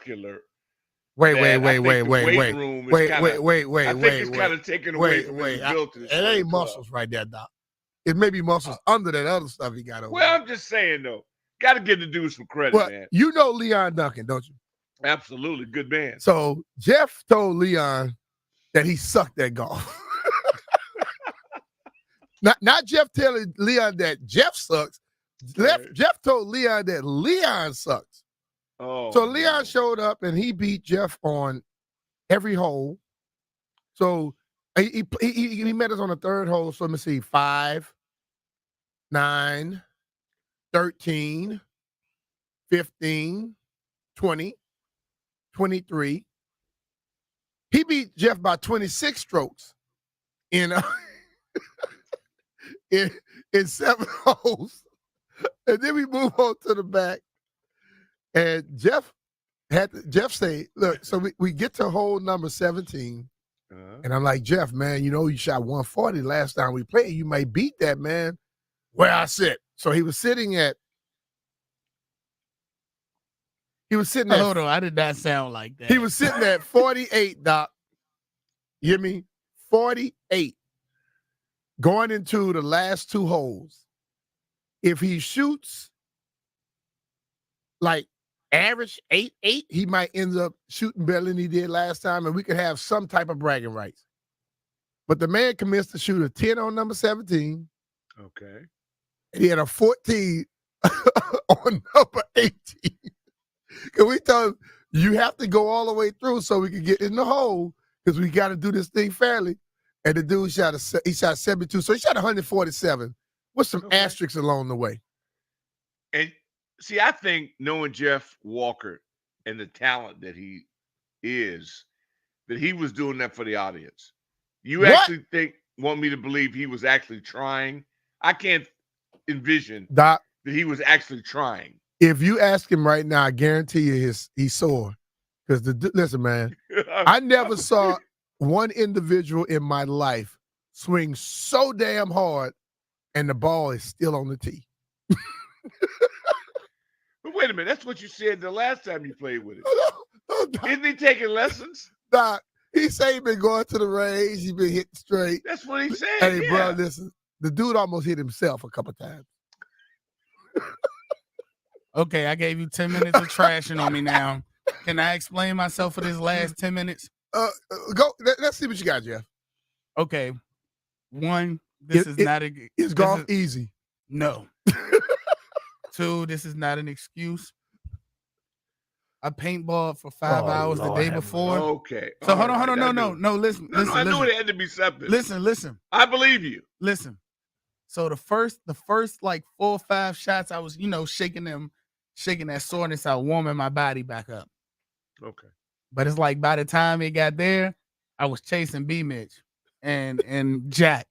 muscular. Wait. I think the weight room is kind of. I think it's kind of taken away from his ability. It ain't muscles right there, Doc. It may be muscles under that other stuff he got over. Well, I'm just saying though, got to give the dude some credit, man. You know Leon Duncan, don't you? Absolutely, good man. So Jeff told Leon that he sucked at golf. Not Jeff telling Leon that Jeff sucks. Jeff told Leon that Leon sucks. Oh, so Leon showed up and he beat Jeff on every hole. So he met us on the third hole. So let me see, 5, 9, 13, 15, 20, 23. He beat Jeff by 26 strokes in 7 holes. And then we move on to the back. And Jeff say, look, so we get to hole number 17. And I'm like, Jeff, man, you shot 140 last time we played. You might beat that, man. Where I sit. So he was sitting at. Hold on, I did not sound like that. He was sitting at 48, Doc. You hear me? 48. Going into the last 2 holes. If he shoots like average 8, he might end up shooting better than he did last time, and we could have some type of bragging rights. But the man commenced to shoot a 10 on number 17. Okay. And he had a 14 on number 18. Because we told him, you have to go all the way through so we can get in the hole, because we got to do this thing fairly. And the dude shot 72. So he shot 147 with some asterisks along the way. And see, I think knowing Jeff Walker and the talent that he is, that he was doing that for the audience. You actually want me to believe he was actually trying? I can't envision Doc, that he was actually trying. If you ask him right now, I guarantee you he's sore. Because listen, man, I never saw one individual in my life swing so damn hard and the ball is still on the tee. But wait a minute, that's what you said the last time you played with it. No, isn't he taking lessons? Doc, he said he been going to the range, he been hitting straight. That's what he said. Hey, bro, listen, the dude almost hit himself a couple times. Okay, I gave you 10 minutes of trashing on me now. Can I explain myself for this last 10 minutes? Go. Let's see what you got, Jeff. Okay. One, is golf easy? No. 2, this is not an excuse. I paintballed for 5 hours the day before. Okay. So hold on. No, listen. I knew it had to be something. Listen. I believe you. Listen. So the first like 4 or 5 shots, I was, shaking that soreness out, warming my body back up. Okay. But it's like by the time it got there, I was chasing B Mitch and Jack.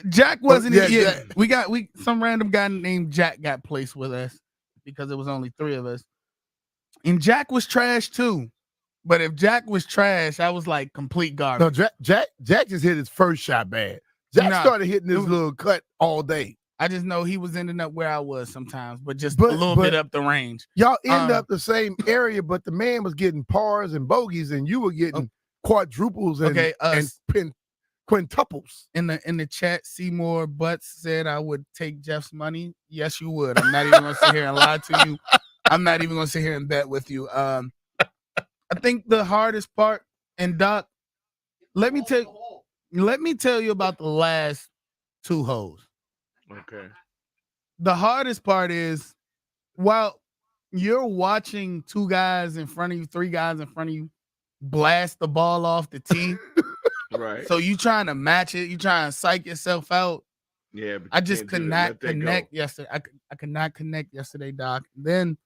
Jack wasn't some random guy named Jack got placed with us because there was only 3 of us. And Jack was trash too. But if Jack was trash, I was like complete garbage. No, Jack just hit his first shot bad. Jack started hitting his little cut all day. I just know he was ending up where I was sometimes, but a little bit up the range. Y'all end up the same area, but the man was getting pars and bogeys, and you were getting quadruples and quintuples. In the chat, Seymour Butts said I would take Jeff's money. Yes, you would. I'm not even going to sit here and lie to you. I'm not even going to sit here and bet with you. I think the hardest part, and Doc, let me tell you about the last 2 holes. Okay. The hardest part is while you're watching 2 guys in front of you, 3 guys in front of you blast the ball off the tee. Right. So you trying to match it, you trying to psych yourself out. Yeah, but I just could not connect yesterday. I could not connect yesterday, Doc. Then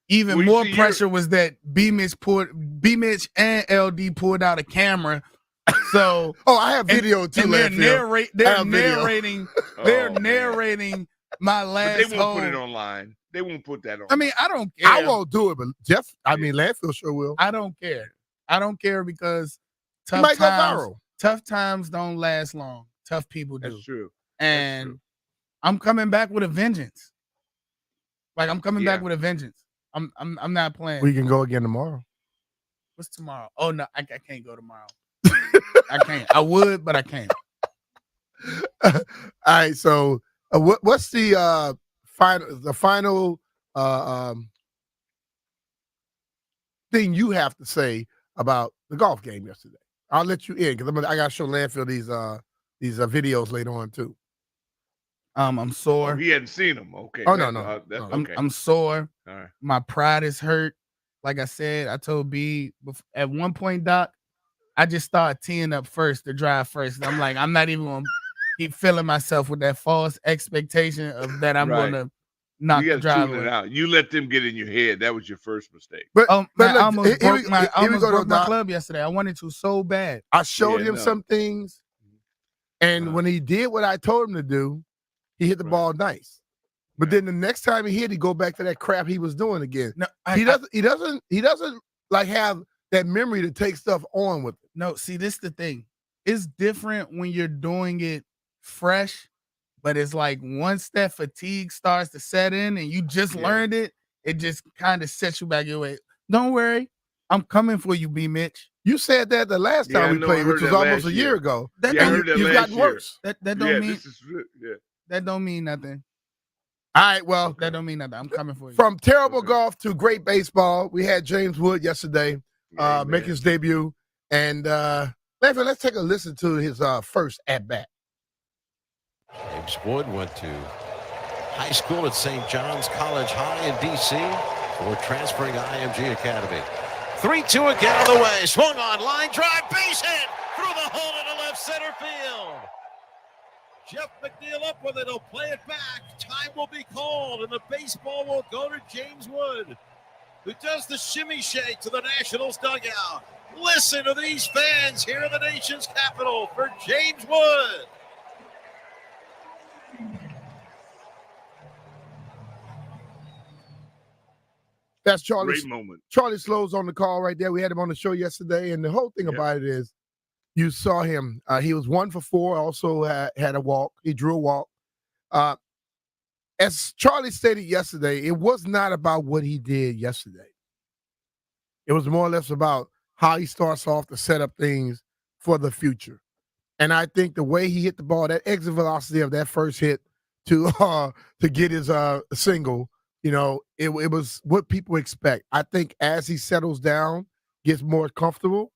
even more pressure was that B Mitch and LD pulled out a camera. So I have video too. And they're narrating my last but they won't hole. put it online. They won't put that on. I mean, I don't care. I won't do it, but Jeff, Landfill sure will. I don't care because tough times don't last long. Tough people do. That's true. And I'm coming back with a vengeance. Like I'm coming back with a vengeance. I'm not playing. We can go again tomorrow. What's tomorrow? Oh no, I can't go tomorrow. I can't. I would, but I can't. All right. So, what's the final thing you have to say about the golf game yesterday? I'll let you in because I got to show Landfill these videos later on too. I'm sore. Oh, he hadn't seen them. Okay. Oh no. That's okay. okay. I'm sore. All right. My pride is hurt. Like I said, I told B at one point, Doc, I just started teeing up first to drive first. I'm like, I'm not even going to keep filling myself with that false expectation of that I'm going to knock the drive away. Out. You let them get in your head. That was your first mistake. But man, look, I almost broke to my club yesterday. I wanted to so bad. I showed him some things, and when he did what I told him to do, he hit the ball nice. But then the next time he hit, he go back to that crap he was doing again. No, he doesn't like have that memory to take stuff on with it. No, see, this is the thing. It's different when you're doing it fresh, but it's like once that fatigue starts to set in and you just learned it, it just kind of sets you back your way. Don't worry, I'm coming for you, B Mitch. You said that the last time we played, which was almost a year ago. You've gotten worse. That don't mean that don't mean nothing. All right, well, that don't mean nothing. I'm coming for you. From terrible golf to great baseball, we had James Wood yesterday make his debut. And let's take a listen to his first at-bat. James Wood went to high school at St. John's College High in D.C. before transferring to IMG Academy. 3-2 again on the way. Swung on, line drive, base hit through the hole into left center field. Jeff McNeil up with it. He'll play it back. Time will be called, and the baseball will go to James Wood, who does the shimmy shake to the Nationals dugout. Listen to these fans here in the nation's capital for James Wood. That's Charlie. Great moment. Charlie Slow's on the call right there. We had him on the show yesterday, and the whole thing about it is, you saw him. He was 1 for 4. Also had a walk. He drew a walk. As Charlie stated yesterday, it was not about what he did yesterday. It was more or less about how he starts off to set up things for the future. And I think the way he hit the ball, that exit velocity of that first hit to get his single, it was what people expect. I think as he settles down, gets more comfortable,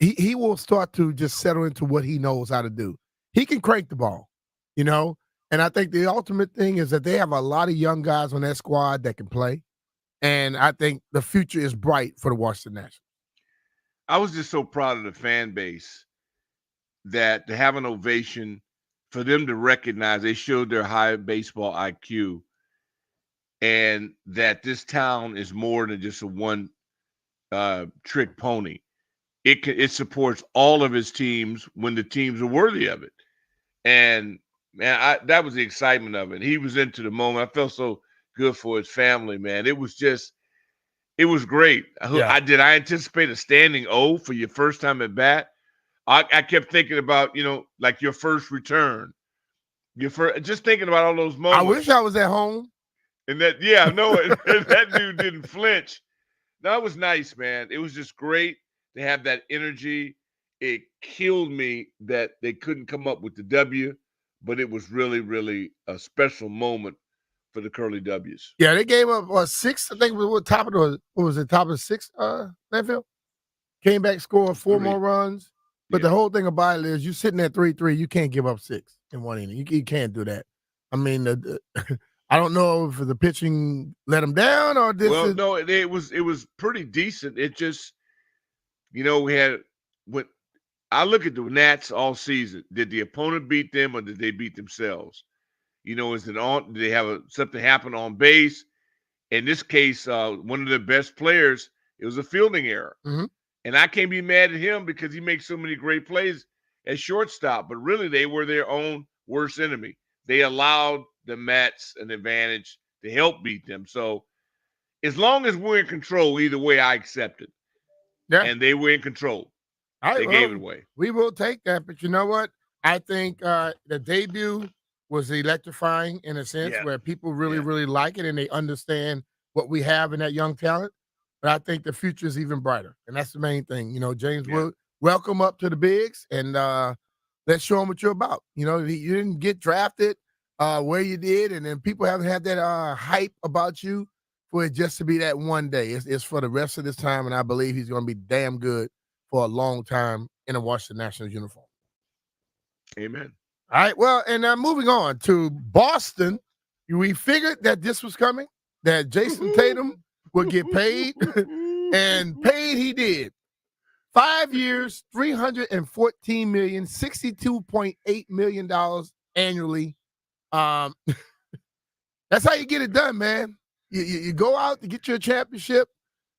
he will start to just settle into what he knows how to do. He can crank the ball, and I think the ultimate thing is that they have a lot of young guys on that squad that can play. And I think the future is bright for the Washington Nationals. I was just so proud of the fan base that to have an ovation, for them to recognize they showed their high baseball IQ, and that this town is more than just a one trick pony. It supports all of his teams when the teams are worthy of it. And man, that was the excitement of it. He was into the moment. I felt so good for his family, man. It was great. Yeah. Did I anticipate a standing O for your first time at bat? I kept thinking about, like your first return. Just thinking about all those moments. I wish I was at home. And that, and that dude didn't flinch. That was nice, man. It was just great to have that energy. It killed me that they couldn't come up with the W, but it was really, really a special moment for the Curly W's. Yeah, they gave up 6. I think it was top of the 6, Landfill? Came back, scored 4 more runs. But the whole thing about it is, you sitting at 3-3, you can't give up 6 in one inning. You can't do that. I mean, I don't know if the pitching let them down or this. Well, no, it was pretty decent. It just, we had what I look at the Nats all season. Did the opponent beat them or did they beat themselves? Is it on? Did they have something happen on base? In this case, one of the best players, it was a fielding error. Mm-hmm. And I can't be mad at him because he makes so many great plays at shortstop. But really, they were their own worst enemy. They allowed the Mets an advantage to help beat them. So as long as we're in control, either way, I accept it. Yeah. And they were in control. They gave it away. We will take that. But you know what? I think the debut was electrifying in a sense where people really, really like it and they understand what we have in that young talent. But I think the future is even brighter, and that's the main thing. You know, James Wood, welcome up to the bigs, and let's show them what you're about. You know, you didn't get drafted where you did, and then people haven't had that hype about you for it just to be that one day. It's for the rest of this time, and I believe he's going to be damn good for a long time in a Washington Nationals uniform. Amen. All right, well, and moving on to Boston, we figured that this was coming, that Jason Tatum would get paid, and paid he did. 5 years, $314 million, $62.8 million annually. That's how you get it done, man. You go out to get your championship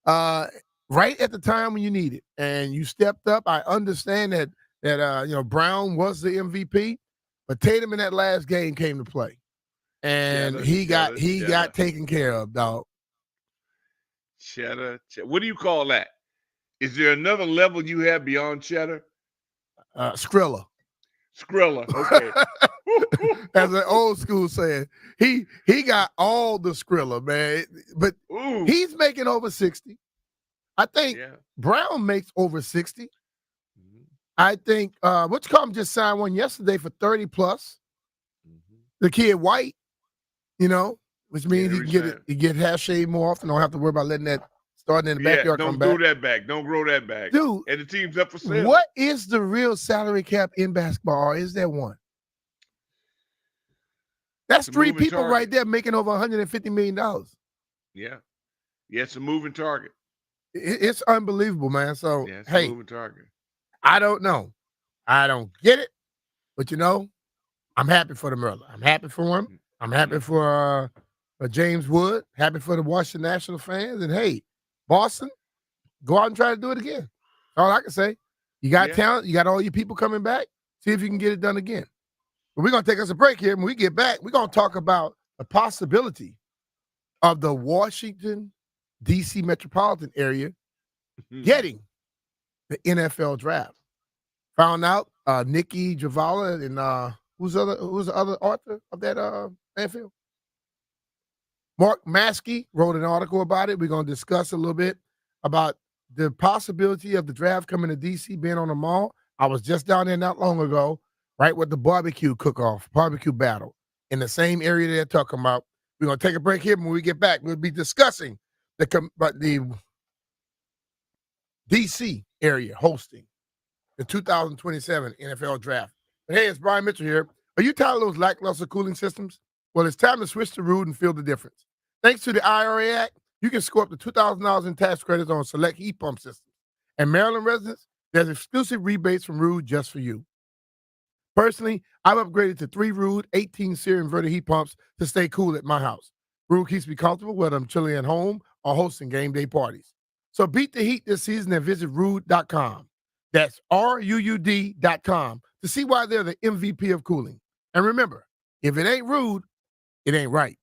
right at the time when you need it, and you stepped up. I understand that Brown was the MVP, but Tatum in that last game came to play, and he got taken care of, dog. Cheddar. What do you call that? Is there another level you have beyond cheddar? Skrilla. Skrilla. Okay. As an old school saying, he got all the Skrilla, man. But he's making over 60. I think Brown makes over 60. I think just signed one yesterday for 30 plus. The kid White, which means he get half shaved more often. Don't have to worry about letting that starting in the backyard come back. Don't grow that back. Don't grow that back. Dude. And the team's up for sale. What is the real salary cap in basketball, or is there one? That's three people right there making over $150 million. Yeah. Yeah, it's a moving target. It's unbelievable, man. So, it's a moving target. I don't know. I don't get it. But, I'm happy for the Merler. I'm happy for him. I'm happy for James Wood. Happy for the Washington National fans. And, hey, Boston, go out and try to do it again. All I can say. You got talent. You got all your people coming back. See if you can get it done again. But we're going to take us a break here. When we get back, we're going to talk about the possibility of the Washington, D.C. metropolitan area getting the NFL draft. Found out Nikki Javala and who's the other author of that NFL? Mark Maskey wrote an article about it. We're going to discuss a little bit about the possibility of the draft coming to D.C. being on the mall. I was just down there not long ago, right, with the barbecue battle in the same area they're talking about. We're going to take a break here. When we get back, we'll be discussing the D.C. area hosting the 2027 NFL draft. But hey, it's Brian Mitchell here. Are you tired of those lackluster cooling systems? Well, it's time to switch to Ruud and feel the difference. Thanks to the IRA Act, you can score up to $2,000 in tax credits on select heat pump systems. And Maryland residents, there's exclusive rebates from Ruud just for you. Personally, I've upgraded to 3 Ruud 18-series inverter heat pumps to stay cool at my house. Ruud keeps me comfortable whether I'm chilling at home or hosting game day parties. So beat the heat this season and visit Ruud.com. That's RUUD.com to see why they're the MVP of cooling. And remember, if it ain't Ruud, it ain't right.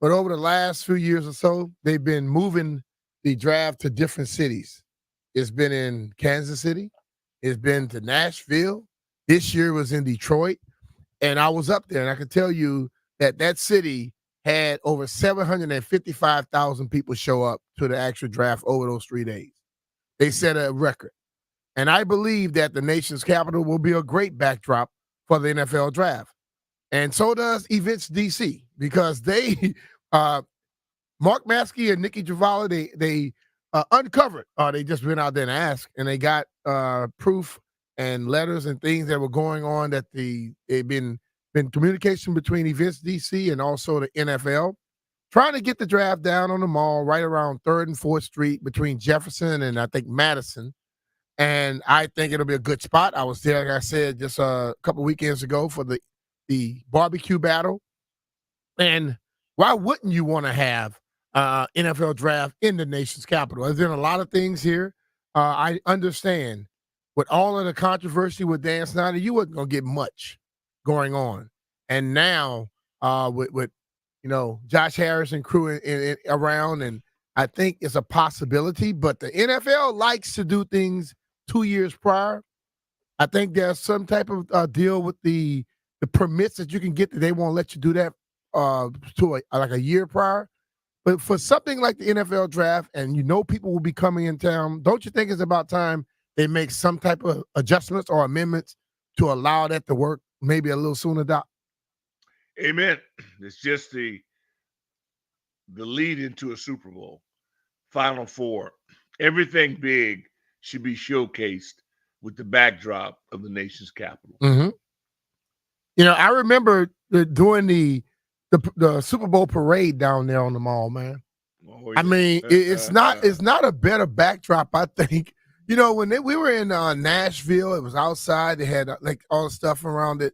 But over the last few years or so, they've been moving the draft to different cities. It's been in Kansas City. It's been to Nashville. This year was in Detroit. And I was up there, and I can tell you that city had over 755,000 people show up to the actual draft over those 3 days. They set a record. And I believe that the nation's capital will be a great backdrop for the NFL draft. And so does Events DC, because they Mark Maskey and Nikki Javala, they uncovered, they just went out there and asked, and they got proof and letters and things that were going on that they've been communication between Events DC and also the NFL, trying to get the draft down on the mall right around 3rd and 4th Street between Jefferson and I think Madison. And I think it'll be a good spot. I was there, like I said, just a couple weekends ago for the barbecue battle. And why wouldn't you want to have NFL draft in the nation's capital? There's been a lot of things here. I understand with all of the controversy with Dan Snyder, you wasn't going to get much going on. And now with Josh Harris and crew around, and I think it's a possibility. But the NFL likes to do things 2 years prior. I think there's some type of deal with the permits that you can get that they won't let you do that to like a year prior. But for something like the NFL draft, and people will be coming in town, don't you think it's about time they make some type of adjustments or amendments to allow that to work maybe a little sooner, Doc? Amen. It's just the lead into a Super Bowl, Final Four. Everything big should be showcased with the backdrop of the nation's capital. Mm-hmm. I remember doing the Super Bowl parade down there on the mall, man. Oh, yeah. I mean, it's not a better backdrop, I think. When we were in Nashville, it was outside. They had like all the stuff around it.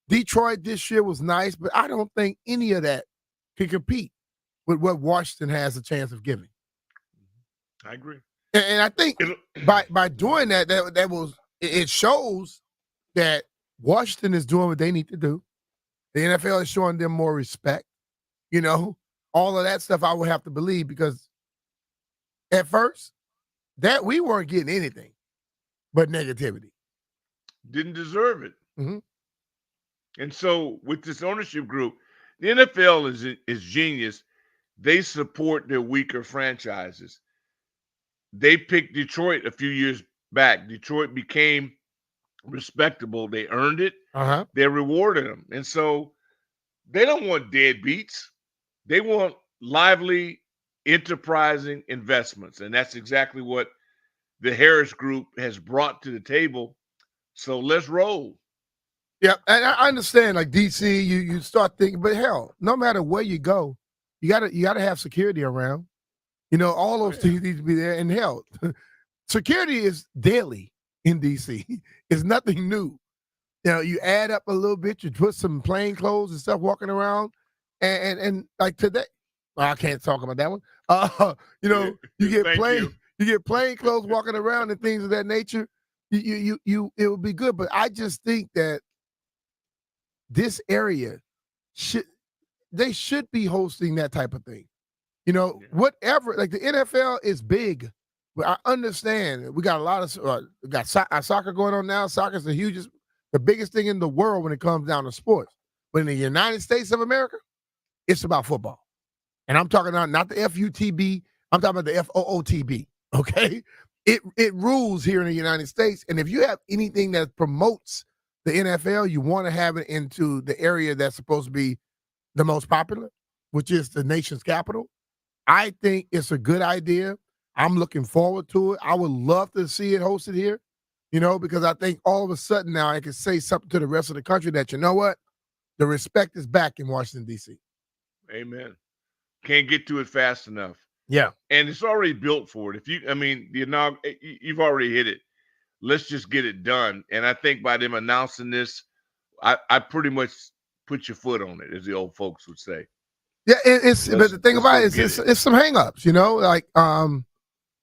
Detroit this year was nice, but I don't think any of that can compete with what Washington has a chance of giving. I agree. And I think by doing that it shows that Washington is doing what they need to do. The NFL is showing them more respect. All of that stuff I would have to believe, because at first that we weren't getting anything but negativity. Didn't deserve it. Mm-hmm. And so with this ownership group, the NFL is genius. They support their weaker franchises. They picked Detroit a few years back. Detroit became respectable. They earned it. Uh-huh. They rewarded them. And so they don't want deadbeats. They want lively, enterprising investments. And that's exactly what the Harris Group has brought to the table. So let's roll. Yeah, and I understand, like DC, you start thinking, but hell, no matter where you go, you gotta have security around. All those things need to be there. And hell, security is daily in DC. It's nothing new. You add up a little bit, you put some plain clothes and stuff walking around, and like today, well, I can't talk about that one. You get plain clothes walking around and things of that nature. It would be good, but I just think that this area should be hosting that type of thing. Whatever. Like the NFL is big, but I understand we got a lot of we got soccer going on now. Soccer is the biggest thing in the world when it comes down to sports. But in the United States of America, it's about football, and I'm talking about not the FUTB. I'm talking about the FOOTB. Okay, it rules here in the United States, and if you have anything that promotes the NFL, you want to have it into the area that's supposed to be the most popular, which is the nation's capital. I think it's a good idea. I'm looking forward to it. I would love to see it hosted here, because I think all of a sudden now I can say something to the rest of the country that, the respect is back in Washington, D.C. Amen. Can't get to it fast enough. Yeah. And it's already built for it. You've already hit it. Let's just get it done. And I think by them announcing this, I pretty much put your foot on it, as the old folks would say. Yeah, but the thing about it is it's some hangups, like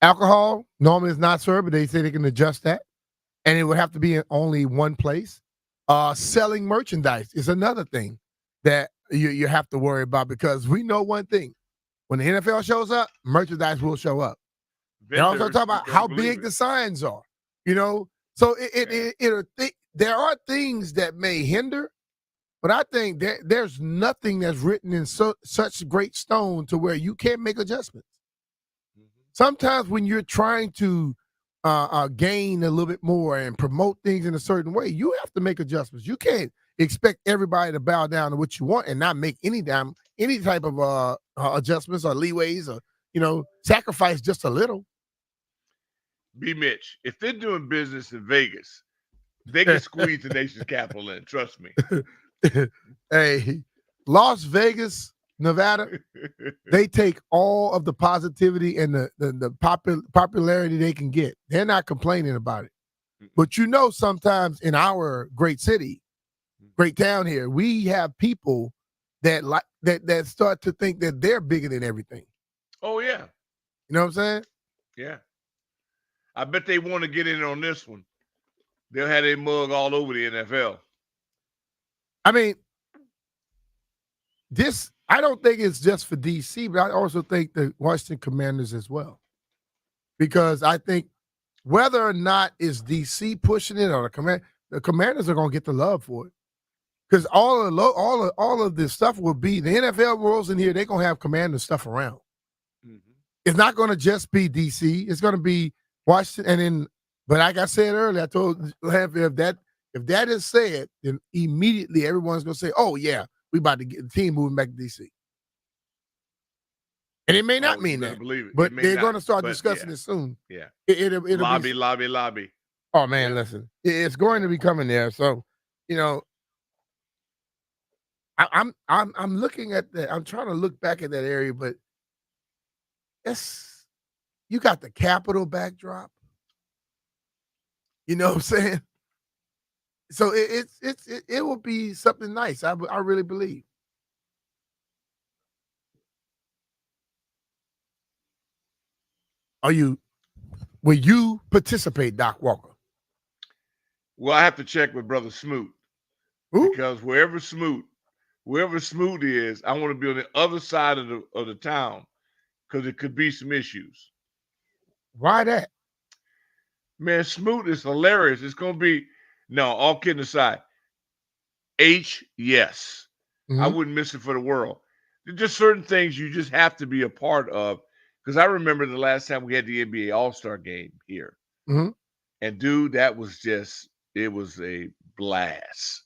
alcohol normally is not served, but they say they can adjust that. And it would have to be in only one place. Selling merchandise is another thing that you have to worry about, because we know one thing: when the NFL shows up, merchandise will show up. And also talk about how big the signs are. So there are things that may hinder, but I think there's nothing that's written in such great stone to where you can't make adjustments. Sometimes when you're trying to gain a little bit more and promote things in a certain way, you have to make adjustments. You can't expect everybody to bow down to what you want and not make any type of adjustments or leeways or sacrifice just a little. B Mitch, if they're doing business in Vegas, they can squeeze the nation's capital in. Trust me. Hey, Las Vegas, Nevada, they take all of the positivity and the popularity they can get. They're not complaining about it. But sometimes in our great city, great town here, we have people that start to think that they're bigger than everything. Oh yeah. You know what I'm saying? Yeah. I bet they want to get in on this one. They'll have their mug all over the NFL. I mean, I don't think it's just for DC, but I also think the Washington Commanders as well. Because I think whether or not it's DC pushing it or the Commanders are going to get the love for it. Because all of this stuff will be, the NFL rules in here, they're going to have Commander stuff around. Mm-hmm. It's not going to just be DC. It's going to be Washington. But like I said earlier, I told if that is said, then immediately everyone's going to say, oh, yeah, we about to get the team moving back to DC. And it may not mean that, but they're going to start discussing it soon. Yeah. It'll lobby. Oh, man, listen. It's going to be coming there. So, I'm looking at that. I'm trying to look back at that area, but you got the Capitol backdrop. You know what I'm saying? So it will be something nice. I really believe. Will you participate, Doc Walker? Well, I have to check with Brother Smoot. Ooh. Because wherever Smoot is, I want to be on the other side of the town, because it could be some issues. Why that? Man, Smoot is hilarious. It's going to be, no, all kidding aside. Yes. Mm-hmm. I wouldn't miss it for the world. There's just certain things you just have to be a part of. Because I remember the last time we had the NBA All-Star game here. Mm-hmm. And, dude, that was it was a blast.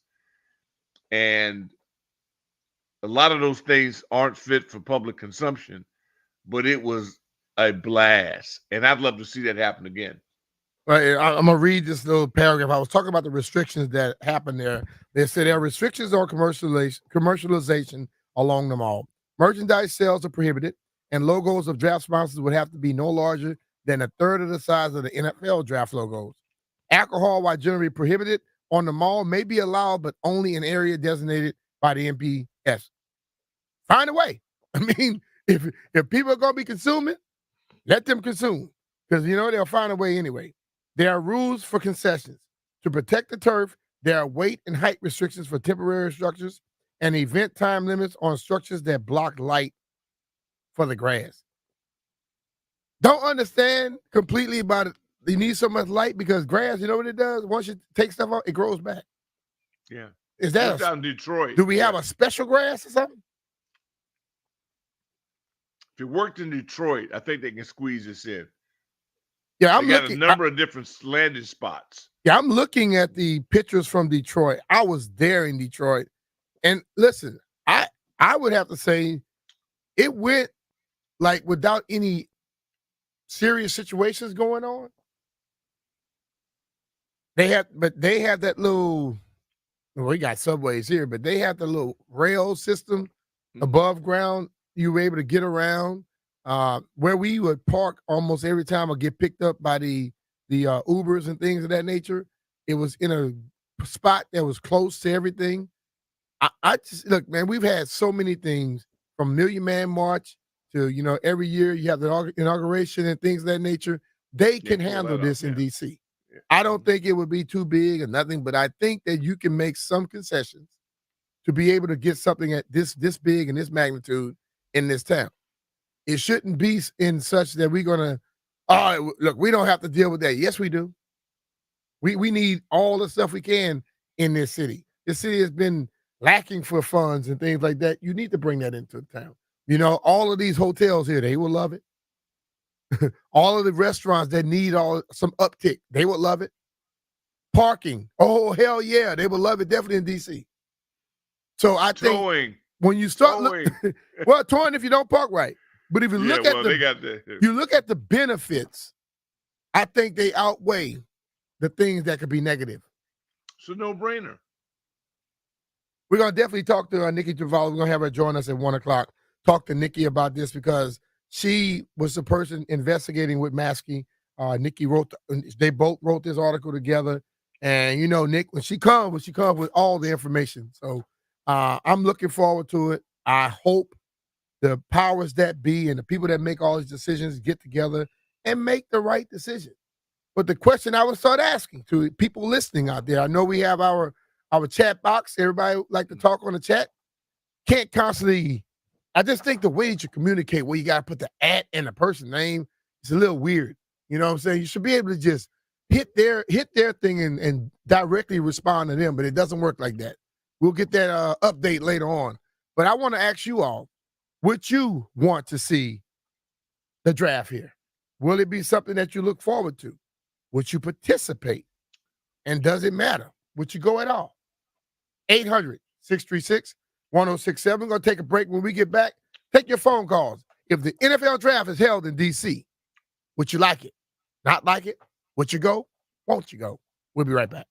And a lot of those things aren't fit for public consumption, but it was a blast. And I'd love to see that happen again. Right, I'm going to read this little paragraph. I was talking about the restrictions that happened there. They said there are restrictions on commercialization along the mall. Merchandise sales are prohibited, and logos of draft sponsors would have to be no larger than a third of the size of the NFL draft logos. Alcohol, while generally prohibited on the mall, may be allowed, but only in area designated by the MPS. Find a way. I mean, if people are going to be consuming, let them consume, because, they'll find a way anyway. There are rules for concessions. To protect the turf, there are weight and height restrictions for temporary structures and event time limits on structures that block light for the grass. Don't understand completely about it. You need so much light because grass, you know what it does? Once you take stuff out, it grows back. Yeah. Is that down in Detroit? Do we have a special grass or something? If it worked in Detroit, I think they can squeeze this in. Yeah, they got a number of different landing spots. Yeah, I'm looking at the pictures from Detroit. I was there in Detroit. And listen, I would have to say it went like without any serious situations going on. They had that little, we got subways here, but they had the little rail system above ground. You were able to get around. Where we would park almost every time or get picked up by the Ubers and things of that nature. It was in a spot that was close to everything. I just, look, man, we've had so many things from Million Man March to, every year you have the inauguration and things of that nature. They can handle this in DC. Yeah. I don't think it would be too big or nothing, but I think that you can make some concessions to be able to get something at this big and this magnitude in this town. It shouldn't be in such that we're gonna, look, we don't have to deal with that. Yes, we do. We need all the stuff we can in this city. This city has been lacking for funds and things like that. You need to bring that into the town. All of these hotels here, they will love it. All of the restaurants that need some uptick, they would love it. Parking, oh hell yeah, they would love it definitely in DC. So I think when you start well, towing if you don't park right, but if you look at you look at the benefits, I think they outweigh the things that could be negative. It's a no-brainer. We're gonna definitely talk to Nikki Duval. We're gonna have her join us at 1:00. Talk to Nikki about this because she was the person investigating with Maskey. Nikki they both wrote this article together. And Nick, when she comes with all the information. So I'm looking forward to it. I hope the powers that be and the people that make all these decisions get together and make the right decision. But the question I would start asking to people listening out there, I know we have our chat box. Everybody like to talk on the chat. Can't constantly. I just think the way that you communicate, where you got to put the @ in the person's name, is a little weird. You know what I'm saying? You should be able to just hit their thing and directly respond to them, but it doesn't work like that. We'll get that update later on. But I want to ask you all, would you want to see the draft here? Will it be something that you look forward to? Would you participate? And does it matter? Would you go at all? 800-636-1067. We're going to take a break. When we get back, take your phone calls. If the NFL draft is held in D.C., would you like it? Not like it? Would you go? Won't you go? We'll be right back.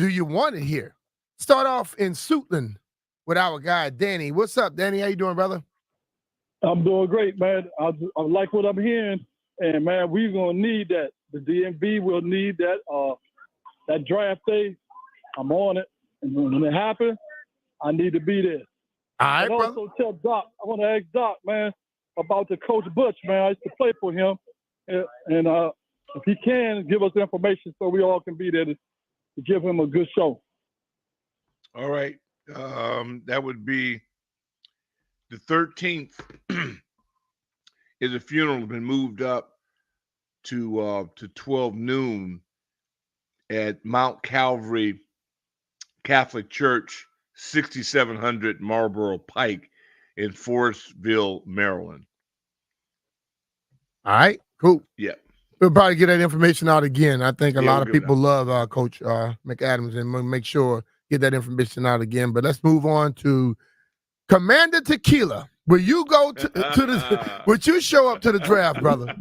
do you want it here? Start off in Suitland with our guy, Danny. What's up, Danny? How you doing, brother? I'm doing great, man. I like what I'm hearing. And, man, we're going to need that. The DMV will need that draft day. I'm on it. And when it happens, I need to be there. All right, and brother. also tell Doc, I want to ask Doc, man, about the Coach Butch, man. I used to play for him. And if he can, give us information so we all can be there to give him a good show. All right. That would be the 13th. Is a funeral been moved up to 12 noon at Mount Calvary Catholic Church, 6700 Marlboro Pike in Forestville, Maryland. All right, cool. Yeah. We'll probably get that information out again. I think a lot we'll of give it people love Coach McAdams, and we'll make sure get that information out again. But let's move on to Commander Tequila. Will you go to the? Would you show up to the draft, brother?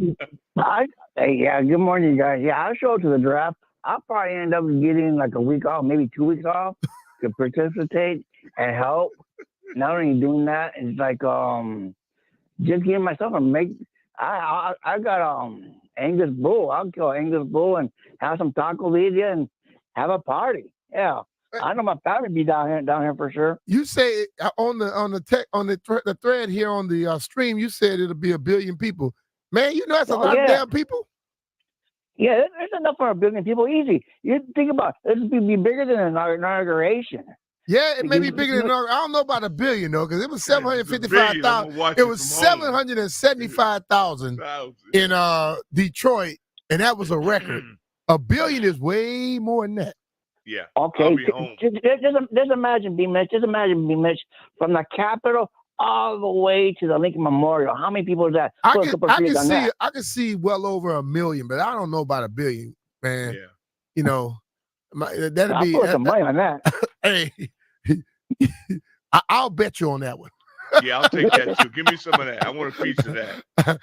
Yeah. Good morning, guys. Yeah, I'll show up to the draft. I'll probably end up getting like a week off, maybe 2 weeks off, to participate and help. Not only doing that, it's like just getting myself a make. I got Angus Bull. I'll kill Angus Bull and have some taco with you and have a party. Yeah. I know my family be down here for sure. You say on the thread here on the stream, you said it'll be 1 billion people. Man, you know that's a lot of damn people. Yeah, there's enough for 1 billion people. Easy. You think about it, this would be bigger than an inauguration. Yeah, it may be bigger than I don't know about 1 billion though, because it was 755,000. It was 775,000 in Detroit, and that was a record. 1 billion is way more than that. Yeah. Okay. Just imagine, B Mitch. Just imagine, B Mitch, from the Capitol all the way to the Lincoln Memorial. How many people is that? I can see well over 1 million, but I don't know about 1 billion, man. Yeah. You know, that'd be. I'll put some money on that. Hey, I'll bet you on that one. Yeah, I'll take that too. Give me some of that. I want a piece of that. The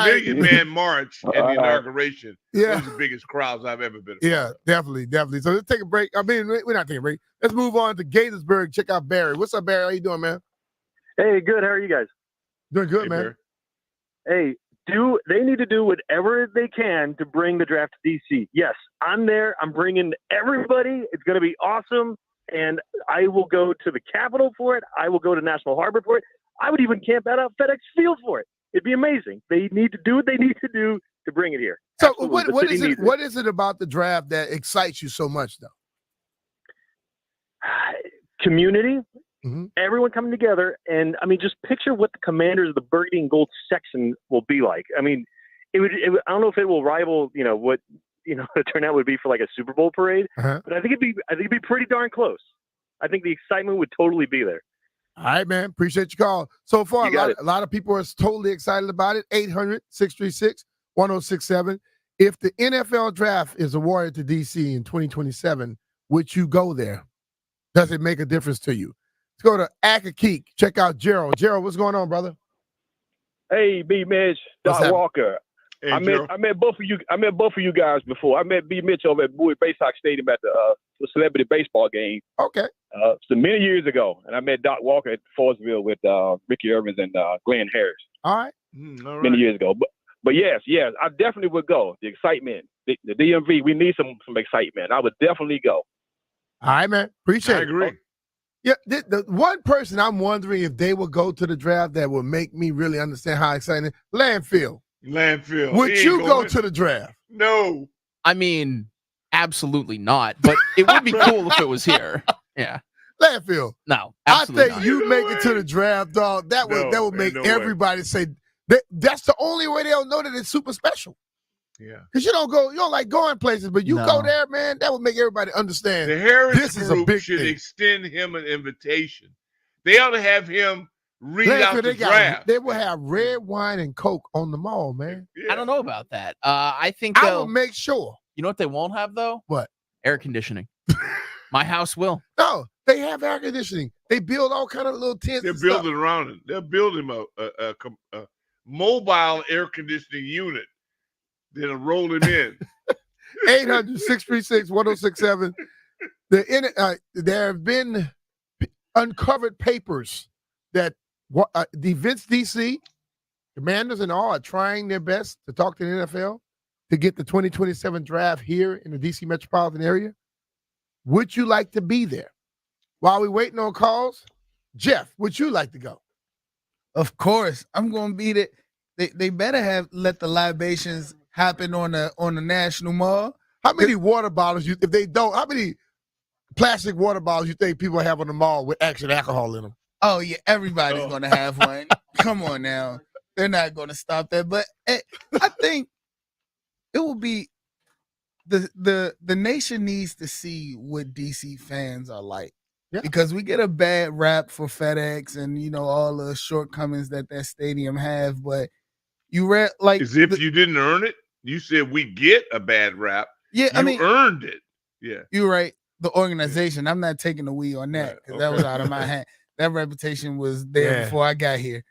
million-man march at the inauguration. Yeah. Those are the biggest crowds I've ever been. Yeah, definitely. So let's take a break. I mean, we're not taking a break. Let's move on to Gaithersburg. Check out Barry. What's up, Barry? How you doing, man? Hey, good. How are you guys? Doing good, man. Barry. Hey, they need to do whatever they can to bring the draft to DC. Yes, I'm there. I'm bringing everybody. It's going to be awesome. And I will go to the Capitol for it. I will go to National Harbor for it. I would even camp out at FedEx Field for it. It'd be amazing. They need to do what they need to do to bring it here. So what is it about the draft that excites you so much, though? Community, mm-hmm. Everyone coming together. And, I mean, just picture what the commanders of the burgundy and gold section will be like. I mean, it would I don't know if it will rival, what the turnout would be for like a Super Bowl parade, but I think it'd be pretty darn close. I think the excitement would totally be there. All right, man. Appreciate your call. So far, a lot of people are totally excited about it. 800-636-1067. If the NFL draft is awarded to DC in 2027, would you go there? Does it make a difference to you? Let's go to Akakeek. Check out Gerald. Gerald, what's going on, brother? Hey, B Mitch, Doc Walker. Hey, I met both of you. I met both of you guys before. I met B Mitch over at Bowie Baysock Stadium at the celebrity baseball game. Okay. So many years ago, and I met Doc Walker at Forestville with Ricky Evans and Glenn Harris. All right. Many years ago. But yes, I definitely would go. The excitement, the DMV, we need some excitement. I would definitely go. All right, man. Appreciate it. I agree. Yeah, the one person I'm wondering if they would go to the draft that would make me really understand how exciting. Landfill. Would you go to the draft? No. I mean, absolutely not. But it would be cool if it was here. Yeah. Landfill. No, I absolutely think not. you make it to the draft, dog. That would make everybody say that's the only way they'll know that it's super special. Yeah. Because you don't like going places, but you go there, man, that would make everybody understand. The Harris this is a big should thing. extend him an invitation. They ought to have him read out the draft. They will have red wine and Coke on the mall, man. I don't know about that. I think I will make sure. You know what they won't have, though? What? Air conditioning. My house will. No, they have air conditioning. They build all kind of little tents. They're building around it. They're building a mobile air conditioning unit. Then roll him in. 800-636-1067. There have been uncovered papers that the Vince DC, Commanders and all are trying their best to talk to the NFL to get the 2027 draft here in the DC metropolitan area. Would you like to be there? While we're waiting on calls, Jeff, would you like to go? Of course, I'm going to be there. They better have let the libations happen on the national mall. How many water bottles if they don't? How many plastic water bottles you think people have on the mall with actual alcohol in them? Oh yeah, everybody's going to have one. Come on now, they're not going to stop that. But I think it will be the nation needs to see what DC fans are like. Yeah. Because we get a bad rap for FedEx and all the shortcomings that stadium have, but you read like as if you didn't earn it. You said we get a bad rap. Yeah, you earned it. Yeah, you're right. The organization. I'm not taking the we on that because that was out of my hand. That reputation was there before I got here.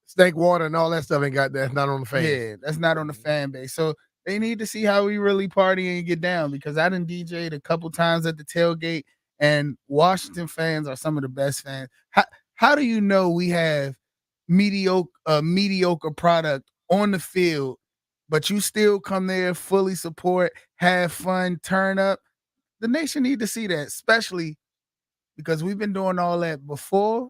Steak water and all that stuff ain't got that. That's not on the fan. Yeah, that's not on the fan base. So they need to see how we really party and get down because I done DJ'd a couple times at the tailgate. And Washington fans are some of the best fans. How do you know we have mediocre product on the field, but you still come there, fully support, have fun, turn up? The nation need to see that, especially because we've been doing all that before.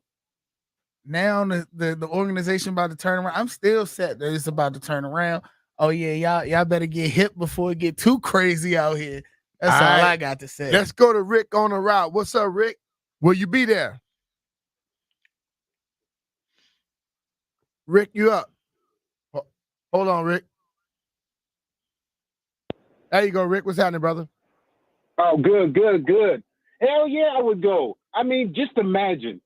Now the organization about to turn around. I'm still set that it's about to turn around. Oh yeah, y'all better get hip before it get too crazy out here. That's all I got to say. Let's go to Rick on the route. What's up, Rick? Will you be there? Rick, you up? Hold on, Rick. There you go, Rick. What's happening, brother? Oh, good. Hell yeah, I would go. I mean, just imagine.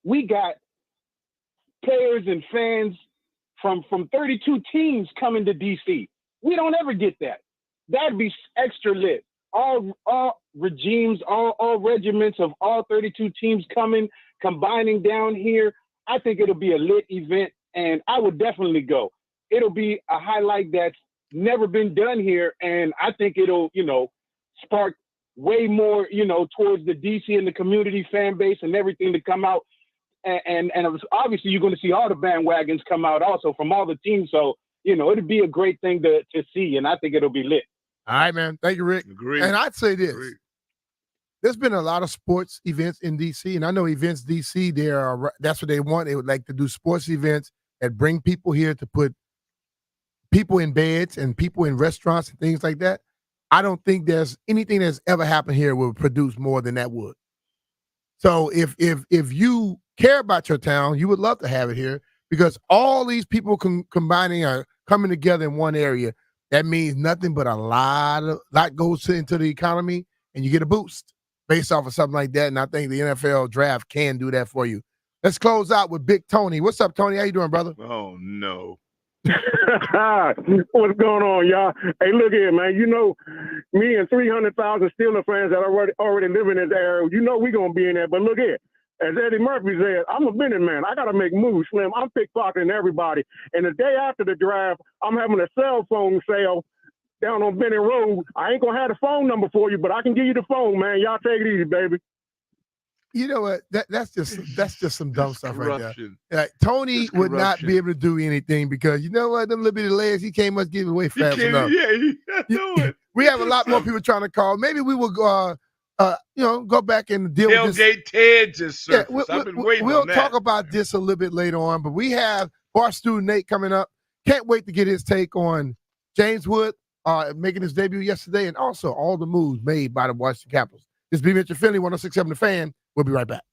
We got players and fans from 32 teams coming to DC. We don't ever get that. That'd be extra lit. All regimes, all regiments of all 32 teams combining down here. I think it'll be a lit event, and I would definitely go. It'll be a highlight that's never been done here, and I think it'll, spark way more, towards the DC and the community fan base and everything to come out. And obviously you're going to see all the bandwagons come out also from all the teams. So, it'll be a great thing to see, and I think it'll be lit. All right, man. Thank you, Rick. Agreed. And I'd say this. Agreed. There's been a lot of sports events in DC, and I know Events DC, that's what they want. They would like to do sports events that bring people here to put people in beds and people in restaurants and things like that. I don't think there's anything that's ever happened here will produce more than that would. So if you care about your town, you would love to have it here because all these people combining are coming together in one area. That means nothing but a lot goes into the economy, and you get a boost based off of something like that. And I think the NFL draft can do that for you. Let's close out with Big Tony. What's up, Tony? How you doing, brother? Oh no. What's going on, y'all? Hey, look here, man. Me and 300,000 Steeler fans that already live in this area, we're going to be in there. But look here, as Eddie Murphy said, I'm a Bennett man. I got to make moves, Slim. I'm pickpocketing everybody. And the day after the draft, I'm having a cell phone sale down on Bennett Road. I ain't going to have the phone number for you, but I can give you the phone, man. Y'all take it easy, baby. You know what? That's just some dumb stuff right there. Tony would not be able to do anything because you know what? Them little bitty legs, he can't much give away fast enough. Yeah, he know it. We have a lot more people trying to call. Maybe we will go back and deal with this. Tailgate Ted just surfaced. I've been waiting We'll on that. talk about this a little bit later on, but we have Barstool Nate coming up. Can't wait to get his take on James Wood making his debut yesterday and also all the moves made by the Washington Capitals. This is B Mitch and Finley, 106.7 The Fan. We'll be right back.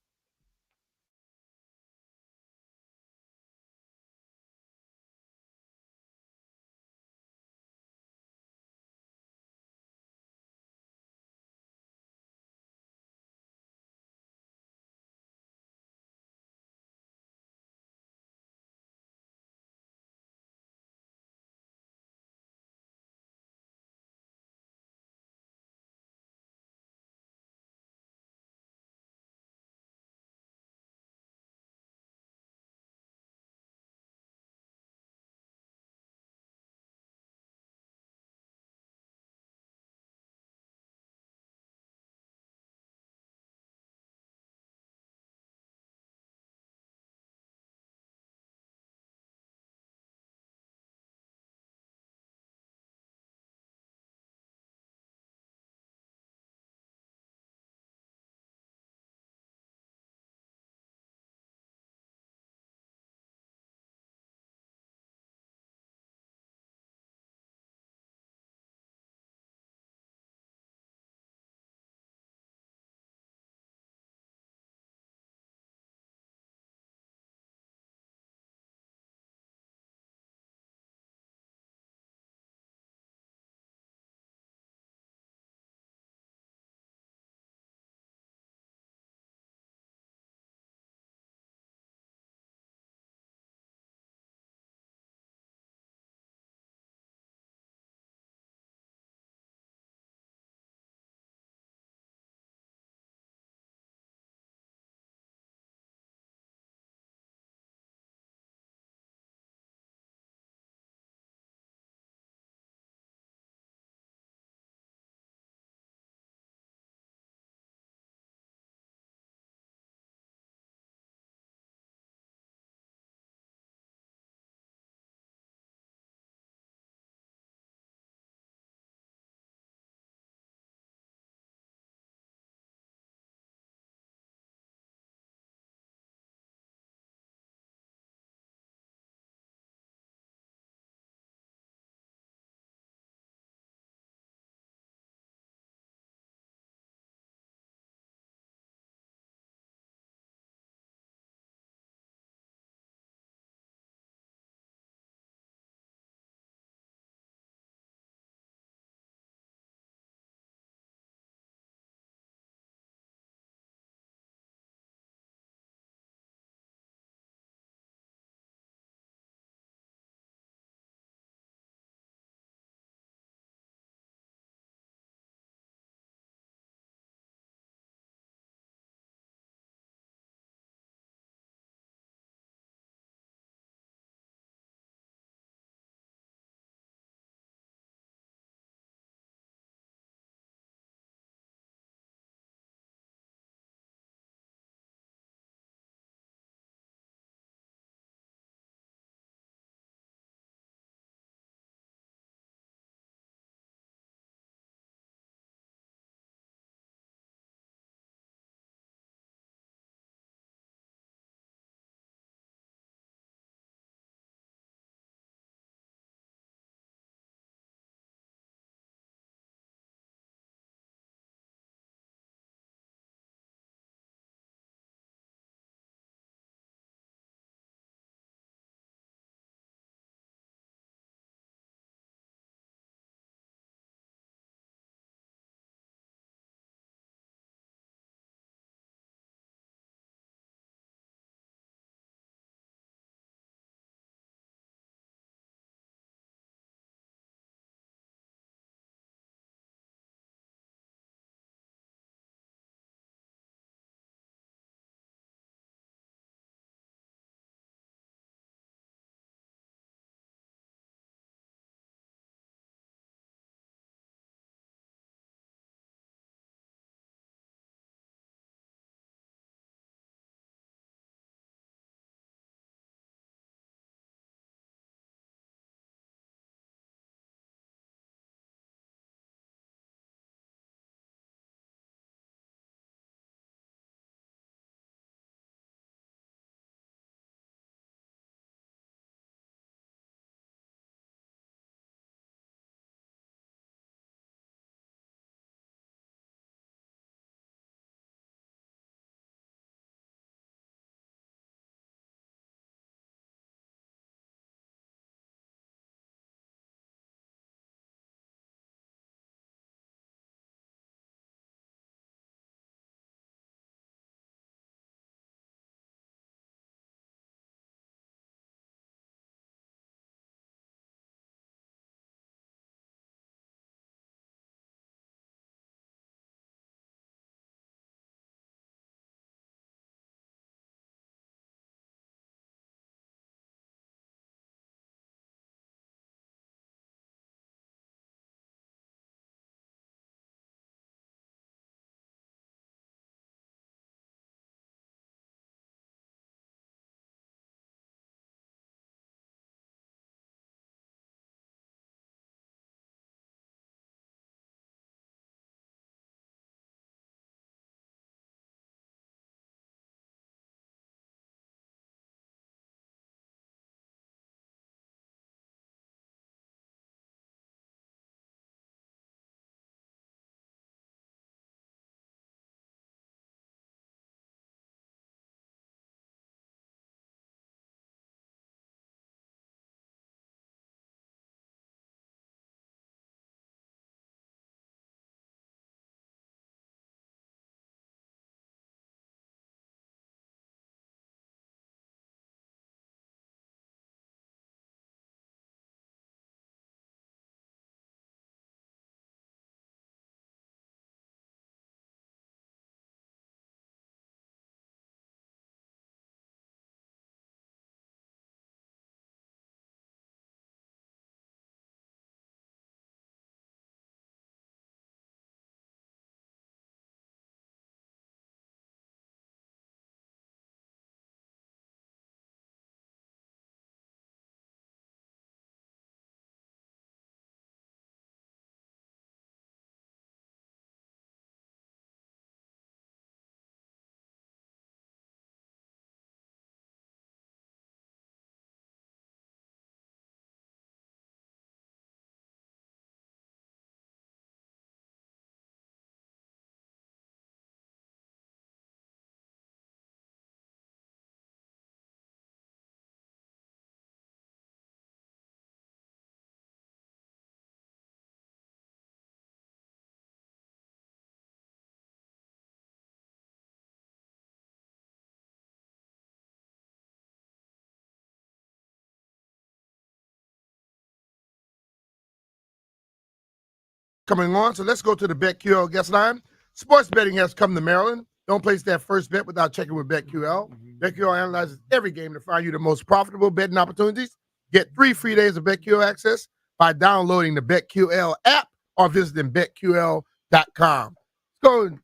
coming on. So let's go to the BetQL guest line. Sports betting has come to Maryland. Don't place that first bet without checking with BetQL. BetQL analyzes every game to find you the most profitable betting opportunities. Get 3 free days of BetQL access by downloading the BetQL app or visiting BetQL.com. Let's go and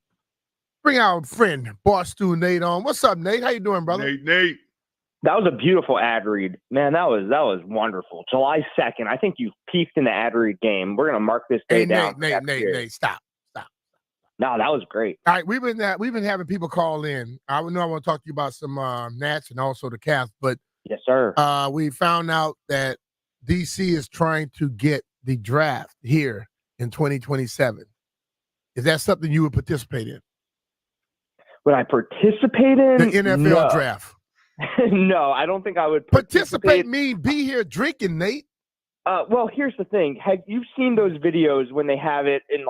bring our friend Barstool Nate on. What's up, Nate? How you doing, brother? Nate. That was a beautiful ad read. Man, that was wonderful. July 2nd. I think you peaked in the ad read game. We're gonna mark this day down. Nate, stop. No, that was great. All right, we've been having people call in. I know I want to talk to you about some Nats and also the Cavs, but yes, sir. We found out that DC is trying to get the draft here in 2027. Is that something you would participate in? Would I participate in the NFL draft? No, I don't think I would participate. Mean be here drinking, Nate. Well, here's the thing. Have you seen those videos when they have it in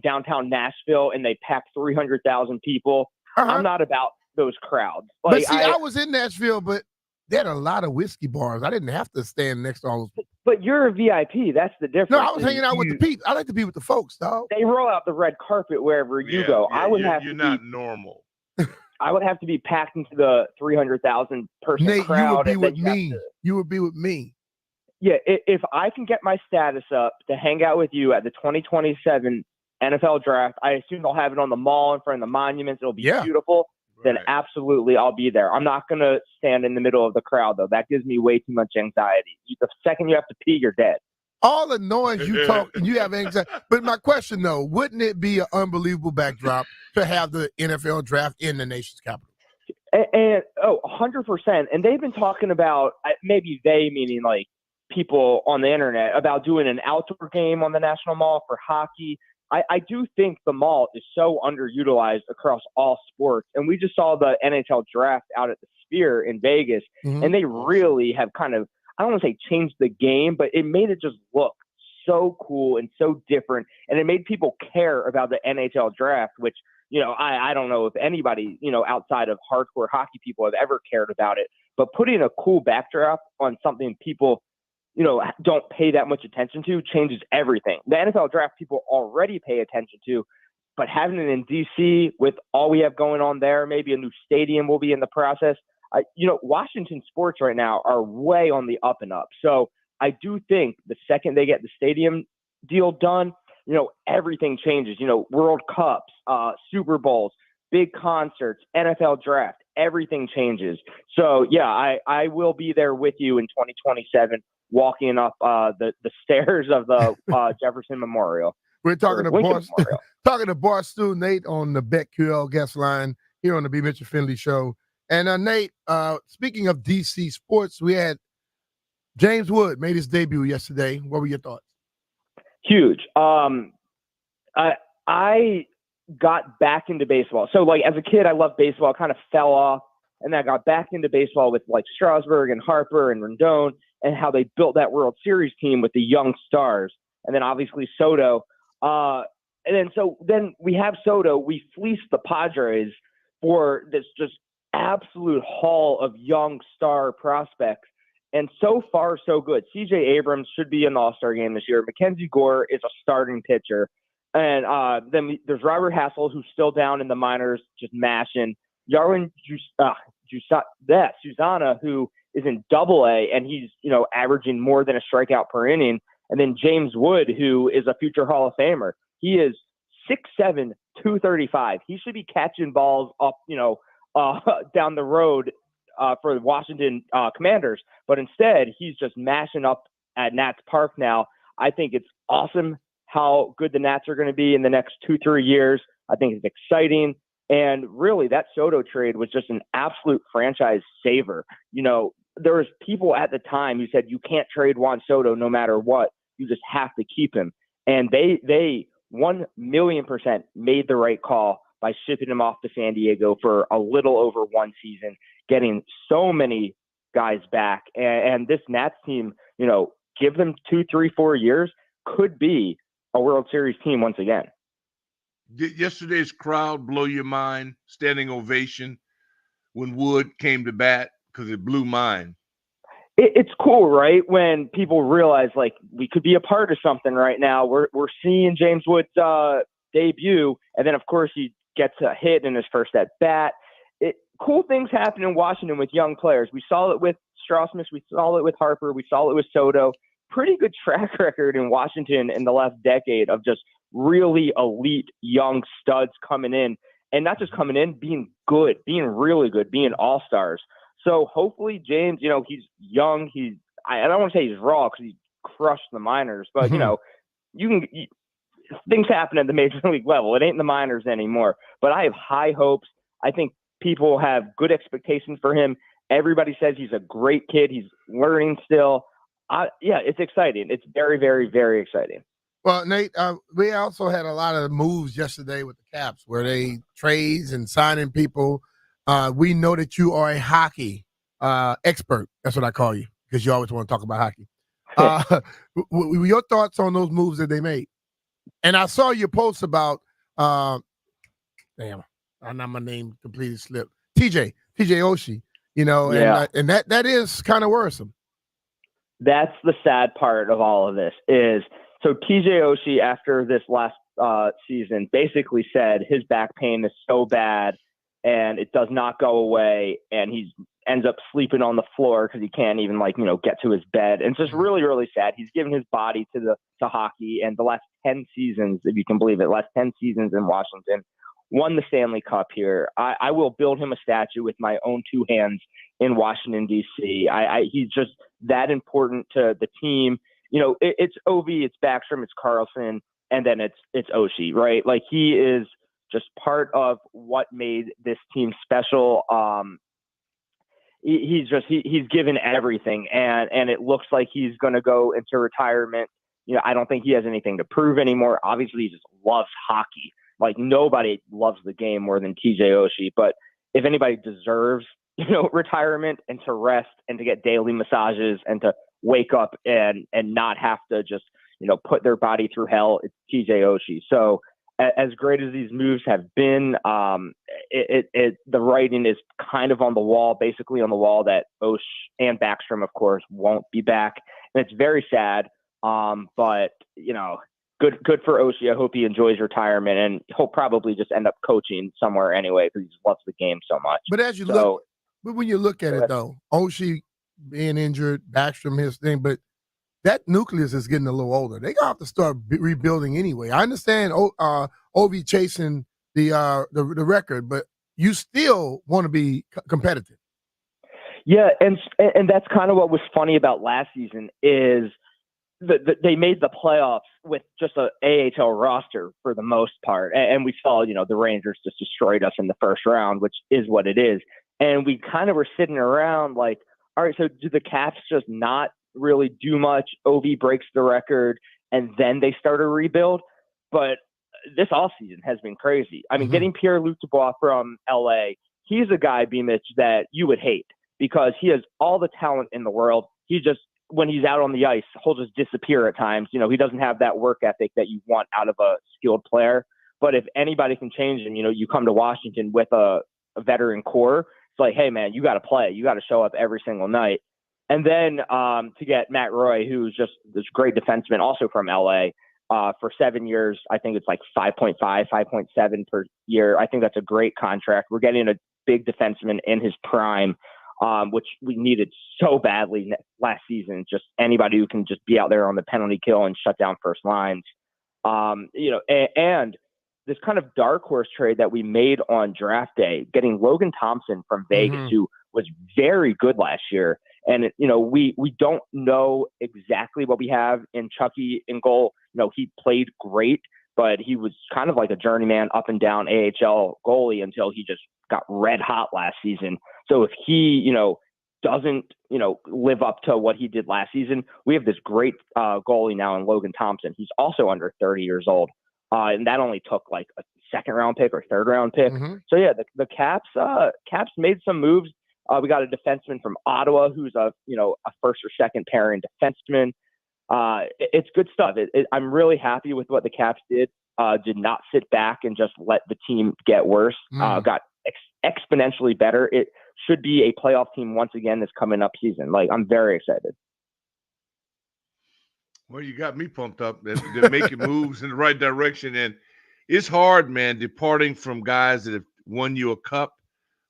downtown Nashville and they pack 300,000 people? I'm not about those crowds. But see, I was in Nashville, but they had a lot of whiskey bars. I didn't have to stand next to all those. But you're a VIP. That's the difference. No, I was hanging out with the people. I like to be with the folks, dog. They roll out the red carpet wherever you go. You're not normal. I would have to be packed into the 300,000 person Nate, crowd. You would be with me. You would be with me. Yeah, if I can get my status up to hang out with you at the 2027 NFL draft, I assume they'll have it on the mall in front of the monuments. It'll be beautiful. Then absolutely I'll be there. I'm not going to stand in the middle of the crowd, though. That gives me way too much anxiety. The second you have to pee, you're dead. All the noise you talk, you have anxiety. But my question, though, wouldn't it be an unbelievable backdrop to have the NFL draft in the nation's capital? And 100%. And they've been talking about, maybe they meaning like people on the internet, about doing an outdoor game on the National Mall for hockey. I do think the mall is so underutilized across all sports. And we just saw the NHL draft out at the Sphere in Vegas, and they really have kind of, I don't want to say changed the game, but it made it just look so cool and so different. And it made people care about the NHL draft, which, I don't know if anybody, outside of hardcore hockey people have ever cared about it. But putting a cool backdrop on something people don't pay that much attention to changes everything. The NFL draft people already pay attention to, but having it in DC with all we have going on there, maybe a new stadium will be in the process. Washington sports right now are way on the up and up. So I do think the second they get the stadium deal done, everything changes. World Cups, Super Bowls, big concerts, NFL draft, everything changes. So yeah, I will be there with you in 2027. Walking up the stairs of the Jefferson Memorial. We're talking to Barstool Nate on the BetQL guest line here on the B Mitch and Finley show. And Nate, speaking of DC sports, we had James Wood made his debut yesterday. What were your thoughts? Huge. I got back into baseball. So as a kid, I loved baseball. I kind of fell off, and then I got back into baseball with Strasburg and Harper and Rendon, and how they built that World Series team with the young stars. And then obviously Soto. And then we have Soto. We fleeced the Padres for this just absolute haul of young star prospects. And so far, so good. C.J. Abrams should be in the All-Star game this year. Mackenzie Gore is a starting pitcher. And then there's Robert Hassel, who's still down in the minors, just mashing. Yarwin Susana, who is in Double-A, and he's, averaging more than a strikeout per inning. And then James Wood, who is a future Hall of Famer. He is 6'7", 235. He should be catching balls up, down the road for the Washington Commanders. But instead, he's just mashing up at Nats Park now. I think it's awesome how good the Nats are going to be in the next 2-3 years. I think it's exciting. And really, that Soto trade was just an absolute franchise saver. There was people at the time who said you can't trade Juan Soto no matter what. You just have to keep him. And they 1,000,000% made the right call by shipping him off to San Diego for a little over one season, getting so many guys back. And this Nats team, give them 2, 3, 4 years, could be a World Series team once again. Did yesterday's crowd blow your mind? Standing ovation when Wood came to bat, because it blew mine. it's cool, right? When people realize like we could be a part of something right now. We're seeing James Wood's debut, and then of course he gets a hit in his first at bat. Cool things happen in Washington with young players. We saw it with Strauss-Smith, we saw it with Harper, we saw it with Soto. Pretty good track record in Washington in the last decade of just really elite young studs coming in, and not just coming in, being good, being really good, being all-stars. So hopefully James, he's young. I don't want to say he's raw because he crushed the minors, but things happen at the major league level. It ain't the minors anymore, but I have high hopes. I think people have good expectations for him. Everybody says he's a great kid. He's learning still. It's exciting. It's very, very, very exciting. Well, Nate, we also had a lot of moves yesterday with the Caps where they trades and signing people. We know that you are a hockey expert. That's what I call you because you always want to talk about hockey. Your thoughts on those moves that they made? And I saw your post about, now my name completely slipped. TJ Oshie, and that is kind of worrisome. That's the sad part of all of this is, so TJ Oshie, after this last season, basically said his back pain is so bad and it does not go away, and he ends up sleeping on the floor because he can't even get to his bed. And it's just really, really sad. He's given his body to hockey, and the last 10 seasons, if you can believe it, last 10 seasons in Washington, won the Stanley Cup here. I will build him a statue with my own two hands in Washington, D.C. He's just that important to the team. It's Ovi, it's Backstrom, it's Carlson, and then it's Oshie, right? Like, he is just part of what made this team special. He's given everything, and it looks like he's going to go into retirement. I don't think he has anything to prove anymore. Obviously, he just loves hockey. Like, nobody loves the game more than TJ Oshie. But if anybody deserves, retirement and to rest and to get daily massages and to wake up and not have to just, put their body through hell, it's TJ Oshie. So as great as these moves have been, the writing is kind of on the wall, basically on the wall, that Osh and Backstrom, of course, won't be back. And it's very sad. But good for Oshie. I hope he enjoys retirement, and he'll probably just end up coaching somewhere anyway because he just loves the game so much. But when you look at it though, Oshie being injured, Backstrom his thing, but that nucleus is getting a little older. They're gonna have to start rebuilding anyway. I understand Ovi chasing the record, but you still want to be competitive. Yeah, and that's kind of what was funny about last season is they made the playoffs with just an AHL roster for the most part. And we saw, the Rangers just destroyed us in the first round, which is what it is. And we kind of were sitting around like, all right, so do the Caps just not really do much? Ovi breaks the record and then they start a rebuild. But this offseason has been crazy. I mean, getting Pierre-Luc Dubois from LA, he's a guy, B Mitch, that you would hate because he has all the talent in the world. He just, when he's out on the ice, he'll just disappear at times. He doesn't have that work ethic that you want out of a skilled player. But if anybody can change him, you come to Washington with a veteran core. It's like, hey, man, you got to play. You got to show up every single night. And then to get Matt Roy, who's just this great defenseman, also from LA, for 7 years. I think it's like 5.5, 5.7 per year. I think that's a great contract. We're getting a big defenseman in his prime, which we needed so badly last season. Just anybody who can just be out there on the penalty kill and shut down first lines. And this kind of dark horse trade that we made on draft day, getting Logan Thompson from Vegas, who was very good last year. And, we don't know exactly what we have in Chucky in goal. He played great, but he was kind of like a journeyman up and down AHL goalie until he just got red hot last season. So if he, doesn't, live up to what he did last season, we have this great goalie now in Logan Thompson. He's also under 30 years old. And that only took like a second round pick or third round pick. So yeah, the Caps made some moves. We got a defenseman from Ottawa who's a first or second pairing defenseman. It's good stuff. I'm really happy with what the Caps did. Did not sit back and just let the team get worse. Got exponentially better. It should be a playoff team once again this coming up season. Like, I'm very excited. Well, you got me pumped up. They're making moves in the right direction. And it's hard, man, departing from guys that have won you a cup.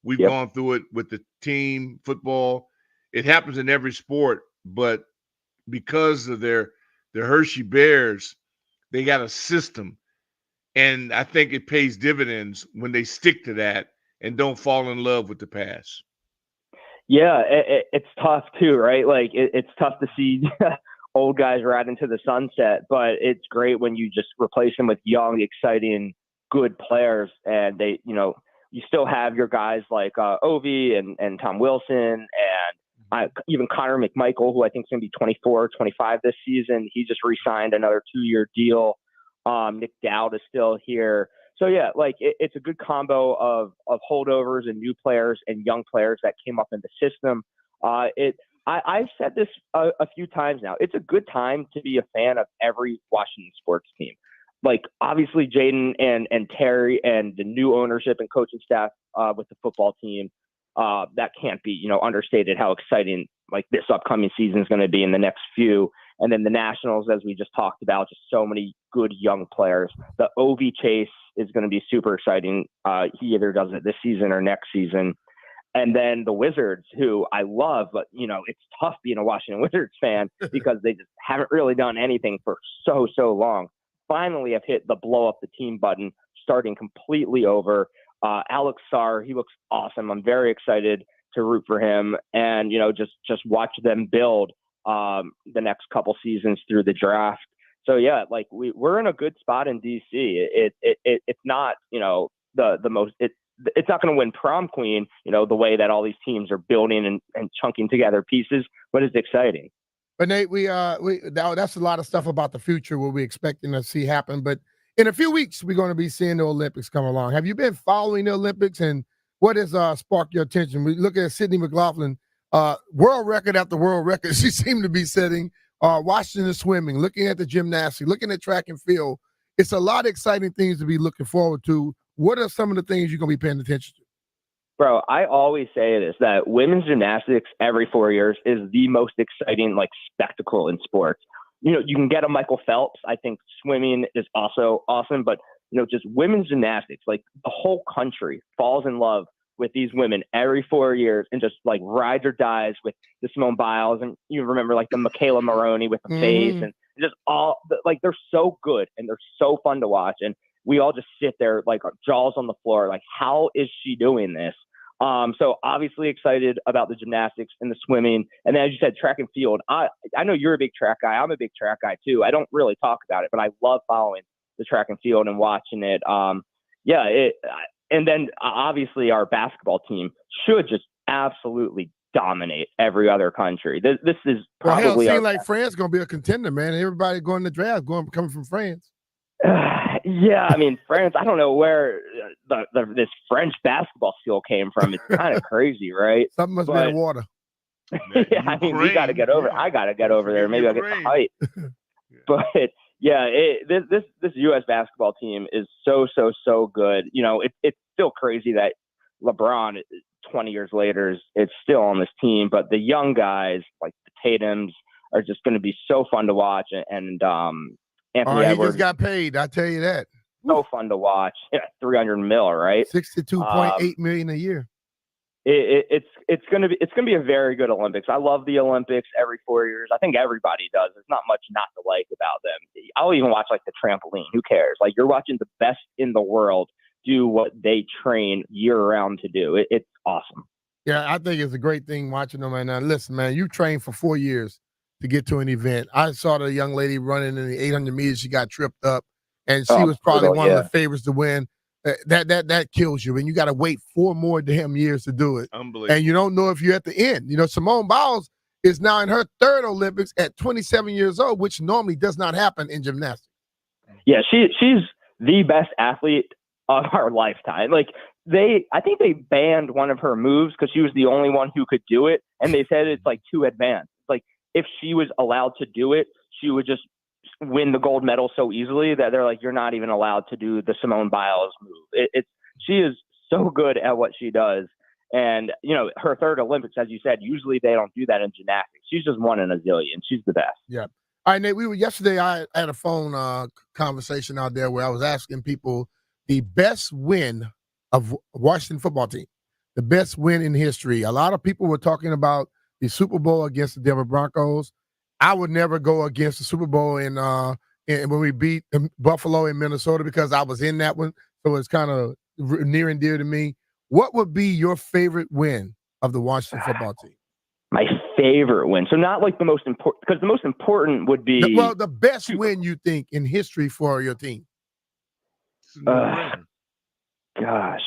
We've gone through it with the team football. It happens in every sport, but because of their Hershey Bears, they got a system. And I think it pays dividends when they stick to that and don't fall in love with the past. Yeah, it's tough too, right? Like, it's tough to see old guys ride into the sunset, but it's great when you just replace them with young, exciting, good players. And they, you still have your guys like Ovi and Tom Wilson and even Connor McMichael, who I think is going to be 24, 25 this season. He just re-signed another 2-year deal. Nick Dowd is still here. So, yeah, like it's a good combo of holdovers and new players and young players that came up in the system. I've said this a few times now. It's a good time to be a fan of every Washington sports team. Like, obviously, Jaden and Terry and the new ownership and coaching staff with the football team, that can't be, understated how exciting like this upcoming season is going to be in the next few. And then the Nationals, as we just talked about, just so many good young players. The Ovi chase is going to be super exciting. He either does it this season or next season. And then the Wizards, who I love, but, it's tough being a Washington Wizards fan because they just haven't really done anything for so long. Finally have hit the blow up the team button, starting completely over. Alex Sarr, he looks awesome. I'm very excited to root for him and, just watch them build the next couple seasons through the draft. So, yeah, like we're in a good spot in DC. It's not, the most, it's not going to win prom queen, the way that all these teams are building and chunking together pieces, but it's exciting. But Nate, that's a lot of stuff about the future what we're expecting to see happen. But in a few weeks, we're going to be seeing the Olympics come along. Have you been following the Olympics, and what has sparked your attention? We look at Sydney McLaughlin, world record after world record she seemed to be setting. Watching the swimming, looking at the gymnastics, looking at track and field. It's a lot of exciting things to be looking forward to. What are some of the things you're going to be paying attention to? Bro, I always say this, that women's gymnastics every 4 years is the most exciting, like, spectacle in sports. You can get a Michael Phelps. I think swimming is also awesome, but, just women's gymnastics, like the whole country falls in love with these women every 4 years and just like rides or dies with the Simone Biles. And you remember like the Michaela Maroney with the face and just all like, they're so good and they're so fun to watch. And we all just sit there like our jaws on the floor. Like, how is she doing this? So obviously excited about the gymnastics and the swimming. And then, as you said, track and field. I know you're a big track guy. I'm a big track guy too. I don't really talk about it, but I love following the track and field and watching it. And then obviously our basketball team should just absolutely dominate every other country. This is probably seems like France going to be a contender, man. Everybody going to the draft coming from France. Yeah, I mean, France, I don't know where this French basketball skill came from. It's kind of crazy, right? Something must be in the water. Yeah, I mean, we got to get over. I got to get over there. Maybe I'll get the height. But yeah, this U.S. basketball team is so good. It's still crazy that LeBron, 20 years later, is still on this team. But the young guys like the Tatums are just going to be so fun to watch. And Anthony Edwards, he just got paid. I tell you that. So fun to watch. Yeah, $300 million, right? $62.8 million a year. It's gonna be a very good Olympics. I love the Olympics every 4 years. I think everybody does. There's not much not to like about them. I'll even watch like the trampoline. Who cares? Like, you're watching the best in the world do what they train year round to do. It's awesome. Yeah, I think it's a great thing watching them right now. Listen, man, you trained for 4 years to get to an event. I saw the young lady running in the 800 meters. She got tripped up, and she was probably one of the favorites to win. That kills you, and you got to wait 4 more damn years to do it. Unbelievable. And you don't know if you're at the end. Simone Biles is now in her 3rd Olympics at 27 years old, which normally does not happen in gymnastics. Yeah, she's the best athlete of our lifetime. Like, I think they banned one of her moves because she was the only one who could do it, and they said it's like too advanced. Like, if she was allowed to do it, she would just win the gold medal so easily that they're like, you're not even allowed to do the Simone Biles move. She is so good at what she does. And, her third Olympics, as you said, usually they don't do that in gymnastics. She's just one in a zillion. She's the best. Yeah. All right, Nate, yesterday I had a phone conversation out there where I was asking people the best win of Washington football team, the best win in history. A lot of people were talking about the Super Bowl against the Denver Broncos. I would never go against the Super Bowl in when we beat Buffalo in Minnesota because I was in that one, so it's kind of near and dear to me. What would be your favorite win of the Washington football team? My favorite win. So not like the most important, because the most important would be the best win you think in history for your team. Gosh,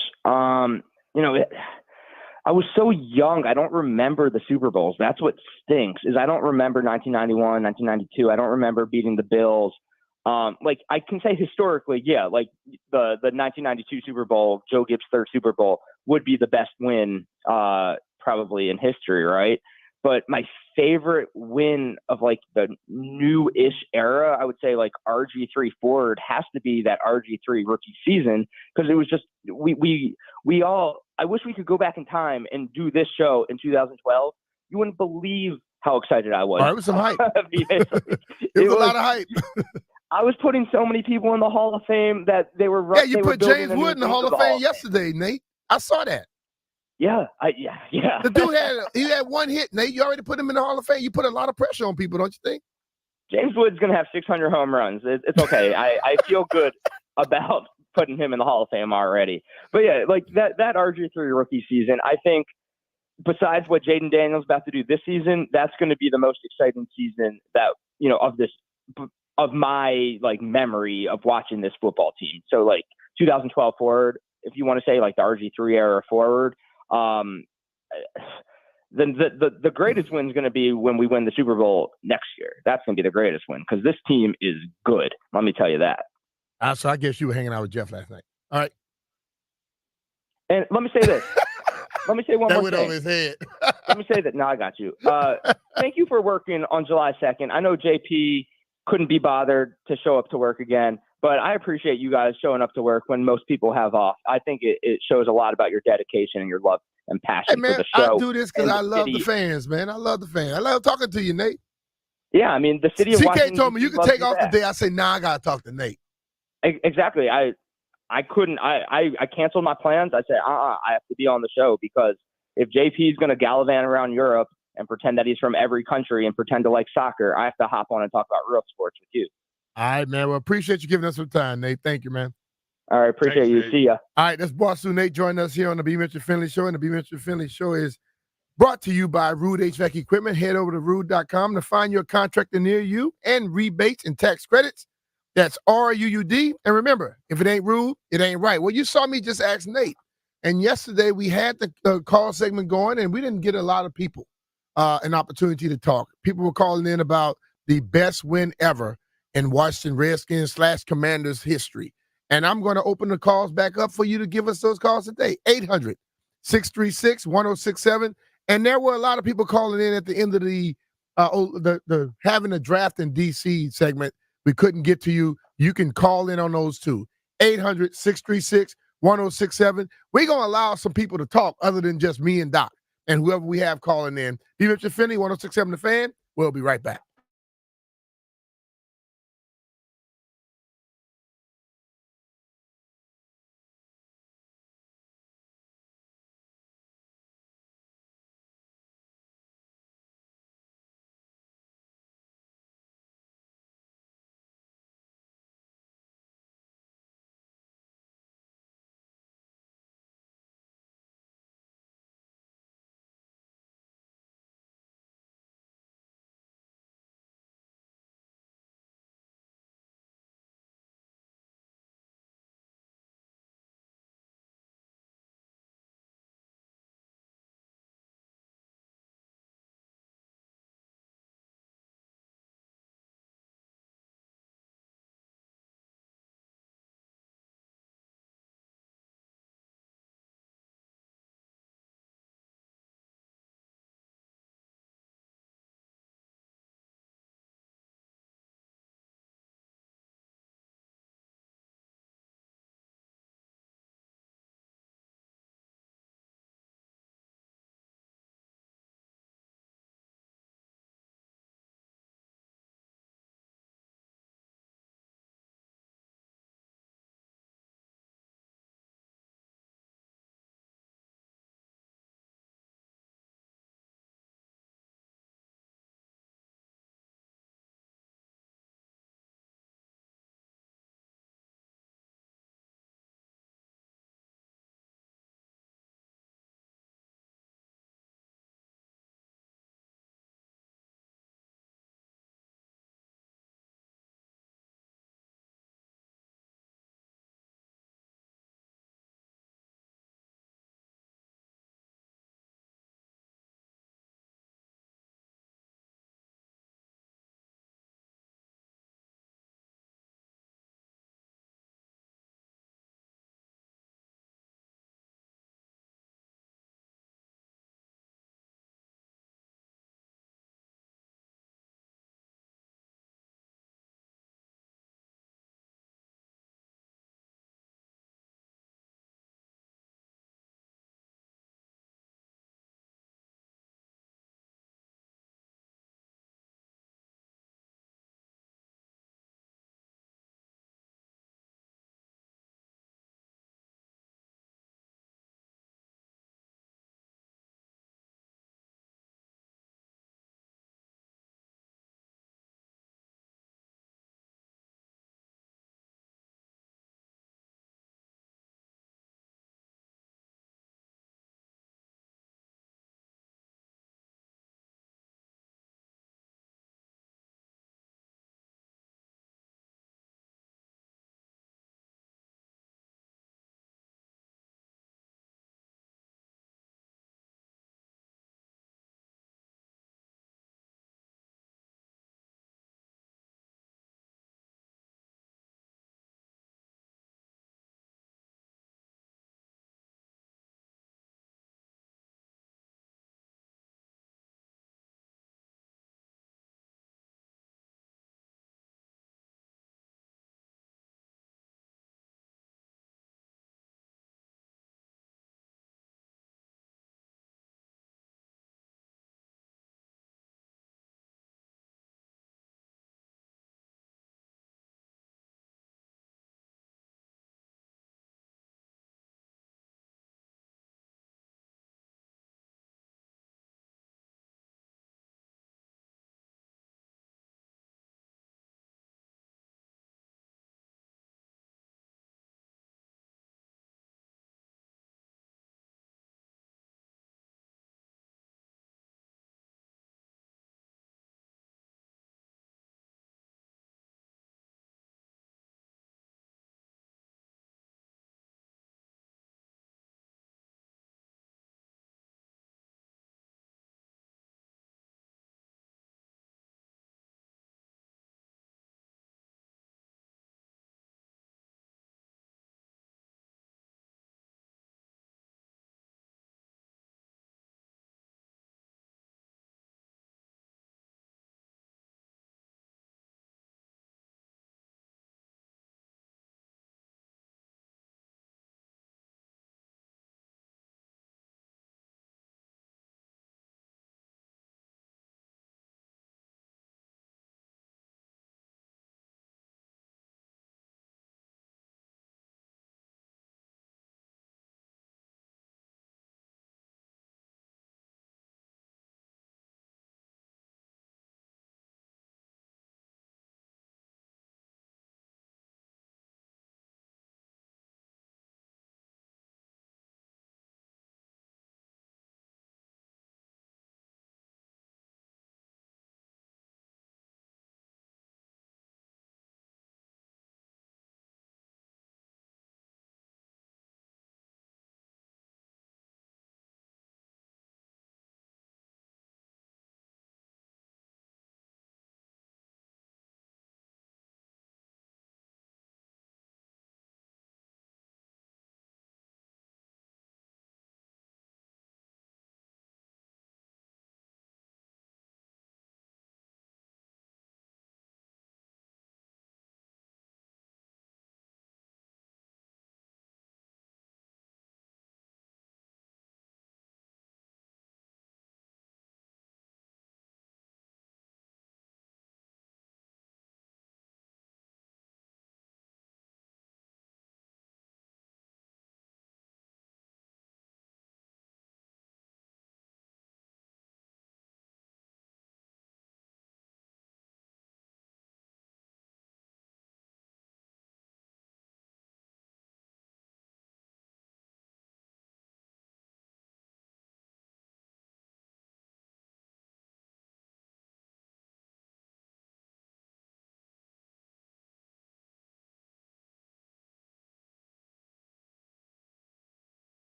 I was so young. I don't remember the Super Bowls. That's what stinks. Is I don't remember 1991, 1992. I don't remember beating the Bills. I can say historically, yeah, like the 1992 Super Bowl, Joe Gibbs' third Super Bowl would be the best win probably in history, right? But my favorite win of like the new-ish era, I would say like RG3 forward has to be that RG3 rookie season, because it was just we all. I wish we could go back in time and do this show in 2012. You wouldn't believe how excited I was. It was some hype. it was a lot of hype. I was putting so many people in the Hall of Fame that they were. Yeah, you put James Wood in the Hall of Fame yesterday, Nate. I saw that. Yeah, yeah. The dude had one hit, Nate. You already put him in the Hall of Fame. You put a lot of pressure on people, don't you think? James Wood's gonna have 600 home runs. It's okay. I feel good about putting him in the Hall of Fame already. But yeah, like that RG3 rookie season, I think besides what Jaden Daniels about to do this season, that's going to be the most exciting season that, of my like memory of watching this football team. So like 2012 forward, if you want to say like the RG3 era forward, then the greatest win is going to be when we win the Super Bowl next year. That's going to be the greatest win because this team is good. Let me tell you that. So I guess you were hanging out with Jeff last night. All right. And let me say this. Let me say one more thing. That went over his head. Let me say that. No, I got you. Thank you for working on July 2nd. I know JP couldn't be bothered to show up to work again, but I appreciate you guys showing up to work when most people have off. I think it shows a lot about your dedication and your love and passion for the show. I do this because I love the fans, man. I love the fans. I love talking to you, Nate. Yeah, I mean, the city of Washington. CK told me you can take off the day. I say, nah, I got to talk to Nate. Exactly. I couldn't. I canceled my plans. I said, I have to be on the show because if JP is going to gallivant around Europe and pretend that he's from every country and pretend to like soccer, I have to hop on and talk about real sports with you. All right, man. Well, appreciate you giving us some time, Nate. Thank you, man. All right, appreciate you. Nate. See ya. All right, that's Barstool Nate joining us here on the B Mitch and Finley Show. And the B Mitch and Finley Show is brought to you by Rude HVAC Equipment. Head over to rude.com to find your contractor near you and rebates and tax credits. That's RUUD. And remember, if it ain't rude, it ain't right. Well, you saw me just ask Nate. And yesterday we had the call segment going, and we didn't get a lot of people an opportunity to talk. People were calling in about the best win ever in Washington Redskins / Commanders history. And I'm going to open the calls back up for you to give us those calls today. 800-636-1067. And there were a lot of people calling in at the end of the having a draft in D.C. segment. We couldn't get to you. You can call in on those too. 800-636-1067. We're going to allow some people to talk other than just me and Doc and whoever we have calling in. B Mitch and Finley, 1067 The Fan. We'll be right back.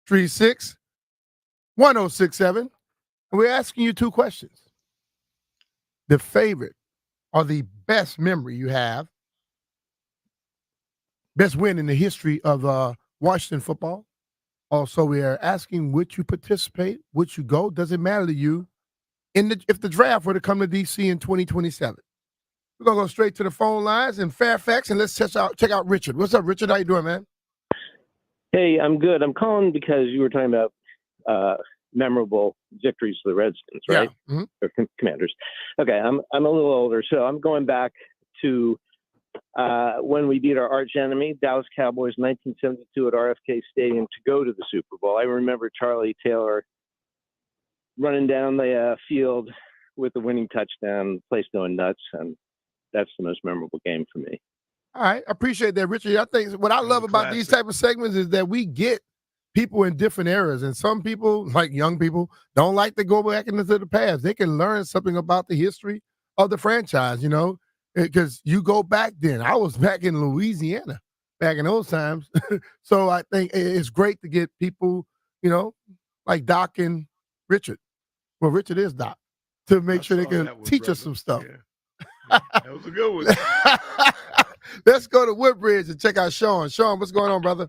And we're asking you two questions. The favorite or the best memory you have, best win in the history of Washington football. Also, we are asking, would you participate? Would you go? Does it matter to you if the draft were to come to D.C. in 2027? We're going to go straight to the phone lines in Fairfax, and let's check out Richard. What's up, Richard? How you doing, man? Hey, I'm good. I'm calling because you were talking about memorable victories for the Redskins, right? Yeah. Mm-hmm. Or Commanders. Okay, I'm a little older, so I'm going back to when we beat our arch enemy, Dallas Cowboys, 1972 at RFK Stadium to go to the Super Bowl. I remember Charlie Taylor running down the field with the winning touchdown, the place going nuts, and that's the most memorable game for me. All right, I appreciate that, Richard. I think what I love about these type of segments is that we get people in different eras, and some people, like young people, don't like to go back into the past. They can learn something about the history of the franchise, you know, because you go back then. I was back in Louisiana back in those times. So I think it's great to get people, you know, like Doc and Richard. Well, Richard is Doc, to make sure they can teach us some stuff. Yeah. That was a good one. Let's go to Woodbridge and check out Sean. Sean, what's going on, brother?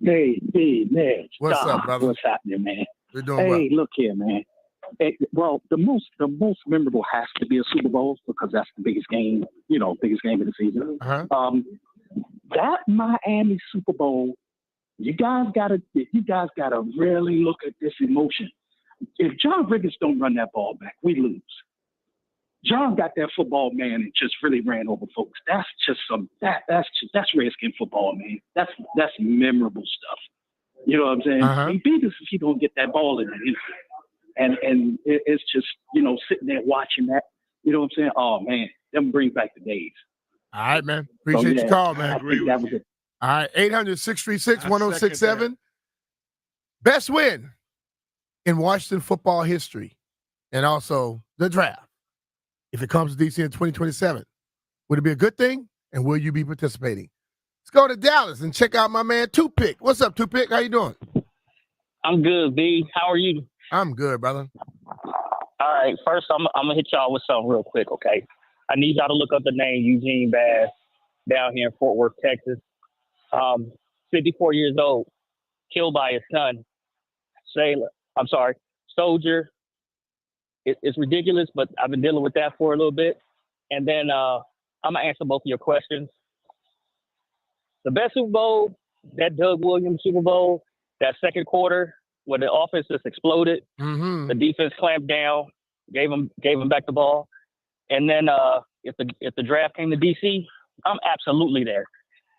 Hey, Mitch. What's up, brother? What's happening, man? We're doing well. Hey, look here, man. Hey, well, the most memorable has to be a Super Bowl because that's the biggest game, biggest game of the season. Uh-huh. That Miami Super Bowl, you guys gotta really look at this emotion. If John Riggins don't run that ball back, we lose. John got that football, man, and just really ran over folks. That's just that's Redskin football, man. That's memorable stuff. You know what I'm saying? Uh-huh. He beat us if he don't get that ball in there. And it's just, sitting there watching that. You know what I'm saying? Oh, man, them bring back the days. All right, man. Appreciate your call, man. I think that was it. All right, 800-636-1067. Best win in Washington football history, and also the draft. If it comes to D.C. in 2027, would it be a good thing, and will you be participating? Let's go to Dallas and check out my man, Two-Pick. What's up, Two-Pick? How you doing? I'm good, B. How are you? I'm good, brother. All right, first I'm going to hit y'all with something real quick, okay? I need y'all to look up the name Eugene Bass down here in Fort Worth, Texas. 54 years old, killed by his son, soldier. It's ridiculous, but I've been dealing with that for a little bit. And then I'm going to answer both of your questions. The best Super Bowl, that Doug Williams Super Bowl, that second quarter where the offense just exploded, the defense clamped down, gave him back the ball. And then if the draft came to D.C., I'm absolutely there.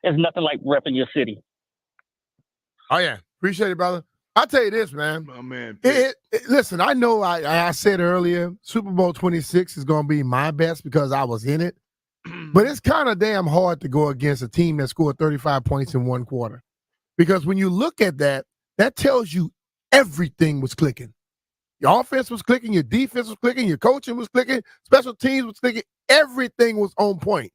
There's nothing like repping your city. Oh, yeah. Appreciate it, brother. I'll tell you this, man. Oh, man. Listen, I know I said earlier, Super Bowl 26 is going to be my best because I was in it. But it's kind of damn hard to go against a team that scored 35 points in one quarter. Because when you look at that, that tells you everything was clicking. Your offense was clicking, your defense was clicking, your coaching was clicking, special teams was clicking. Everything was on point.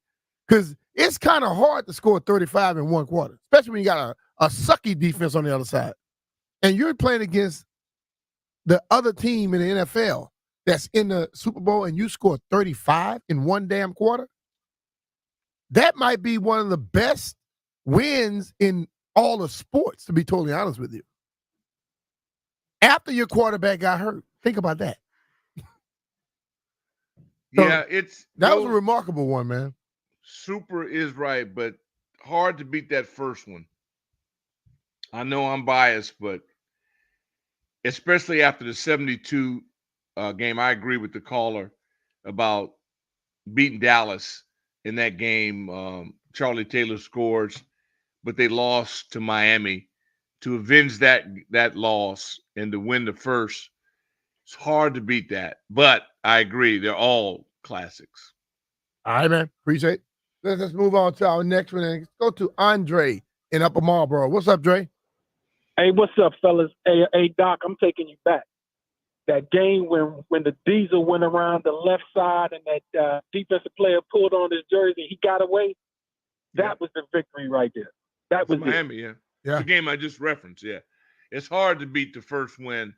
Because it's kind of hard to score 35 in one quarter, especially when you got a sucky defense on the other side. And you're playing against the other team in the NFL that's in the Super Bowl and you score 35 in one damn quarter. That might be one of the best wins in all of sports, to be totally honest with you. After your quarterback got hurt. Think about that. Yeah, that was a remarkable one, man. Super is right, but hard to beat that first one. I know I'm biased, but especially after the 72 game, I agree with the caller about beating Dallas in that game. Charlie Taylor scores, but they lost to Miami. To avenge that loss and to win the first, it's hard to beat that. But I agree, they're all classics. All right, man. Appreciate it. Let's move on to our next one. Let's go to Andre in Upper Marlboro. What's up, Dre? Hey, what's up, fellas? Hey, Doc, I'm taking you back. That game when the Diesel went around the left side and that defensive player pulled on his jersey, he got away. That was the victory right there. That was Miami, it. Yeah. The game I just referenced, yeah. It's hard to beat the first win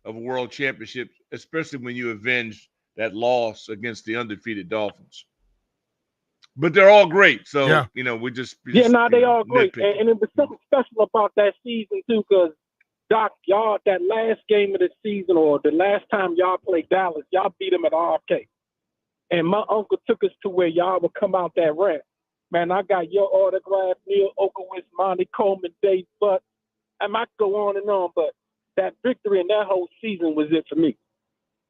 of a world championship, especially when you avenge that loss against the undefeated Dolphins. But they're all great. So, Yeah. we just they all great. nitpicking. And it was something special about that season, too, because, Doc, y'all, that last game of the season or the last time y'all played Dallas, y'all beat them at RFK. And my uncle took us to where y'all would come out that ramp. Man, I got your autograph, Neil Okowitz, Monty Coleman, Dave Butt. I might go on and on, but that victory in that whole season was it for me.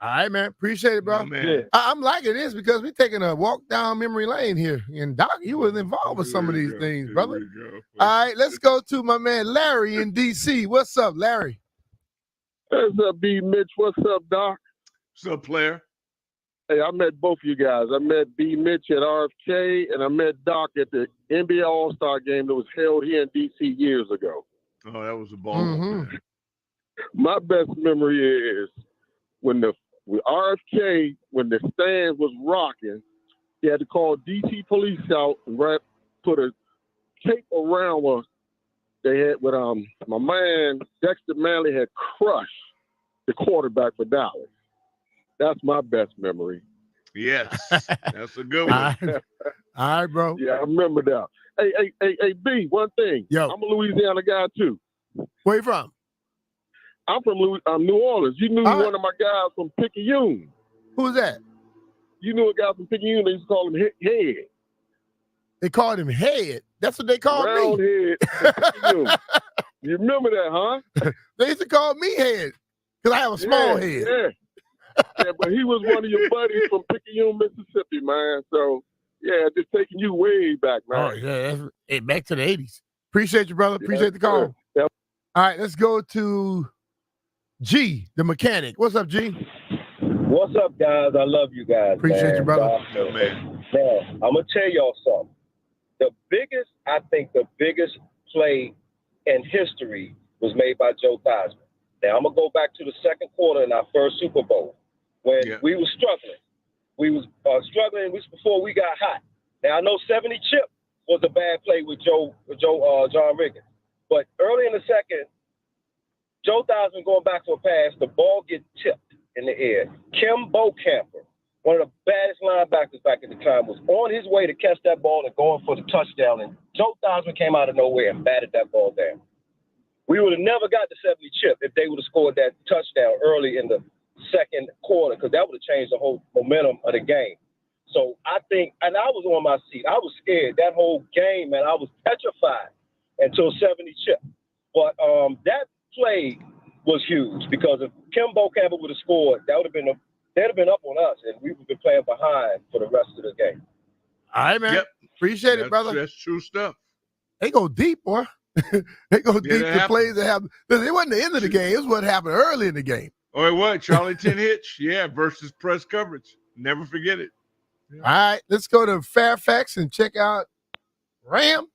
All right, man. Appreciate it, bro. Man. I'm liking this because we're taking a walk down memory lane here. And Doc, you was involved with some of these things, brother. All right, let's go to my man Larry in D.C. What's up, Larry? What's up, B Mitch? What's up, Doc? What's up, player? Hey, I met both of you guys. I met B Mitch at RFK, and I met Doc at the NBA All-Star game that was held here in D.C. years ago. Oh, that was a ball. Mm-hmm. My best memory is with RFK, when the stand was rocking, he had to call D.C. police out and put a tape around us. They had with my man Dexter Manley had crushed the quarterback for Dallas. That's my best memory. Yes, that's a good one. All right, bro. Yeah, I remember that. Hey, B, one thing. Yo. I'm a Louisiana guy, too. Where you from? I'm from New Orleans. You knew one of my guys from Picayune. Who's that? You knew a guy from Picayune. They used to call him Head. They called him Head. That's what they called Round me. Head. Picayune. You remember that, huh? They used to call me Head because I have a small head. Yeah. Yeah, but he was one of your buddies from Picayune, Mississippi, man. So, yeah, just taking you way back, man. Oh, yeah. That's back to the 80s. Appreciate you, brother. Appreciate the call. Yep. All right, let's go to G, the mechanic. What's up, G? What's up, guys? I love you guys. Appreciate you, brother. Yo, man. Man, I'm going to tell y'all something. I think the biggest play in history was made by Joe Theismann. Now, I'm going to go back to the second quarter in our first Super Bowl when we were struggling. We was struggling before we got hot. Now, I know 70 chip was a bad play with John Riggins. But early in the second, Joe Theismann going back to a pass, the ball gets tipped in the air. Kim Bocamper, one of the baddest linebackers back at the time, was on his way to catch that ball and going for the touchdown. And Joe Theismann came out of nowhere and batted that ball down. We would have never got the 70 chip if they would have scored that touchdown early in the second quarter, because that would have changed the whole momentum of the game. So I think, and I was on my seat. I was scared that whole game, man. I was petrified until 70 chip. But that play was huge, because if Kim Bocamper would have scored, they'd have been up on us, and we would have been playing behind for the rest of the game. All right, man. Yep. Appreciate it, brother. That's true stuff. They go deep, boy. They go deep that to happens. plays that happen. It wasn't the end of the game. It was what happened early in the game. Oh, it was Charlie Tin Hitch, versus press coverage. Never forget it. All right, let's go to Fairfax and check out Ram.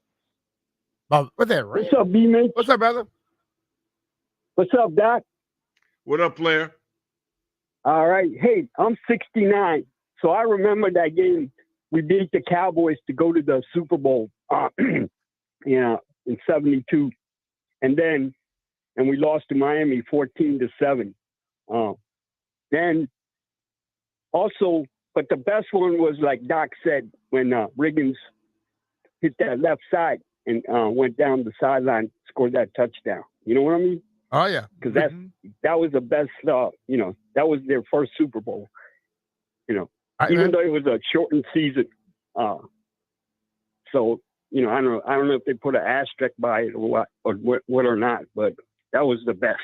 What's that, Ram? What's up, B Mitch? What's up, brother? What's up, Doc? What up, player? All right. Hey, I'm 69. So I remember that game. We beat the Cowboys to go to the Super Bowl, in 72. And we lost to Miami 14-7. Then also, but the best one was, like Doc said, when Riggins hit that left side and went down the sideline, scored that touchdown. You know what I mean? Oh, yeah. Because that was the best, that was their first Super Bowl. Even though it was a shortened season. So, I don't know if they put an asterisk by it or what or not, but that was the best.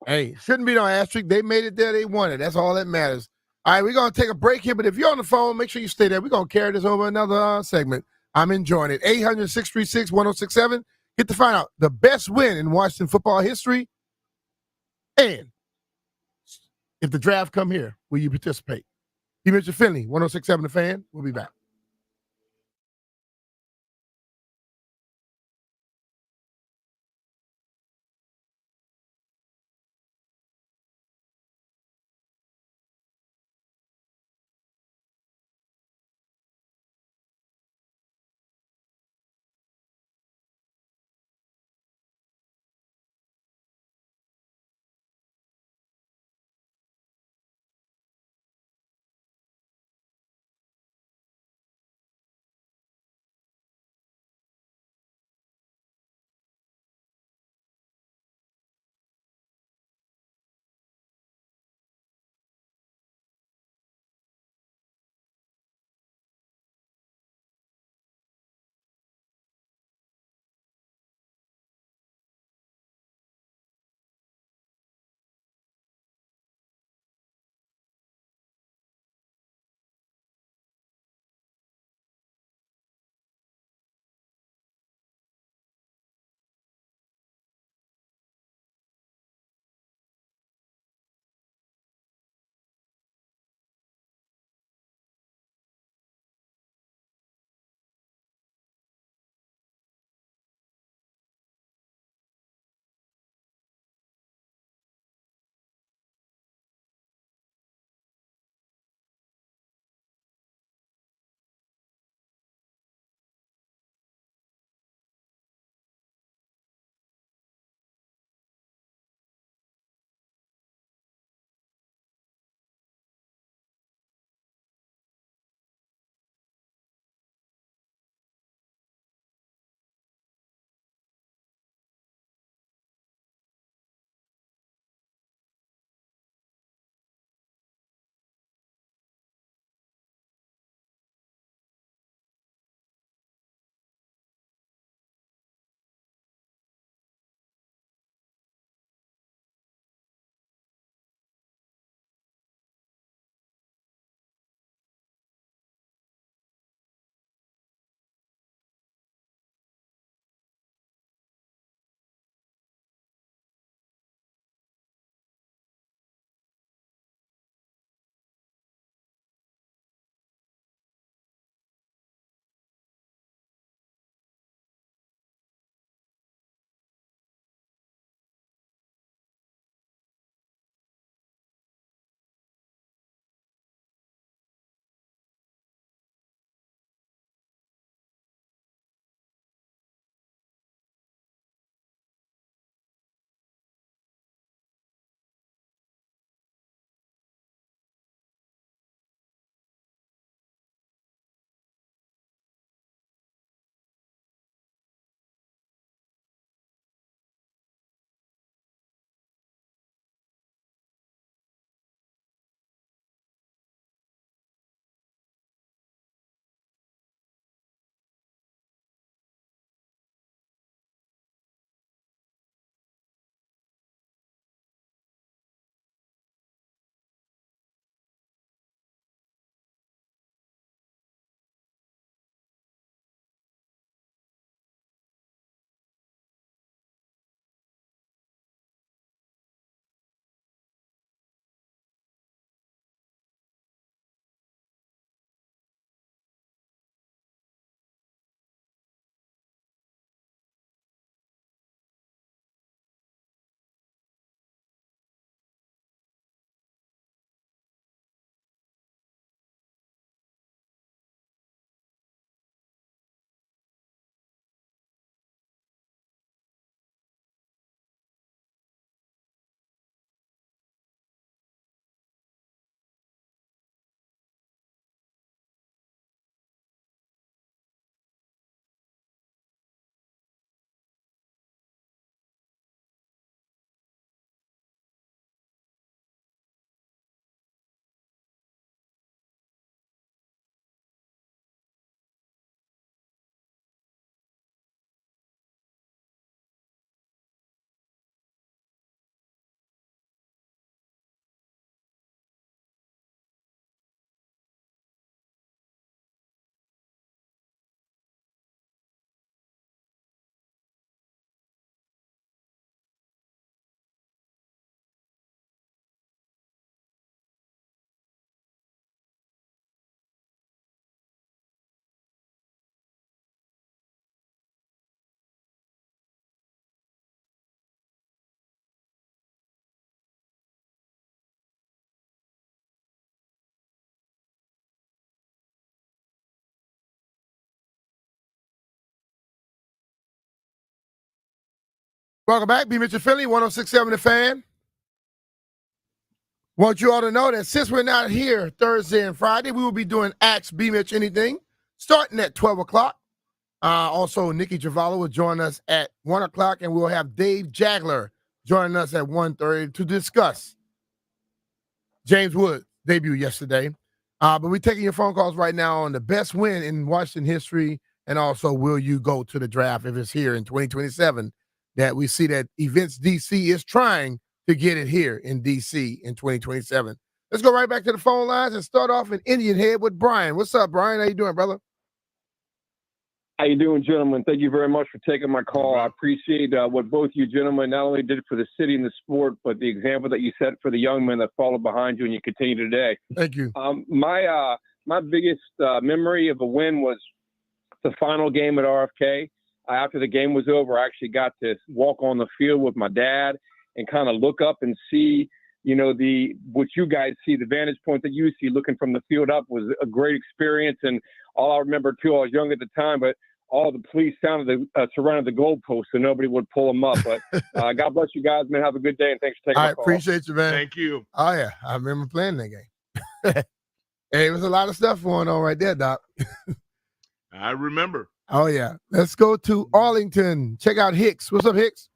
Hey, shouldn't be no asterisk. They made it there. They won it. That's all that matters. All right, we're going to take a break here, but if you're on the phone, make sure you stay there. We're going to carry this over another segment. I'm enjoying it. 800-636-1067. Get to find out the best win in Washington football history. And if the draft come here, will you participate? B Mitch Finley, 1067 The Fan. We'll be back. Welcome back. B Mitch and Philly, 106.7 The Fan. Want you all to know that since we're not here Thursday and Friday, we will be doing Ask B Mitch Anything starting at 12 o'clock. Also, Nikki Javala will join us at 1 o'clock, and we'll have Dave Jagler joining us at 1:30 to discuss James Wood's debut yesterday. But we're taking your phone calls right now on the best win in Washington history, and also will you go to the draft if it's here in 2027, that we see that Events DC is trying to get it here in DC in 2027. Let's go right back to the phone lines and start off in Indian Head with Brian. What's up, Brian? How you doing, brother? How you doing, gentlemen? Thank you very much for taking my call. I appreciate what both you gentlemen not only did for the city and the sport, but the example that you set for the young men that followed behind you, and you continue today. Thank you. My biggest memory of a win was the final game at RFK. After the game was over, I actually got to walk on the field with my dad and kind of look up and see, what you guys see, the vantage point that you see looking from the field up was a great experience. And all I remember too, I was young at the time, but all the police surrounded the goalpost so nobody would pull them up. But God bless you guys, man. Have a good day, and thanks for taking my call. I appreciate you, man. Thank you. Oh, yeah. I remember playing that game. Hey, it was a lot of stuff going on right there, Doc. I remember. Oh, yeah. Let's go to Arlington. Check out Hicks. What's up, Hicks?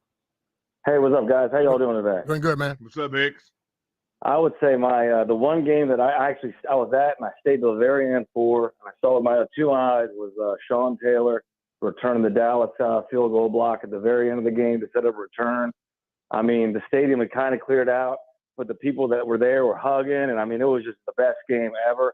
Hey, what's up, guys? How y'all doing today? Doing good, man. What's up, Hicks? I would say the one game that I was at and I stayed till the very end for, and I saw with my two eyes, was Sean Taylor returning the Dallas field goal block at the very end of the game to set up a return. I mean, the stadium had kind of cleared out, but the people that were there were hugging, and I mean, it was just the best game ever.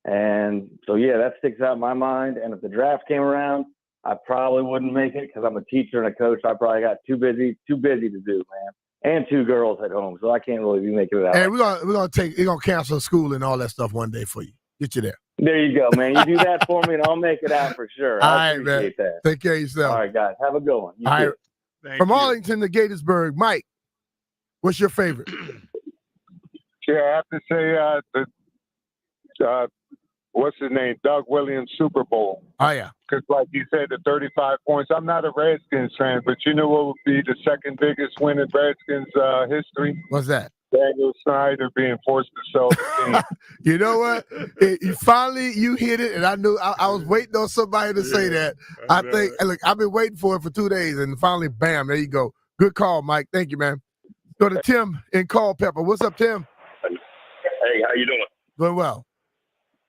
And so, yeah, that sticks out in my mind. And if the draft came around, I probably wouldn't make it because I'm a teacher and a coach. I probably got too busy to do, man. And two girls at home, so I can't really be making it out. Hey, we're gonna cancel school and all that stuff one day for you. Get you there. There you go, man. You do that for me, and I'll make it out for sure. I appreciate that. Take care of yourself. All right, guys. Have a good one. You all too. Right. From Arlington to Gaithersburg, Mike, what's your favorite? Yeah, I have to say what's his name? Doug Williams Super Bowl. Oh, yeah. Because like you said, the 35 points. I'm not a Redskins fan, but you know what would be the second biggest win in Redskins history? What's that? Daniel Snyder being forced to sell the team. You know what? You hit it, and I knew I was waiting on somebody to say that. I think, look, I've been waiting for it for 2 days, and finally, bam, there you go. Good call, Mike. Thank you, man. Go to Tim in Culpeper. What's up, Tim? Hey, how you doing? Doing well.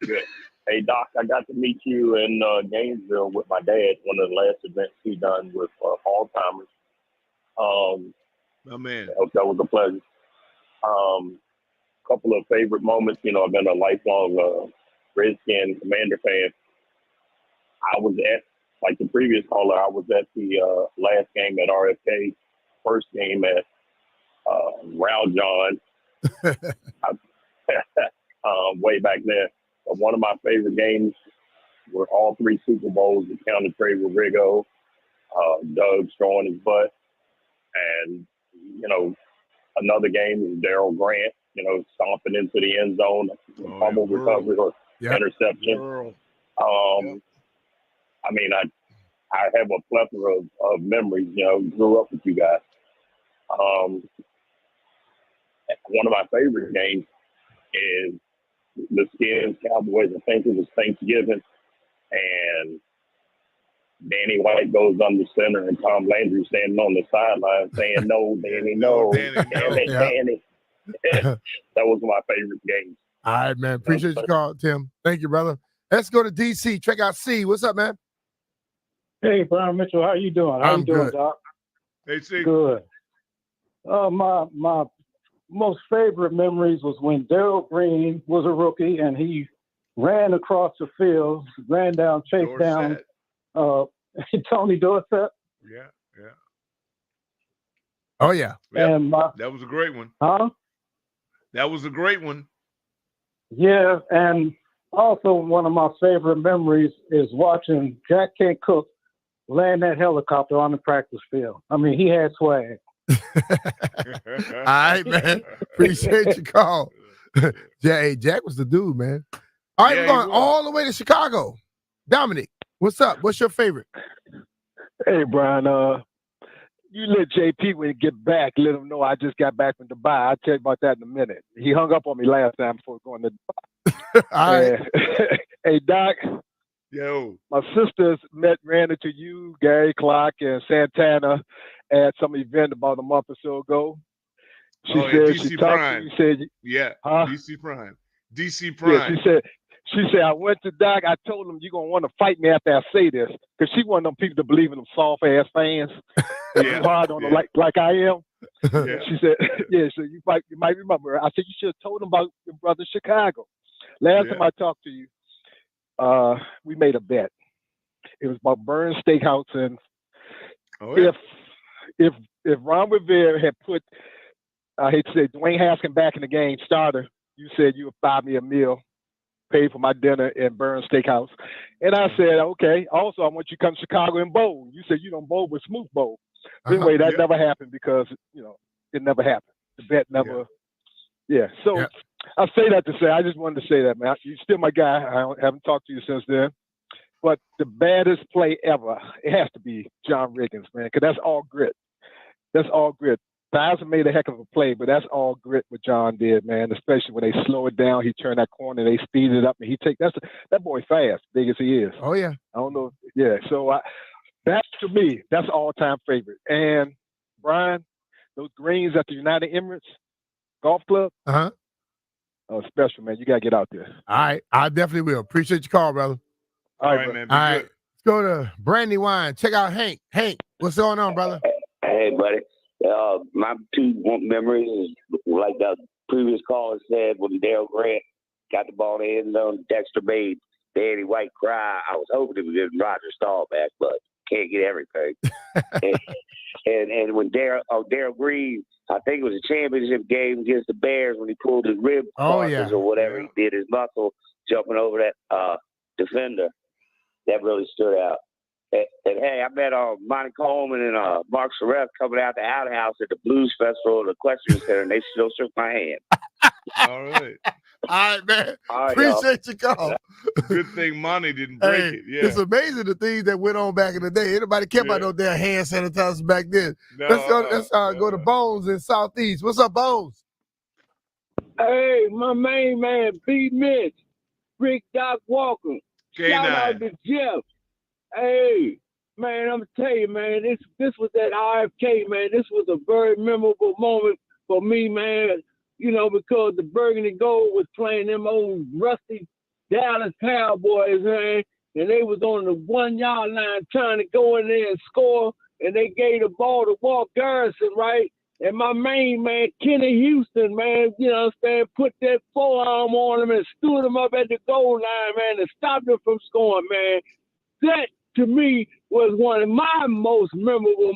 Good. Hey, Doc, I got to meet you in Gainesville with my dad, one of the last events he done with Alzheimer's. Oh, man. That was a pleasure. Couple of favorite moments. I've been a lifelong Redskin Commander fan. I was at, like the previous caller, I was at the last game at RFK, first game at Rowjohn, way back there. But one of my favorite games were all three Super Bowls, the counter trade with Riggo, Doug throwing his butt, and, another game is Darryl Grant, stomping into the end zone, fumble recovery or interception. I mean, I have a plethora of memories, grew up with you guys. One of my favorite games is the Skins Cowboys. I think it was Thanksgiving, and Danny White goes under center, and Tom Landry standing on the sideline saying, "No, Danny, no, Danny." That was my favorite game. All right, man. Appreciate your call, Tim. Thank you, brother. Let's go to DC. Check out C. What's up, man? Hey, Brian Mitchell. How you doing? How you doing, Doc? Hey, C. Good. My most favorite memories was when Darryl Green was a rookie and he ran across the field, chased down Tony Dorsett. Yeah. Oh, yeah. And that was a great one. Huh? That was a great one. Yeah, and also one of my favorite memories is watching Jack Kent Cook land that helicopter on the practice field. I mean, he had swag. All right, man. Appreciate your call. Jack was the dude, man. All right, we're going all the way to Chicago. Dominic, what's up? What's your favorite? Hey, Brian. You let JP when he get back, let him know I just got back from Dubai. I'll tell you about that in a minute. He hung up on me last time before going to Dubai. All right. Hey, Doc. Yo. My sisters ran into you, Gary Clark, and Santana at some event about a month or so ago. She said DC she talked Prime. to you. Said, yeah, huh? DC Prime. DC Prime. Yeah, she said, I went to Doc. I told him you're gonna want to fight me after I say this, because she one of them people that believe in them soft ass fans. Yeah, hard on them like I am. Yeah. She said, yeah. So you might remember. I said you should have told him about your brother Chicago. Last time I talked to you, we made a bet. It was about Burns Steakhouse, and if Ron Rivera had put, I hate to say, Dwayne Haskins back in the game starter, you said you would buy me a meal, pay for my dinner in Burns Steakhouse. And I said, okay. Also, I want you to come to Chicago and bowl. You said you don't bowl with Smooth Bowl. But anyway, that never happened because, it never happened. The bet never. Yeah. So I say that to say, I just wanted to say that, man. You're still my guy. I haven't talked to you since then. But the baddest play ever, it has to be John Riggins, man, because that's all grit. That's all grit. Bowser made a heck of a play, but that's all grit what John did, man. Especially when they slow it down, he turned that corner, they speed it up, and that boy fast, big as he is. Oh yeah. I don't know. Yeah. So that's to me, that's all time favorite. And Brian, those greens at the United Emirates Golf Club. Oh, special, man. You gotta get out there. All right, I definitely will. Appreciate your call, brother. All right, man. Be All right, good. let's go to Brandywine. Check out Hank. Hank, what's going on, brother? Hey, buddy. My two memories is like the previous caller said when Dale Grant got the ball in the end zone. Dexter made Danny White cry. I was hoping it would give Roger Staubach, but can't get everything. and when Darryl Green, I think it was a championship game against the Bears when he pulled his rib cartilage or whatever he did, his muscle jumping over that defender. That really stood out. And hey, I met Monty Coleman and Mark Saref coming out the outhouse at the Blues Festival at the Equestrian Center, and they still shook my hand. All right. All right, man. All right, Appreciate your call. Good thing Monty didn't break Hey, it. Yeah. it's amazing the things that went on back in the day. Anybody care about no damn hand sanitizers back then? No, Let's go to Bones in Southeast. What's up, Bones? Hey, my main man, B Mitch, Rick Doc Walker. Shout out to Jeff. Hey, man, I'm tell you, man, this was at RFK, man. This was a very memorable moment for me, man. Because the Burgundy Gold was playing them old rusty Dallas Cowboys, man, and they was on the 1 yard line trying to go in there and score, and they gave the ball to Walt Garrison, right? And my main man, Kenny Houston, man, put that forearm on him and stood him up at the goal line, man, and stopped him from scoring, man. That, to me, was one of my most memorable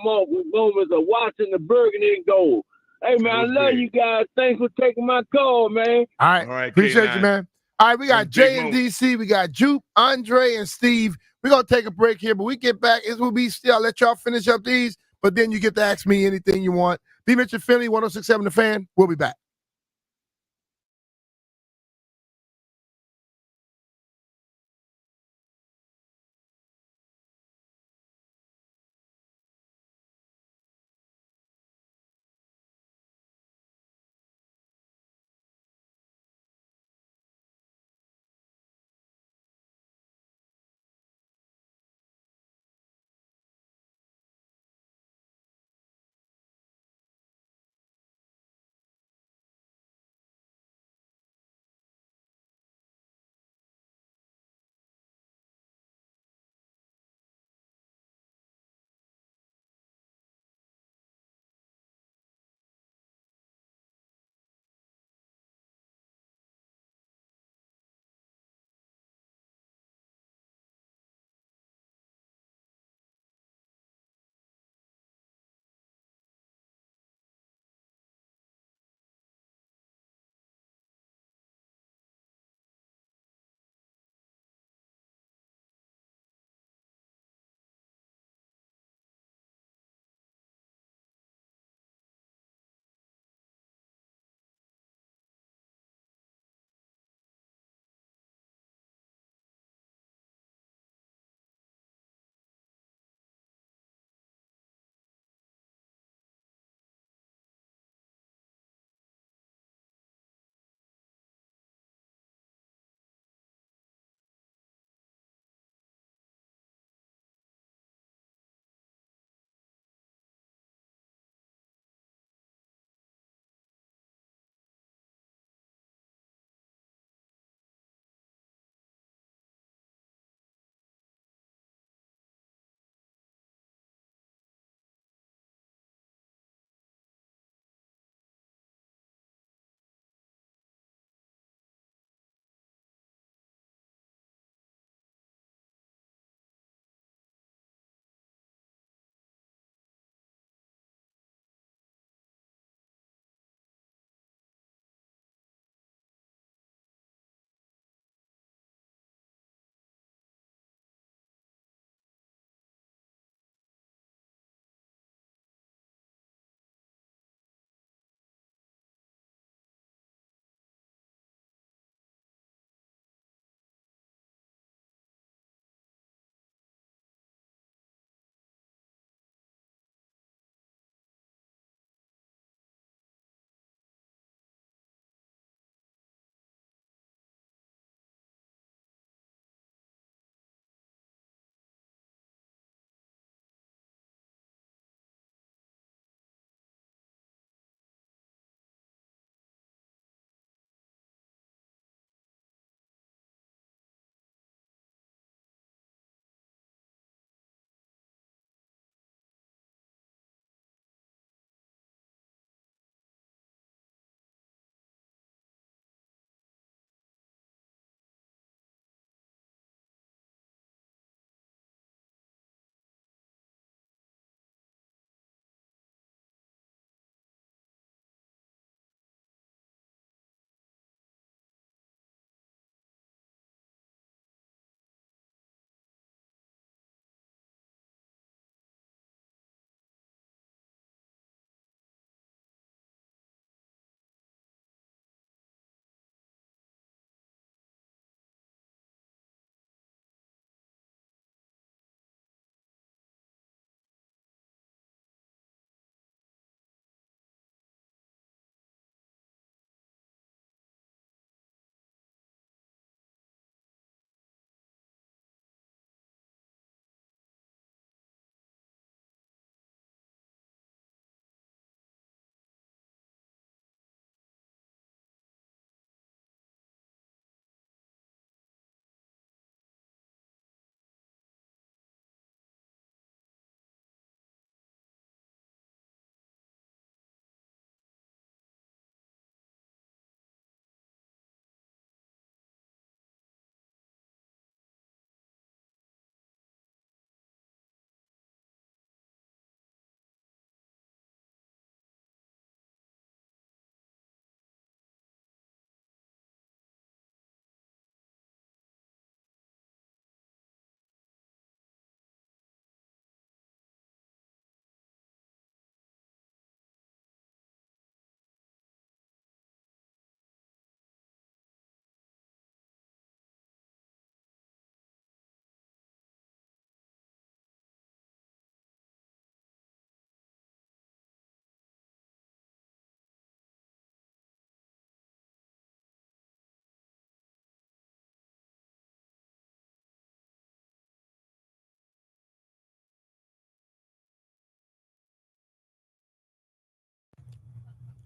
moments of watching the Burgundy and Gold. Hey, man, I love you guys. Thanks for taking my call, man. All right. Appreciate you, man. All right, we got Jay and DC. We got Jupe, Andre, and Steve. We're going to take a break here, but we get back. It will be still. I'll let y'all finish up these, but then you get to ask me anything you want. B Mitch and Philly, 106.7 The Fan. We'll be back.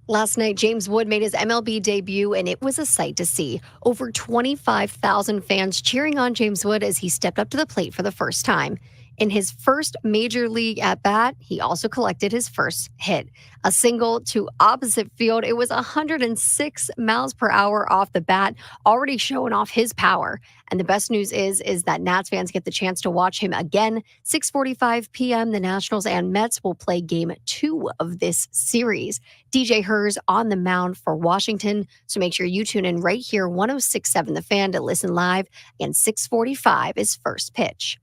Last night, James Wood made his MLB debut, and it was a sight to see. Over 25,000 fans cheering on James Wood as he stepped up to the plate for the first time. In his first major league at-bat, he also collected his first hit. A single to opposite field. It was 106 miles per hour off the bat, already showing off his power. And the best news is that Nats fans get the chance to watch him again. 6:45 p.m., the Nationals and Mets will play Game 2 of this series. DJ Hur's on the mound for Washington, so make sure you tune in right here, 106.7 The Fan, to listen live. And 6:45 is first pitch.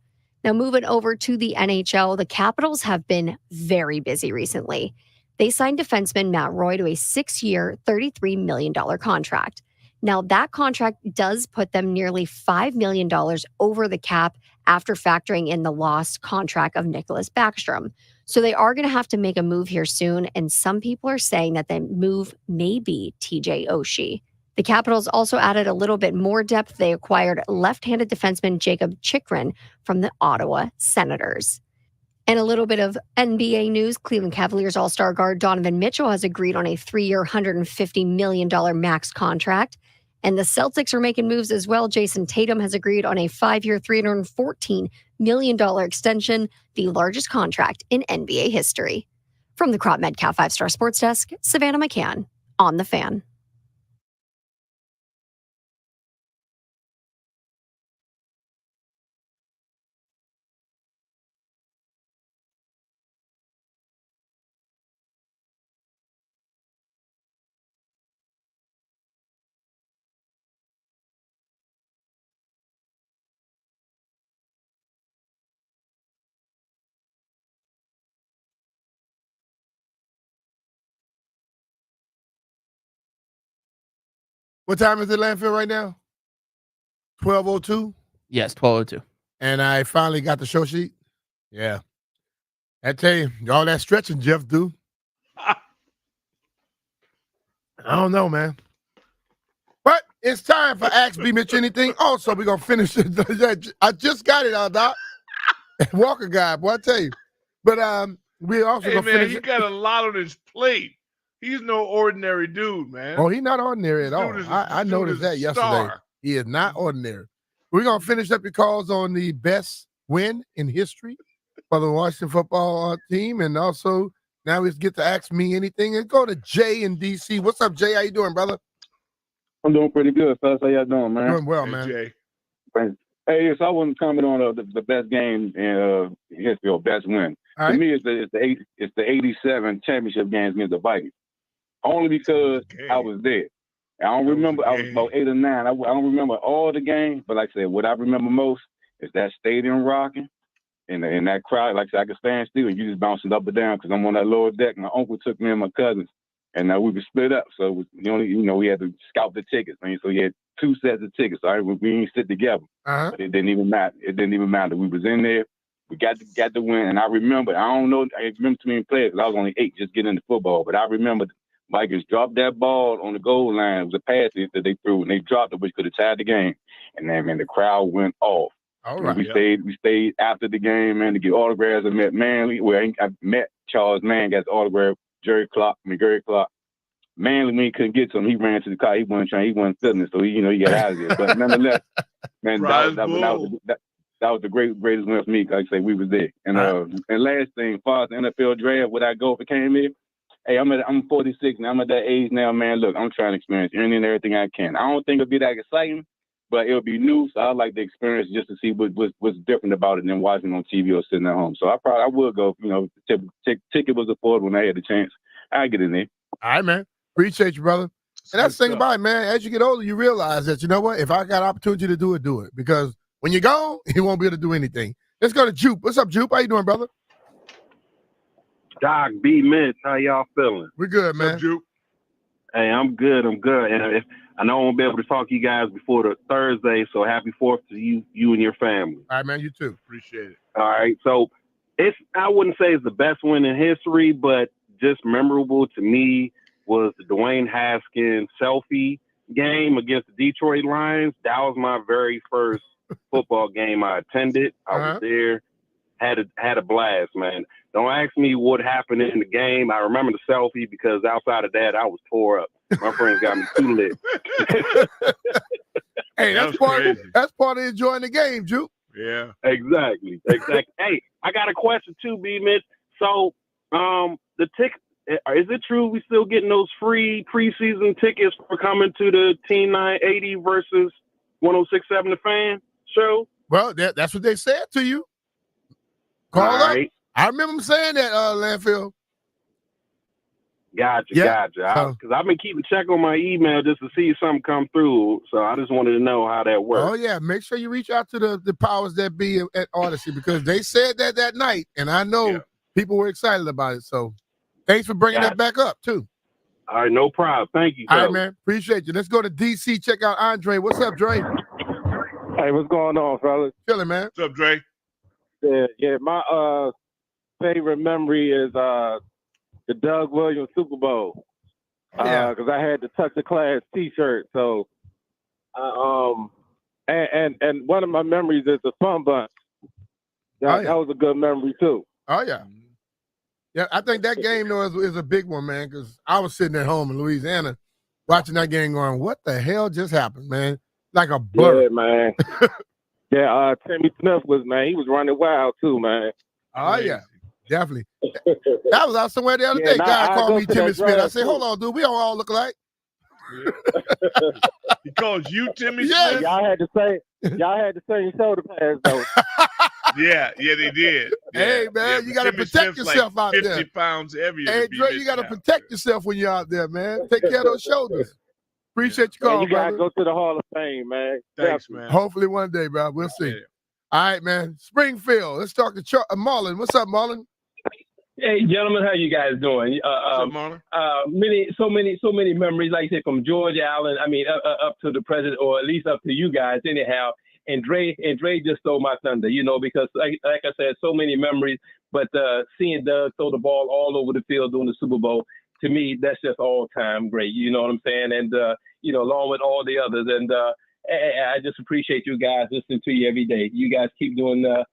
Now, moving over to the NHL, the Capitals have been very busy recently. They signed defenseman Matt Roy to a 6-year, $33 million contract. Now, that contract does put them nearly $5 million over the cap after factoring in the lost contract of Nicholas Backstrom. So they are going to have to make a move here soon, and some people are saying that the move may be TJ Oshie. The Capitals also added a little bit more depth. They acquired left-handed defenseman Jacob Chikrin from the Ottawa Senators. And a little bit of NBA news. Cleveland Cavaliers All-Star guard Donovan Mitchell has agreed on a 3-year, $150 million max contract. And the Celtics are making moves as well. Jason Tatum has agreed on a 5-year, $314 million extension, the largest contract in NBA history. From the Crop Metcalf 5-Star Sports Desk, Savannah McCann on The Fan. What time is it, landfill, right now? 12:02? Yes, 12:02. And I finally got the show sheet? Yeah. I tell you, all that stretching Jeff do. I don't know, man. But it's time for Ask B Mitch Anything. Also, we're going to finish it. I just got it, Doc. Walker guy, boy, I tell you. But we also Hey, going to man, finish he it. got a lot on his plate. He's no ordinary dude, man. Oh, he's not ordinary at all. Dude is- I dude noticed is that a yesterday. star. He is not ordinary. We're going to finish up your calls on the best win in history for the Washington football team. And also, now we get to Ask Me Anything. And go to Jay in D.C. What's up, Jay? How you doing, brother? I'm doing pretty good, fellas. How y'all doing, man? Doing well, man. Jay. Hey, so I want to comment on the best game in history or best win. All To right. me, it's the 87 championship games against the Vikings. Only because I was there. I don't remember. I was about 8 or 9. I don't remember all the games, but like I said, what I remember most is that stadium rocking and that crowd. Like I said, I could stand still and you just bouncing up and down because I'm on that lower deck. My uncle took me and my cousins, and we were split up. So it was, we had to scout the tickets. I mean, so you had 2 sets of tickets. So we didn't sit together. But it didn't even matter. It didn't even matter. We was in there. We got the win. And I remember, I don't know, I remember too many players because I was only 8 just getting into football. But I remember Vikings dropped that ball on the goal line. It was a pass that they threw, and they dropped it, which could have tied the game. And then, man, the crowd went off. All And right. we stayed after the game, man, to get autographs. I met Manley. I met Charles Mann, got the autograph. Gary Clark. Manley, when he couldn't get to him, he ran to the car. He wasn't feeling it, so he got out of there. But nonetheless, man, that was the greatest win for me. Like I say, we was there. And last thing, as far as the NFL draft, would I go if it came in? Hey, I'm 46 now. I'm at that age now, man. Look, I'm trying to experience anything and everything I can. I don't think it'll be that exciting, but it'll be new. So I like the experience just to see what's different about it than watching on TV or sitting at home. So I would go. Ticket was affordable when I had the chance. I get in there. All right, man. Appreciate you, brother. And that's the thing about it, man. As you get older, you realize that, you know what? If I got opportunity to do it. Because when you're gone, you won't be able to do anything. Let's go to Jupe. What's up, Jupe? How you doing, brother? Doc, B Mitch, how y'all feeling? We're good, man. Hey, I'm good. And I know I won't be able to talk to you guys before the Thursday, so happy 4th to you and your family. All right, man. You too. Appreciate it. All right. So I wouldn't say it's the best win in history, but just memorable to me was the Dwayne Haskins selfie game against the Detroit Lions. That was my very first football game I attended. I was there. had a blast, man. Don't ask me what happened in the game. I remember the selfie because outside of that, I was tore up. My friends got me too lit. Hey, that's part of enjoying the game, Juke. Yeah. Exactly. Hey, I got a question too, B Mitch. So, the ticket. Is it true we still getting those free preseason tickets for coming to the Team 980 versus 106.7 The Fan show? Well, that's what they said to you. Call All up. right. I remember them saying that, Landfill. Gotcha. Yeah. Because I've been keeping check on my email just to see if something come through. So I just wanted to know how that works. Oh, yeah. Make sure you reach out to the powers that be at Odyssey because they said that night, and I know people were excited about it. So thanks for bringing that back up, too. All right, no problem. Thank you. All right, man. Appreciate you. Let's go to D.C. Check out Andre. What's up, Dre? Hey, what's going on, fellas? Chilling, man. What's up, Dre? Yeah. My favorite memory is the Doug Williams Super Bowl. Because I had the Touch the Class T-shirt. So, and one of my memories is the Fun Bunch. That was a good memory too. Oh yeah. Yeah, I think that game though is a big one, man. Because I was sitting at home in Louisiana watching that game, going, "What the hell just happened, man?" Like a blur. Yeah, man. Timmy Smith he was running wild too, man. Oh yeah, definitely. That was out somewhere the other day. Guy called me Timmy Smith. I said, "Hold on, dude, we don't all look alike." He calls you Timmy Yes. Smith? Y'all had the same shoulder pads though. Yeah, they did. Hey, man, you got to Timmy protect Smith's yourself like out 50 there. pounds heavier. Hey, than B. Dre, Mitch you got to now. protect yourself when you're out there, man. Take care of those shoulders. Appreciate you Man, calling, you gotta brother. go to the Hall of Fame, man. Thanks, Definitely. man. Hopefully one day, bro. We'll see. All right, man. Springfield. Let's talk to Marlon. What's up, Marlon? Hey, gentlemen, how you guys doing? What's up, Marlon? So many memories, like I said, from George Allen. I mean, up to the president, or at least up to you guys, anyhow. And Dre just stole my thunder, because like I said, so many memories. But seeing Doug throw the ball all over the field during the Super Bowl, to me, that's just all time great. You know what I'm saying? And along with all the others, and I just appreciate you guys listening to you every day. You guys keep doing a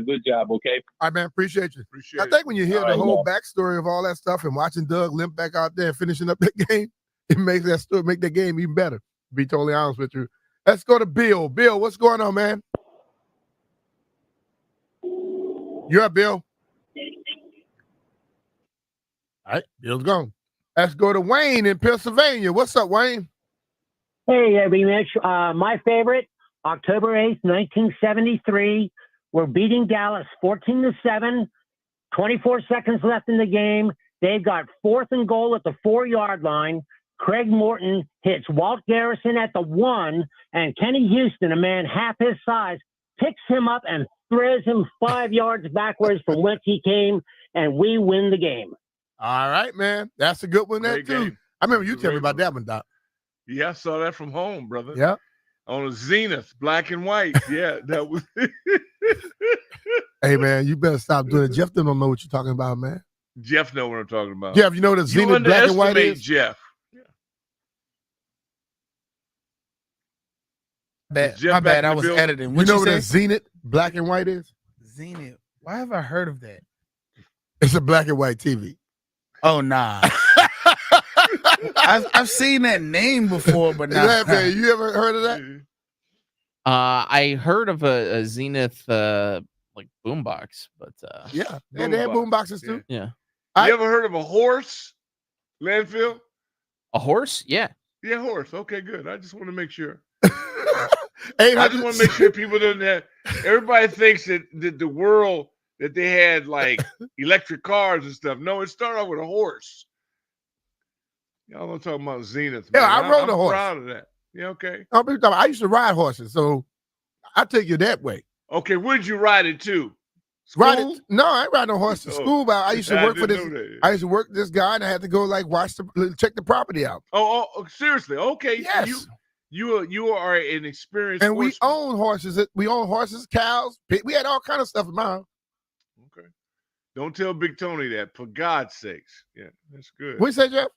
good job, okay? All right, man. Appreciate you. I think when you hear the whole backstory of all that stuff and watching Doug limp back out there and finishing up that game, it makes that game even better, to be totally honest with you. Let's go to Bill. Bill, what's going on, man? You're up, Bill. All right, Bill's gone. Let's go to Wayne in Pennsylvania. What's up, Wayne? Hey, B Mitch. My favorite, October 8th, 1973. We're beating Dallas 14-7. 24 seconds left in the game. They've got 4th and goal at the 4-yard line. Craig Morton hits Walt Garrison at the 1, and Kenny Houston, a man half his size, picks him up and throws him 5 yards backwards from whence he came, and we win the game. All right, man. That's a good one there, Great too. game. I remember you telling me about that one, Doc. Yeah, I saw that from home, brother. Yeah. On a Zenith, black and white. Yeah, that was. Hey, man, you better stop doing it. Jeff don't know what you're talking about, man. Jeff know what I'm talking about. Jeff, you know what a Zenith black and white is? Jeff. My bad. I was editing. You know what a Zenith black and white is? Zenith. Why have I heard of that? It's a black and white TV. Oh, nah. I've seen that name before, but not. You ever heard of that? I heard of a Zenith like boombox, but yeah, they have boomboxes too. Yeah. You ever heard of a horse? Landfill? A horse? Yeah. Yeah, horse. Okay, good. I just want to make sure. Hey, I just want to make sure people don't have. Everybody thinks that the world that they had like electric cars and stuff. No, it started off with a horse. Y'all don't talk about Zenith. Yeah, Man. I rode a I'm horse. proud of that. Yeah, okay. I used to ride horses, so I take you that way. Okay, where'd you ride it to? Ride it? No, I ain't ride no horse to Oh. school, but I used to I work for didn't this. know that. I used to work this guy, and I had to go like check the property out. Oh, seriously? Okay. Yes. So you are an experienced And we horseman. own horses. We own horses, cows. We had all kind of stuff in my house. Okay. Don't tell Big Tony that, for God's sakes. Yeah, that's good. What you say, Jeff?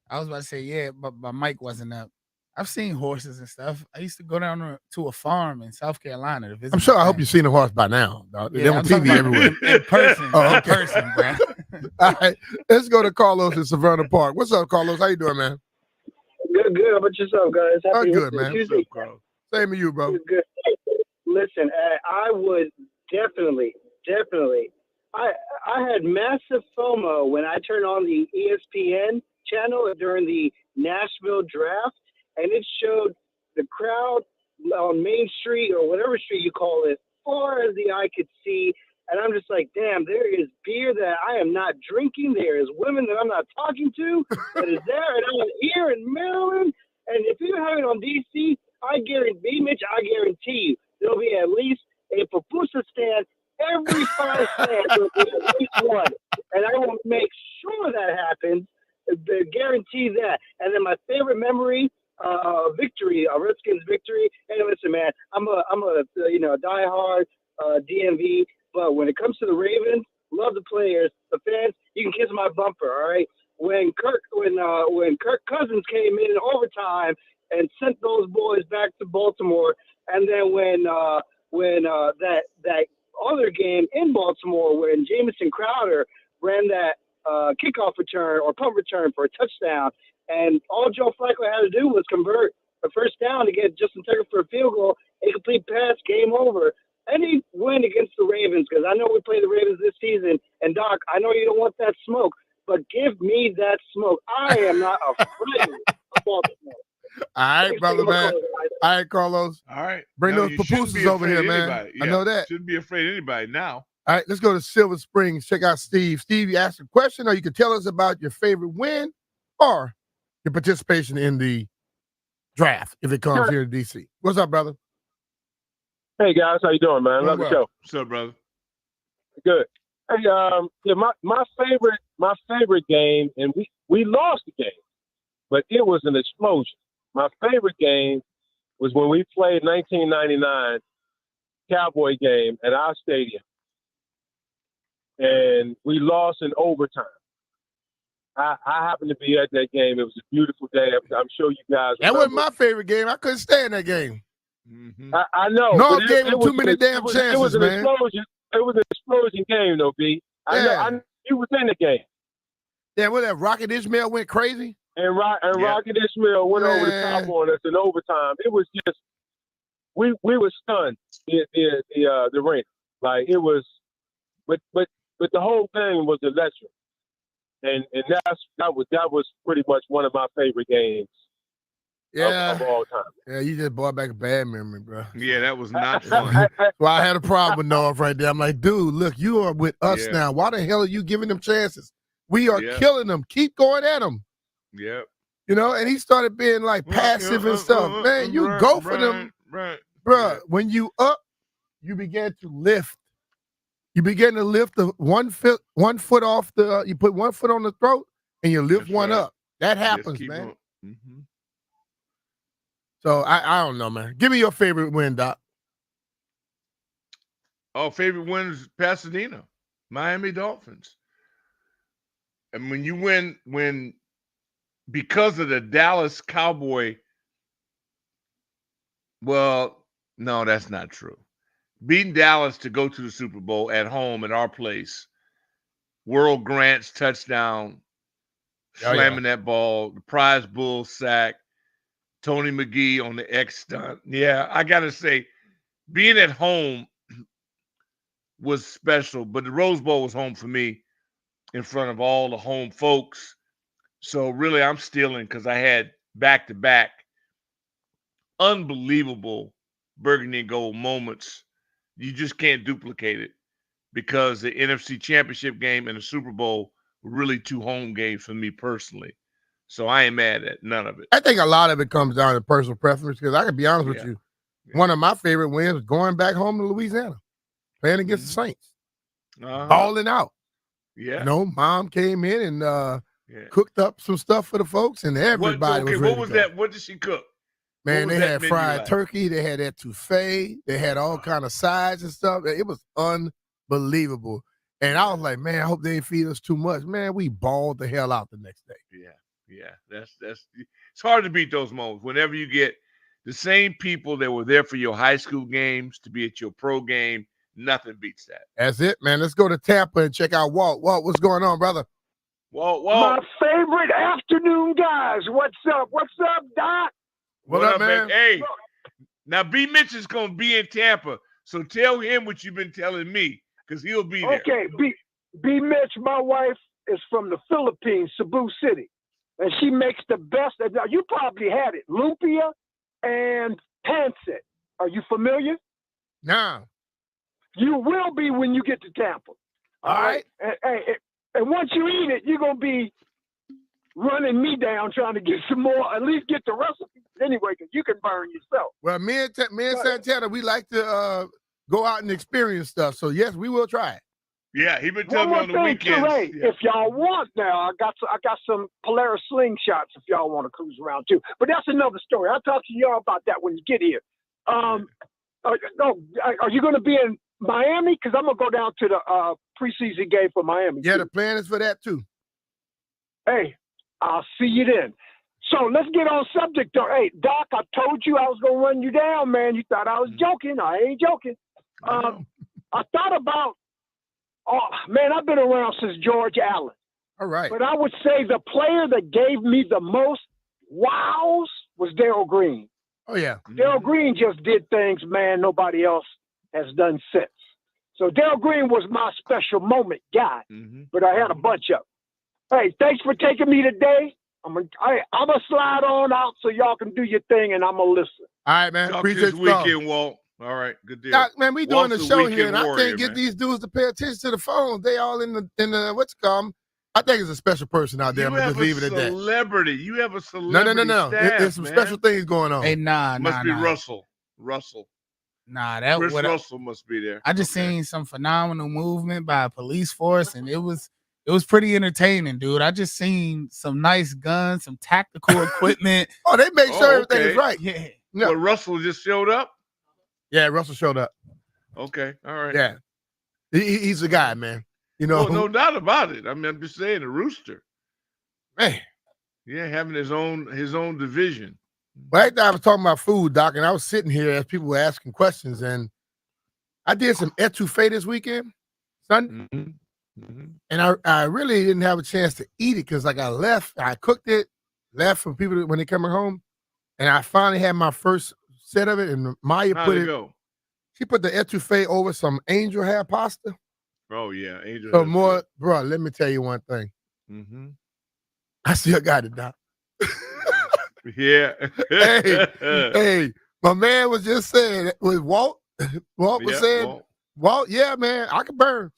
I was about to say, yeah, but my mic wasn't up. I've seen horses and stuff. I used to go down to a farm in South Carolina to visit. I'm sure. my I hope family. you've seen a horse by now. Dog. Yeah, They're on I'm talking TV about everywhere. in person. Oh, In okay. person, bro. All right, let's go to Carlos in Savannah Park. What's up, Carlos? How you doing, man? Good. How about yourself, guys? Happy Good, man. Tuesday. Same to you, bro. Good. Listen, I would definitely. I had massive FOMO when I turned on the ESPN channel during the Nashville draft, and it showed the crowd on Main Street or whatever street you call it, far as the eye could see. And I'm just like, damn, there is beer that I am not drinking. There is women that I'm not talking to that is there. And I'm here in Maryland. And if you have it on DC, I guarantee, Mitch, I guarantee you, there'll be at least a pupusa stand. Every 5 stands will be at least one. And I will make sure that happens. Guarantee that. And then my favorite memory, victory, a Redskins victory. And listen, man, I'm a diehard DMV. But when it comes to the Ravens, love the players, the fans. You can kiss my bumper, all right? When Kirk Cousins came in overtime and sent those boys back to Baltimore, and then when that other game in Baltimore when Jamison Crowder ran that kickoff return or punt return for a touchdown, and all Joe Flacco had to do was convert a first down to get Justin Tucker for a field goal, a complete pass, game over. Any win against the Ravens, because I know we play the Ravens this season, and Doc, I know you don't want that smoke, but give me that smoke. I am not afraid of Baltimore. All right, brother, man. All right, Carlos. All right. Bring No, those you shouldn't be pupusas over afraid here, of man. anybody. I know that. Shouldn't be afraid of anybody now. All right, let's go to Silver Springs. Check out Steve. Steve, you asked a question, or you can tell us about your favorite win or your participation in the draft if it comes here to DC. What's up, brother? Hey guys, how you doing, man? Love the show. What's up, brother? Good. Hey, my favorite game, and we lost the game, but it was an explosion. My favorite game was when we played 1999 Cowboy game at our stadium, and we lost in overtime. I happened to be at that game. It was a beautiful day. I'm sure you guys remember. That wasn't my favorite game. I couldn't stand that game. Mm-hmm. I know. No, but gave him too many damn chances, it was an man. explosion. It was an explosion game, though, B. I know you was in the game. Yeah, what that Rocket Ishmael went crazy? And Rocket Ishmael went over the top on us in overtime. It was just we were stunned in the arena. Like it was, but the whole thing was electric, and that was pretty much one of my favorite games. Of all time. Yeah, you just brought back a bad memory, bro. Yeah, that was not fun. Well, I had a problem with North right there. I'm like, dude, look, you are with us now. Why the hell are you giving them chances? We are killing them. Keep going at them. Yep. You know, and he started being like passive and stuff. Man, you go for them. Right. Bro, when you up, you began to lift. You begin to lift the one foot off the, you put one foot on the throat and you lift one up. That happens, man. Mm-hmm. So I don't know, man. Give me your favorite win, Doc. Oh, favorite win is Pasadena, Miami Dolphins. And when you win, because of the Dallas Cowboy, well, no, that's not true. Beating Dallas to go to the Super Bowl at home at our place, World Grant's touchdown, slamming that ball, the prize bull sack, Tony McGee on the X stunt. Yeah, I got to say, being at home was special, but the Rose Bowl was home for me in front of all the home folks. So really, I'm stealing because I had back-to-back unbelievable burgundy and gold moments. You just can't duplicate it because the NFC Championship game and the Super Bowl were really two home games for me personally. So I ain't mad at none of it. I think a lot of it comes down to personal preference because I can be honest with you. One of my favorite wins was going back home to Louisiana, playing against the Saints, balling out. Yeah. You know, mom came in and cooked up some stuff for the folks, and everybody was ready what was to go. that? What did she cook? Man, they had fried turkey. They had etouffee. They had all kind of sides and stuff. It was unbelievable. And I was like, man, I hope they didn't feed us too much. Man, we balled the hell out the next day. Yeah. Yeah, that's it's hard to beat those moments. Whenever you get the same people that were there for your high school games to be at your pro game, nothing beats that. That's it, man. Let's go to Tampa and check out Walt. Walt, what's going on, brother? Walt. My favorite afternoon guys. What's up? What's up, Doc? What up, man? Baby? Hey, now B Mitch is gonna be in Tampa, so tell him what you've been telling me, because he'll be there. Okay, B Mitch, my wife is from the Philippines, Cebu City, and she makes the best. Now, you probably had it, lumpia and pancit. Are you familiar? No. You will be when you get to Tampa. All right. And once you eat it, you're gonna be running me down trying to get some more, at least get the recipe anyway, because you can burn yourself. Well, me and Santana, we like to go out and experience stuff. So yes, we will try it. Yeah, he been telling One me on the more weekends. thing, too, if y'all want now, I got some Polaris slingshots if y'all want to cruise around too. But that's another story. I'll talk to y'all about that when you get here. Are you going to be in Miami? Because I'm going to go down to the preseason game for Miami. Yeah, the plan is for that too. Hey, I'll see you then. So let's get on subject though. Hey, Doc, I told you I was going to run you down, man. You thought I was joking. I ain't joking. I thought about, man, I've been around since George Allen. All right. But I would say the player that gave me the most wows was Darryl Green. Oh, yeah. Darryl Green just did things, man, nobody else has done since. So Darryl Green was my special moment guy, but I had a bunch of them. Hey, thanks for taking me today. I'm gonna slide on out so y'all can do your thing, and I'm gonna listen. All right, man. Talk Appreciate this you, Walt. weekend, Walt. All right, good deal. Doc, man, we doing Walt's the show here, and weekend I warrior, can't get man. these dudes to pay attention to the phone. They all in the what's it called? I think it's a special person out there. You I'm gonna have just leave it a at that. celebrity. You have a celebrity. No. Staff, There's some man. special things going on. Hey, nah. Must be Russell. Nah, that Chris what Russell must be there. I just seen some phenomenal movement by a police force, and it was pretty entertaining, dude. I just seen some nice guns, some tactical equipment. Oh, they make sure everything is right. Yeah. But Russell just showed up? Yeah, Russell showed up. Okay, all right. Yeah. He's a guy, man. You know, no doubt about it. I mean, I'm just saying, the Rooster. Man. Yeah, having his own division. Well, I was talking about food, Doc, and I was sitting here as people were asking questions, and I did some etouffee this weekend, Sunday. And I really didn't have a chance to eat it because like I cooked it, left for people when they coming home, and I finally had my first set of it, and Maya she put the etouffee over some angel hair pasta. Oh yeah, angel So hair. more, bro, let me tell you one thing. I still got it, Doc. Yeah. hey, my man was just saying, was Walt was saying, Walt, yeah, man, I can burn.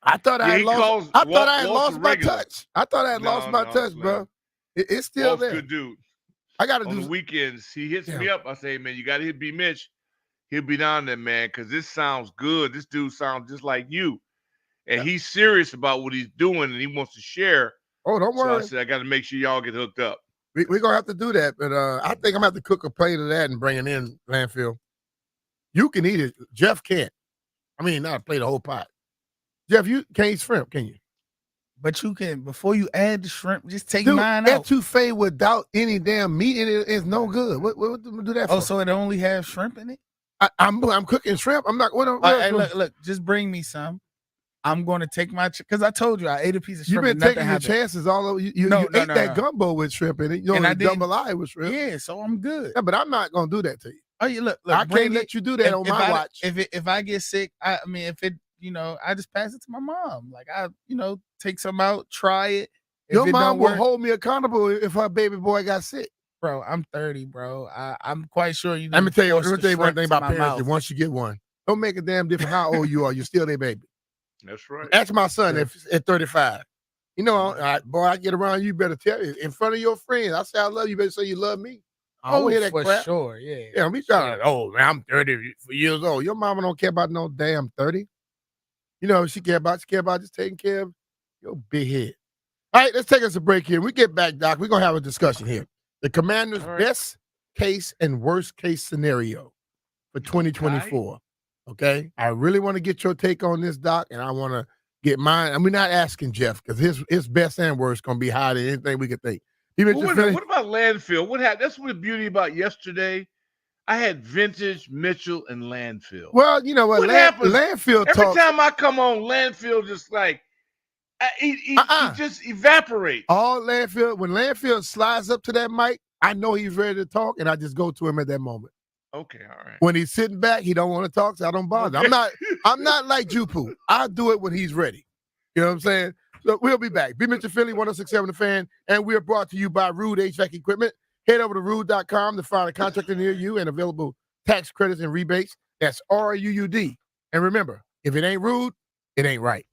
I thought I had lost. I thought I had lost my touch. I thought I had lost my touch, bro. It's still Walt's there. Good dude. I got to on do the weekends. He hits me up. I say, man, you got to hit B Mitch. He'll be down there, man, because this sounds good. This dude sounds just like you, and he's serious about what he's doing, and he wants to share. Oh, don't worry. So I said, I got to make sure y'all get hooked up. We're going to have to do that, but I think I'm going to have to cook a plate of that and bring it in, Landfill. You can eat it. Jeff can't. I mean, not a plate, a whole pot. Jeff, you can't eat shrimp, can you? But you can, before you add the shrimp, just take mine out. Etouffee without any damn meat in it is no good. What do that for? Oh, so it only has shrimp in it? I'm cooking shrimp. I'm not. Hey, look, just bring me some. I'm going to take my, because I told you I ate a piece of shrimp. You've been taking your chances all over. You ate that gumbo with shrimp in it. You only jambalaya with shrimp. Yeah, so I'm good. Yeah, but I'm not going to do that to you. Oh, yeah, look. I can't let you do that on my watch. If I get sick, I mean, if it, I just pass it to my mom. Like I, take some out, try it. Your mom will hold me accountable if her baby boy got sick. Bro, I'm 30, bro. I'm quite sure you. Let me tell you one thing about parenting. Once you get one, don't make a damn difference how old you are. You're still their baby. That's right. Ask my son at 35. Boy, I get around you, better tell you in front of your friends. I say I love you, better say you love me. I don't hear that for crap. Sure, yeah. Yeah, we trying to, man, I'm 30 years old. Your mama don't care about no damn 30. She care about just taking care of your big head. All right, let's take us a break here. We get back, Doc. We're going to have a discussion here. The Commanders' best case and worst case scenario for 2024. Okay? I really want to get your take on this, Doc, and I want to get mine. And we're not asking Jeff because his best and worst going to be higher than anything we could think. Well, what about landfill? What happened? That's what the beauty about yesterday. I had vintage, Mitchell, and landfill. Well, you know what? Happens Landfill every talks. time I come on, landfill just like he just evaporates. All landfill, when landfill slides up to that mic, I know he's ready to talk, and I just go to him at that moment. Okay, all right. When he's sitting back, he don't want to talk, so I don't bother. Okay. I'm not like Jupu. I'll do it when he's ready. You know what I'm saying? So we'll be back. B Mitch and Philly, 106.7 The Fan, and we are brought to you by Rude HVAC Equipment. Head over to rude.com to find a contractor near you and available tax credits and rebates. That's RUUD. And remember, if it ain't rude, it ain't right.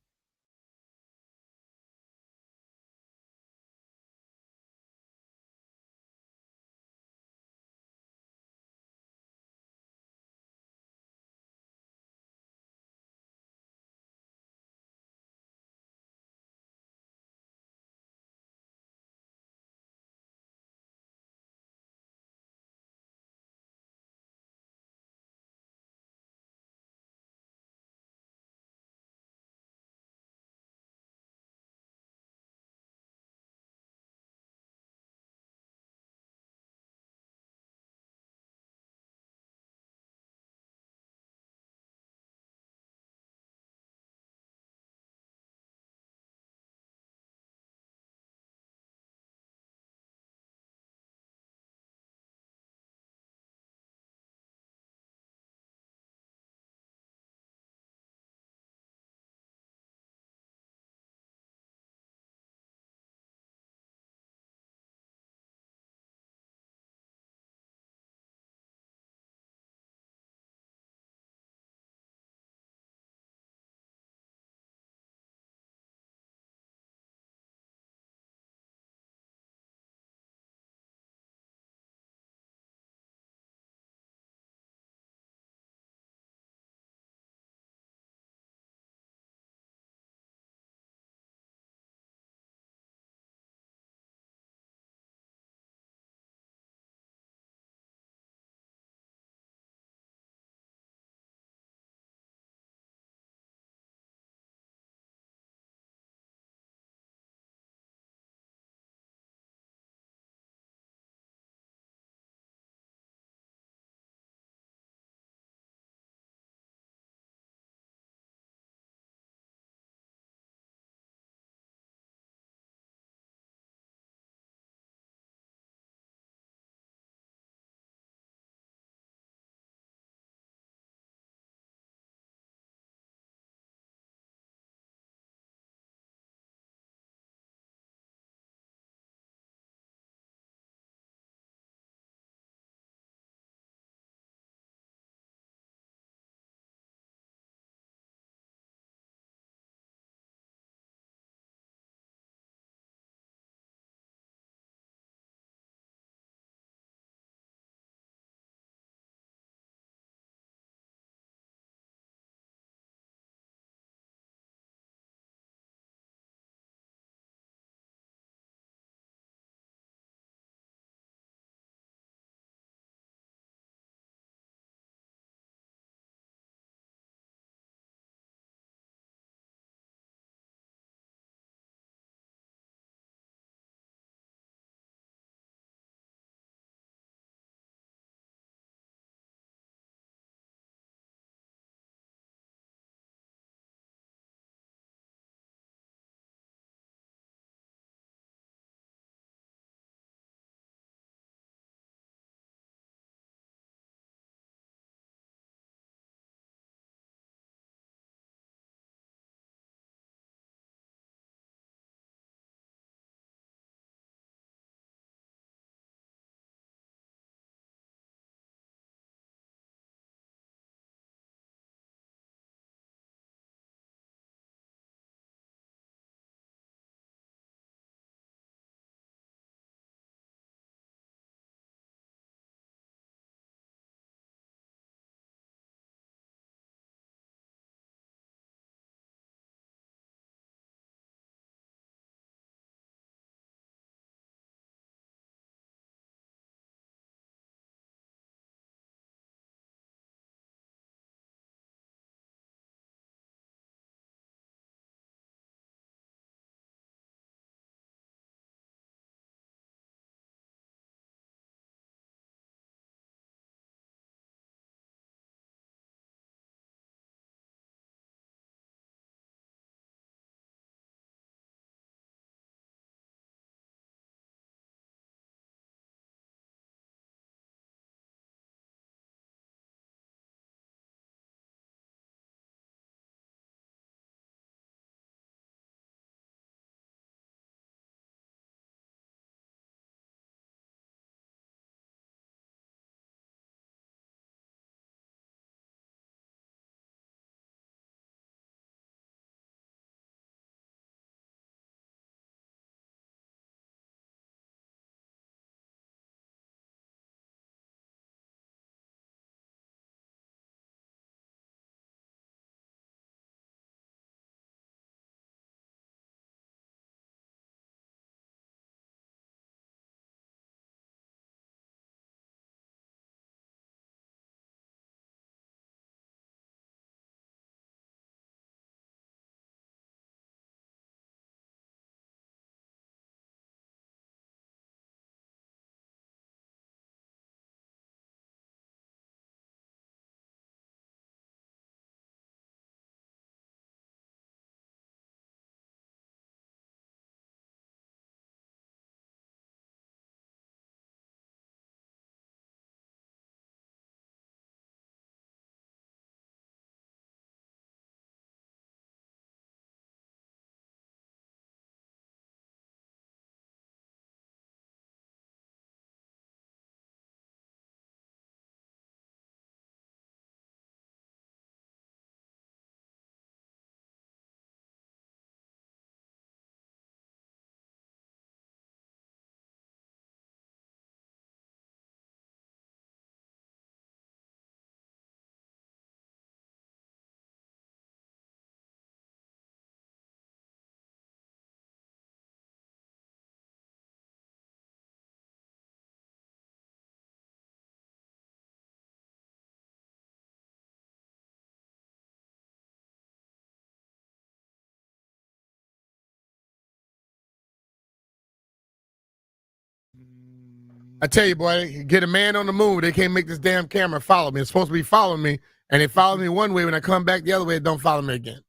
I tell you, boy, get a man on the moon. They can't make this damn camera follow me. It's supposed to be following me, and they follow me one way. When I come back the other way, it don't follow me again.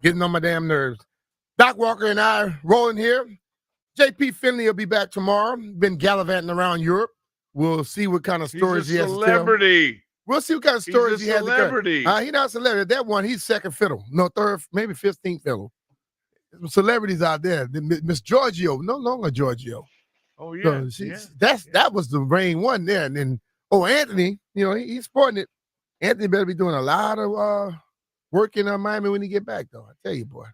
Getting on my damn nerves. Doc Walker and I are rolling here. JP Finley will be back tomorrow. Been gallivanting around Europe. We'll see what kind of stories he has to tell. Celebrity. We'll see what kind of stories he has to tell. Celebrity. He's not a celebrity. That one, he's second fiddle. No, third, maybe 15th fiddle. Some celebrities out there. Miss Giorgio, no longer Giorgio. Oh, yeah. So that was the main one there. And then, Anthony, he's sporting it. Anthony better be doing a lot of work in Miami when he get back, though. I tell you, boy.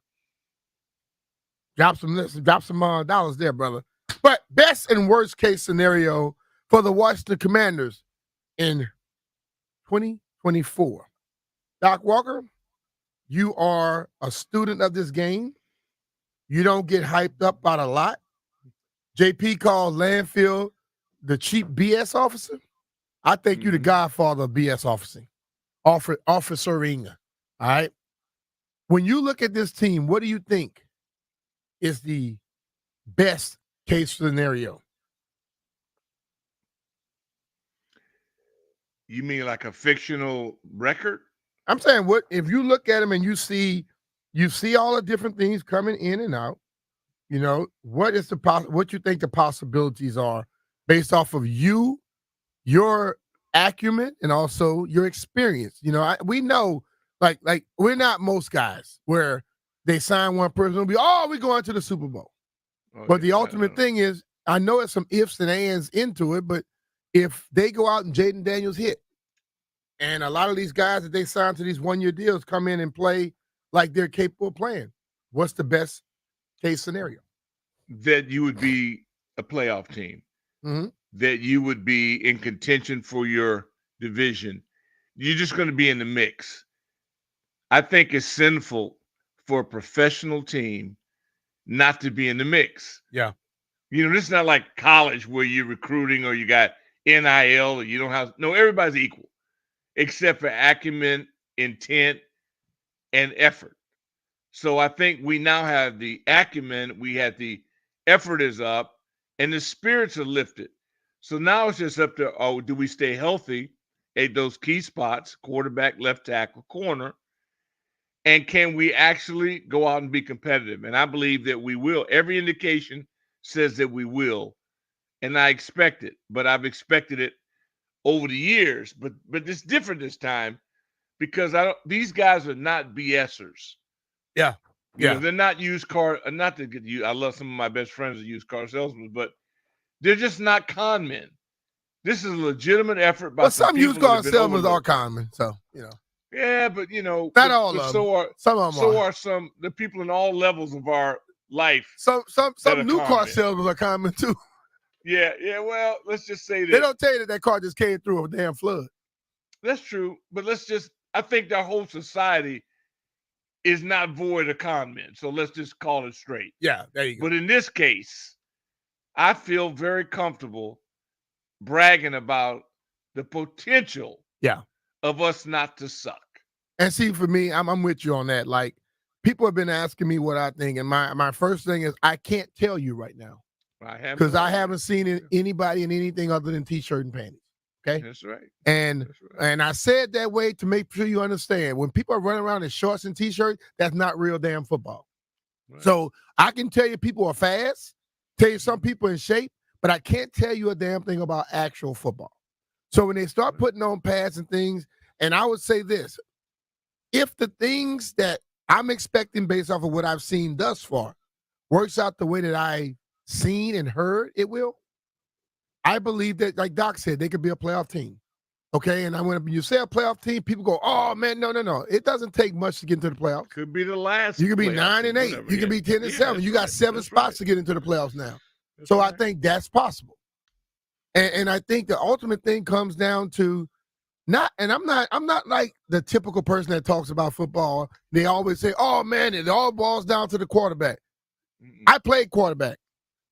Drop some dollars there, brother. But best and worst case scenario for the Washington Commanders in 2024. Doc Walker, you are a student of this game. You don't get hyped up about a lot. JP called Landfill the cheap BS officer. I think you're the godfather of BS officering. All right. When you look at this team, what do you think is the best case scenario? You mean like a fictional record? I'm saying, what if you look at them and you see all the different things coming in and out? What you think the possibilities are based off of your acumen and also your experience. We know, like we're not most guys where they sign one person and be, we're going to the Super Bowl. But the ultimate thing is, I know it's some ifs and ands into it, but if they go out and Jaden Daniels hit, and a lot of these guys that they sign to these one-year deals come in and play like they're capable of playing, what's the best case scenario? That you would be a playoff team. Mm-hmm. That you would be in contention for your division. You're just going to be in the mix. I think it's sinful for a professional team not to be in the mix. Yeah. This is not like college where you're recruiting or you got NIL or you don't have. No, everybody's equal except for acumen, intent, and effort. So I think we now have the acumen, we had the effort is up, and the spirits are lifted. So now it's just up to, do we stay healthy at those key spots, quarterback, left tackle, corner, and can we actually go out and be competitive? And I believe that we will. Every indication says that we will, and I expect it, but I've expected it over the years. But it's different this time because these guys are not BSers. Yeah. They're not used car. Not to get you. I love some of my best friends are used car salesmen, but they're just not con men. This is a legitimate effort by some used car salesmen are con men. So Yeah, but not all of them. Some of them are some the people in all levels of our life. Some new car salesmen are con men too. Yeah. Well, let's just say that they don't tell you that car just came through a damn flood. That's true, but I think the whole society is not void of con men. So let's just call it straight. Yeah, there you go. But in this case, I feel very comfortable bragging about the potential of us not to suck. And see, for me, I'm with you on that. Like, people have been asking me what I think, and my first thing is I can't tell you right now. Because I haven't seen anybody in anything other than T-shirt and panties. Okay, that's right. And I said that way to make sure you understand. When people are running around in shorts and T-shirts, that's not real damn football. Right. So I can tell you people are fast, tell you some people in shape, but I can't tell you a damn thing about actual football. So when they start putting on pads and things, and I would say this, if the things that I'm expecting based off of what I've seen thus far works out the way that I've seen and heard it will, I believe that, like Doc said, they could be a playoff team. Okay, and when you say a playoff team, people go, "Oh man, no. It doesn't take much to get into the playoffs. Could be the last. You could be 9-8. You could be 10-7. You got 7 spots to get into the playoffs now. So I think that's possible. And I think the ultimate thing comes down to I'm not like the typical person that talks about football. They always say, "Oh man, it all boils down to the quarterback." Mm-hmm. I played quarterback,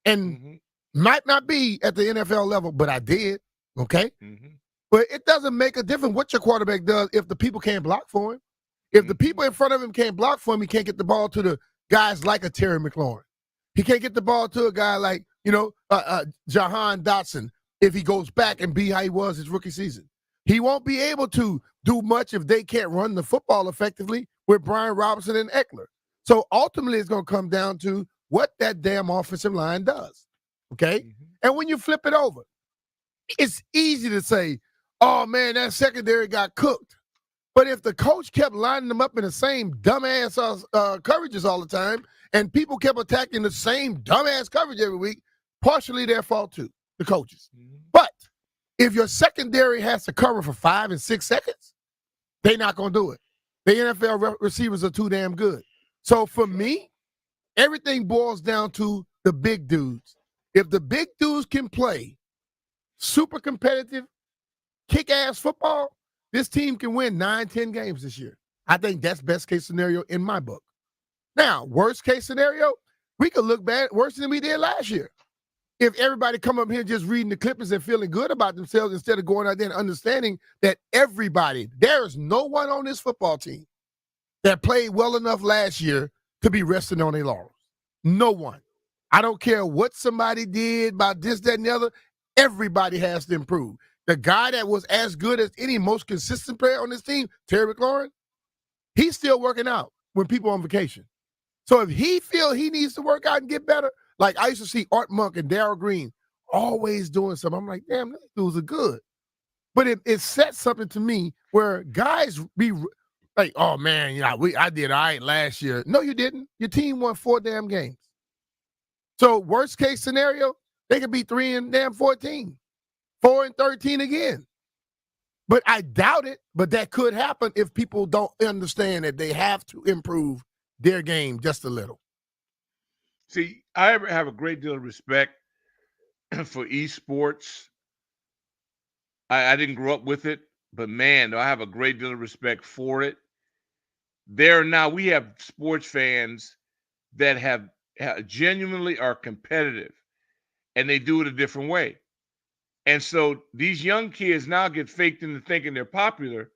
and might not be at the NFL level, but I did. Okay. Mm-hmm. But it doesn't make a difference what your quarterback does if the people can't block for him. If the people in front of him can't block for him, he can't get the ball to the guys like a Terry McLaurin. He can't get the ball to a guy like Jahan Dotson, if he goes back and be how he was his rookie season. He won't be able to do much if they can't run the football effectively with Brian Robinson and Eckler. So ultimately, it's going to come down to what that damn offensive line does. Okay? And when you flip it over, it's easy to say, oh, man, that secondary got cooked. But if the coach kept lining them up in the same dumbass coverages all the time, and people kept attacking the same dumbass coverage every week, partially their fault too, the coaches. But if your secondary has to cover for 5 and 6 seconds, they're not going to do it. The NFL receivers are too damn good. So for me, everything boils down to the big dudes. If the big dudes can play super competitive, kick-ass football, this team can win 9-10 games this year. I think that's best case scenario in my book. Now, worst case scenario, we could look bad worse than we did last year. If everybody come up here just reading the Clippers and feeling good about themselves instead of going out there and understanding that there is no one on this football team that played well enough last year to be resting on their laurels. No one. I don't care what somebody did about this, that, and the other. Everybody has to improve. The guy that was as good as any most consistent player on this team, Terry McLaurin, he's still working out when people are on vacation. So if he feels he needs to work out and get better, like I used to see Art Monk and Darryl Green always doing something. I'm like, damn, these dudes are good. But it sets something to me where guys be like, oh, man, I did all right last year. No, you didn't. Your team won 4 damn games. So worst case scenario, they could be 3-14, 4-13 again. But I doubt it, but that could happen if people don't understand that they have to improve their game just a little. See, I have a great deal of respect for esports. I didn't grow up with it, but man, I have a great deal of respect for it. We have sports fans that have genuinely are competitive, and they do it a different way. And so these young kids now get faked into thinking they're popular.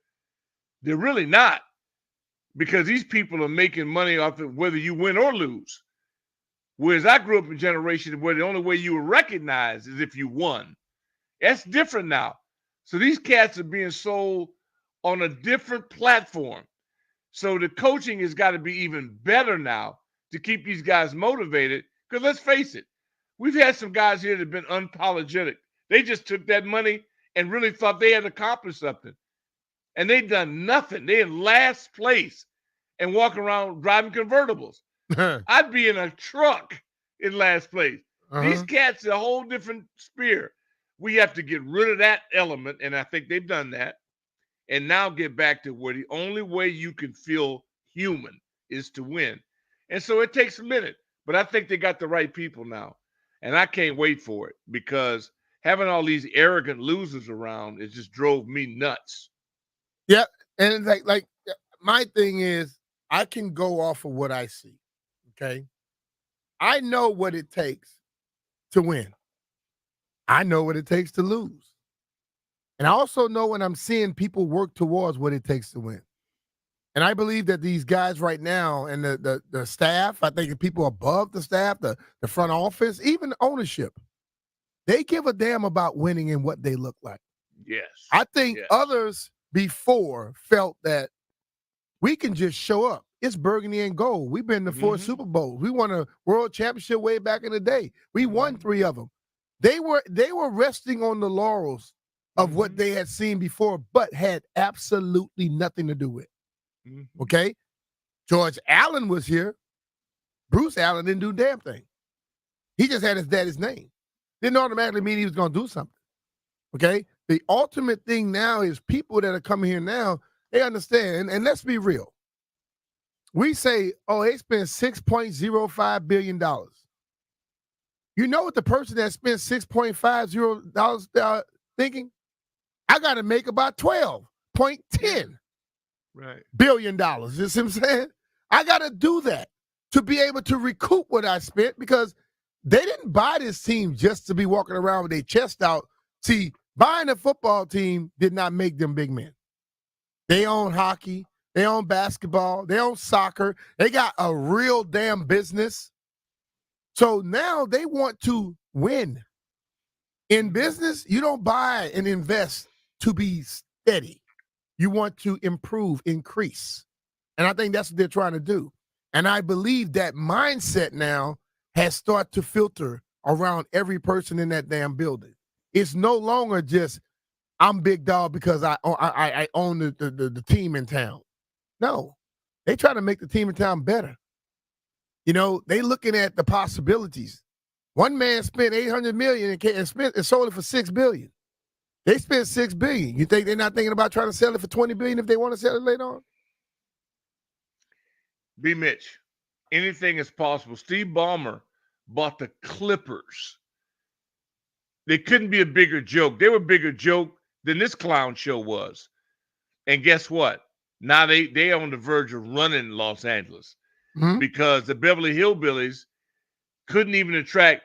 They're really not, because these people are making money off of whether you win or lose. Whereas I grew up in a generation where the only way you were recognized is if you won. That's different now. So these cats are being sold on a different platform. So the coaching has got to be even better now to keep these guys motivated. Because let's face it, we've had some guys here that have been unapologetic. They just took that money and really thought they had accomplished something. And they've done nothing. They're in last place and walking around driving convertibles. I'd be in a truck in last place. These cats are a whole different sphere. We have to get rid of that element, and I think they've done that, and now get back to where the only way you can feel human is to win. And so it takes a minute, but I think they got the right people now, and I can't wait for it, because having all these arrogant losers around, it just drove me nuts. Yeah, and like my thing is, I can go off of what I see. Okay, I know what it takes to win. I know what it takes to lose. And I also know when I'm seeing people work towards what it takes to win. And I believe that these guys right now and the staff, I think the people above the staff, the front office, even ownership, they give a damn about winning and what they look like. Yes. I think others before felt that we can just show up. It's burgundy and gold. We've been to 4 Super Bowls. We won a world championship way back in the day. We won 3 of them. They were resting on the laurels of what they had seen before, but had absolutely nothing to do with. Okay? George Allen was here. Bruce Allen didn't do a damn thing. He just had his daddy's name. Didn't automatically mean he was going to do something. Okay? The ultimate thing now is people that are coming here now, they understand. And let's be real. We say, oh, they spent $6.05 billion. You know what the person that spent $6.50 thinking? I got to make about $12.10 billion. You see what I'm saying? I got to do that to be able to recoup what I spent, because they didn't buy this team just to be walking around with their chest out. See, buying a football team did not make them big men. They own hockey. They own basketball. They own soccer. They got a real damn business. So now they want to win. In business, you don't buy and invest to be steady. You want to improve, increase. And I think that's what they're trying to do. And I believe that mindset now has started to filter around every person in that damn building. It's no longer just, I'm big dog because I own the team in town. No, they try to make the team in town better. You know, they looking at the possibilities. One man spent $800 million and sold it for $6 billion. They spent $6 billion. You think they're not thinking about trying to sell it for $20 billion if they want to sell it later on? B Mitch, anything is possible. Steve Ballmer bought the Clippers. They couldn't be a bigger joke. They were a bigger joke than this clown show was. And guess what? Now they on the verge of running Los Angeles because the Beverly Hillbillies couldn't even attract.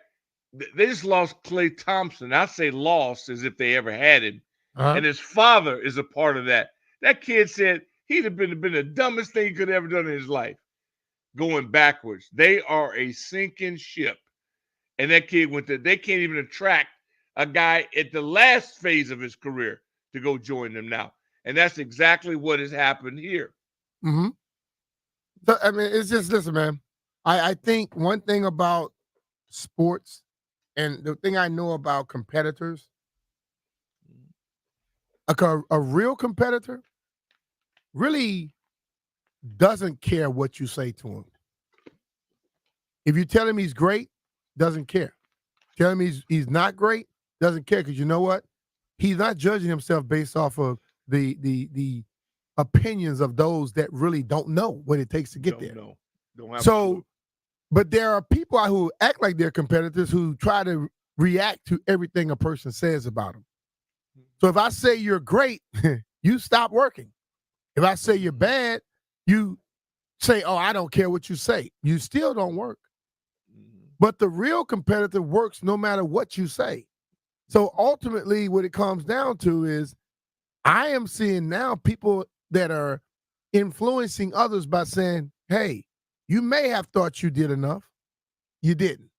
They just lost Klay Thompson. I say lost as if they ever had him. And his father is a part of that. That kid said he'd have been the dumbest thing he could have ever done in his life, going backwards. They are a sinking ship. And that kid they can't even attract a guy at the last phase of his career to go join them now. And that's exactly what has happened here. So, I mean, it's just, listen, man, I think one thing about sports and the thing I know about competitors, a real competitor really doesn't care what you say to him. If you tell him he's great, doesn't care. Tell him he's not great, doesn't care, because you know what? He's not judging himself based off of the opinions of those that really don't know what it takes to get there. Don't have so, but there are people out who act like they're competitors who try to react to everything a person says about them. So if I say you're great, you stop working. If I say you're bad, you say, oh, I don't care what you say. You still don't work. But the real competitor works no matter what you say. So ultimately, what it comes down to is I am seeing now people that are influencing others by saying, hey, you may have thought you did enough. You didn't.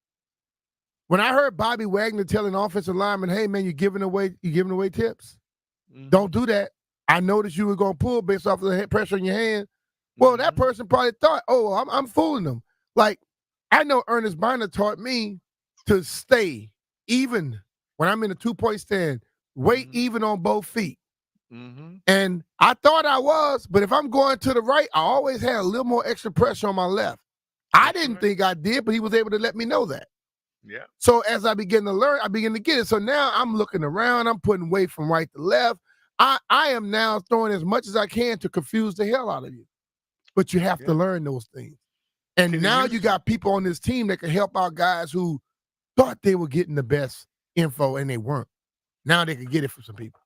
When I heard Bobby Wagner telling offensive linemen, hey, man, you're giving away tips. Don't do that. I noticed you were going to pull based off of the pressure in your hand. Well, that person probably thought, oh, I'm fooling them. Like, I know Ernest Biner taught me to stay even when I'm in a 2-point stand, weight even on both feet. And I thought I was, but if I'm going to the right, I always had a little more extra pressure on my left. I didn't think I did, but he was able to let me know that. Yeah. So as I begin to learn, I begin to get it. So now I'm looking around, I'm putting weight from right to left. I am now throwing as much as I can to confuse the hell out of you. But you have to learn those things. And now you got people on this team that can help out guys who thought they were getting the best info and they weren't. Now they can get it from some people.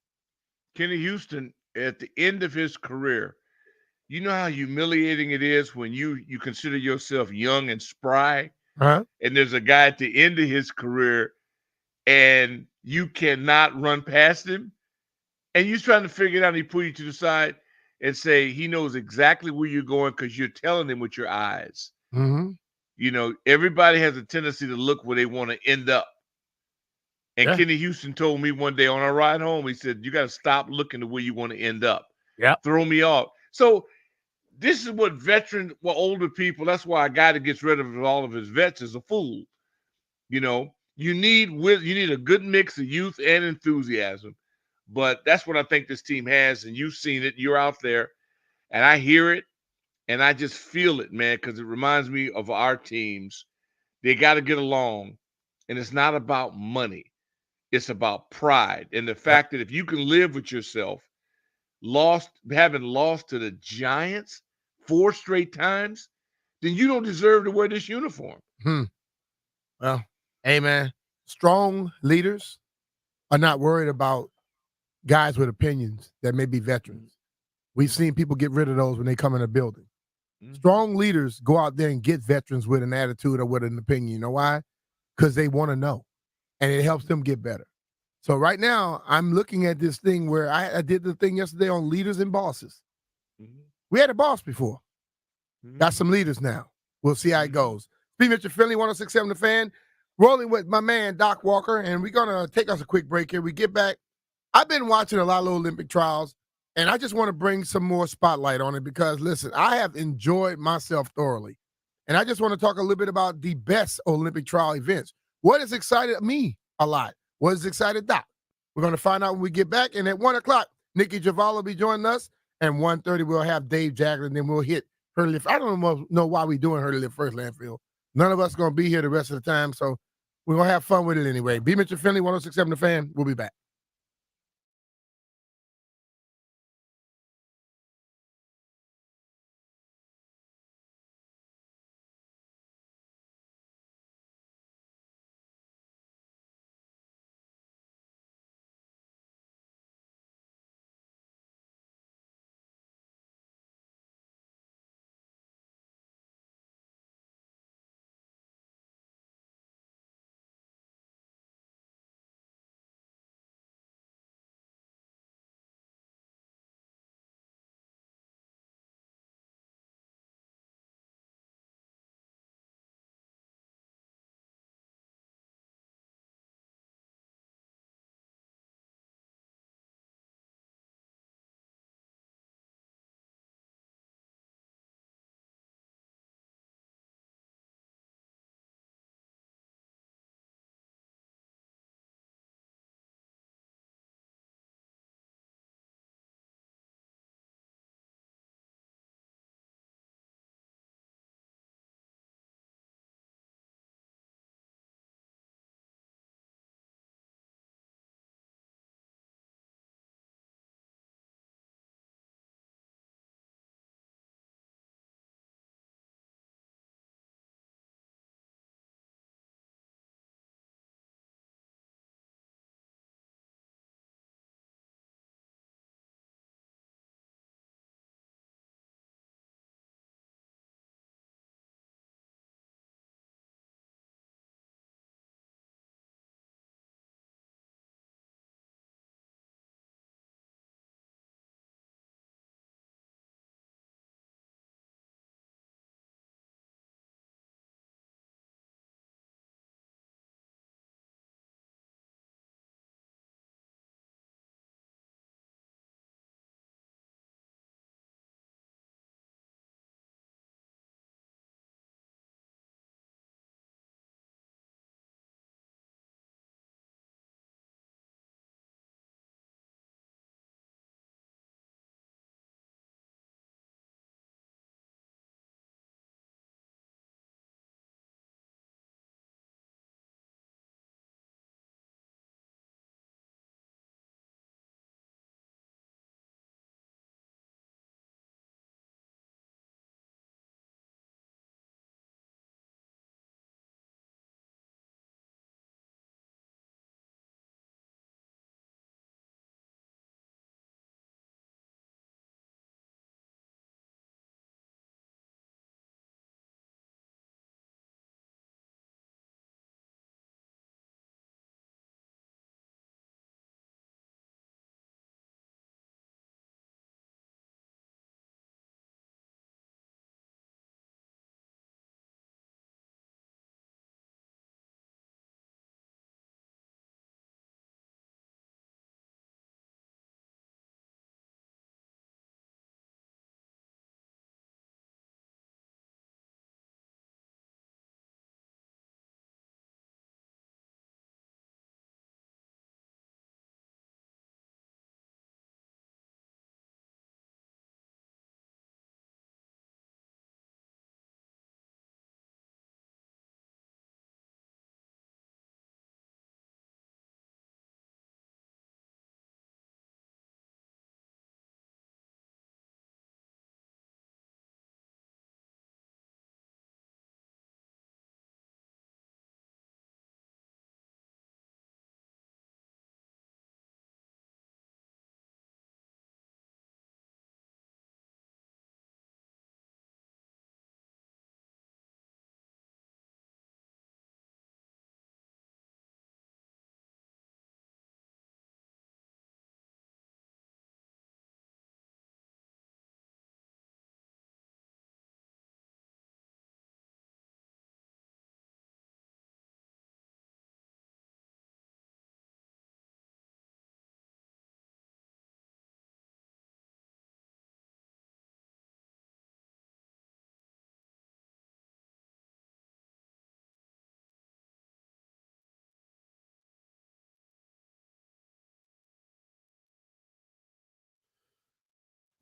Kenny Houston, at the end of his career, you know how humiliating it is when you consider yourself young and spry, and there's a guy at the end of his career and you cannot run past him, and you're trying to figure it out, and he pull you to the side and say he knows exactly where you're going because you're telling him with your eyes. You know, everybody has a tendency to look where they want to end up. And Kenny Houston told me one day on our ride home, he said, you got to stop looking to where you want to end up. Throw me off. So this is what older people, that's why a guy that gets rid of all of his vets is a fool. You know, you need a good mix of youth and enthusiasm. But that's what I think this team has, and you've seen it. You're out there, and I hear it, and I just feel it, man, because it reminds me of our teams. They got to get along, and it's not about money. It's about pride and the fact that if you can live with yourself, having lost to the Giants 4 straight times, then you don't deserve to wear this uniform. Well, hey, man, strong leaders are not worried about guys with opinions that may be veterans. We've seen people get rid of those when they come in a building. Strong leaders go out there and get veterans with an attitude or with an opinion. You know why? Because they want to know, and it helps them get better. So right now, I'm looking at this thing where I did the thing yesterday on leaders and bosses. We had a boss before. Got some leaders now. We'll see how it goes. B Mitch, Finley, 106.7 The Fan. rolling with my man, Doc Walker, and we're going to take us a quick break here. We get back. I've been watching a lot of Olympic trials, and I just want to bring some more spotlight on it because, listen, I have enjoyed myself thoroughly. And I just want to talk a little bit about the best Olympic trial events. What has excited me a lot? What has excited Doc? We're going to find out when we get back. And at 1 o'clock, Nikki Javala will be joining us. And 1:30, we'll have Dave Jagler, and then we'll hit Hurley Lift. I don't know why we're doing Hurley Lift first, Landfill. None of us are going to be here the rest of the time, so we're going to have fun with it anyway. B Mitch and Finley, 106.7 The Fan. We'll be back.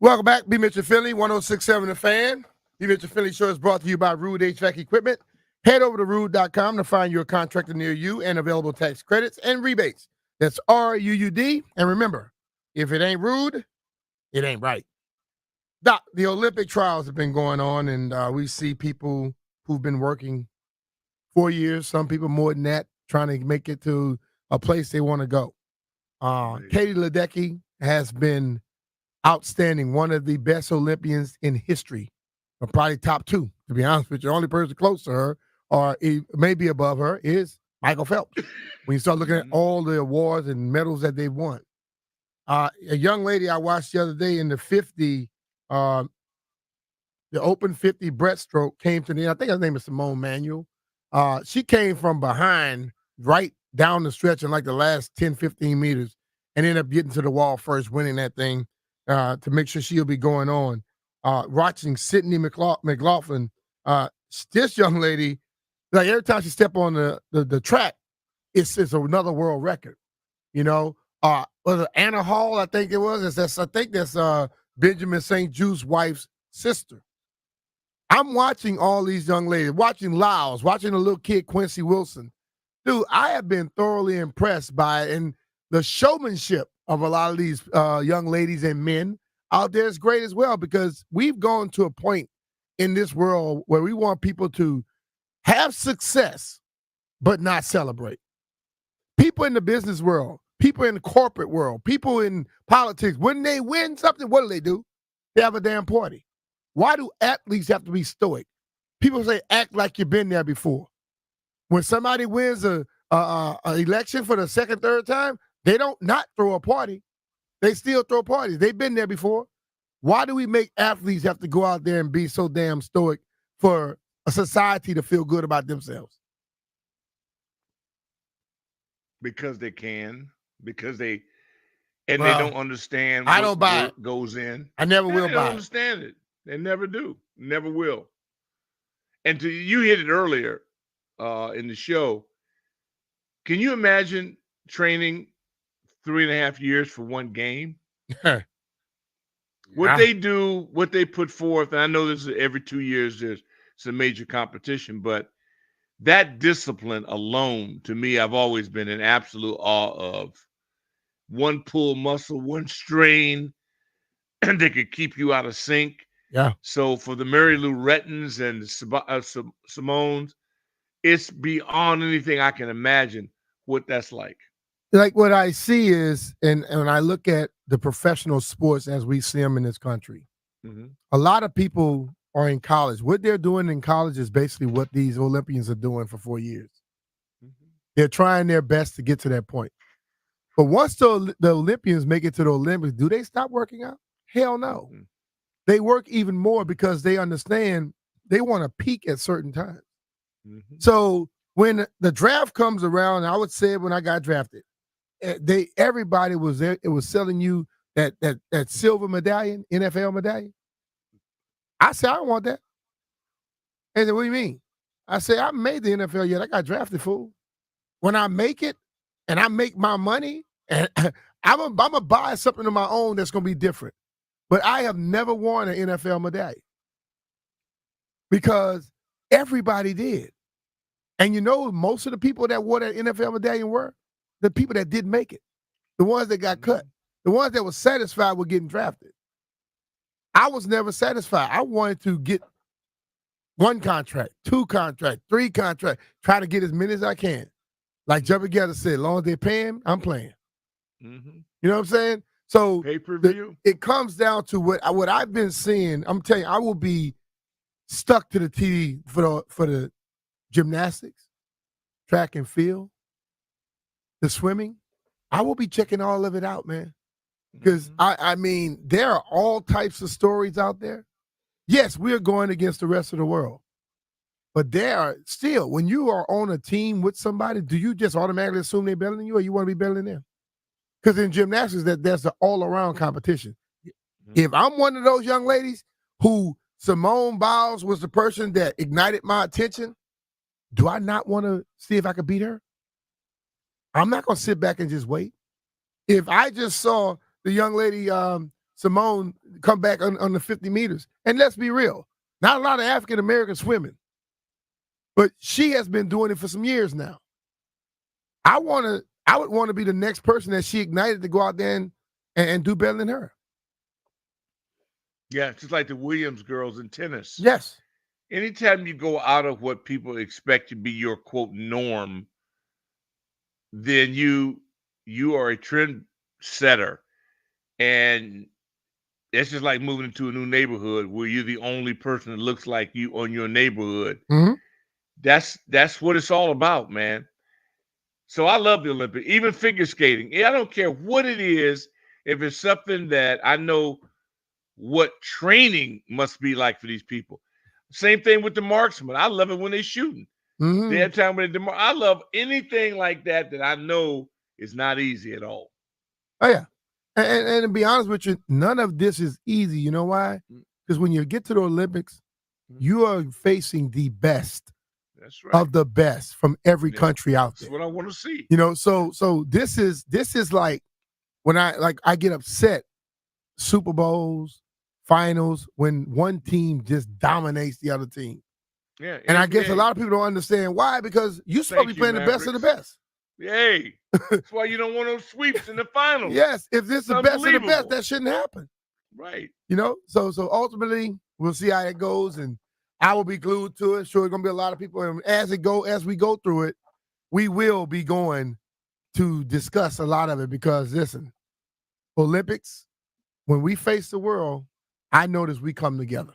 Welcome back, B Mitch and Philly, 106.7 The Fan. B Mitch and Philly show is brought to you by Rude HVAC Equipment. Head over to rude.com to find your contractor near you and available tax credits and rebates. That's RUUD. And remember, if it ain't rude, it ain't right. Doc, the Olympic trials have been going on, and we see people who've been working 4 years, some people more than that, trying to make it to a place they want to go. Katie Ledecky has been outstanding, one of the best Olympians in history, or probably top two, to be honest with you. The only person close to her, or maybe above her, is Michael Phelps. When you start looking at all the awards and medals that they've won. A young lady I watched the other day in the 50, the open 50 breaststroke came to the end. I think her name is Simone Manuel. She came from behind right down the stretch in like the last 10, 15 meters and ended up getting to the wall first, winning that thing to make sure she'll be going on. Watching Sydney McLaughlin, this young lady, like every time she step on the track, it's another world record. You know, was it Anna Hall? I think it was. I think that's Benjamin St. Jude's wife's sister. I'm watching all these young ladies, watching Lyles, watching the little kid Quincy Wilson. Dude, I have been thoroughly impressed by it, and the showmanship of a lot of these young ladies and men out there is great as well, because we've gone to a point in this world where we want people to have success but not celebrate. People in the business world, people in the corporate world, people in politics, when they win something, what do? They have a damn party. Why do athletes have to be stoic? People say act like you've been there before. When somebody wins a election for the second, third time, they don't not throw a party. They still throw parties. They've been there before. Why do we make athletes have to go out there and be so damn stoic for a society to feel good about themselves? Because they can. Because they don't understand I don't buy what goes in. I never will They buy don't it. understand it. They never do. Never will. And you hit it earlier in the show. Can you imagine training 3.5 years for one game? What they do, what they put forth, and I know this is every 2 years there's some major competition, but that discipline alone, to me, I've always been in absolute awe of. One pull muscle, one strain, and they could keep you out of sync. Yeah. So for the Mary Lou Rettons and the Simones, it's beyond anything I can imagine what that's like. Like what I see is, and when I look at the professional sports as we see them in this country, a lot of people are in college. What they're doing in college is basically what these Olympians are doing for 4 years. They're trying their best to get to that point. But once the Olympians make it to the Olympics, do they stop working out? Hell no. They work even more because they understand they want to peak at certain times. So when the draft comes around, I would say when I got drafted, everybody was there. It was selling you that silver medallion, NFL medallion. I said, I don't want that. They said, what do you mean? I said, I haven't made the NFL yet. I got drafted, fool. When I make it and I make my money, and I'm gonna buy something of my own that's gonna be different. But I have never worn an NFL medallion because everybody did. And you know, most of the people that wore that NFL medallion were the people that didn't make it, the ones that got cut, the ones that were satisfied with getting drafted. I was never satisfied. I wanted to get 1 contract, 2 contract, 3 contract, try to get as many as I can. Like Jumper Getter said, as long as they're paying, I'm playing. You know what I'm saying? So pay-per-view. It comes down to what I've been seeing. I'm telling you, I will be stuck to the TV for the gymnastics, track and field, the swimming. I will be checking all of it out, man. Because I mean, there are all types of stories out there. Yes, we're going against the rest of the world. But there are still, when you are on a team with somebody, do you just automatically assume they're better than you, or you want to be better than them? Because in gymnastics, there's the all-around competition. If I'm one of those young ladies who Simone Biles was the person that ignited my attention, do I not want to see if I could beat her? I'm not going to sit back and just wait. If I just saw the young lady Simone come back on the 50 meters. And let's be real, not a lot of African American swimming, but she has been doing it for some years now. I would want to be the next person that she ignited to go out there and do better than her. Yeah, just like the Williams girls in tennis. Yes. Anytime you go out of what people expect to be your quote norm, then you are a trend setter. And it's just like moving into a new neighborhood where you're the only person that looks like you on your neighborhood. Mm-hmm. That's what it's all about, man. So I love the Olympics, even figure skating. I don't care what it is. If it's something that I know what training must be like for these people. Same thing with the marksman. I love it when they're shooting. Mm-hmm. They have time when they I love anything like that I know is not easy at all. Oh, yeah. And to be honest with you, none of this is easy. You know why? Because when you get to the Olympics, you are facing the best of the best from every country out there. That's what I want to see. You know, so this is like when I get upset, Super Bowls, finals, when one team just dominates the other team. Yeah. And I guess a lot of people don't understand why, because you're supposed to be playing the best of the best. Hey, that's why you don't want those sweeps in the finals. Yes, if this is the best of the best, that shouldn't happen. Right. You know, so ultimately we'll see how it goes, and I will be glued to it. Sure, it's gonna be a lot of people, and as we go through it, we will be going to discuss a lot of it, because listen, Olympics, when we face the world, I notice we come together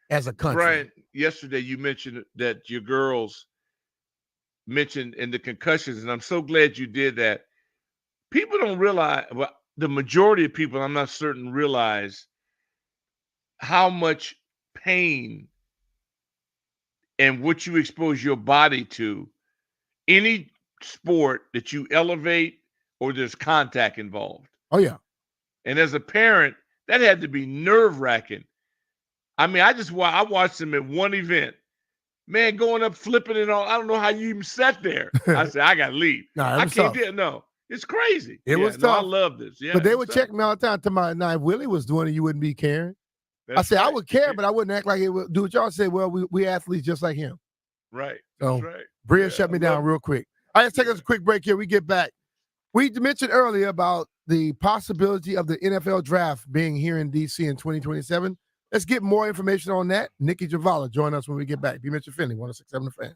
as a country. Brian, yesterday you mentioned that your girls mentioned in the concussions, and I'm so glad you did that. People don't realize, well, the majority of people, I'm not certain, realize how much pain and what you expose your body to. Any sport that you elevate or there's contact involved. Oh, yeah. And as a parent, that had to be nerve-wracking. I mean, I watched them at one event. Man, going up, flipping and all. I don't know how you even sat there. I said, I got to leave. I can't do it. No, it's crazy. It was tough. I love this. Yeah, but they would check me all the time. To my, now, if Willie was doing it, you wouldn't be caring. That's I said, right. I would care, but I wouldn't act like it would do what y'all say. Well, we athletes just like him. Right. So, That's right. Bria shut me down real quick. All right, let's take us a quick break here. We get back. We mentioned earlier about the possibility of the NFL draft being here in D.C. in 2027. Let's get more information on that. Nikki Javala, join us when we get back. B Mitch and Finley, 106.7 The Fan.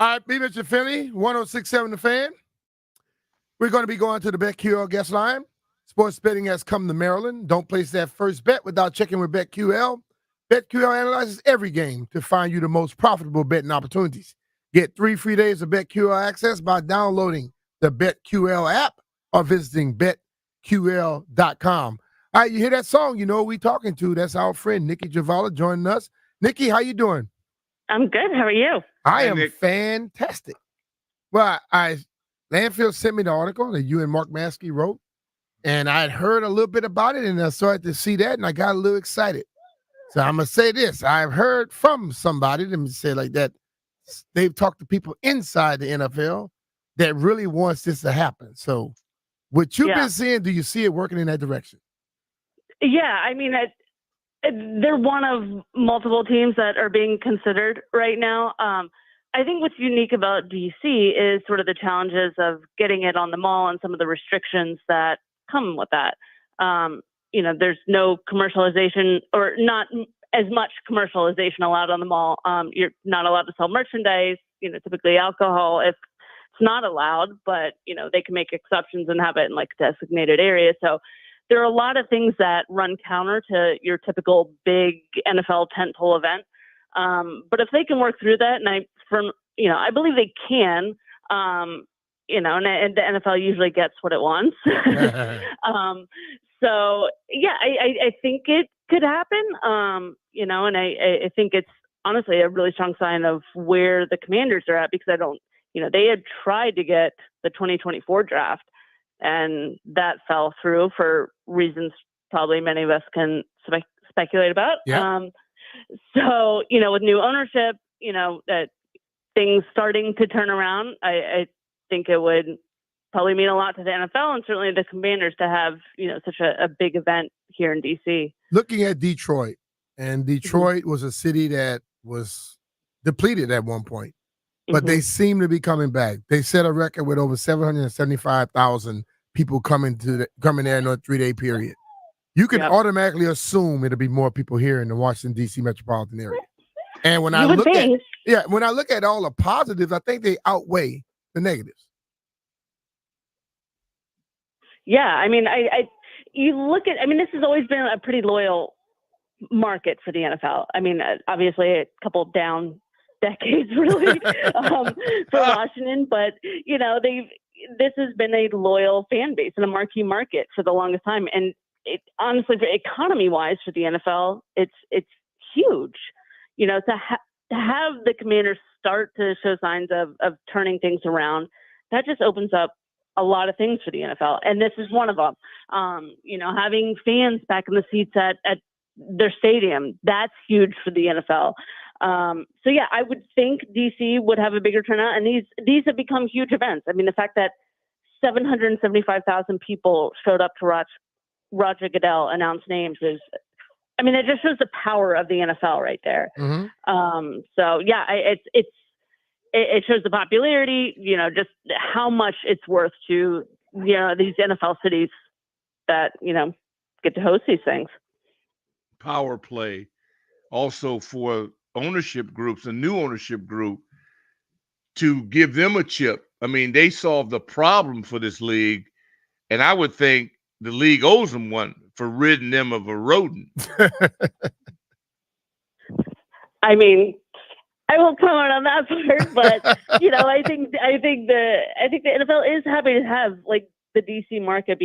All right, B Mitch and Philly, 106.7 The Fan. We're going to be going to the BetQL guest line. Sports betting has come to Maryland. Don't place that first bet without checking with BetQL. BetQL analyzes every game to find you the most profitable betting opportunities. Get 3 free days of BetQL access by downloading the BetQL app or visiting BetQL.com. All right, you hear that song, you know who we talking to. That's our friend, Nikki Javala, joining us. Nikki, how you doing? I'm good. How are you? I am fantastic. Well, Landfill sent me the article that you and Mark Maskey wrote, and I had heard a little bit about it, and I started to see that, and I got a little excited. So I'm going to say this. I've heard from somebody, let me say it like that, they've talked to people inside the NFL that really wants this to happen. So what you've been seeing, do you see it working in that direction? Yeah, I mean, they're one of multiple teams that are being considered right now. I think what's unique about DC is sort of the challenges of getting it on the mall and some of the restrictions that come with that. There's no commercialization or not as much commercialization allowed on the mall. You're not allowed to sell merchandise, typically alcohol if it's not allowed, but, they can make exceptions and have it in like designated areas. So there are a lot of things that run counter to your typical big NFL tentpole event. But if they can work through that, and I believe they can, and the NFL usually gets what it wants. So yeah, I think it could happen. And I think it's honestly a really strong sign of where the Commanders are at, because they had tried to get the 2024 draft, and that fell through for reasons probably many of us can speculate about. Yeah. So, with new ownership, that things starting to turn around, I think it would probably mean a lot to the NFL and certainly the Commanders to have, such a big event here in DC. Looking at Detroit, and Detroit was a city that was depleted at one point, but they seem to be coming back. They set a record with over 775,000 people coming there in a 3-day period. You can automatically assume it'll be more people here in the Washington, D.C. metropolitan area. And when I look at all the positives, I think they outweigh the negatives. Yeah, I mean, this has always been a pretty loyal market for the NFL. I mean, obviously a couple down decades really for Washington, but this has been a loyal fan base and a marquee market for the longest time. And it honestly, economy-wise for the NFL, it's huge. To have the Commanders start to show signs of turning things around, that just opens up a lot of things for the NFL, and this is one of them. Having fans back in the seats at their stadium, that's huge for the NFL. So yeah, I would think DC would have a bigger turnout, and these have become huge events. I mean, the fact that 775,000 people showed up to Roger Goodell announce names it just shows the power of the NFL right there. So yeah, it shows the popularity, just how much it's worth to, these NFL cities that, get to host these things. Power play also for ownership groups, a new ownership group, to give them a chip. I mean, they solved the problem for this league, and I would think the league owes them one for ridding them of a rodent. I mean, I won't comment on that part, but I think the NFL is happy to have like the DC market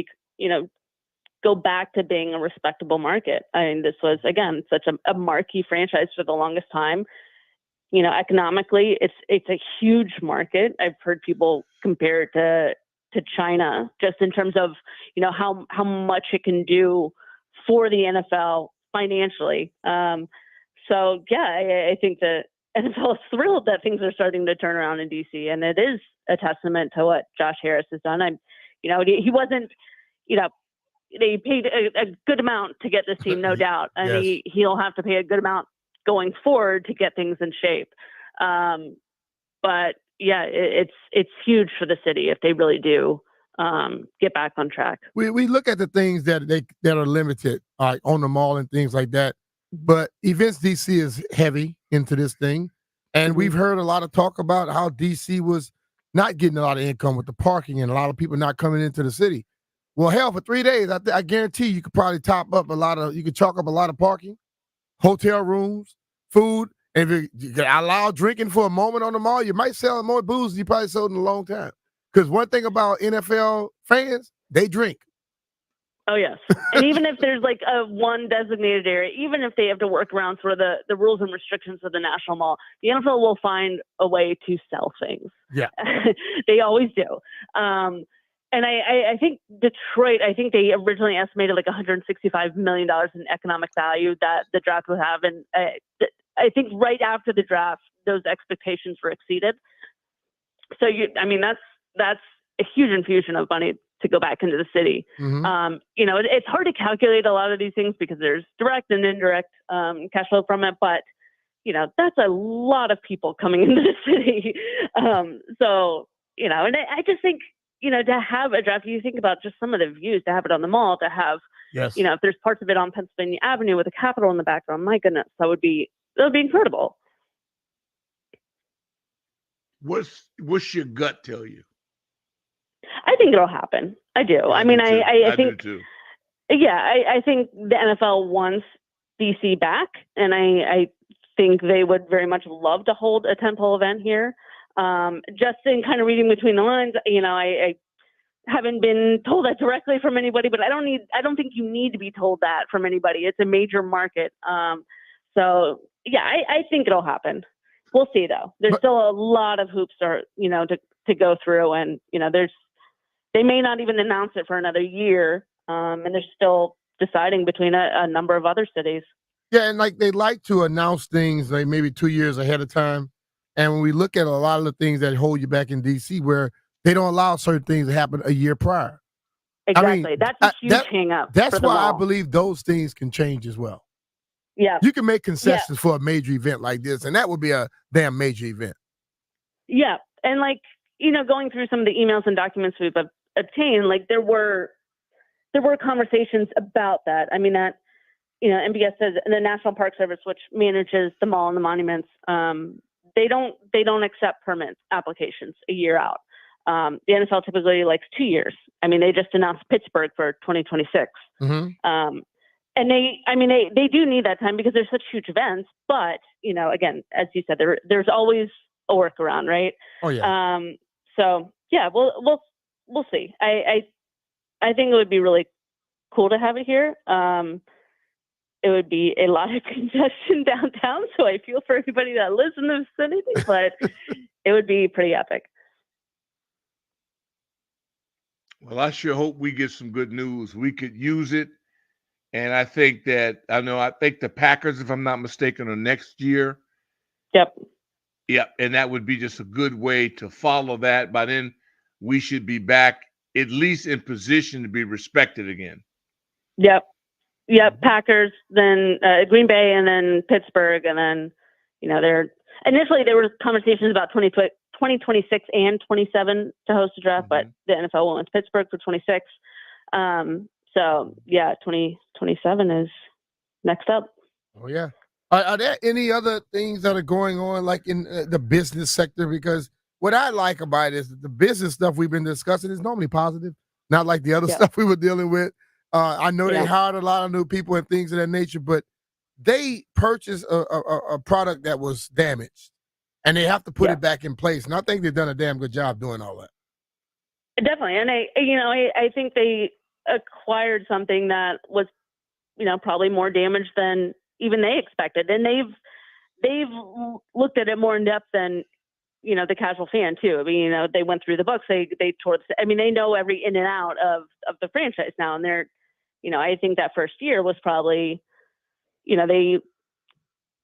go back to being a respectable market. I mean, this was again such a marquee franchise for the longest time. Economically, it's a huge market. I've heard people compare it to China just in terms of how much it can do for the NFL financially. So yeah, I think the NFL is thrilled that things are starting to turn around in DC, and it is a testament to what Josh Harris has done. He wasn't, they paid a good amount to get this team, no doubt. I mean, he'll have to pay a good amount going forward to get things in shape. But yeah, it's huge for the city if they really do get back on track. We look at the things that are limited, like on the mall and things like that. But Events DC is heavy into this thing. And we've heard a lot of talk about how DC was not getting a lot of income with the parking and a lot of people not coming into the city. Well, hell, for 3 days, I guarantee you could probably you could chalk up a lot of parking, hotel rooms, food. And if you allow drinking for a moment on the mall, you might sell more booze than you probably sold in a long time. Because one thing about NFL fans, they drink. Oh, yes. And even if there's like a one designated area, even if they have to work around sort of the rules and restrictions of the National Mall, the NFL will find a way to sell things. Yeah. They always do. And I think Detroit, I think they originally estimated like $165 million in economic value that the draft would have. And I think right after the draft, those expectations were exceeded. So, that's a huge infusion of money to go back into the city. Mm-hmm. It's hard to calculate a lot of these things because there's direct and indirect cash flow from it, but that's a lot of people coming into the city. And I just think, to have a draft, you think about just some of the views, to have it on the mall, to have, yes, if there's parts of it on Pennsylvania Avenue with a Capitol in the background, my goodness, that would be incredible. What's your gut tell you? I think it'll happen. I do. I think, do too. Yeah, I think the NFL wants DC back, and I think they would very much love to hold a tentpole event here. Just in kind of reading between the lines, I haven't been told that directly from anybody, but I don't think you need to be told that from anybody. It's a major market. So yeah, I think it'll happen. We'll see though. There's still a lot of hoops to go through, and they may not even announce it for another year. And they're still deciding between a number of other cities. Yeah, and they like to announce things like maybe 2 years ahead of time. And when we look at a lot of the things that hold you back in DC, where they don't allow certain things to happen a year prior. Exactly. That's a huge hang up. That's why I believe those things can change as well. Yeah. You can make concessions for a major event like this, and that would be a damn major event. Yeah. And going through some of the emails and documents we've obtained, there were conversations about that. I mean, that, MBS says the National Park Service, which manages the mall and the monuments, they don't accept permit applications a year out. The NFL typically likes 2 years. I mean, they just announced Pittsburgh for 2026. Mm-hmm. And they do need that time because they're such huge events. But, again, as you said, there's always a workaround, right? Oh yeah. So yeah, we'll see. I think it would be really cool to have it here. It would be a lot of congestion downtown, so I feel for everybody that lives in the vicinity, but it would be pretty epic. Well, I sure hope we get some good news. We could use it. And I think the Packers, if I'm not mistaken, are next year. Yep. Yep. And that would be just a good way to follow that. By then, we should be back at least in position to be respected again. Yep. Packers, then Green Bay, and then Pittsburgh. And then, initially there were conversations about 2026 and 27 to host a draft, but the NFL went with Pittsburgh for 26. So yeah, 2027 is next up. Oh yeah. Are there any other things that are going on in the business sector? Because what I like about it is that the business stuff we've been discussing is normally positive, not like the other stuff we were dealing with. I know they hired a lot of new people and things of that nature, but they purchased a product that was damaged, and they have to put it back in place. And I think they've done a damn good job doing all that. Definitely, and I think they acquired something that was, probably more damaged than even they expected, and they've looked at it more in depth than the casual fan too. I mean, they went through the books. They tore. They know every in and out of the franchise now, and they're, I think that first year was probably, they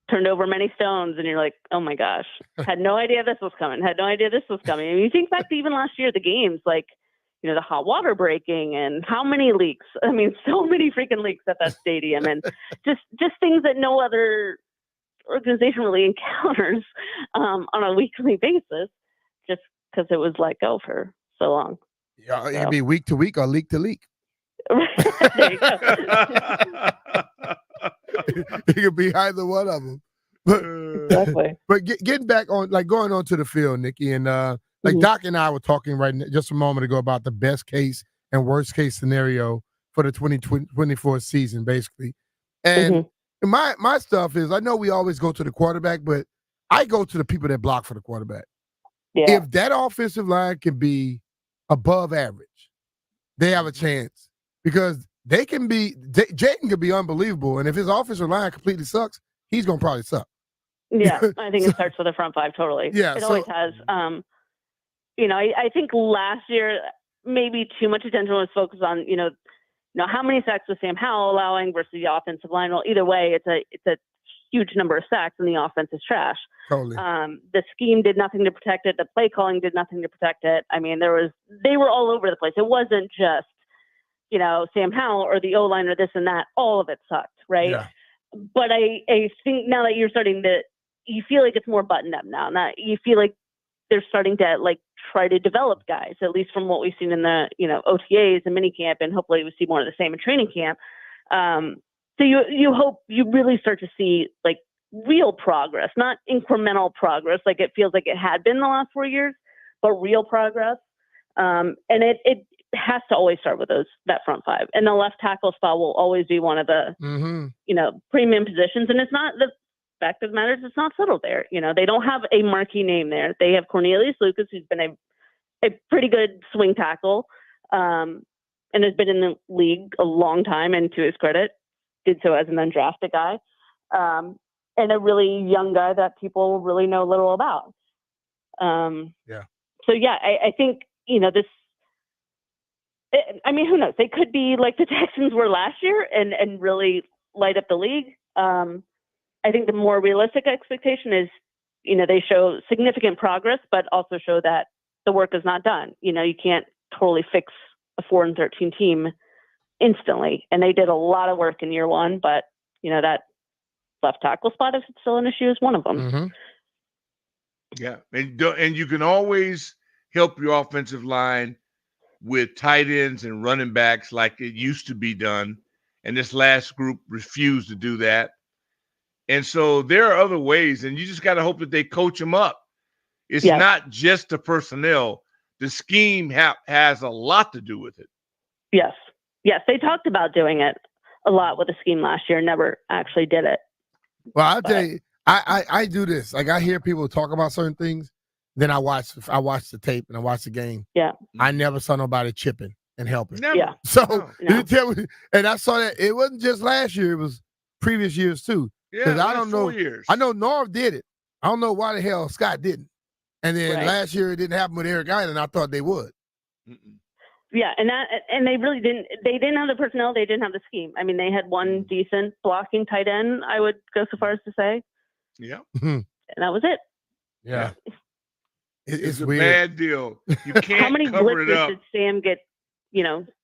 turned over many stones, and you're like, oh my gosh, had no idea this was coming. I mean, you think back to even last year, the games, the hot water breaking and how many leaks. I mean, so many freaking leaks at that stadium, and just things that no other organization really encounters on a weekly basis, just because it was let go for so long. Yeah, it could be week to week or leak to leak. There you go. It could be either one of them. Exactly. But getting back on, like going on to the field, Nikki, and like Doc and I were talking just a moment ago about the best case and worst case scenario for the 2024 season, basically. And my stuff is, I know we always go to the quarterback, but I go to the people that block for the quarterback. Yeah. If that offensive line can be above average, they have a chance, because they can be, Jayden could be unbelievable, and if his offensive line completely sucks, he's gonna probably suck. Yeah, I think it starts with the front five totally. Yeah, it always has. I think last year maybe too much attention was focused on how many sacks was Sam Howell allowing versus the offensive line. Well, either way, it's a huge number of sacks, and the offense is trash. Totally. The scheme did nothing to protect it. The play calling did nothing to protect it. I mean, they were all over the place. It wasn't just Sam Howell or the O-line or this and that. All of it sucked, right? Yeah. But I think now that you're starting to, you feel like it's more buttoned up now. Now you feel like they're starting to try to develop guys, at least from what we've seen in the OTAs and minicamp, and hopefully we see more of the same in training camp. So you hope you really start to see real progress, not incremental progress like it feels like it had been the last 4 years, but real progress. And it has to always start with that front five, and the left tackle spot will always be one of the premium positions. And it's not the fact of the matter is it's not settled there. They don't have a marquee name there. They have Cornelius Lucas, who's been a pretty good swing tackle, and has been in the league a long time, and to his credit, did so as an undrafted guy, and a really young guy that people really know little about. So yeah, I think this. I mean, who knows? They could be like the Texans were last year and really light up the league. I think the more realistic expectation is, they show significant progress, but also show that the work is not done. You can't totally fix a 4-13 team instantly. And they did a lot of work in year one, but that left tackle spot, if it's still an issue, is one of them. Yeah. And you can always help your offensive line with tight ends and running backs like it used to be done. And this last group refused to do that. And so there are other ways, and you just got to hope that they coach them up. It's not just the personnel. The scheme has a lot to do with it. Yes. They talked about doing it a lot with the scheme last year, never actually did it. Well, I'll tell you, I do this. Like, I hear people talk about certain things, then I watch the tape and I watch the game. Yeah. I never saw nobody chipping and helping. Never. Yeah. So you tell me, and I saw that it wasn't just last year, it was previous years too. Yeah, I don't know. 4 years. I know Norv did it. I don't know why the hell Scott didn't. And then last year it didn't happen with Eric Allen. I thought they would. Yeah, and they really didn't. They didn't have the personnel. They didn't have the scheme. I mean, they had one decent blocking tight end, I would go so far as to say. Yeah. And that was it. Yeah. It's a weird. bad deal. You can't How many cover it blitzes up. did Sam get,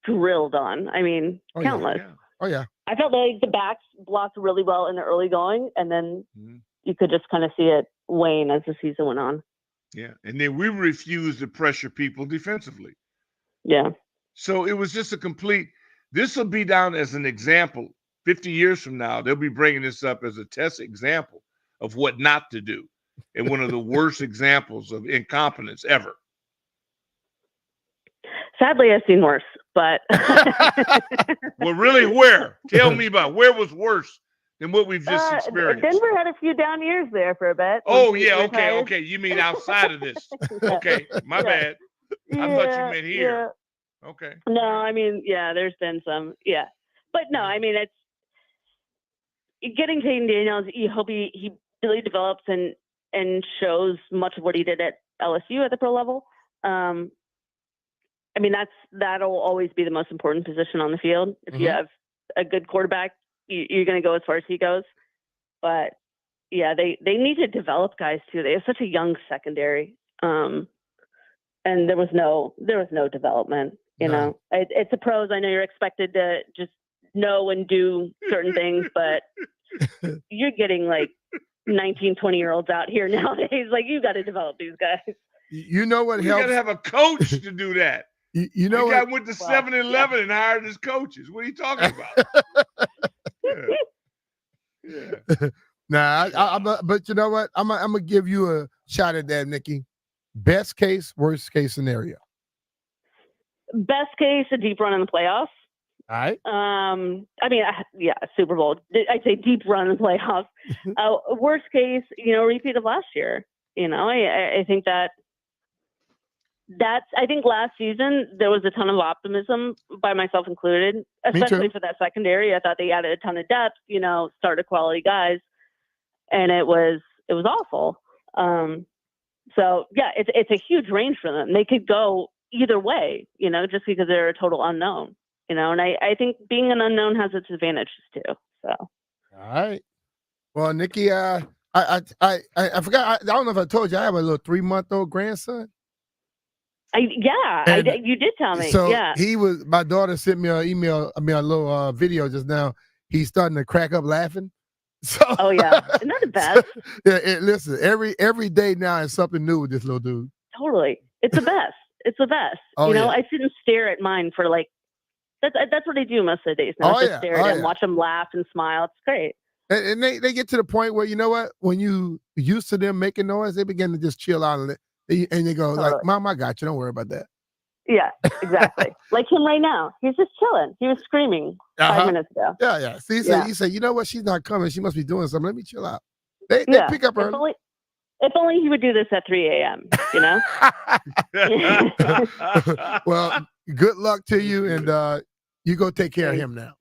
drilled on? I mean, countless. Yeah. Oh, yeah. I felt like the backs blocked really well in the early going, and then you could just kind of see it wane as the season went on. Yeah. And then we refused to pressure people defensively. Yeah. So it was just this will be down as an example. 50 years from now, they'll be bringing this up as a test example of what not to do, and one of the worst examples of incompetence ever. Sadly, I've seen worse, but. Well, really, where? Tell me about where was worse than what we've just experienced. Denver had a few down years there for a bit. Oh, yeah. Okay. You mean outside of this? Okay. My bad. I thought you meant here. Yeah. Okay. No, I mean, there's been some. Yeah. But no, I mean, it's getting Tatum Daniels. You hope he really develops and shows much of what he did at LSU at the pro level. I mean, that'll always be the most important position on the field. If you have a good quarterback, you're going to go as far as he goes. But yeah, they need to develop guys too. They have such a young secondary, and there was no development. You know, it's the pros. I know you're expected to just know and do certain things, but you're getting like 19, 20-year-olds out here nowadays. Like, you got to develop these guys. You know what helps? You got to have a coach to do that. You know the guy went to 7-Eleven and hired his coaches. What are you talking about? Nah, but you know what? I'm gonna give you a shot at that, Nikki. Best case, worst case scenario. Best case, a deep run in the playoffs. All right. I mean, yeah, Super Bowl. I'd say deep run in the playoffs. Worst case, repeat of last year. I think I think last season there was a ton of optimism by myself included, especially for that secondary. I thought they added a ton of depth, started quality guys, and it was awful. So yeah, it's a huge range for them. They could go either way, just because they're a total unknown, and I think being an unknown has its advantages too. So. All right. Well, Nikki, I forgot. I don't know if I told you I have a little 3-month-old grandson. You did tell me. So yeah. My daughter sent me an email, a little video just now. He's starting to crack up laughing. So, oh yeah, isn't that the best? Listen, every day now is something new with this little dude. Totally, it's the best. It's the best. Oh, yeah. I sit and stare at mine for like that's what I do most of the days now. Just stare at him, watch him laugh and smile. It's great. And they get to the point where, you know what, when you used to them making noise, they begin to just chill out and they go like, "Mom, I got you. Don't worry about that." Yeah, exactly. Like him right now. He's just chilling. He was screaming 5 minutes ago. Yeah. See, you say, you know what? She's not coming. She must be doing something. Let me chill out. They pick up early. If only he would do this at 3 a.m., Well, good luck to you, and you go take care of him now.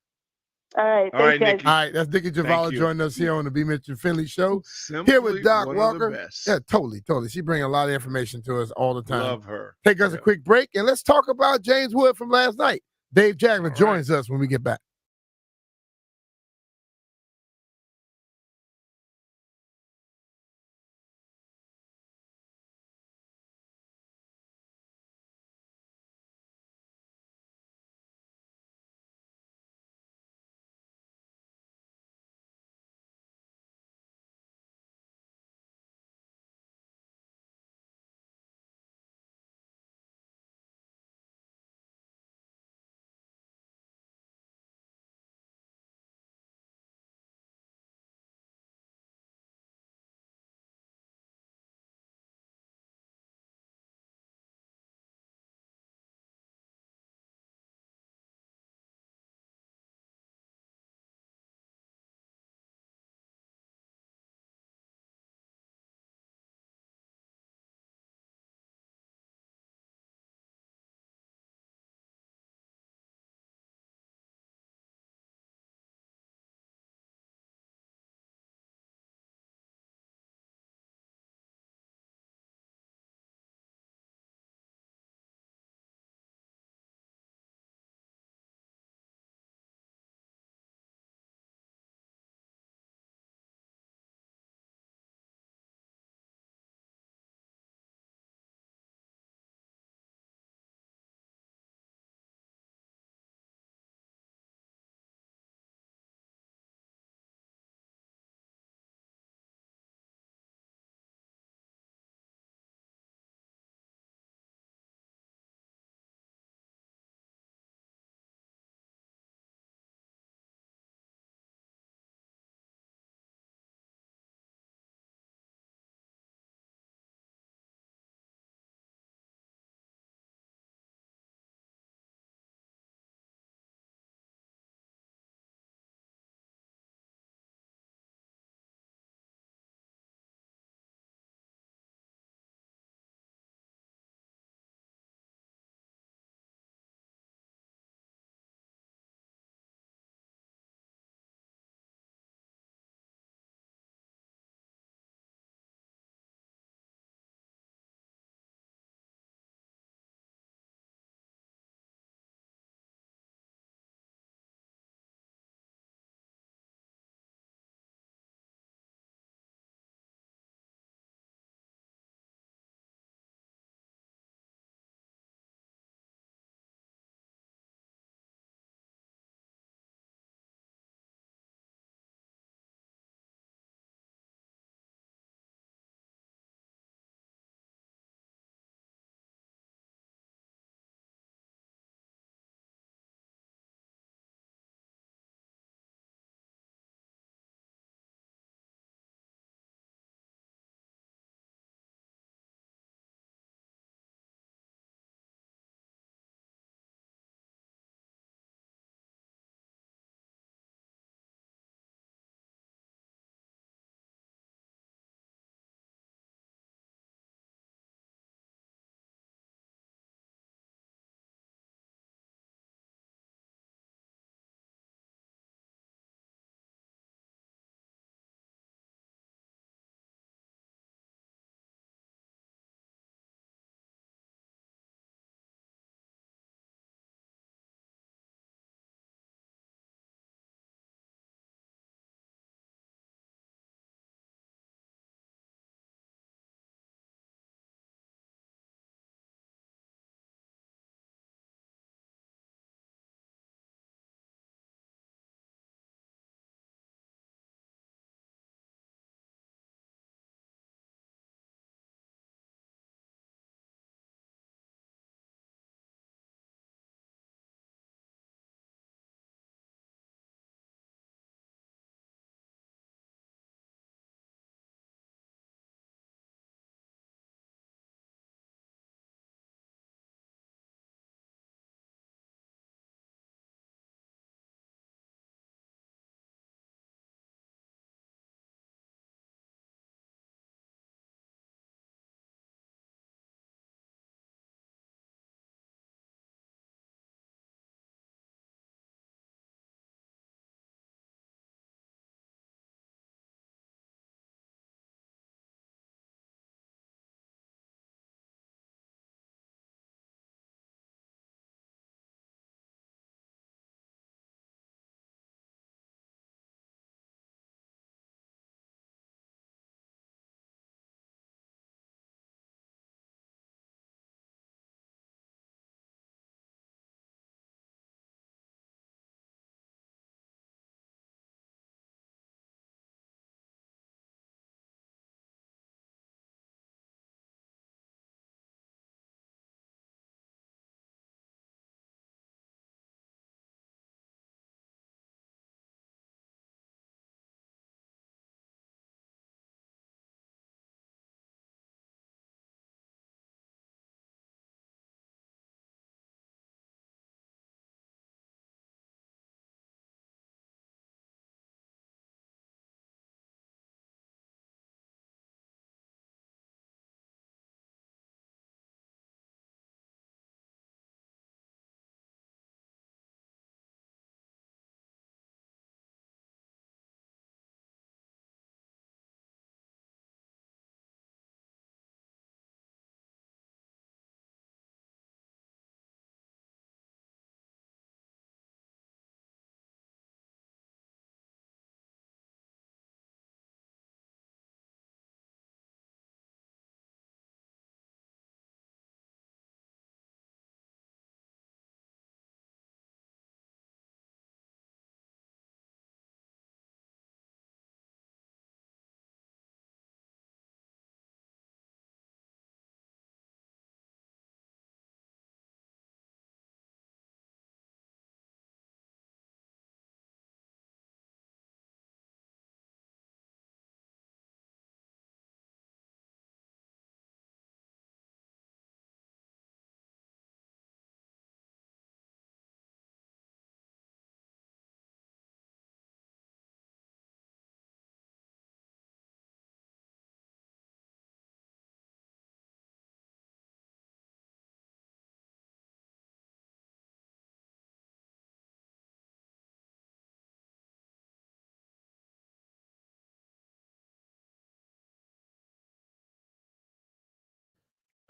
All right. All right, guys. Nikki. All right, that's Nikki Javala joining us here on the B Mitch and Finley Show. Here with Doc Walker. Yeah, totally. She brings a lot of information to us all the time. Love her. Take us a quick break, and let's talk about James Wood from last night. Dave Jagler joins us when we get back.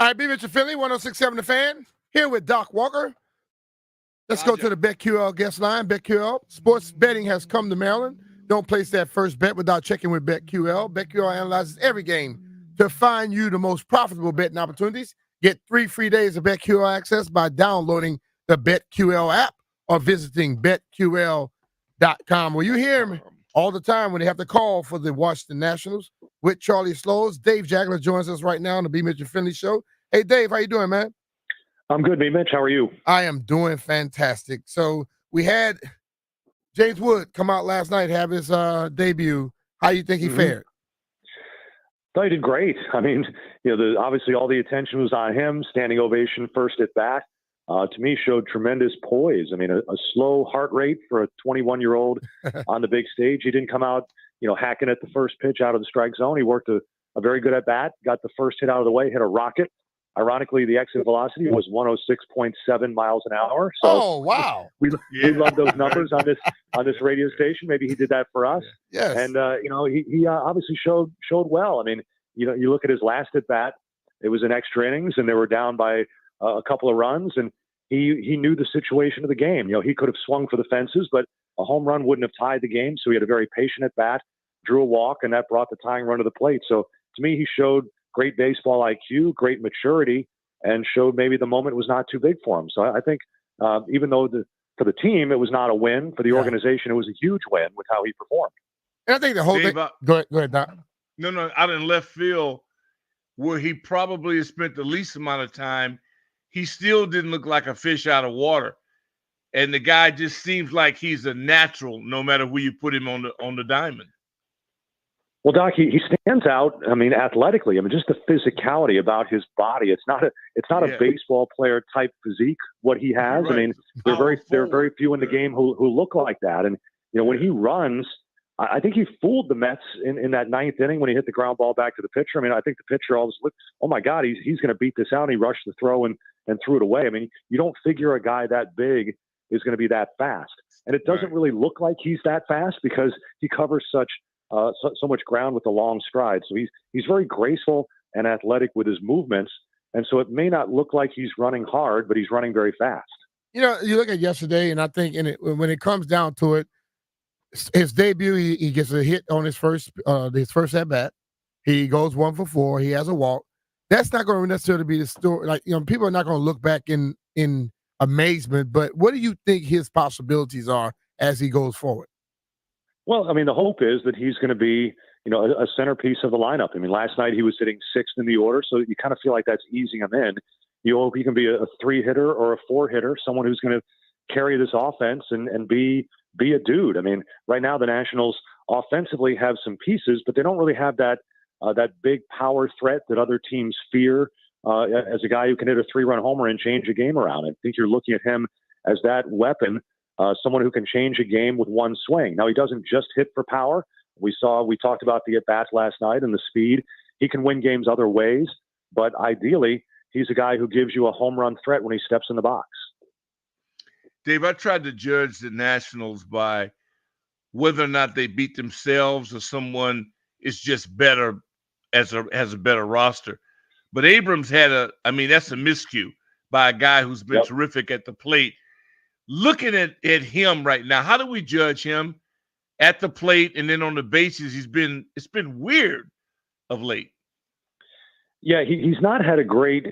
All right, B Mitch and Philly, 106.7 The Fan, here with Doc Walker. Let's go to the BetQL guest line. BetQL, sports betting has come to Maryland. Don't place that first bet without checking with BetQL. BetQL analyzes every game to find you the most profitable betting opportunities. Get 3 free days of BetQL access by downloading the BetQL app or visiting BetQL.com. Well, you hear me all the time when they have to call for the Washington Nationals with Charlie Slows. Dave Jagler joins us right now on the B Mitch and Finley Show. Hey, Dave, how you doing, man? I'm good, B Mitch. How are you? I am doing fantastic. So we had James Wood come out last night, have his debut. How you think he fared? Thought he did great. I mean, obviously all the attention was on him. Standing ovation first at bat. To me, showed tremendous poise. I mean, a slow heart rate for a 21-year-old on the big stage. He didn't come out, hacking at the first pitch out of the strike zone. He worked a very good at bat, got the first hit out of the way, hit a rocket. Ironically, the exit velocity was 106.7 miles an hour. So, wow. We love those numbers on this radio station. Maybe he did that for us. Yes. And he obviously showed well. I mean, you look at his last at bat. It was in extra innings, and they were down by a couple of runs, and he knew the situation of the game. He could have swung for the fences, but a home run wouldn't have tied the game. So he had a very patient at bat, drew a walk, and that brought the tying run to the plate. So to me, he showed great baseball IQ, great maturity, and showed maybe the moment was not too big for him. So I think even though for the team it was not a win, for the organization it was a huge win with how he performed. And I think the whole Dave, thing. Go ahead, Doc. No, out in left field, where he probably has spent the least amount of time, he still didn't look like a fish out of water. And the guy just seems like he's a natural, no matter where you put him on the diamond. Well, Doc, he stands out. I mean, athletically. I mean, just the physicality about his body. It's not a baseball player type physique. What he has. Right. I mean, there are very few in the game who look like that. And when he runs, I think he fooled the Mets in that ninth inning when he hit the ground ball back to the pitcher. I mean, I think the pitcher always looked, oh my God, he's going to beat this out. And he rushed the throw and threw it away. I mean, you don't figure a guy that big is going to be that fast. And it doesn't really look like he's that fast because he covers so much ground with the long stride. So he's very graceful and athletic with his movements. And so it may not look like he's running hard, but he's running very fast. You look at yesterday, and I think when it comes down to it, his debut, he gets a hit on his first at bat. He goes 1 for 4. He has a walk. That's not going to necessarily be the story. Like, people are not going to look back in amazement. But what do you think his possibilities are as he goes forward? Well, I mean, the hope is that he's going to be, a centerpiece of the lineup. I mean, last night he was sitting 6th in the order, so you kind of feel like that's easing him in. You hope he can be a 3-hitter or a 4-hitter, someone who's going to carry this offense and be a dude. I mean, right now the Nationals offensively have some pieces, but they don't really have that big power threat that other teams fear as a guy who can hit a 3-run homer and change a game around. I think you're looking at him as that weapon. Someone who can change a game with one swing. Now, he doesn't just hit for power. We talked about the at-bats last night and the speed. He can win games other ways, but ideally, he's a guy who gives you a home run threat when he steps in the box. Dave, I tried to judge the Nationals by whether or not they beat themselves or someone is just better has a better roster. But Abrams that's a miscue by a guy who's been terrific at the plate. Looking at him right now, how do we judge him at the plate and then on the bases? It's been weird of late. Yeah, he's not had a great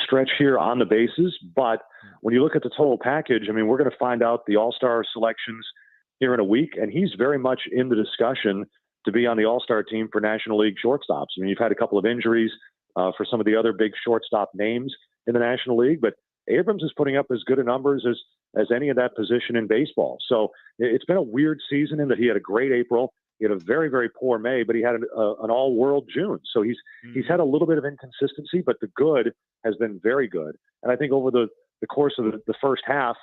stretch here on the bases, but when you look at the total package, I mean, we're going to find out the All-Star selections here in a week, and he's very much in the discussion to be on the All-Star team for National League shortstops. I mean, you've had a couple of injuries for some of the other big shortstop names in the National League, but Abrams is putting up as good a numbers as any of that position in baseball. So it's been a weird season in that he had a great April. He had a very, very poor May, but he had an all-world June. So he's had a little bit of inconsistency, but the good has been very good. And I think over the course of the first half,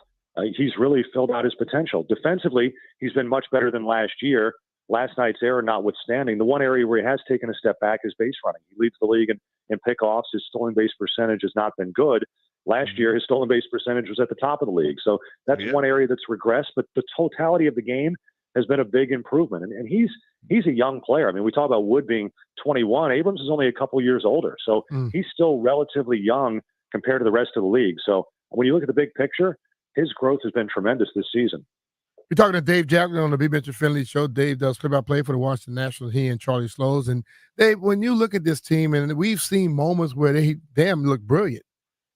he's really filled out his potential. Defensively, he's been much better than last year. Last night's error notwithstanding, the one area where he has taken a step back is base running. He leads the league in pickoffs. His stolen base percentage has not been good. Last year, his stolen base percentage was at the top of the league. So that's one area that's regressed, but the totality of the game has been a big improvement. And he's he's a young player. I mean, we talk about Wood being 21. Abrams is only a couple years older. So he's still relatively young compared to the rest of the league. So when you look at the big picture, his growth has been tremendous this season. We're talking to Dave Jagler on the B Mitch Finley show. Dave does play-by-play for the Washington Nationals. He and Charlie Slows. And Dave, when you look at this team, and we've seen moments where they look brilliant.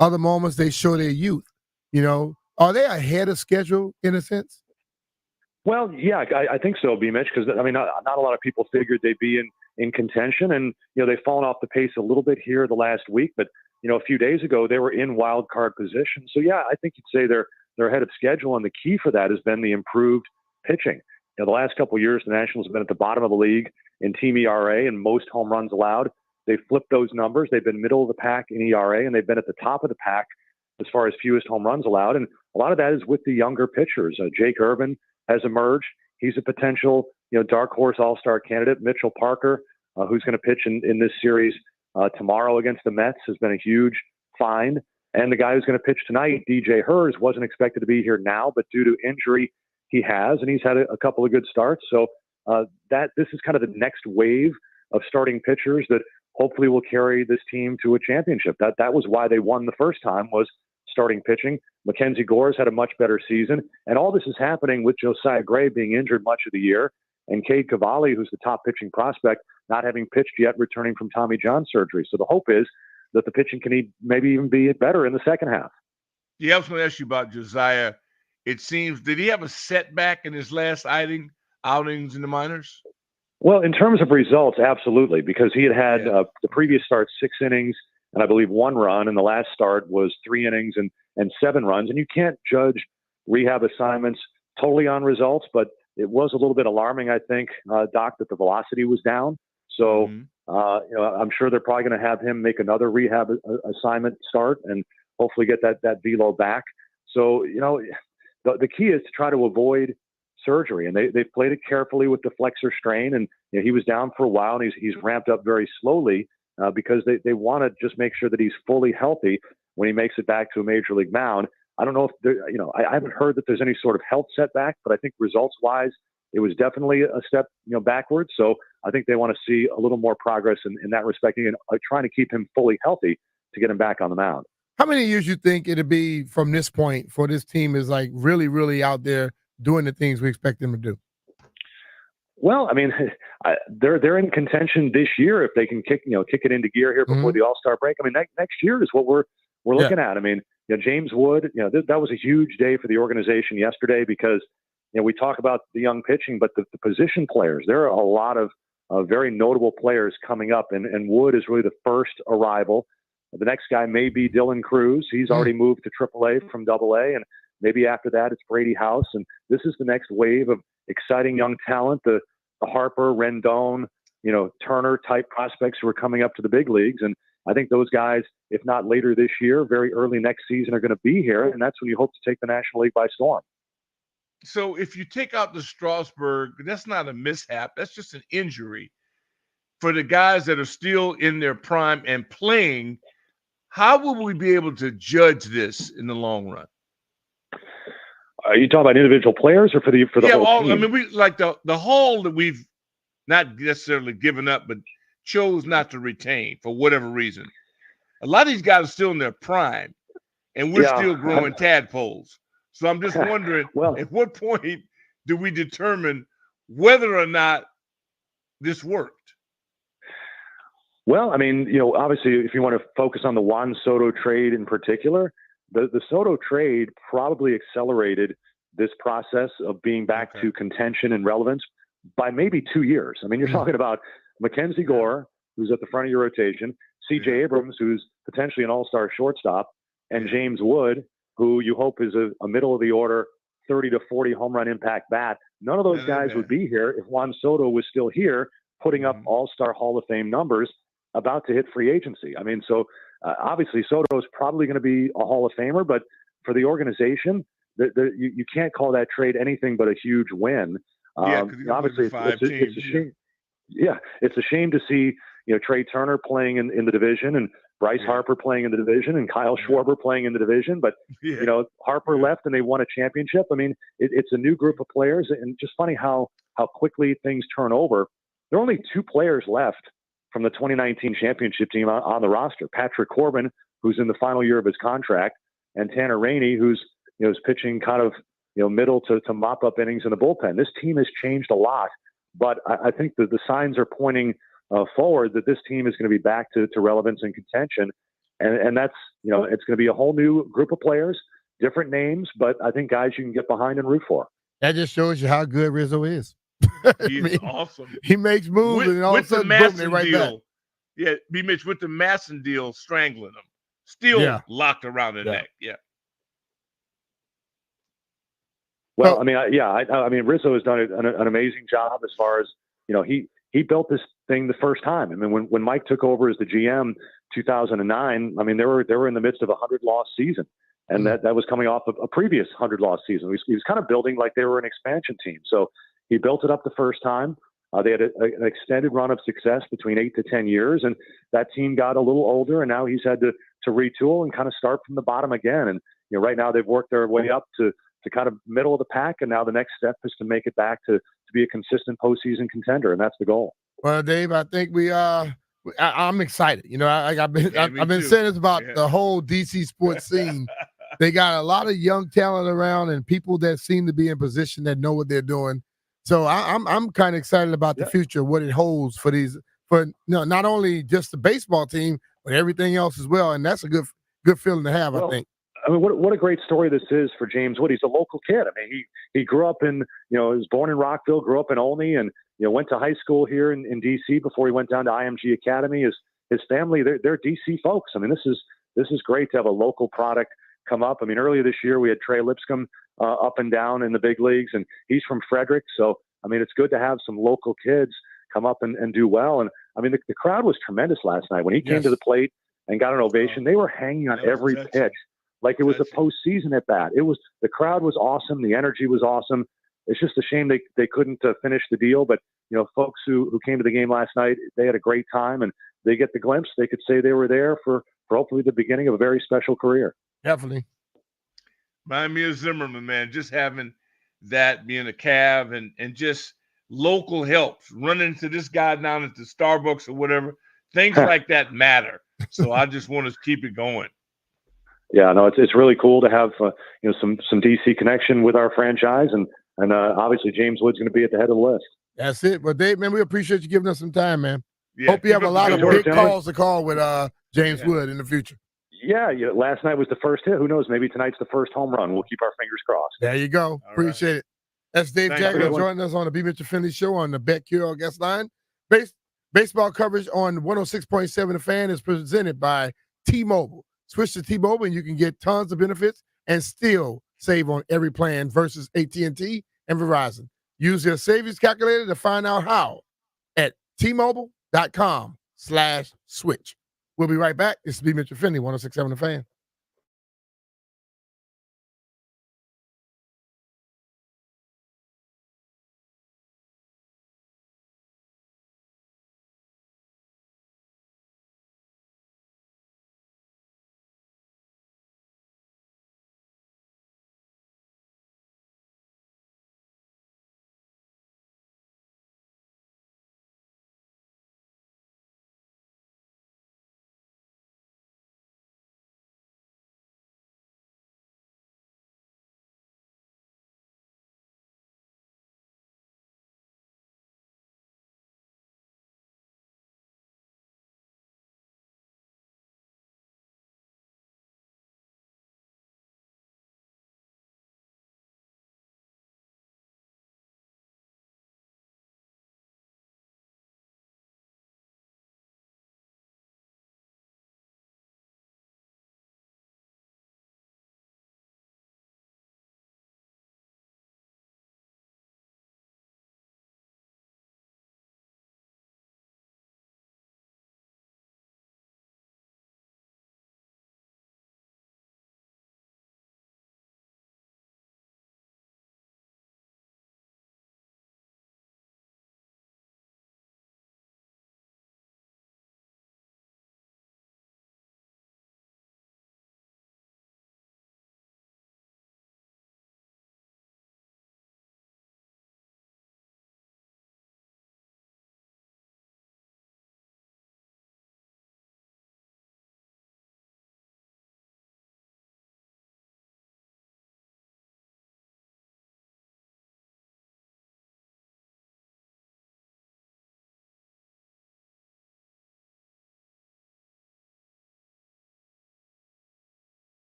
Other moments they show their youth. You know, are they ahead of schedule in a sense? Well, yeah, I think so, B Mitch, because I mean, not a lot of people figured they'd be in contention, and they've fallen off the pace a little bit here the last week. But a few days ago they were in wild card position. So yeah, I think you'd say they're ahead of schedule, and the key for that has been the improved pitching. The last couple of years, the Nationals have been at the bottom of the league in team ERA and most home runs allowed. They've flipped those numbers. They've been middle of the pack in ERA, and they've been at the top of the pack as far as fewest home runs allowed. And a lot of that is with the younger pitchers. Jake Irvin has emerged. He's a potential, dark horse all-star candidate. Mitchell Parker, who's going to pitch in this series tomorrow against the Mets, has been a huge find. And the guy who's going to pitch tonight, DJ Hers, wasn't expected to be here now, but due to injury, he has, and he's had a couple of good starts. So this is kind of the next wave of starting pitchers that hopefully will carry this team to a championship. That was why they won the first time, was starting pitching. Mackenzie Gore's had a much better season, and all this is happening with Josiah Gray being injured much of the year, and Cade Cavalli, who's the top pitching prospect, not having pitched yet, returning from Tommy John surgery. So the hope is that the pitching can maybe even be better in the second half. Yeah, I was going to ask you about Josiah. It seems, did he have a setback in his last outings in the minors? Well, in terms of results, absolutely, because he had the previous start 6 innings and I believe 1 run, and the last start was 3 innings and 7 runs. And you can't judge rehab assignments totally on results, but it was a little bit alarming, I think, Doc, that the velocity was down. So, I'm sure they're probably going to have him make another rehab assignment start and hopefully get that velo back. So, the key is to try to avoid surgery, and they've played it carefully with the flexor strain, and he was down for a while, and he's ramped up very slowly because they want to just make sure that he's fully healthy when he makes it back to a major league mound. I don't know if I haven't heard that there's any sort of health setback, but I think results wise, it was definitely a step backwards. So I think they want to see a little more progress in that respect, and trying to keep him fully healthy to get him back on the mound. How many years you think it'll be from this point for this team is like really, really out there doing the things we expect them to do? Well, I mean, they're in contention this year if they can kick it into gear here before the All-Star break. I mean, next year is what we're looking at. I mean, James Wood, that was a huge day for the organization yesterday because we talk about the young pitching, but the position players, there are a lot of very notable players coming up, and Wood is really the first arrival. The next guy may be Dylan Cruz. He's already moved to AAA from AA, and maybe after that it's Brady House. And this is the next wave of exciting young talent, the Harper, Rendon, Turner type prospects who are coming up to the big leagues. And I think those guys, if not later this year, very early next season, are going to be here. And that's when you hope to take the National League by storm. So if you take out the Strasburg, that's not a mishap. That's just an injury. For the guys that are still in their prime and playing, how will we be able to judge this in the long run? Are you talking about individual players or for the whole team? I mean, we like the whole that we've not necessarily given up, but chose not to retain for whatever reason. A lot of these guys are still in their prime, and we're still growing tadpoles. So I'm just wondering, at what point do we determine whether or not this worked? Well, I mean, obviously, if you want to focus on the Juan Soto trade in particular, the Soto trade probably accelerated this process of being back to contention and relevance by maybe 2 years. I mean, you're talking about Mackenzie Gore, who's at the front of your rotation, C.J. Abrams, who's potentially an all-star shortstop, and James Wood, who you hope is a middle-of-the-order 30 to 40 home run impact bat. None of those guys would be here if Juan Soto was still here, putting up all-star Hall of Fame numbers, about to hit free agency. I mean, so obviously Soto is probably going to be a Hall of Famer, but for the organization, you can't call that trade anything but a huge win. Obviously, it's a shame. Yeah, it's a shame to see Trey Turner playing in the division and Bryce Harper playing in the division and Kyle Schwarber playing in the division. But, you know, Harper left and they won a championship. I mean, it's a new group of players, and just funny how quickly things turn over. There are only 2 players left from the 2019 championship team on the roster. Patrick Corbin, who's in the final year of his contract, and Tanner Rainey, who's, you know, is pitching kind of, you know, middle to mop up innings in the bullpen. This team has changed a lot, but I think that the signs are pointing forward that this team is going to be back to relevance and contention. And that's, you know, it's going to be a whole new group of players, different names, but I think guys you can get behind and root for. That just shows you how good Rizzo is. He's awesome. He makes moves and all of a sudden, boom, they right back. Yeah, B Mitch with the Masson deal strangling him. Still locked around the neck. Yeah. Well, I mean, I mean, Rizzo has done an amazing job as far as, you know, he built this thing the first time. I mean, when Mike took over as the GM 2009, I mean, they were in the midst of a 100-loss season, and that was coming off of a previous 100-loss season. He was kind of building like they were an expansion team. So he built it up the first time. They had an extended run of success between 8 to 10 years, and that team got a little older, and now he's had to retool and kind of start from the bottom again. And, you know, right now they've worked their way up to kind of middle of the pack, and now the next step is to make it back to be a consistent postseason contender, and that's the goal. Well, Dave, I think I'm excited. You know, I've been saying this about the whole DC sports scene. They got a lot of young talent around and people that seem to be in position that know what they're doing. So I'm kind of excited about the future, what it holds for not only just the baseball team, but everything else as well. And that's a good feeling to have, I think. I mean, what a great story this is for James Wood. He's a local kid. I mean, he grew up in, you know, he was born in Rockville, grew up in Olney, and, you know, went to high school here in D.C. before he went down to IMG Academy. His family, they're D.C. folks. I mean, this is great to have a local product come up. I mean, earlier this year we had Trey Lipscomb up and down in the big leagues, and he's from Frederick. So, I mean, it's good to have some local kids come up and do well. And, I mean, the crowd was tremendous last night. When he came to the plate and got an ovation, they were hanging on every pitch like it was a postseason at bat. The crowd was awesome. The energy was awesome. It's just a shame they couldn't finish the deal. But, you know, folks who came to the game last night, they had a great time, and they get the glimpse. They could say they were there for hopefully the beginning of a very special career. Definitely. Remind me of Zimmerman, man. Just having that, being a Cav, and just local help, running into this guy down at the Starbucks or whatever. Things like that matter. So I just want to keep it going. Yeah, no, it's really cool to have you know, some DC connection with our franchise, and obviously James Wood's going to be at the head of the list. That's it. Well, Dave, man, we appreciate you giving us some time, man. Yeah, hope you have a lot of big calls to call with James Wood in the future. Yeah, last night was the first hit. Who knows? Maybe tonight's the first home run. We'll keep our fingers crossed. There you go. Appreciate it. That's Dave Jagler joining us on the B Mitch Finley Show on the BetQL guest line. Baseball coverage on 106.7 The Fan is presented by T-Mobile. Switch to T-Mobile and you can get tons of benefits and still save on every plan versus AT&T and Verizon. Use your savings calculator to find out how at T-Mobile.com/switch. We'll be right back. This is B Mitch Finley, 106.7 The Fan.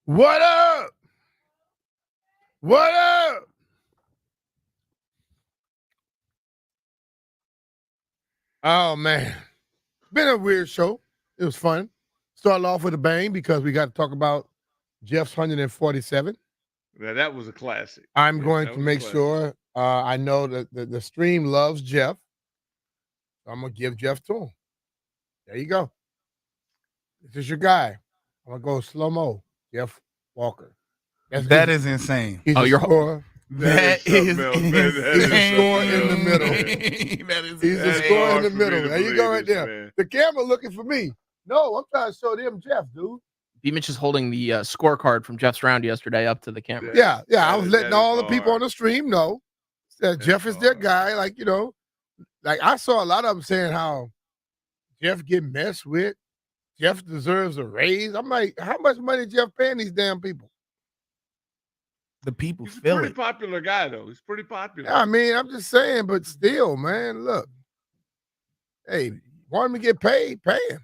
What up? What up? Oh, man. Been a weird show. It was fun. Started off with a bang because we got to talk about Jeff's 147. Yeah, that was a classic. I'm Yeah, going that to was a make classic. sure I know that the stream loves Jeff. I'm going to give Jeff to him. There you go. This is your guy. I'm going to go slow-mo. Jeff Walker. That is insane. He's a scorer. That is He's a score in the middle. That is He's a insane. score in the middle. There you go right there. man. The camera looking for me. No, I'm trying to show them Jeff, dude. B Mitch is holding the scorecard from Jeff's round yesterday up to the camera. Yeah. I was letting all the people on the stream know that Jeff is their guy. Like, like I saw a lot of them saying how Jeff get messed with. Jeff deserves a raise. I'm like, how much money Jeff paying these damn people? The people He's a feel pretty it. popular guy, though. He's pretty popular. I mean, I'm just saying, but still, man, look. Hey, want him to get paid, pay him.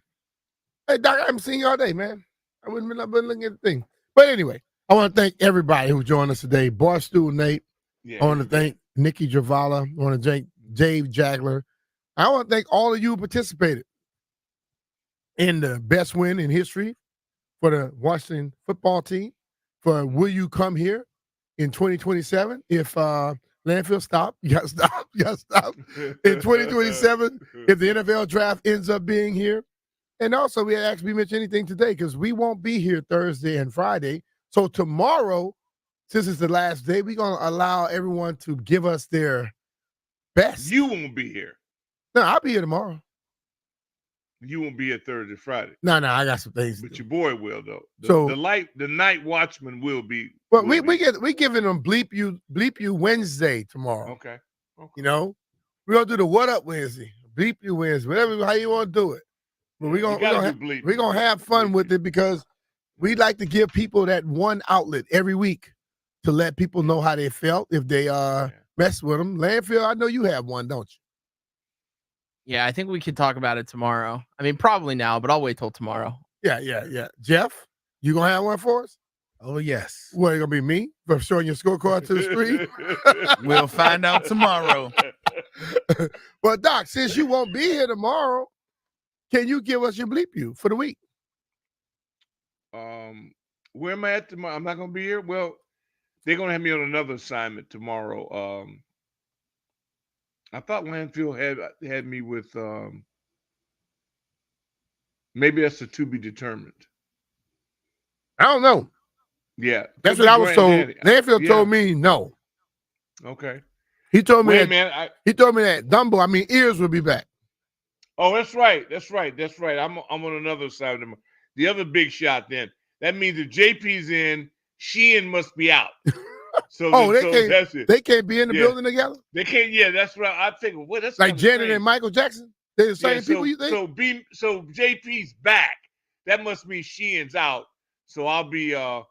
Hey, Doc, I haven't seen you all day, man. I've been looking at the thing. But anyway, I want to thank everybody who joined us today. Barstool Nate. Yeah, I want to thank Nikki Javala. I want to thank Dave Jagler. I want to thank all of you who participated in the best win in history for the Washington football team. For Will You Come Here in 2027? If landfill stop, you got to stop. In 2027, if the NFL draft ends up being here. And also, we had asked B Mitch anything today because we won't be here Thursday and Friday. So tomorrow, since it's the last day, we're going to allow everyone to give us their best. You won't be here. No, I'll be here tomorrow. You won't be here Thursday, Friday. No, I got some things. But your boy will, though. So The night watchman will be. Well, we giving them bleep you Wednesday tomorrow. Okay. We're gonna do the what up Wednesday, bleep you Wednesday, whatever how you want to do it. But we're gonna have fun with it because we like to give people that one outlet every week to let people know how they felt if they mess with them. Landfill, I know you have one, don't you? Yeah, I think we could talk about it tomorrow. I mean, probably now, but I'll wait till tomorrow. Yeah. Jeff, you gonna have one for us? Oh, yes. What, it gonna be me for showing your scorecard to the stream? We'll find out tomorrow. Well, Doc, since you won't be here tomorrow, can you give us your bleep you for the week? Where am I at tomorrow? I'm not gonna be here. Well, they're gonna have me on another assignment tomorrow. I thought Landfill had me with maybe that's a to be determined. I don't know. Yeah. That's what I was told. Landfill told me no. Okay. He told me he told me that Dumbo, Ears will be back. Oh, that's right. I'm on another side of them. The other big shot then. That means if JP's in, Sheehan must be out. So that's it. They can't be in the building together? They can't, that's what I think. Well, that's like Janet and Michael Jackson? They're the same people you think? So JP's back. That must mean Sheehan's out. So I'll be on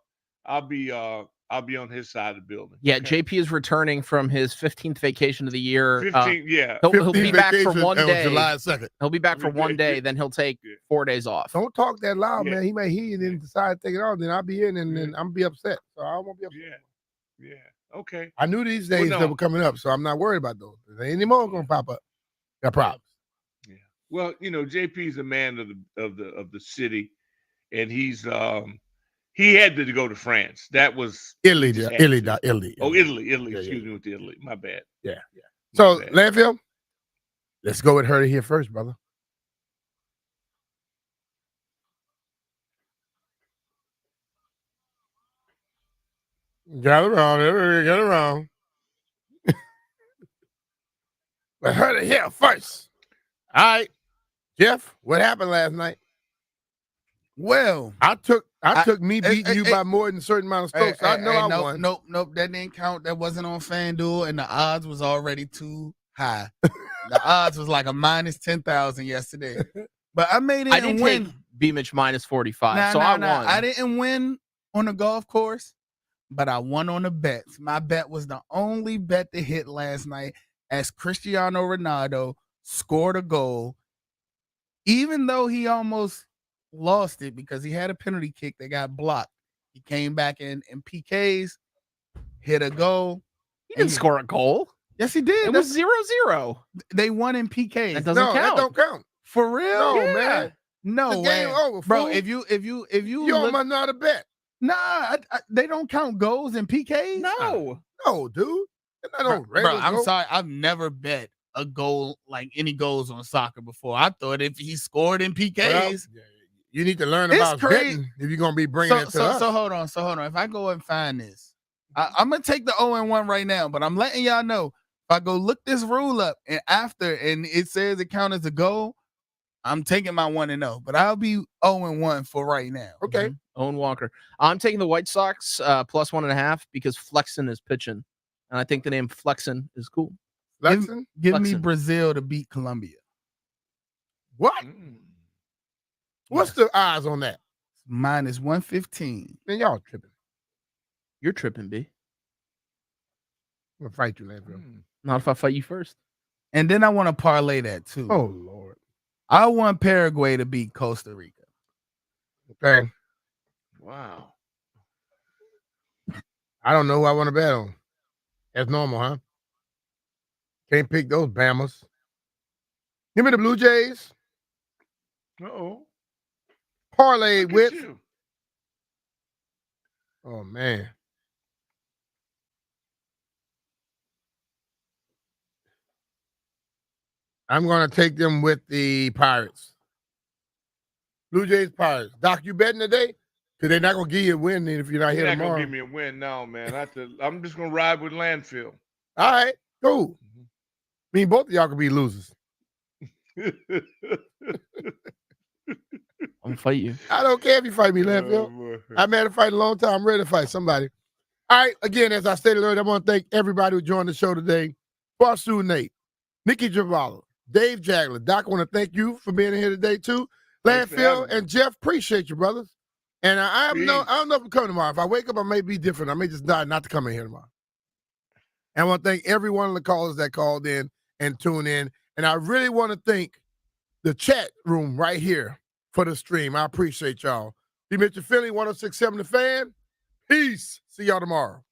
his side of the building. Yeah, okay. JP is returning from his 15th vacation of the year. 15th, yeah. He'll be back for 1 day. July 2nd. He'll be back for 1 day, then he'll take 4 days off. Don't talk that loud, man. He may hear you and then decide to take it off. Then I'll be in and then I'm gonna be upset. So I won't be upset. Yeah. Okay. I knew these days that were coming up, so I'm not worried about those. There ain't any more gonna pop up. Got problems. Yeah. Well, JP's a man of the city, and he's he had to go to France. That was Italy. Oh, Italy. Excuse me with the Italy. My bad. Yeah. So, Landfill, let's go with her here first, brother. Got around. But her here first. All right. Jeff, what happened last night? Well, I took me beating you by more than a certain amount of strokes. I know I won. Nope. That didn't count. That wasn't on FanDuel, and the odds was already too high. The odds was like a minus 10,000 yesterday. But I made it. I didn't win. Take B Mitch minus 45, I won. I didn't win on the golf course, but I won on the bets. My bet was the only bet to hit last night as Cristiano Ronaldo scored a goal, even though he almost lost it because he had a penalty kick that got blocked. He came back in PKs, hit a goal. He didn't score a goal. Yes, he did. It was 0-0. They won in PKs. That doesn't count. That don't count. For real? No, Yeah. man. No the way. game over, bro. fool. If you you almost not a bet. Nah, they don't count goals in PKs. No, dude. They're not on Bro, regular I'm goals. sorry. I've never bet a goal like any goals on soccer before. I thought if he scored in PKs, you need to learn it's about crazy. betting if you're gonna be bringing it to us. So hold on. If I go and find this, I'm gonna take the 0-1 right now. But I'm letting y'all know if I go look this rule up and after and it says it counts as a goal, I'm taking my 1-0. But I'll be 0-1 for right now. Okay. Owen Walker. I'm taking the White Sox plus 1.5 because Flexen is pitching, and I think the name Flexen is cool. Flexen? Give me Flexen. Brazil to beat Colombia. What? What's the odds on that? Minus 115. Man, y'all tripping. You're tripping, B. I'm gonna fight you, Landfill. Not if I fight you first. And then I want to parlay that too. Oh Lord. I want Paraguay to beat Costa Rica. Okay. Wow. I don't know who I want to bet on. That's normal, huh? Can't pick those Bamas. Give me the Blue Jays. Uh-oh. Parlay Look at with. you. Oh, man. I'm going to take them with the Pirates. Blue Jays, Pirates. Doc, you betting today? Because they're not going to give you a win if you're not You're here not tomorrow. gonna give me a win now, man. I'm just gonna ride with Landfill. All right, cool. I mean, both of y'all could be losers. I'm gonna fight you. I don't care if you fight me, Landfill. I've had to fight a long time. I'm ready to fight somebody. All right, again, as I stated earlier, I want to thank everybody who joined the show today. Barstool Nate, Nikki Javala, Dave Jagler. Doc, I want to thank you for being here today, too. Thanks for having Landfill and Jeff, appreciate you, brothers. And I don't know if I'm coming tomorrow. If I wake up, I may be different. I may just die not to come in here tomorrow. And I want to thank every one of the callers that called in and tuned in. And I really want to thank the chat room right here for the stream. I appreciate y'all. B Mitch Philly, 106.7 The Fan. Peace. See y'all tomorrow.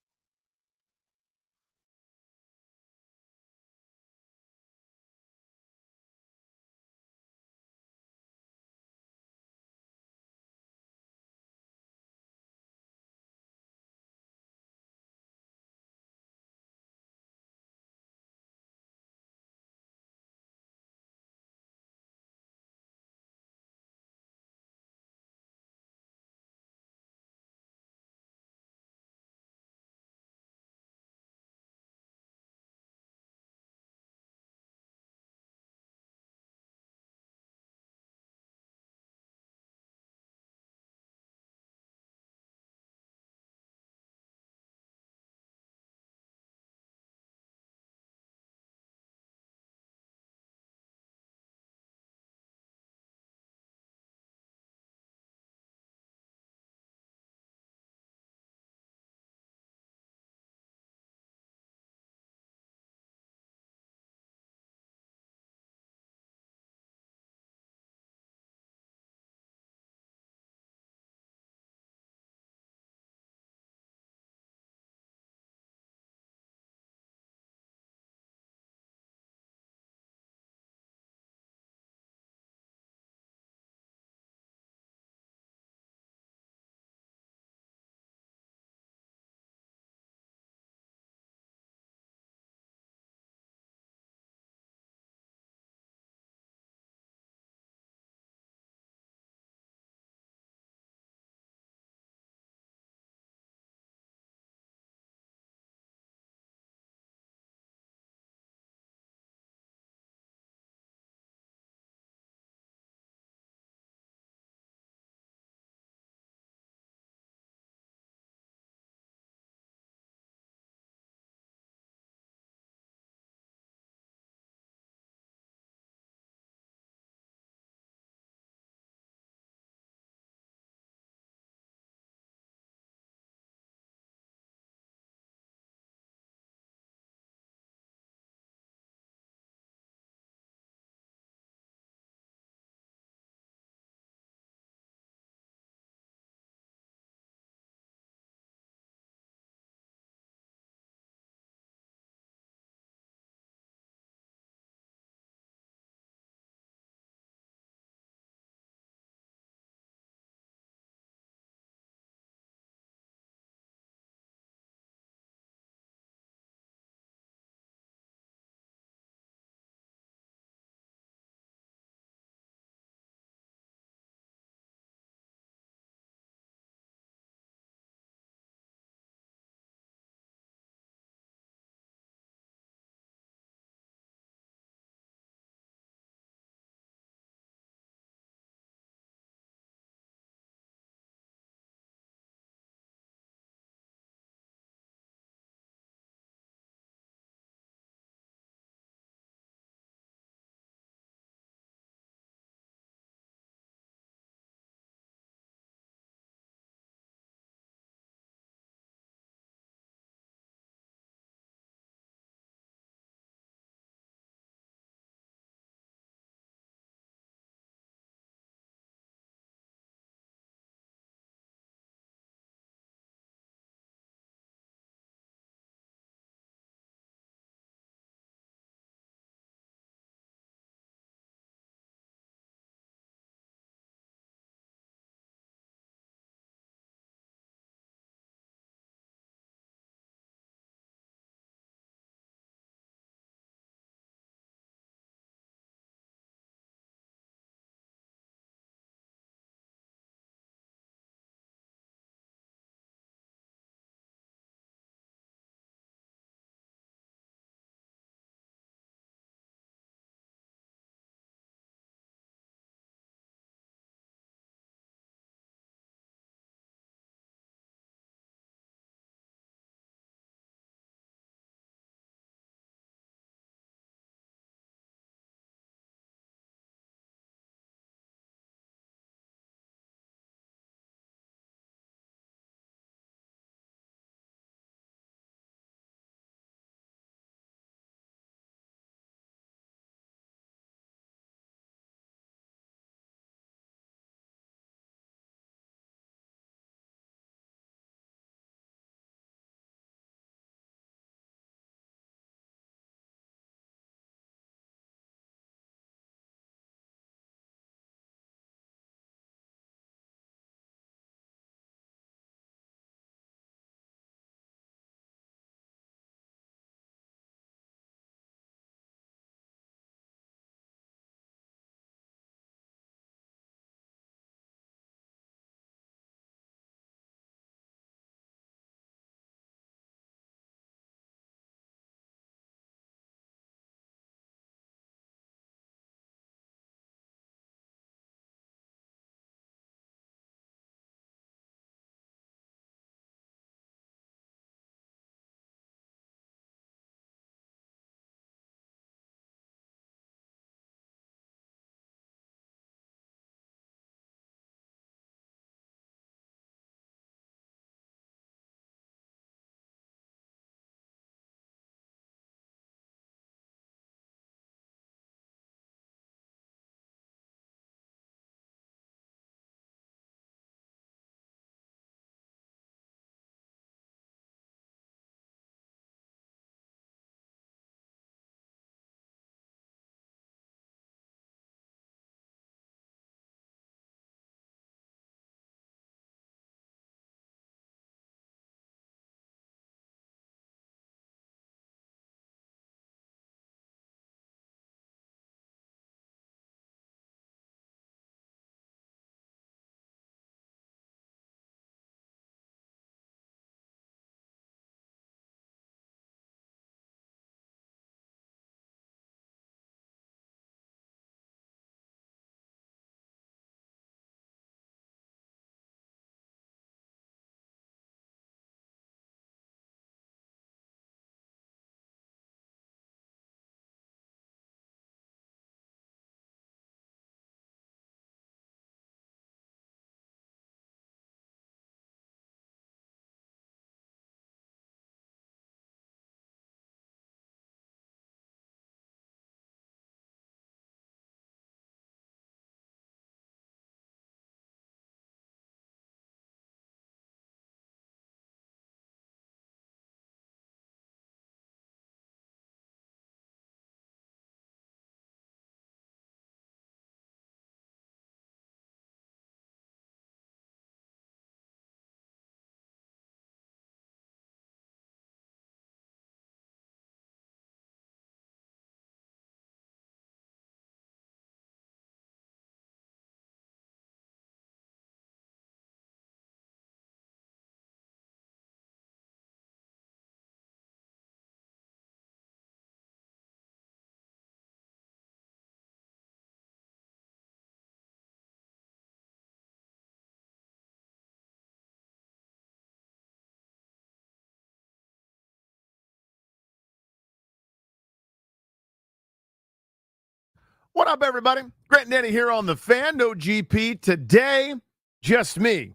What up, everybody? Grant and Danny here on the Fan. No GP today. Just me,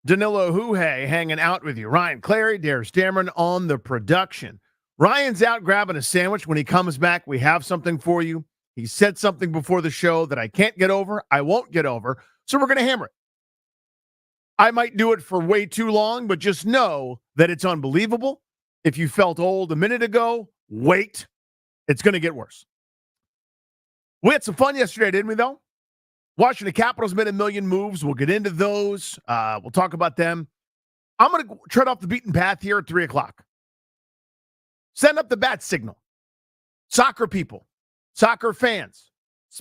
Danilo Huhe, hanging out with you. Ryan Clary, Darius Dameron on the production. Ryan's out grabbing a sandwich. When he comes back, we have something for you. He said something before the show that I can't get over. I won't get over. So we're going to hammer it. I might do it for way too long, but just know that it's unbelievable. If you felt old a minute ago, wait. It's going to get worse. We had some fun yesterday, didn't we, though? Washington Capitals made a million moves. We'll get into those. We'll talk about them. I'm going to tread off the beaten path here at 3 o'clock. Send up the bat signal. Soccer people, soccer fans,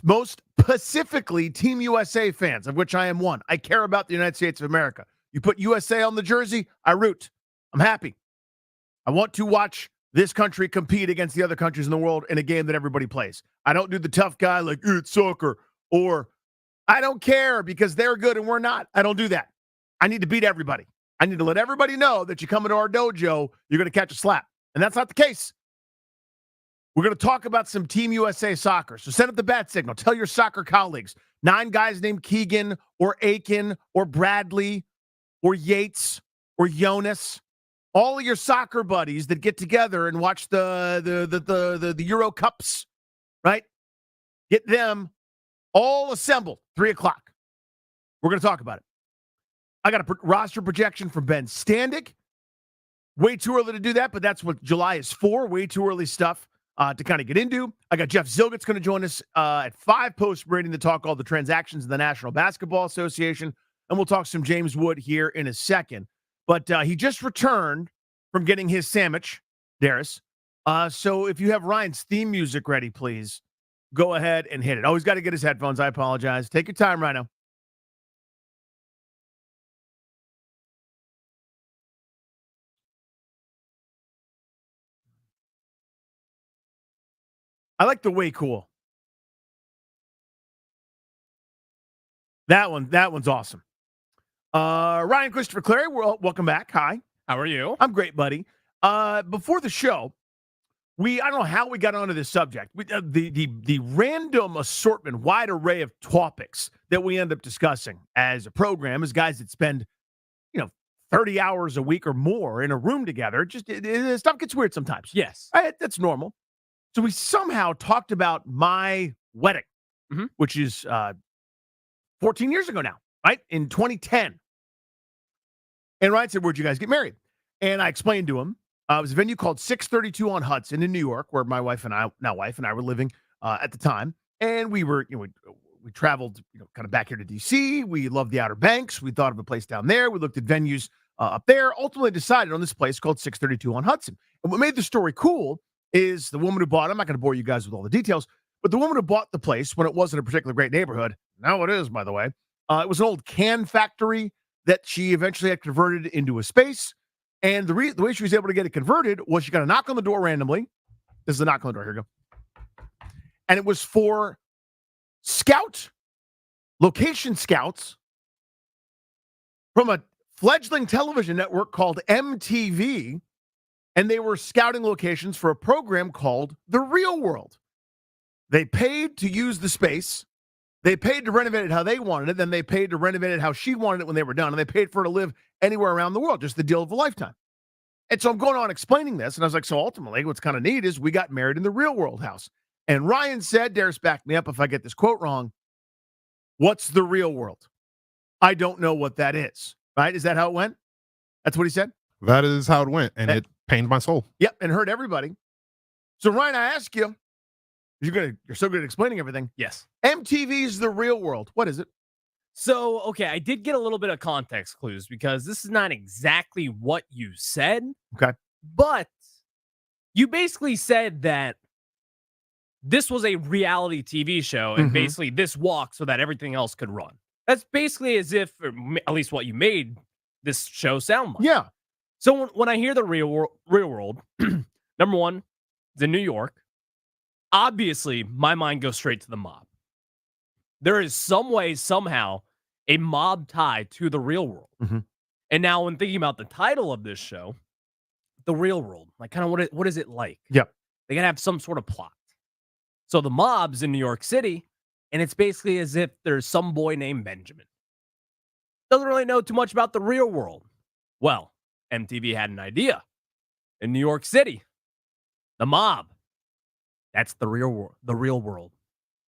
most specifically Team USA fans, of which I am one. I care about the United States of America. You put USA on the jersey, I root. I'm happy. I want to watch this country compete against the other countries in the world in a game that everybody plays. I don't do the tough guy like, it's soccer, or I don't care because they're good and we're not. I don't do that. I need to beat everybody. I need to let everybody know that you come into our dojo, you're going to catch a slap. And that's not the case. We're going to talk about some Team USA soccer. So send up the bat signal. Tell your soccer colleagues. 9 guys named Keegan or Aiken or Bradley or Yates or Jonas. All of your soccer buddies that get together and watch the Euro Cups, right? Get them all assembled, 3 o'clock. We're going to talk about it. I got a roster projection from Ben Standig. Way too early to do that, but that's what July is for. Way too early stuff to kind of get into. I got Jeff Zilgut's going to join us at 5 post-rating to talk all the transactions in the National Basketball Association, and we'll talk some James Wood here in a second. But he just returned from getting his sandwich, Darius. So if you have Ryan's theme music ready, please go ahead and hit it. Oh, he's got to get his headphones. I apologize. Take your time, Rhino. I like the way cool. That one's awesome. Ryan Christopher Clary, welcome back. Hi. How are you? I'm great, buddy. Before the show, I don't know how we got onto this subject. The random assortment, wide array of topics that we end up discussing as a program as guys that spend, 30 hours a week or more in a room together. Stuff gets weird sometimes. Yes. That's normal. So we somehow talked about my wedding, which is 14 years ago now, right? In 2010. And Ryan said, where'd you guys get married? And I explained to him, it was a venue called 632 on Hudson in New York, where my wife and I were living at the time. And we were, we traveled, kind of back here to DC. We loved the Outer Banks. We thought of a place down there. We looked at venues up there, ultimately decided on this place called 632 on Hudson. And what made the story cool is the woman who bought it. I'm not going to bore you guys with all the details, but the woman who bought the place when it wasn't a particularly great neighborhood, now it is, by the way, it was an old can factory that she eventually had converted into a space. And the way she was able to get it converted was she got a knock on the door randomly. This is a knock on the door. Here we go. And it was for location scouts from a fledgling television network called MTV. And they were scouting locations for a program called The Real World. They paid to use the space. They paid to renovate it how they wanted it. Then they paid to renovate it how she wanted it when they were done. And they paid for her to live anywhere around the world, just the deal of a lifetime. And so I'm going on explaining this. And I was like, so ultimately, what's kind of neat is we got married in the Real World house. And Ryan said, Darius, back me up if I get this quote wrong. What's the real world? I don't know what that is. Right? Is that how it went? That's what he said? That is how it went. And it pained my soul. Yep. And hurt everybody. So Ryan, I ask you, you're so good at explaining everything. Yes. MTV's The Real World. What is it? So, okay, I did get a little bit of context clues because this is not exactly what you said. Okay. But you basically said that this was a reality TV show and basically this walked so that everything else could run. That's basically as if, or at least what you made this show sound like. Yeah. So when I hear the real world, number one, it's in New York. Obviously, my mind goes straight to the mob. There is some way, somehow, a mob tie to the real world. And now when thinking about the title of this show, The Real World, like kind of what is it like? Yep. They got to have some sort of plot. So the mob's in New York City, and it's basically as if there's some boy named Benjamin. Doesn't really know too much about the real world. Well, MTV had an idea. In New York City, the mob. That's the real world. The real world.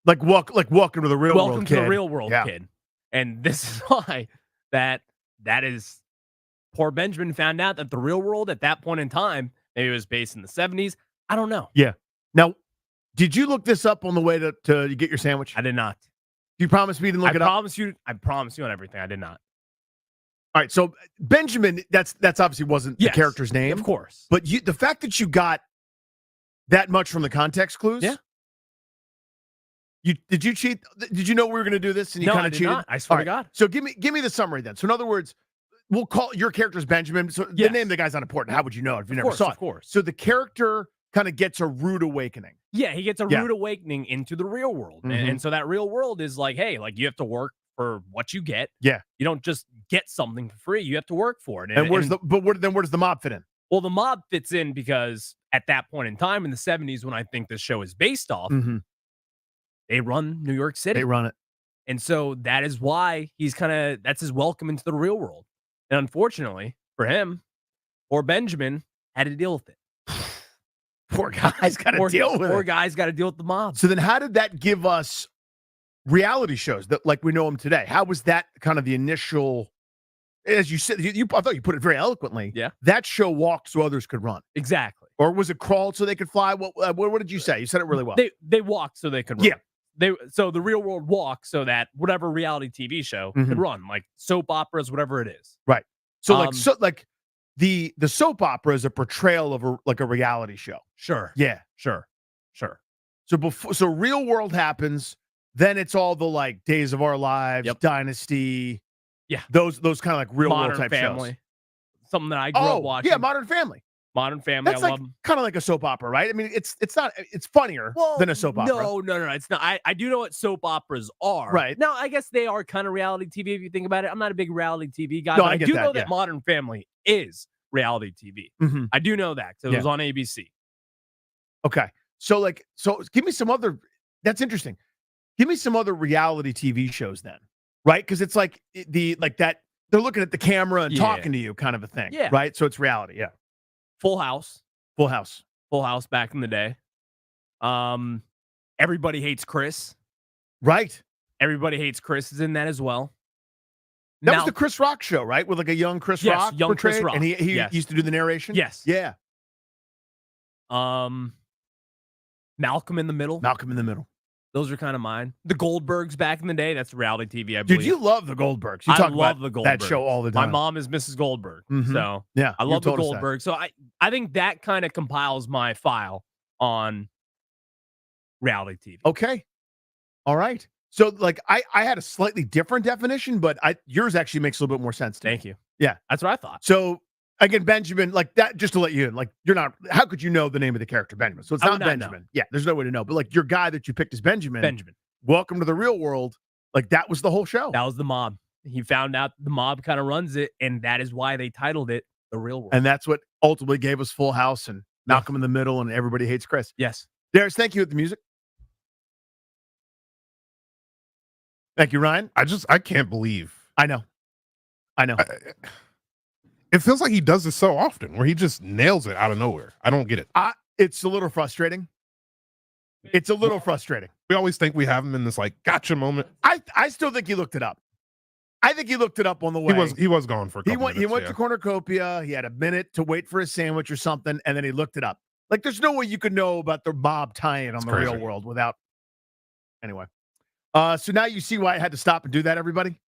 Like welcome to the real world. Welcome to kid. the real world, kid. And this is why that is poor Benjamin found out that the real world at that point in time, maybe it was based in the 70s. I don't know. Yeah. Now, did you look this up on the way to get your sandwich? I did not. You promised me to look it up? I promise you on everything. I did not. All right, so Benjamin, that's obviously wasn't the character's name. Of course. But the fact that you got that much from the context clues? Yeah. Did you cheat? Did you know we were going to do this and you No, kind I of did cheated? not. I swear to God. So give me the summary then. So in other words, we'll call your character's Benjamin. So the name of the guy's not important. How would you know if you never saw it? Of course. So the character kind of gets a rude awakening. Yeah, he gets a rude awakening into the real world. And so that real world is like, hey, like you have to work for what you get. Yeah. You don't just get something for free. You have to work for it. And where does the mob fit in? Well, the mob fits in because at that point in time in the 70s, when I think this show is based off, they run New York City. They run it. And so that is why that's his welcome into the real world. And unfortunately for him, poor Benjamin had to deal with it. Poor guy's got to deal with it. Poor guy's got to deal with the mob. So then how did that give us reality shows that like we know them today? How was that kind of the initial, as you said, I thought you put it very eloquently. Yeah. That show walked so others could run. Exactly. Or was it crawled so they could fly? What did you say? You said it really well. They walked so they could run. Yeah. So the real world walked so that whatever reality TV show could run, like soap operas, whatever it is. Right. So the soap opera is a portrayal of a reality show. Sure. Yeah. Sure. So real world happens, then it's all the like Days of Our Lives, Dynasty. Yeah. Those kind of like real Modern world type Family. shows. Something that I grew up watching. Yeah, Modern Family. Modern Family. That's I like love kind of like a soap opera, right? I mean, it's funnier than a soap opera. No, it's not. I do know what soap operas are. Right. Now, I guess they are kind of reality TV if you think about it. I'm not a big reality TV guy, No, but I I get do that, know that yeah. Modern Family is reality TV. I do know that because it was on ABC. Okay. So give me some other, that's interesting. Give me some other reality TV shows then, right? Because it's like that, they're looking at the camera and talking to you kind of a thing. Yeah. Right? So it's reality. Yeah. Full House back in the day. Everybody Hates Chris. Right. Everybody Hates Chris is in that as well. That was the Chris Rock show, right? With like a young Chris Rock. Young Chris portrayed, Rock. And he used to do the narration? Yes. Yeah. Malcolm in the Middle. Those are kind of mine. The Goldbergs back in the day. That's reality TV, I believe. Dude, you love the Goldbergs. You I talk love about the Goldbergs. that show all the time. My mom is Mrs. Goldberg. So yeah, I love the told us that. Goldbergs. So I think that kind of compiles my file on reality TV. Okay. All right. So like I had a slightly different definition, but yours actually makes a little bit more sense to me. Thank you. Yeah. That's what I thought. So again, Benjamin, like that, just to let you in, like how could you know the name of the character Benjamin? So it's I not would not Benjamin. know. Yeah, there's no way to know. But like your guy that you picked as Benjamin. Welcome to the real world. Like that was the whole show. That was the mob. He found out the mob kind of runs it, and that is why they titled it The Real World. And that's what ultimately gave us Full House and Malcolm in the Middle and Everybody Hates Chris. Yes. Darius, thank you with the music. Thank you, Ryan. I can't believe. I know. It feels like he does this so often where he just nails it out of nowhere. I don't get it. It's a little frustrating. We always think we have him in this like gotcha moment. I still think he looked it up. I think he looked it up on the way. He was gone for a couple minutes. He went to Cornucopia. He had a minute to wait for a sandwich or something, and then he looked it up. Like there's no way you could know about the mob tie-in on the real world without. Anyway, so now you see why I had to stop and do that. Everybody,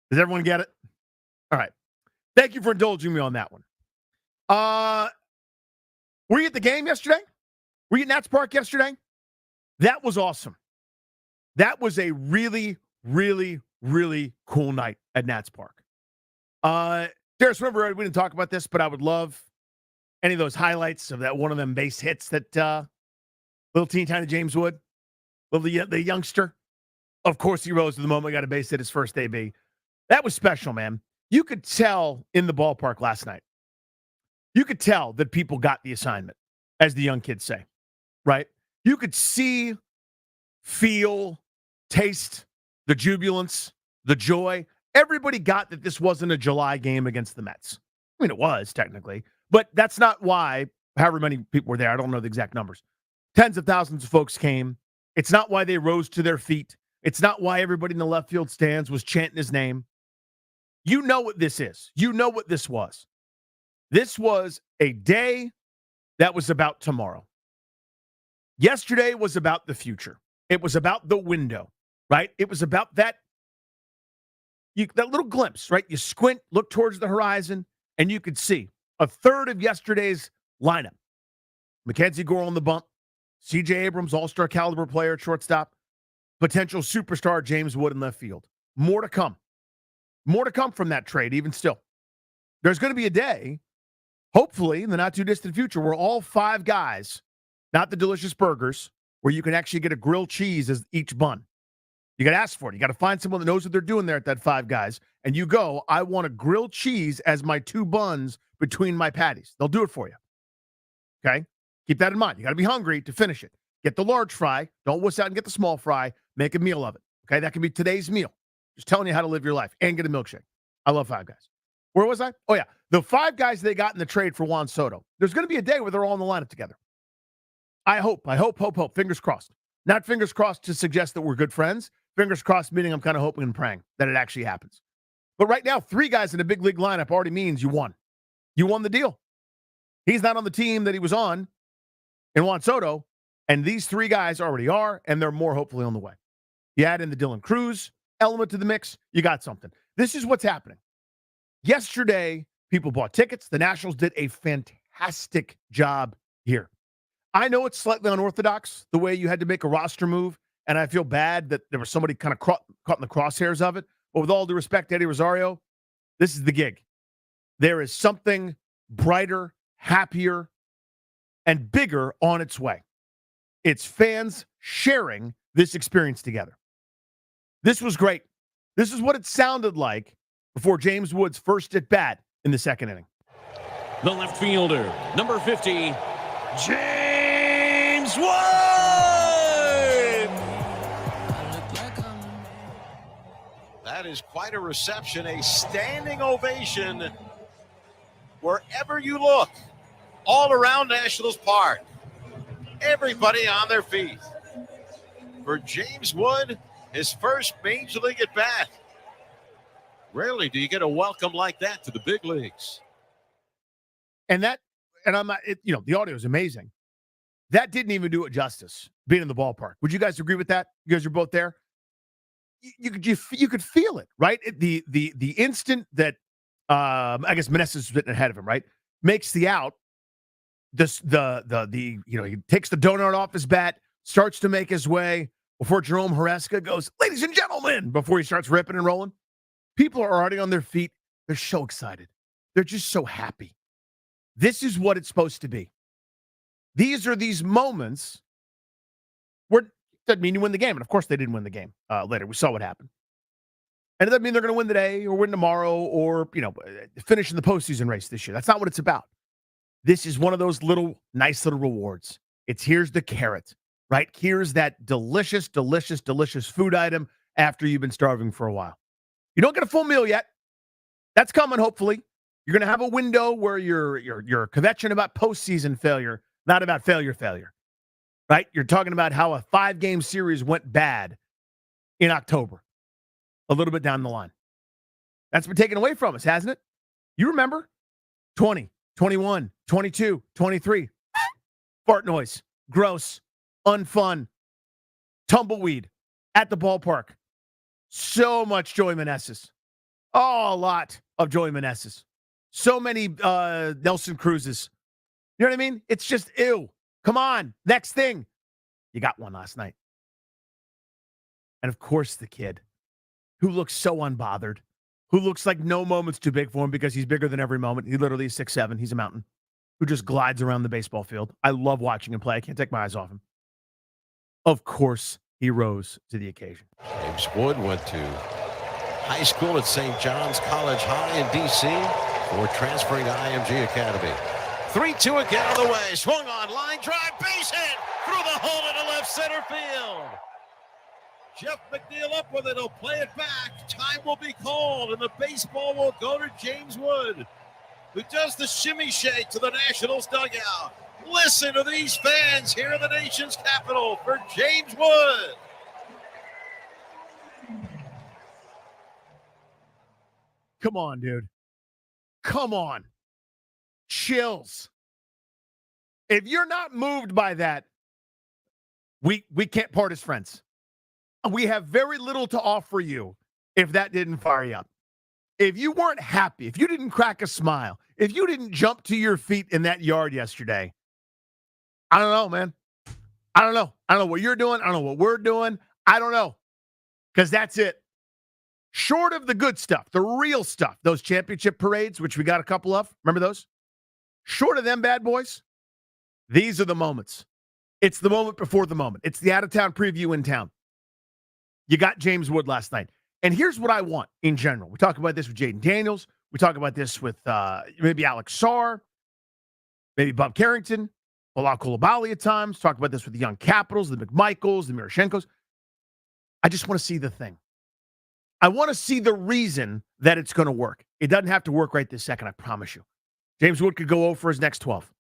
does everyone get it? All right. Thank you for indulging me on that one. Were you at the game yesterday? Were you at Nats Park yesterday? That was awesome. That was a really, really, really cool night at Nats Park. Darius, remember, we didn't talk about this, but I would love any of those highlights of that one of them base hits that little teeny tiny James Wood, the youngster. Of course, he rose to the moment, got a base hit his first AB. That was special, man. You could tell in the ballpark last night. You could tell that people got the assignment, as the young kids say, right? You could see feel, taste the jubilance, the joy. Everybody got that this wasn't a July game against the Mets. I mean, it was technically, but that's not why however many people were there. I don't know the exact numbers. Tens of thousands of folks came. It's not why they rose to their feet. It's not why everybody in the left field stands was chanting his name. You know what this is. You know what this was. This was a day that was about tomorrow. Yesterday was about the future. It was about the window, right? It was about that little glimpse, right? You squint, look towards the horizon, and you could see a third of yesterday's lineup. Mackenzie Gore on the bump, C.J. Abrams, all-star caliber player at shortstop, potential superstar James Wood in left field. More to come. More to come from that trade, even still. There's going to be a day, hopefully in the not-too-distant future, where all 5 guys, not the delicious burgers, where you can actually get a grilled cheese as each bun. You got to ask for it. You got to find someone that knows what they're doing there at that 5 guys, and you go, I want a grilled cheese as my 2 buns between my patties. They'll do it for you. Okay? Keep that in mind. You got to be hungry to finish it. Get the large fry. Don't wuss out and get the small fry. Make a meal of it. Okay? That can be today's meal. Just telling you how to live your life and get a milkshake. I love 5 guys. Where was I? Oh, yeah. The 5 guys they got in the trade for Juan Soto. There's going to be a day where they're all in the lineup together. I hope. Fingers crossed. Not fingers crossed to suggest that we're good friends. Fingers crossed, meaning I'm kind of hoping and praying that it actually happens. But right now, 3 guys in a big league lineup already means you won. You won the deal. He's not on the team that he was on in Juan Soto, and these 3 guys already are, and they're more hopefully on the way. You add in the Dylan Cruz element to the mix, you got something. This is what's happening. Yesterday, people bought tickets. The Nationals did a fantastic job here. I know it's slightly unorthodox, the way you had to make a roster move, and I feel bad that there was somebody kind of caught in the crosshairs of it. But with all due respect to Eddie Rosario, this is the gig. There is something brighter, happier, and bigger on its way. It's fans sharing this experience together. This was great. This is what it sounded like before James Wood's first at bat in the second inning. The left fielder, number 50, James Wood! That is quite a reception, a standing ovation wherever you look, all around Nationals Park. Everybody on their feet. For James Wood, his first Major League at-bat. Rarely do you get a welcome like that to the big leagues. And I'm not, the audio is amazing. That didn't even do it justice, being in the ballpark. Would you guys agree with that? You guys are both there. You could feel it, right? The instant that I guess Meneses was sitting ahead of him, right, makes the out. He takes the donut off his bat, starts to make his way before Jerome Huresca goes, ladies and gentlemen, before he starts ripping and rolling. People are already on their feet. They're so excited. They're just so happy. This is what it's supposed to be. These are these moments where it doesn't mean you win the game. And of course they didn't win the game later. We saw what happened. And it doesn't mean they're going to win today or win tomorrow or, finish in the postseason race this year. That's not what it's about. This is one of those nice little rewards. Here's the carrot, right? Here's that delicious, delicious, delicious food item after you've been starving for a while. You don't get a full meal yet. That's coming, hopefully. You're going to have a window where you're kvetching about postseason failure, not about failure, right? You're talking about how a 5-game series went bad in October, a little bit down the line. That's been taken away from us, hasn't it? You remember 20, 21, 22, 23. Fart noise, gross, unfun, tumbleweed at the ballpark. So much Joey Meneses. Oh, a lot of Joey Meneses. So many Nelson Cruzes. You know what I mean? It's just, ew. Come on. Next thing. You got one last night. And of course, the kid who looks so unbothered, who looks like no moment's too big for him because he's bigger than every moment. He literally is 6'7". He's a mountain who just glides around the baseball field. I love watching him play. I can't take my eyes off him. Of course, he rose to the occasion. James Wood went to high school at St. John's College High in D.C. before transferring to IMG Academy. 3-2 again on the way. Swung on, line drive, base hit through the hole into left center field. Jeff McNeil up with it. He'll play it back. Time will be called, and the baseball will go to James Wood, who does the shimmy shake to the Nationals dugout. Listen to these fans here in the nation's capital for James Wood. Come on, dude. Come on. Chills. If you're not moved by that, we can't part as friends. We have very little to offer you if that didn't fire you up. If you weren't happy, if you didn't crack a smile, if you didn't jump to your feet in that yard yesterday, I don't know, man. I don't know. I don't know what you're doing. I don't know what we're doing. I don't know. Because that's it. Short of the good stuff, the real stuff, those championship parades, which we got a couple of. Remember those? Short of them bad boys, these are the moments. It's the moment before the moment. It's the out-of-town preview in town. You got James Wood last night. And here's what I want in general. We talk about this with Jaden Daniels. We talk about this with maybe Alex Sarr, maybe Bob Carrington, Bilal Coulibaly at times. Talk about this with the young Capitals, the McMichaels, the Miroschenkos. I just want to see the thing. I want to see the reason that it's going to work. It doesn't have to work right this second, I promise you. James Wood could go over his next 12.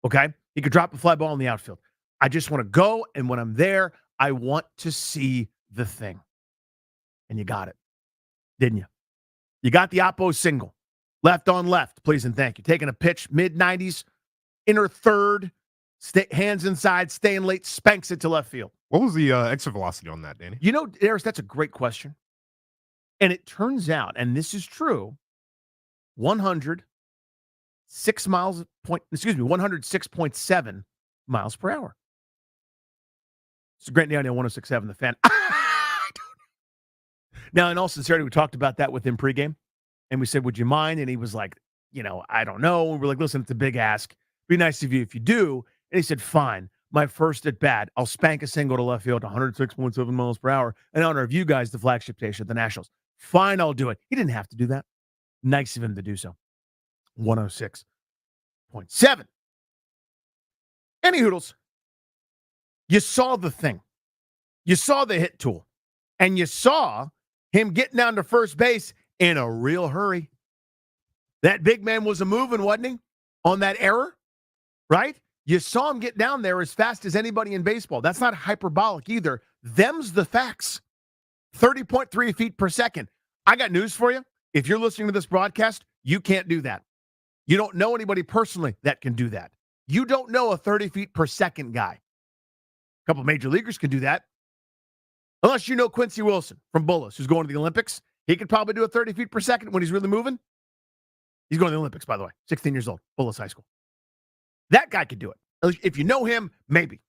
Okay? He could drop a fly ball in the outfield. I just want to go, and when I'm there, I want to see the thing. And you got it, didn't you? You got the Oppo single. Left on left, please and thank you. Taking a pitch, mid-90s, inner third, hands inside, staying late, spanks it to left field. What was the exit velocity on that, Danny? You know, Darius, that's a great question. And it turns out, and this is true, 106.7 miles per hour. It's a great day on 106.7, the Fan. Now, in all sincerity, we talked about that with him pregame, and we said, would you mind? And he was like, I don't know. And we're like, listen, it's a big ask. Be nice of you if you do. And he said, fine. My first at bat, I'll spank a single to left field, 106.7 miles per hour, in honor of you guys, the flagship station at the Nationals. Fine, I'll do it. He didn't have to do that. Nice of him to do so. 106.7. Any hoodles, you saw the thing. You saw the hit tool. And you saw him getting down to first base in a real hurry. That big man was a moving, wasn't he? On that error, right? You saw him get down there as fast as anybody in baseball. That's not hyperbolic either. Them's the facts. 30.3 feet per second. I got news for you. If you're listening to this broadcast, you can't do that. You don't know anybody personally that can do that. You don't know a 30 feet per second guy. A couple of major leaguers can do that. Unless you know Quincy Wilson from Bullis, who's going to the Olympics. He could probably do a 30 feet per second when he's really moving. He's going to the Olympics, by the way. 16 years old, Bullis High School. That guy could do it. If you know him, maybe.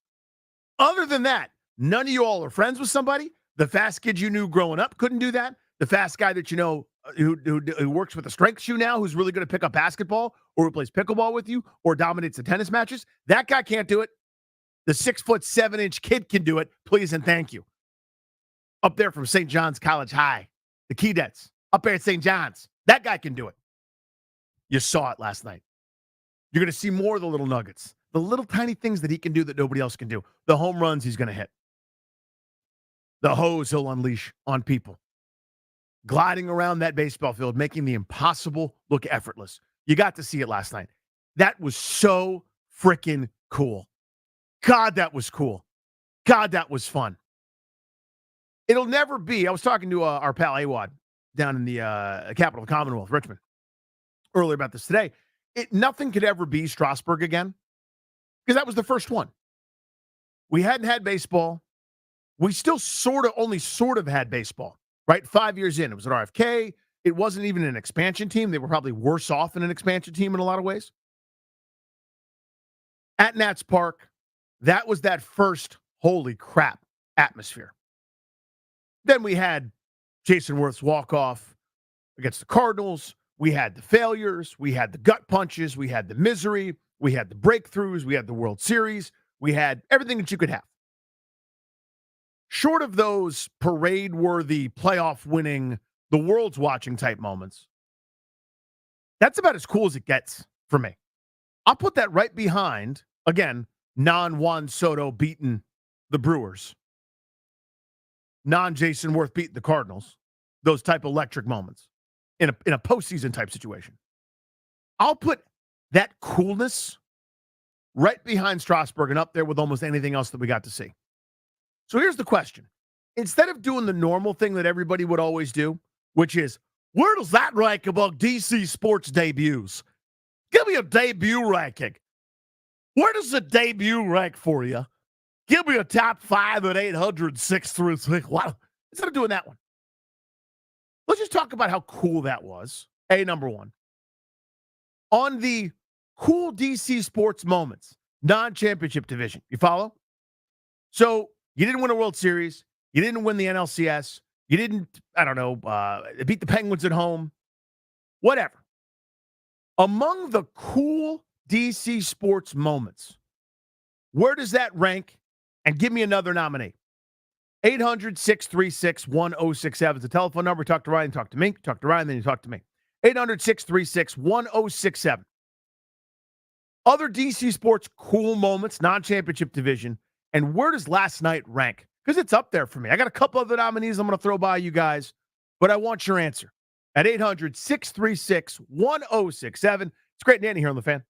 Other than that, none of you all are friends with somebody. The fast kid you knew growing up couldn't do that. The fast guy that you know who works with a strength shoe now, who's really going to pick up basketball or who plays pickleball with you or dominates the tennis matches, that guy can't do it. The 6'7" kid can do it. Please and thank you. Up there from St. John's College High, the Keydets, up there at St. John's. That guy can do it. You saw it last night. You're going to see more of the little nuggets, the little tiny things that he can do that nobody else can do. The home runs he's going to hit. The hose he'll unleash on people. Gliding around that baseball field, making the impossible look effortless. You got to see it last night. That was so freaking cool. God, that was cool. God, that was fun. It'll never be. I was talking to our pal Awad down in the capital of the Commonwealth, Richmond, earlier about this today. Nothing could ever be Strasburg again because that was the first one. We hadn't had baseball. We still only sort of had baseball, right? 5 years in. It was at RFK. It wasn't even an expansion team. They were probably worse off than an expansion team in a lot of ways. At Nats Park, that was that first holy crap atmosphere. Then we had Jason Worth's walk-off against the Cardinals. We had the failures. We had the gut punches. We had the misery. We had the breakthroughs. We had the World Series. We had everything that you could have. Short of those parade-worthy, playoff-winning, the world's watching type moments, that's about as cool as it gets for me. I'll put that right behind, again, non-Juan Soto beating the Brewers. non-Jason Worth beating the Cardinals, those type of electric moments in a postseason type situation. I'll put that coolness right behind Strasburg and up there with almost anything else that we got to see. So here's the question. Instead of doing the normal thing that everybody would always do, which is, where does that rank among DC sports debuts? Give me a debut ranking. Where does the debut rank for you? Give me a top 5 at 806 through 6. Wow. Instead of doing that one, let's just talk about how cool that was. Number one. On the cool DC sports moments, non-championship division. You follow? So you didn't win a World Series. You didn't win the NLCS. You didn't, beat the Penguins at home. Whatever. Among the cool DC sports moments, where does that rank? And give me another nominee. 800-636-1067 is the telephone number. Talk to Ryan, talk to me. Talk to Ryan, then you talk to me. 800-636-1067. Other DC sports cool moments, non-championship division, and where does last night rank? Because it's up there for me. I got a couple other nominees I'm going to throw by you guys, but I want your answer. At 800-636-1067. It's Great Nanny here on The Fan.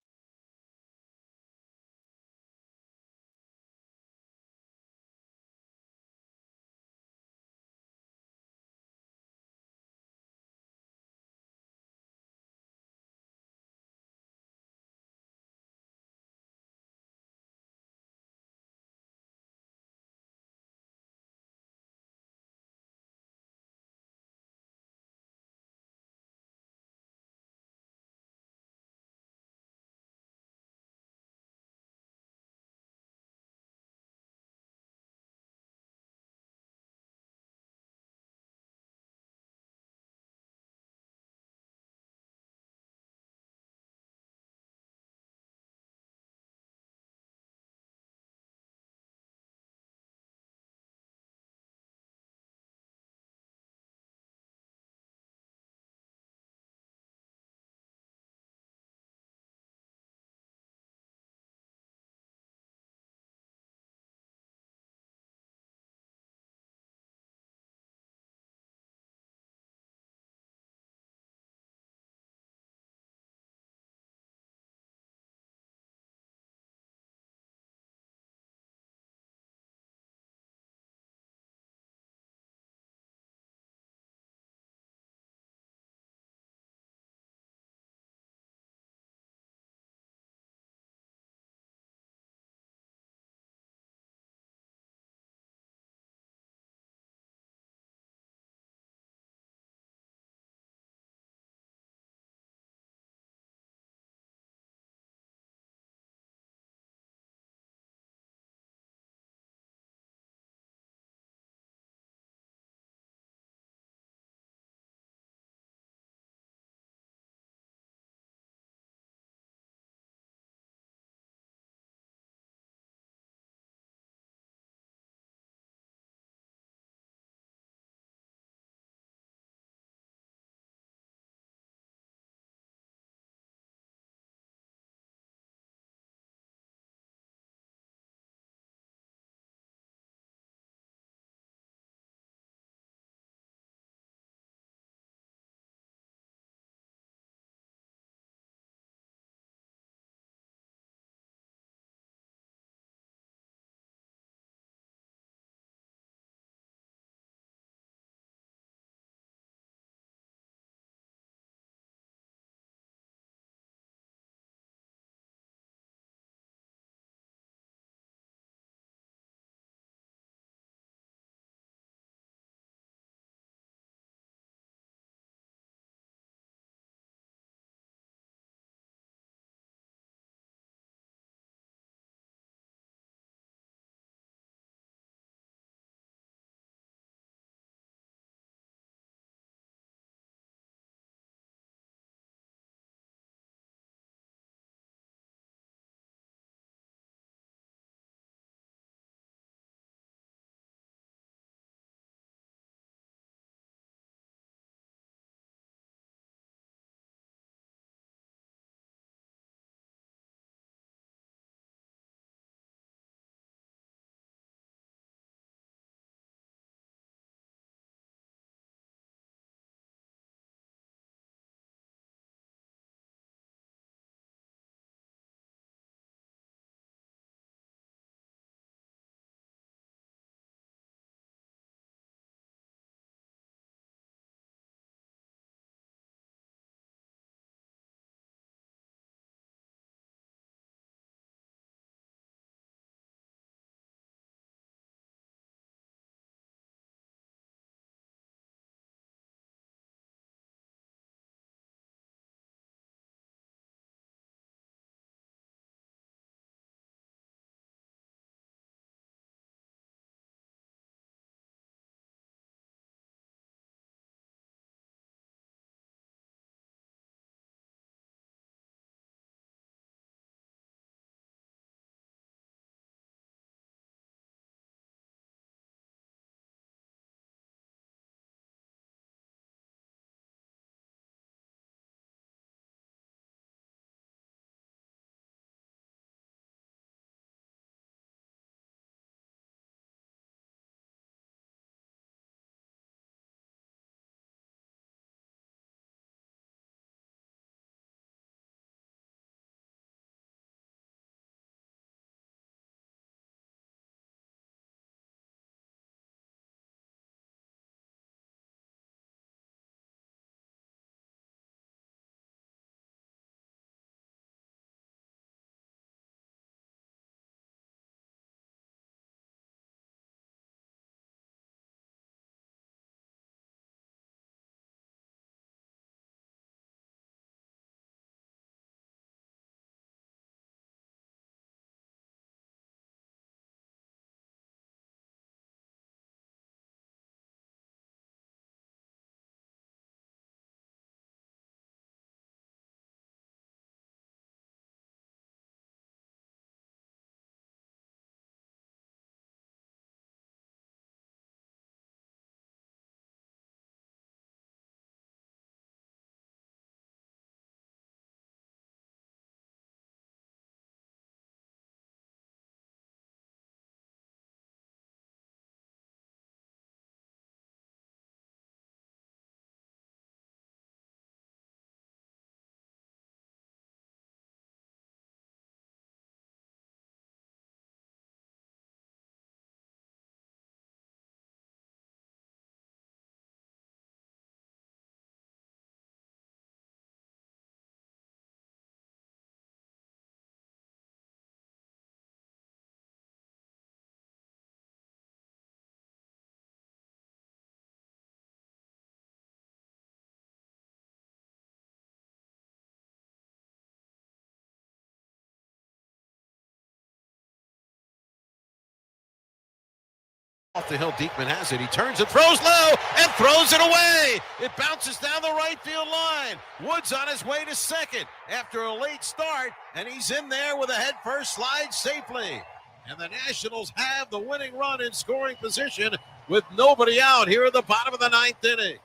Off the hill, Diekman has it. He turns and throws low and throws it away. It bounces down the right field line. Woods on his way to second after a late start, and he's in there with a head-first slide safely. And the Nationals have the winning run in scoring position with nobody out here at the bottom of the ninth inning.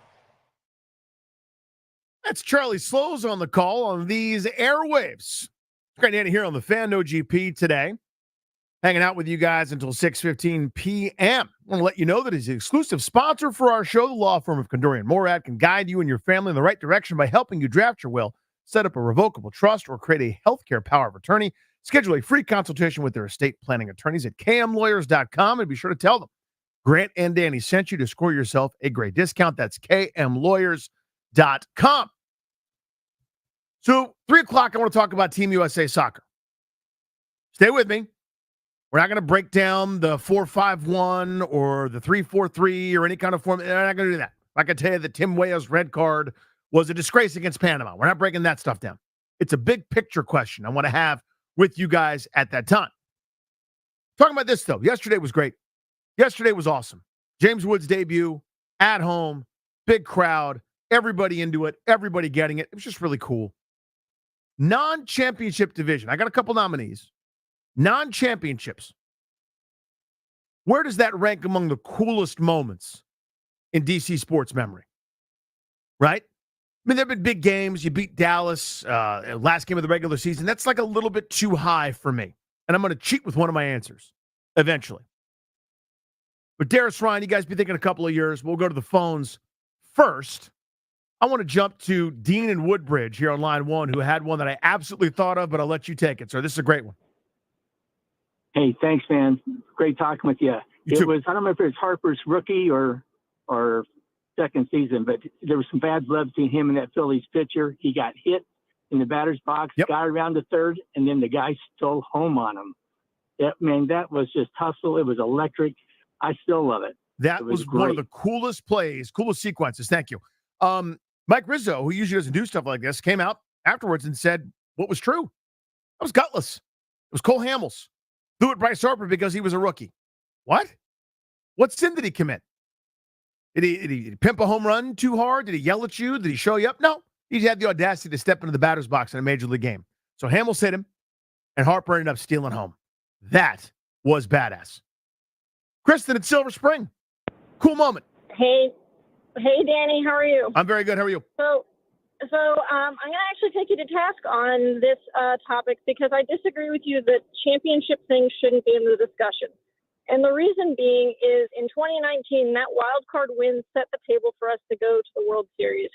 That's Charlie Slows on the call on these airwaves. Great to here on the Fan GP today. Hanging out with you guys until 6:15 p.m. I want to let you know that as an exclusive sponsor for our show, the law firm of Condorian Morad can guide you and your family in the right direction by helping you draft your will, set up a revocable trust, or create a healthcare power of attorney. Schedule a free consultation with their estate planning attorneys at kmlawyers.com and be sure to tell them Grant and Danny sent you to score yourself a great discount. That's kmlawyers.com. So 3 o'clock, I want to talk about Team USA Soccer. Stay with me. We're not going to break down the 4-5-1 or the 3-4-3 or any kind of form. We're not going to do that. I can tell you that Tim Weah's red card was a disgrace against Panama. We're not breaking that stuff down. It's a big picture question I want to have with you guys at that time. Talking about this, though. Yesterday was great. Yesterday was awesome. James Woods' debut at home, big crowd, everybody into it, everybody getting it. It was just really cool. Non-championship division. I got a couple nominees. Non-championships. Where does that rank among the coolest moments in DC sports memory? Right? I mean, there have been big games. You beat Dallas last game of the regular season. That's like a little bit too high for me. And I'm going to cheat with one of my answers eventually. But Darius Ryan, you guys be thinking a couple of years. We'll go to the phones first. I want to jump to Dean in Woodbridge here on line one, who had one that I absolutely thought of, but I'll let you take it, sir. This is a great one. Hey, thanks, man. Great talking with you. You too. I don't know if it was Harper's rookie or second season, but there was some bad blood between him and that Phillies pitcher. He got hit in the batter's box, got around to third, and then the guy stole home on him. That was just hustle. It was electric. I still love it. That was one of the coolest plays, coolest sequences. Thank you. Mike Rizzo, who usually doesn't do stuff like this, came out afterwards and said what was true. That was gutless. It was Cole Hamels. Threw at Bryce Harper because he was a rookie. What? What sin did he commit? Did he pimp a home run too hard? Did he yell at you? Did he show you up? No. He had the audacity to step into the batter's box in a major league game. So Hamels hit him, and Harper ended up stealing home. That was badass. Kristen at Silver Spring. Cool moment. Hey, Danny, how are you? I'm very good. How are you? So I'm going to actually take you to task on this topic because I disagree with you that championship things shouldn't be in the discussion. And the reason being is in 2019, that wild card win set the table for us to go to the World Series.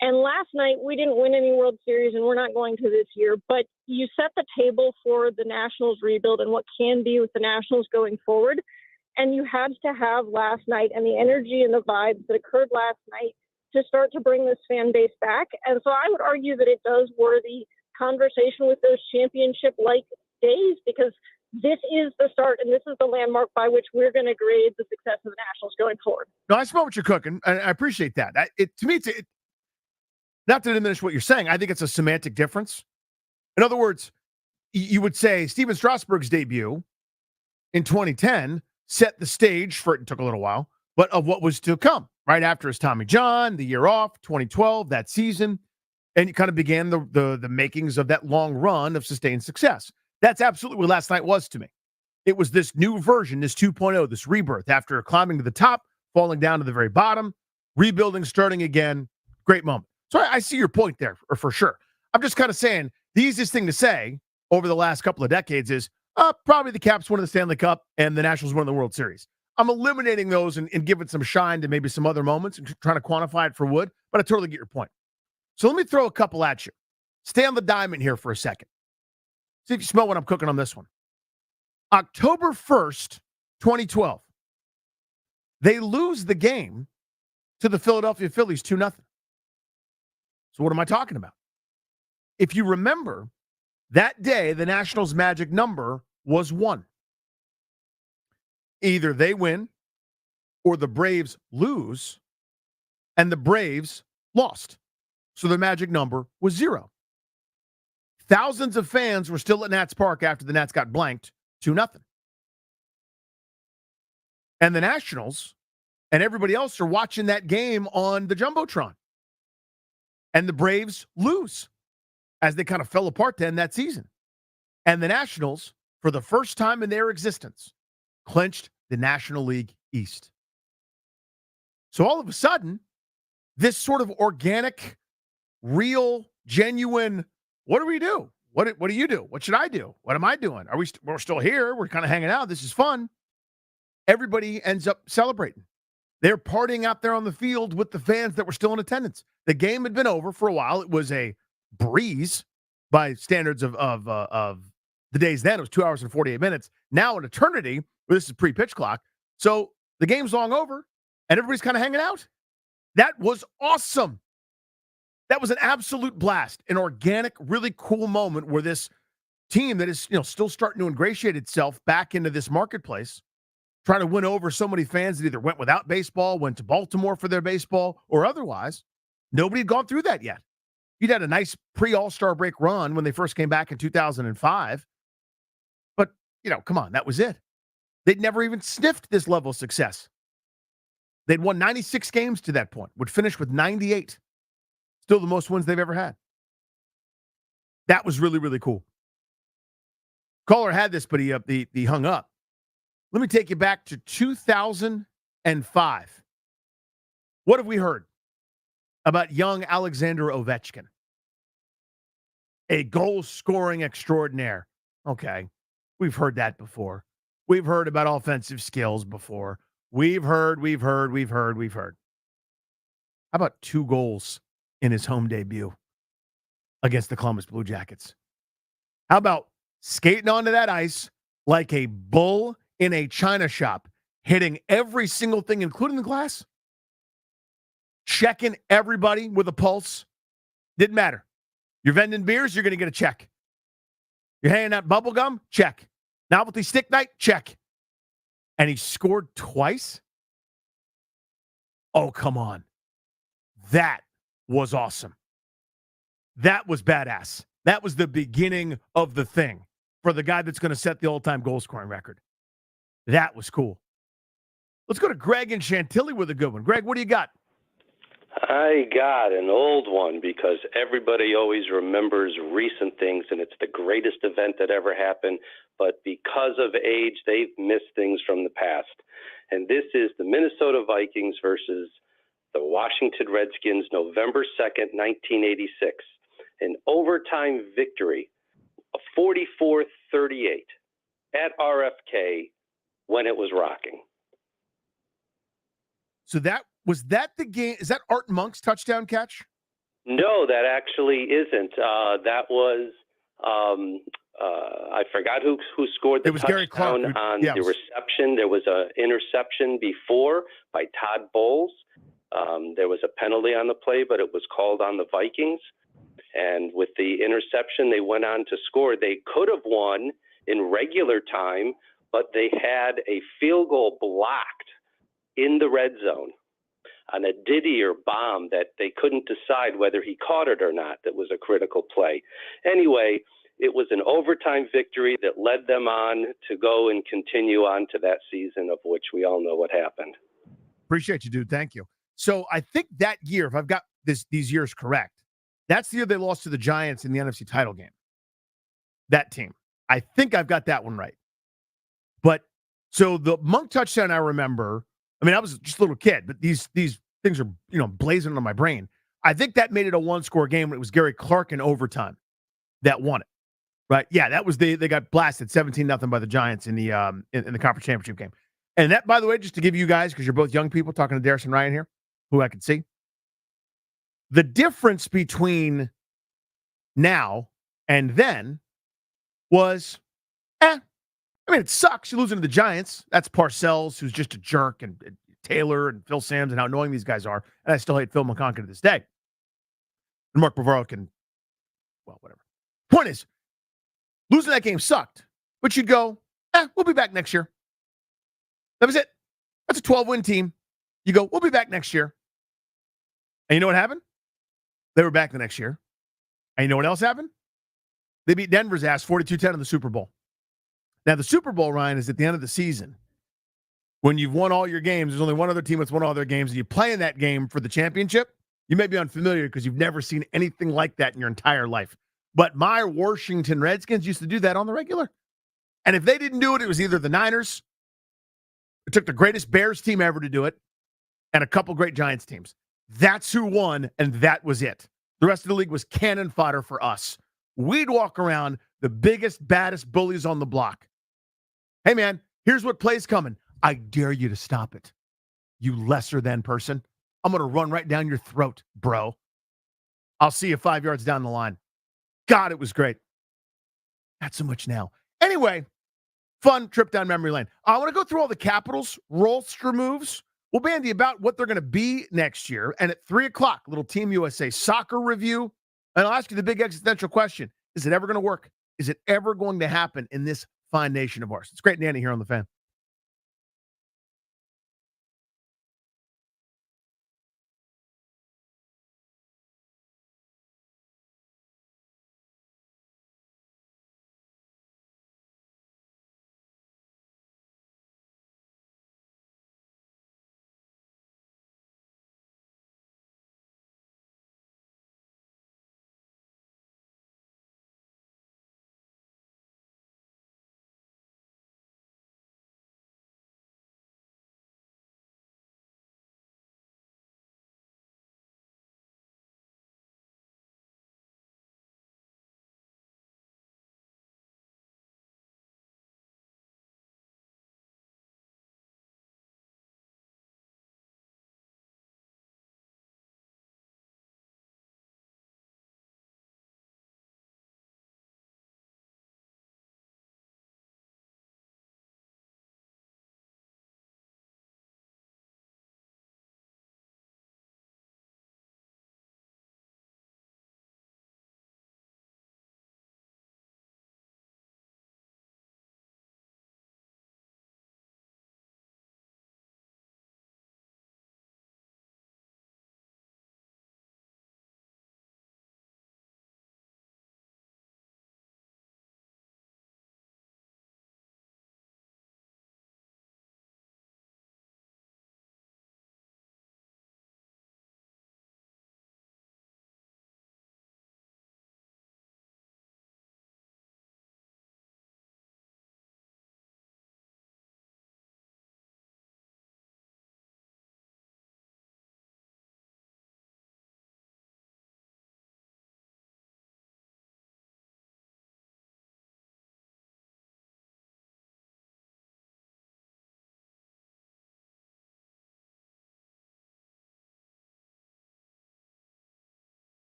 And last night, we didn't win any World Series, and we're not going to this year. But you set the table for the Nationals rebuild and what can be with the Nationals going forward. And you had to have last night and the energy and the vibes that occurred last night to start to bring this fan base back. And so I would argue that it does worthy conversation with those championship-like days because this is the start and this is the landmark by which we're going to grade the success of the Nationals going forward. No, I smell what you're cooking, and I appreciate that. To me, not to diminish what you're saying, I think it's a semantic difference. In other words, you would say Steven Strasburg's debut in 2010 set the stage for it took a little while, but of what was to come right after his Tommy John, the year off, 2012, that season, and it kind of began the makings of that long run of sustained success. That's absolutely what last night was to me. It was this new version, this 2.0, this rebirth after climbing to the top, falling down to the very bottom, rebuilding, starting again. Great moment. So I see your point there for sure. I'm just kind of saying the easiest thing to say over the last couple of decades is probably the Caps won the Stanley Cup and the Nationals won the World Series. I'm eliminating those and giving some shine to maybe some other moments and trying to quantify it for Wood, but I totally get your point. So let me throw a couple at you. Stay on the diamond here for a second. See if you smell what I'm cooking on this one. October 1st, 2012. They lose the game to the Philadelphia Phillies 2-0. So what am I talking about? If you remember, that day, the Nationals' magic number was 1. Either they win or the Braves lose, and the Braves lost. So the magic number was 0. Thousands of fans were still at Nats Park after the Nats got blanked 2-0. And the Nationals and everybody else are watching that game on the Jumbotron. And the Braves lose as they kind of fell apart to end that season. And the Nationals, for the first time in their existence, clinched the National League East. So all of a sudden, this sort of organic, real, genuine, what do we do? What do you do? What should I do? What am I doing? We're still here. We're kind of hanging out. This is fun. Everybody ends up celebrating. They're partying out there on the field with the fans that were still in attendance. The game had been over for a while. It was a breeze by standards of the days then. It was 2 hours and 48 minutes. Now an eternity. Well, this is pre-pitch clock. So the game's long over, and everybody's kind of hanging out. That was awesome. That was an absolute blast, an organic, really cool moment where this team that is, still starting to ingratiate itself back into this marketplace, trying to win over so many fans that either went without baseball, went to Baltimore for their baseball, or otherwise. Nobody had gone through that yet. You'd had a nice pre-All-Star break run when they first came back in 2005. But, come on, that was it. They'd never even sniffed this level of success. They'd won 96 games to that point, would finish with 98. Still the most wins they've ever had. That was really, really cool. Caller had this, but he hung up. Let me take you back to 2005. What have we heard about young Alexander Ovechkin? A goal-scoring extraordinaire. Okay, we've heard that before. We've heard about offensive skills before. We've heard. How about 2 goals in his home debut against the Columbus Blue Jackets? How about skating onto that ice like a bull in a china shop, hitting every single thing, including the glass, checking everybody with a pulse? Didn't matter. You're vending beers, you're going to get a check. You're handing out bubble gum? Check. Novelty stick night? Check. And he scored twice? Oh, come on. That was awesome. That was badass. That was the beginning of the thing for the guy that's going to set the all-time goal-scoring record. That was cool. Let's go to Greg and Chantilly with a good one. Greg, what do you got? I got an old one because everybody always remembers recent things, and it's the greatest event that ever happened. But because of age, they've missed things from the past. And this is the Minnesota Vikings versus the Washington Redskins, November 2nd, 1986. An overtime victory of 44-38 at RFK when it was rocking. So was that the game? Is that Art Monk's touchdown catch? No, that actually isn't. That was I forgot who scored the touchdown on the reception. There was an interception before by Todd Bowles. There was a penalty on the play, but it was called on the Vikings. And with the interception, they went on to score. They could have won in regular time, but they had a field goal blocked in the red zone on a Didier bomb that they couldn't decide whether he caught it or not. That was a critical play. Anyway, it was an overtime victory that led them on to go and continue on to that season, of which we all know what happened. Appreciate you, dude. Thank you. So I think that year, if I've got these years correct, that's the year they lost to the Giants in the NFC title game. That team. I think I've got that one right. But so the Monk touchdown, I remember. I mean, I was just a little kid, but these things are, blazing on my brain. I think that made it a 1-score game when it was Gary Clark in overtime that won it. Right? Yeah, that was they got blasted 17-0 by the Giants in the in the conference championship game. And that, by the way, just to give you guys, because you're both young people talking to Darius and Ryan here, who I can see. The difference between now and then was, I mean, it sucks. You're losing to the Giants. That's Parcells, who's just a jerk, and Taylor and Phil Simms, and how annoying these guys are. And I still hate Phil McConkie to this day. And Mark Bavaro can, well, whatever. Point is, losing that game sucked. But you'd go, we'll be back next year. That was it. That's a 12-win team. You go, we'll be back next year. And you know what happened? They were back the next year. And you know what else happened? They beat Denver's ass 42-10 in the Super Bowl. Now, the Super Bowl, Ryan, is at the end of the season. when you've won all your games, there's only one other team that's won all their games, and you play in that game for the championship, you may be unfamiliar because you've never seen anything like that in your entire life. But my Washington Redskins used to do that on the regular. And if they didn't do it, it was either the Niners, it took the greatest Bears team ever to do it, and a couple great Giants teams. That's who won, and that was it. The rest of the league was cannon fodder for us. We'd walk around the biggest, baddest bullies on the block. Hey, man, here's what play's coming. I dare you to stop it. You lesser than person. I'm going to run right down your throat, bro. I'll see you 5 yards down the line. God, it was great. Not so much now. Anyway, fun trip down memory lane. I want to go through all the Capitals roster moves. We'll bandy about what they're going to be next year. And at 3 o'clock, little Team USA soccer review. And I'll ask you the big existential question. Is it ever going to work? Is it ever going to happen in this fine nation of ours? It's Great Danny here on The Fan.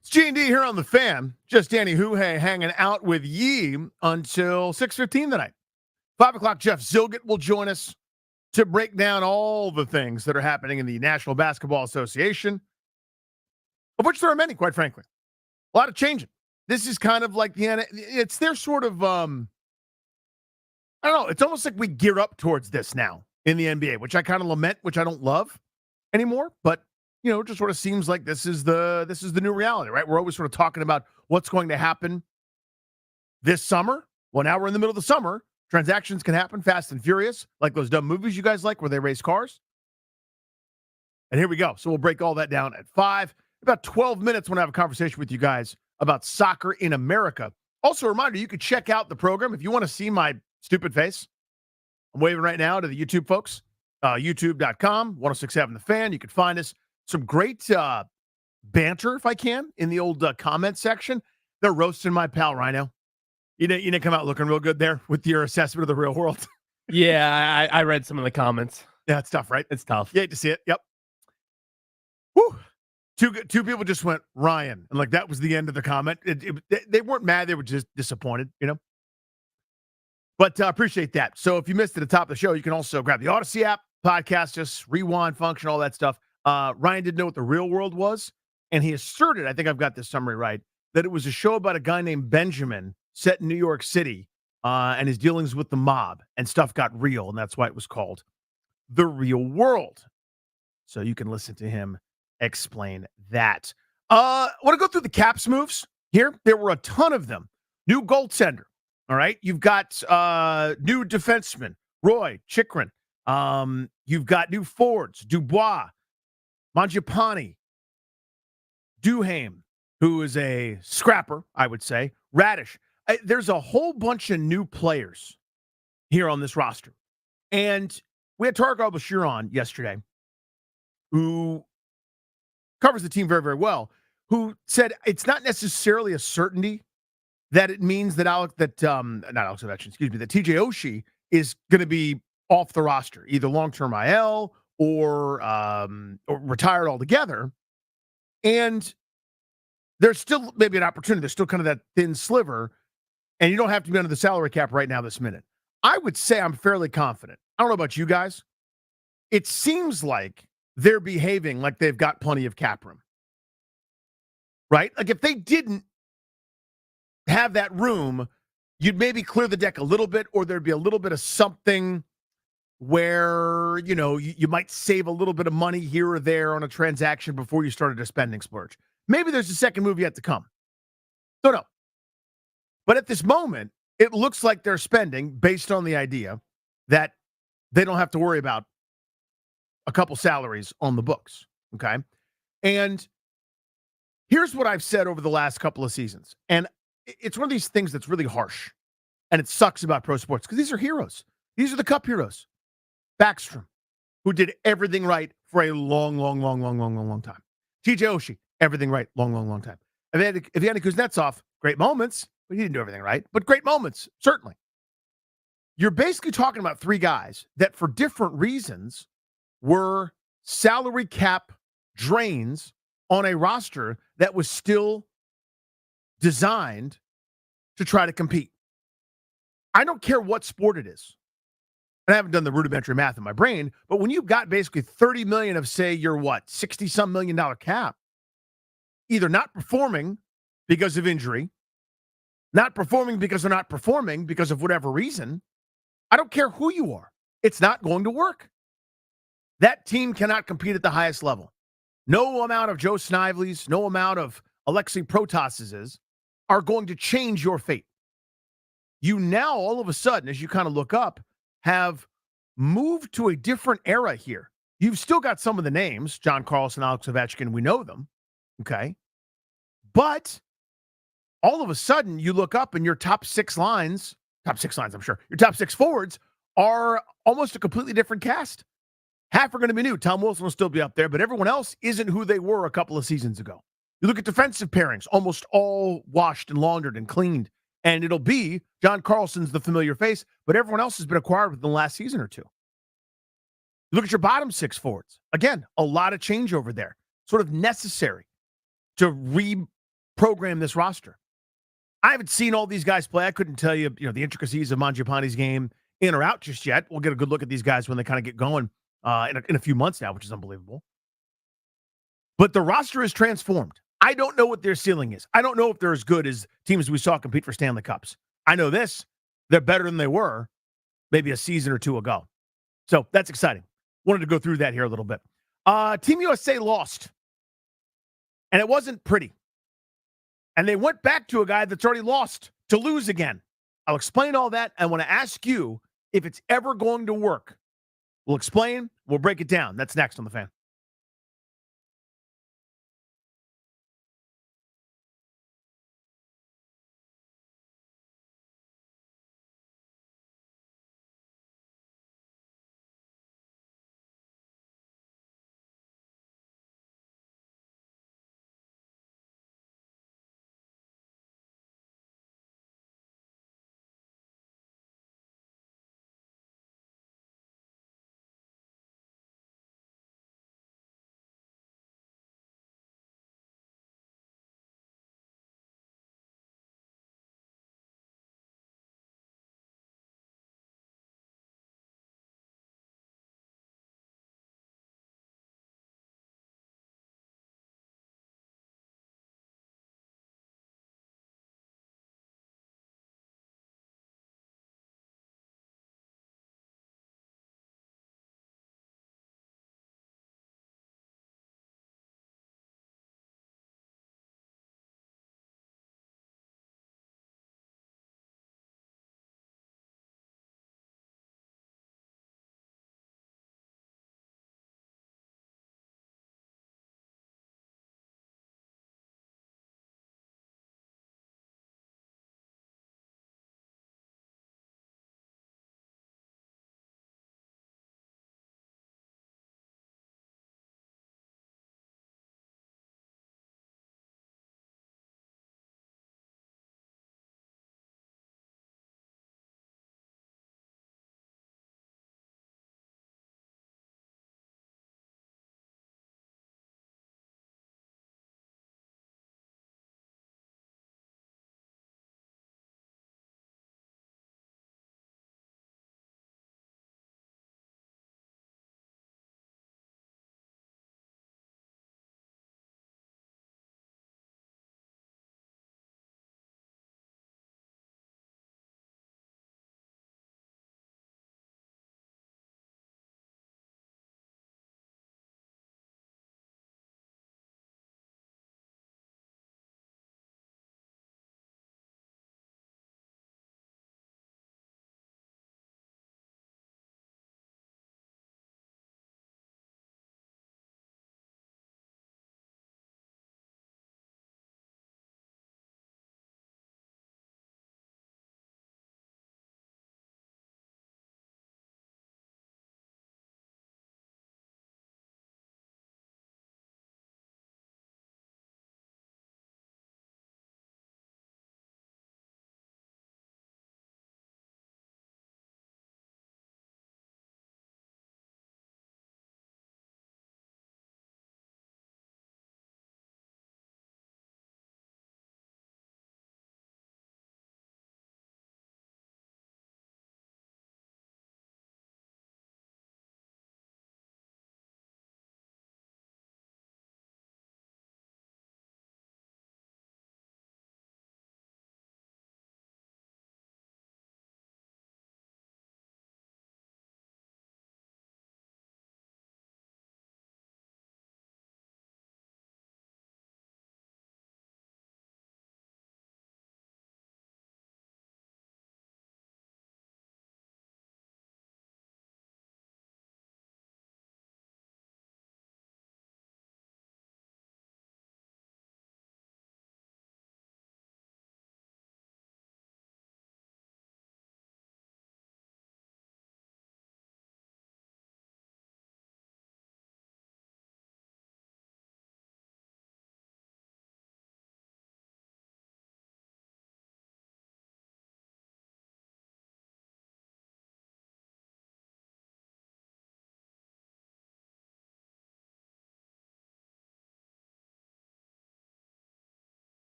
It's G&D here on The Fan. Just Danny Huhay hanging out with ye until 6:15 tonight. 5 o'clock, Jeff Zilgett will join us to break down all the things that are happening in the National Basketball Association, of which there are many, quite frankly. A lot of changing. This is kind of like it's their sort of, I don't know, it's almost like we gear up towards this now in the NBA, which I kind of lament, which I don't love anymore, but you know, it just sort of seems like this is the new reality, right? We're always sort of talking about what's going to happen this summer. Well, now we're in the middle of the summer. Transactions can happen fast and furious, like those dumb movies you guys like where they race cars. And here we go. So we'll break all that down at 5. About 12 minutes when I have a conversation with you guys about soccer in America. Also, a reminder, you could check out the program if you want to see my stupid face. I'm waving right now to the YouTube folks. YouTube.com, 1067 The Fan. You can find us. Some great banter, if I can, in the old comment section. They're roasting my pal Rhino. You didn't come out looking real good there with your assessment of the real world. Yeah, I read some of the comments. Yeah, it's tough, right? It's tough. You hate to see it. Yep. Whew. Two people just went Ryan, and like that was the end of the comment. They weren't mad; they were just disappointed, you know. But appreciate that. So if you missed it at the top of the show, you can also grab the Odyssey app, podcast, just rewind function, all that stuff. Ryan didn't know what the real world was, and he asserted, I think I've got this summary right, that it was a show about a guy named Benjamin set in New York City and his dealings with the mob, and stuff got real, and that's why it was called The Real World. So you can listen to him explain that. I want to go through the Caps moves here. There were a ton of them. New goaltender, all right? You've got new defenseman, Roy Chikrin. You've got new forwards, Dubois, Mangiapane, Duhaime, who is a scrapper, I would say, Radish. There's a whole bunch of new players here on this roster. And we had Tarek Al-Bashir on yesterday, who covers the team very, very well, who said it's not necessarily a certainty that it means that that TJ Oshie is going to be off the roster, either long-term IL or retired altogether. And there's still maybe an opportunity. There's still kind of that thin sliver, and you don't have to be under the salary cap right now this minute. I would say I'm fairly confident. I don't know about you guys. It seems like they're behaving like they've got plenty of cap room, right? Like if they didn't have that room, you'd maybe clear the deck a little bit, or there'd be a little bit of something where, you know, you might save a little bit of money here or there on a transaction before you started a spending splurge. Maybe there's a second move yet to come. Don't know. But at this moment, it looks like they're spending based on the idea that they don't have to worry about a couple salaries on the books, okay? And here's what I've said over the last couple of seasons. And it's one of these things that's really harsh, and it sucks about pro sports because these are heroes. These are the Cup heroes. Backstrom, who did everything right for a long time. TJ Oshie, everything right, long time. Evgeny Kuznetsov, great moments, but he didn't do everything right, but great moments, certainly. You're basically talking about three guys that for different reasons were salary cap drains on a roster that was still designed to try to compete. I don't care what sport it is. I haven't done the rudimentary math in my brain, but when you've got basically 30 million of, say, your $60-some million cap, either not performing because of injury, not performing because they're not performing because of whatever reason, I don't care who you are. It's not going to work. That team cannot compete at the highest level. No amount of Joe Snively's, no amount of Alexei Protas's are going to change your fate. You now, all of a sudden, as you kind of look up, have moved to a different era here. You've still got some of the names, John Carlson, Alex Ovechkin, we know them, okay? But all of a sudden, you look up and your top six lines, I'm sure, your top six forwards are almost a completely different cast. Half are going to be new. Tom Wilson will still be up there, but everyone else isn't who they were a couple of seasons ago. You look at defensive pairings, almost all washed and laundered and cleaned. And it'll be John Carlson's the familiar face, but everyone else has been acquired within the last season or two. You look at your bottom six forwards. Again, a lot of change over there. Sort of necessary to program this roster. I haven't seen all these guys play. I couldn't tell you, the intricacies of Mangiapane's game in or out just yet. We'll get a good look at these guys when they kind of get going in a few months now, which is unbelievable. But the roster is transformed. I don't know what their ceiling is. I don't know if they're as good as teams we saw compete for Stanley Cups. I know this. They're better than they were maybe a season or two ago. So that's exciting. Wanted to go through that here a little bit. Team USA lost. And it wasn't pretty. And they went back to a guy that's already lost to lose again. I'll explain all that. I want to ask you if it's ever going to work. We'll explain. We'll break it down. That's next on The Fan.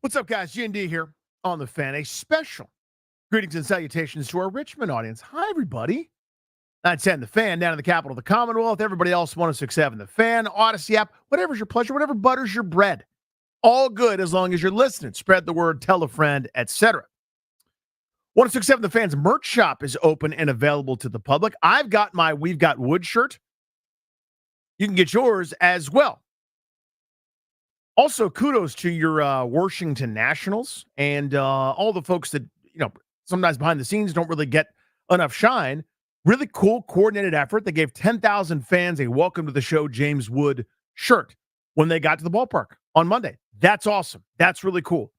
What's up, guys? G&D here on The Fan. A special greetings and salutations to our Richmond audience. Hi, everybody. 910 The Fan, down in the capital of the Commonwealth. Everybody else, 1067 The Fan, Odyssey app, whatever's your pleasure, whatever butters your bread. All good as long as you're listening. Spread the word, tell a friend, etc. 1067 The Fan's merch shop is open and available to the public. I've got my We've Got Wood shirt. You can get yours as well. Also, kudos to your Washington Nationals and all the folks that, sometimes behind the scenes don't really get enough shine. Really cool, coordinated effort. They gave 10,000 fans a Welcome to the Show James Wood shirt when they got to the ballpark on Monday. That's awesome. That's really cool.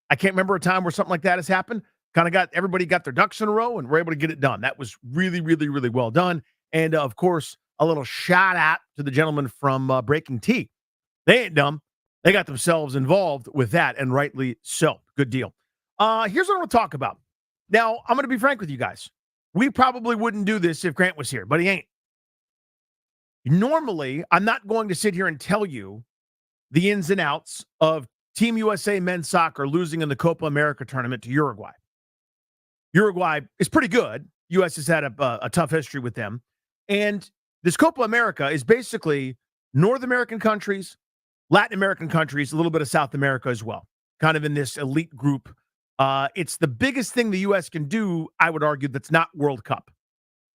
I can't remember a time where something like that has happened. Everybody got their ducks in a row and were able to get it done. That was really, really, really well done. And, of course, a little shout out to the gentleman from Breaking Tea. They ain't dumb. They got themselves involved with that, and rightly so. Good deal. Here's what I want to talk about. Now, I'm going to be frank with you guys. We probably wouldn't do this if Grant was here, but he ain't. Normally, I'm not going to sit here and tell you the ins and outs of Team USA men's soccer losing in the Copa America tournament to Uruguay. Uruguay is pretty good. U.S. has had a tough history with them. And this Copa America is basically North American countries, Latin American countries, a little bit of South America as well, kind of in this elite group. It's the biggest thing the U.S. can do, I would argue, that's not World Cup,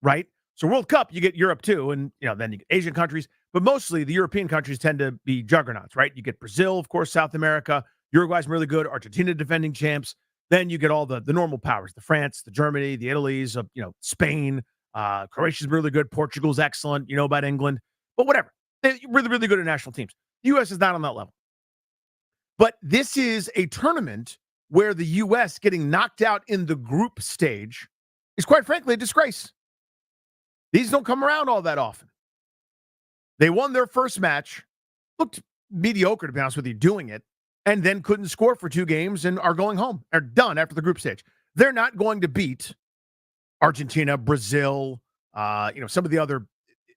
right? So World Cup, you get Europe too, and then you get Asian countries, but mostly the European countries tend to be juggernauts, right? You get Brazil, of course, South America, Uruguay's really good, Argentina defending champs. Then you get all the normal powers, the France, the Germany, the Italies, Spain, Croatia's really good, Portugal's excellent, about England, but whatever. They're really, really good at national teams. The U.S. is not on that level. But this is a tournament where the U.S. getting knocked out in the group stage is, quite frankly, a disgrace. These don't come around all that often. They won their first match, looked mediocre, to be honest with you, doing it, and then couldn't score for 2 games and are going home. Are done after the group stage. They're not going to beat Argentina, Brazil, some of the other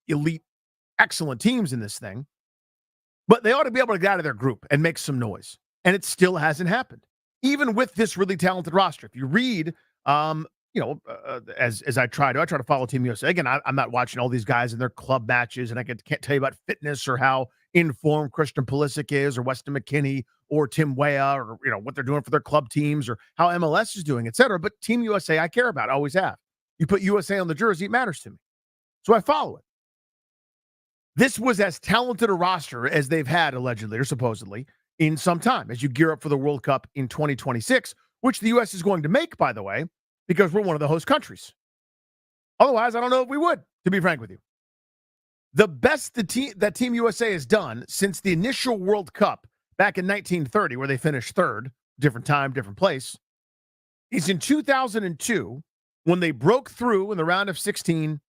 elite, excellent teams in this thing. But they ought to be able to get out of their group and make some noise. And it still hasn't happened, even with this really talented roster. If you read, as I try to follow Team USA. Again, I'm not watching all these guys in their club matches, and I can't tell you about fitness or how informed Christian Pulisic is, or Weston McKennie, or Tim Weah, or what they're doing for their club teams, or how MLS is doing, etc. But Team USA, I care about, always have. You put USA on the jersey, it matters to me, so I follow it. This was as talented a roster as they've had, allegedly or supposedly, in some time, as you gear up for the World Cup in 2026, which the U.S. is going to make, by the way, because we're one of the host countries. Otherwise, I don't know if we would, to be frank with you. The best that Team USA has done since the initial World Cup back in 1930, where they finished third, different time, different place, is in 2002, when they broke through in the round of 16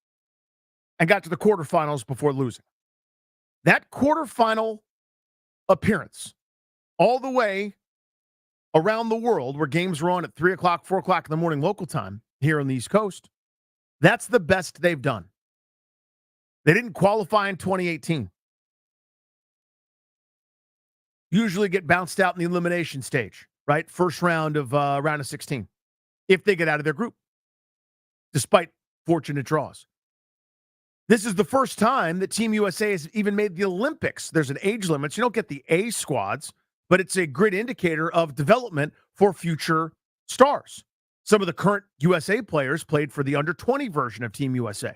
and got to the quarterfinals before losing. That quarterfinal appearance, all the way around the world, where games were on at 3 o'clock, 4 o'clock in the morning local time here on the East Coast, that's the best they've done. They didn't qualify in 2018. Usually get bounced out in the elimination stage, right? First round of 16, if they get out of their group, despite fortunate draws. This is the first time that Team USA has even made the Olympics. There's an age limit, so you don't get the A squads, but it's a great indicator of development for future stars. Some of the current USA players played for the under-20 version of Team USA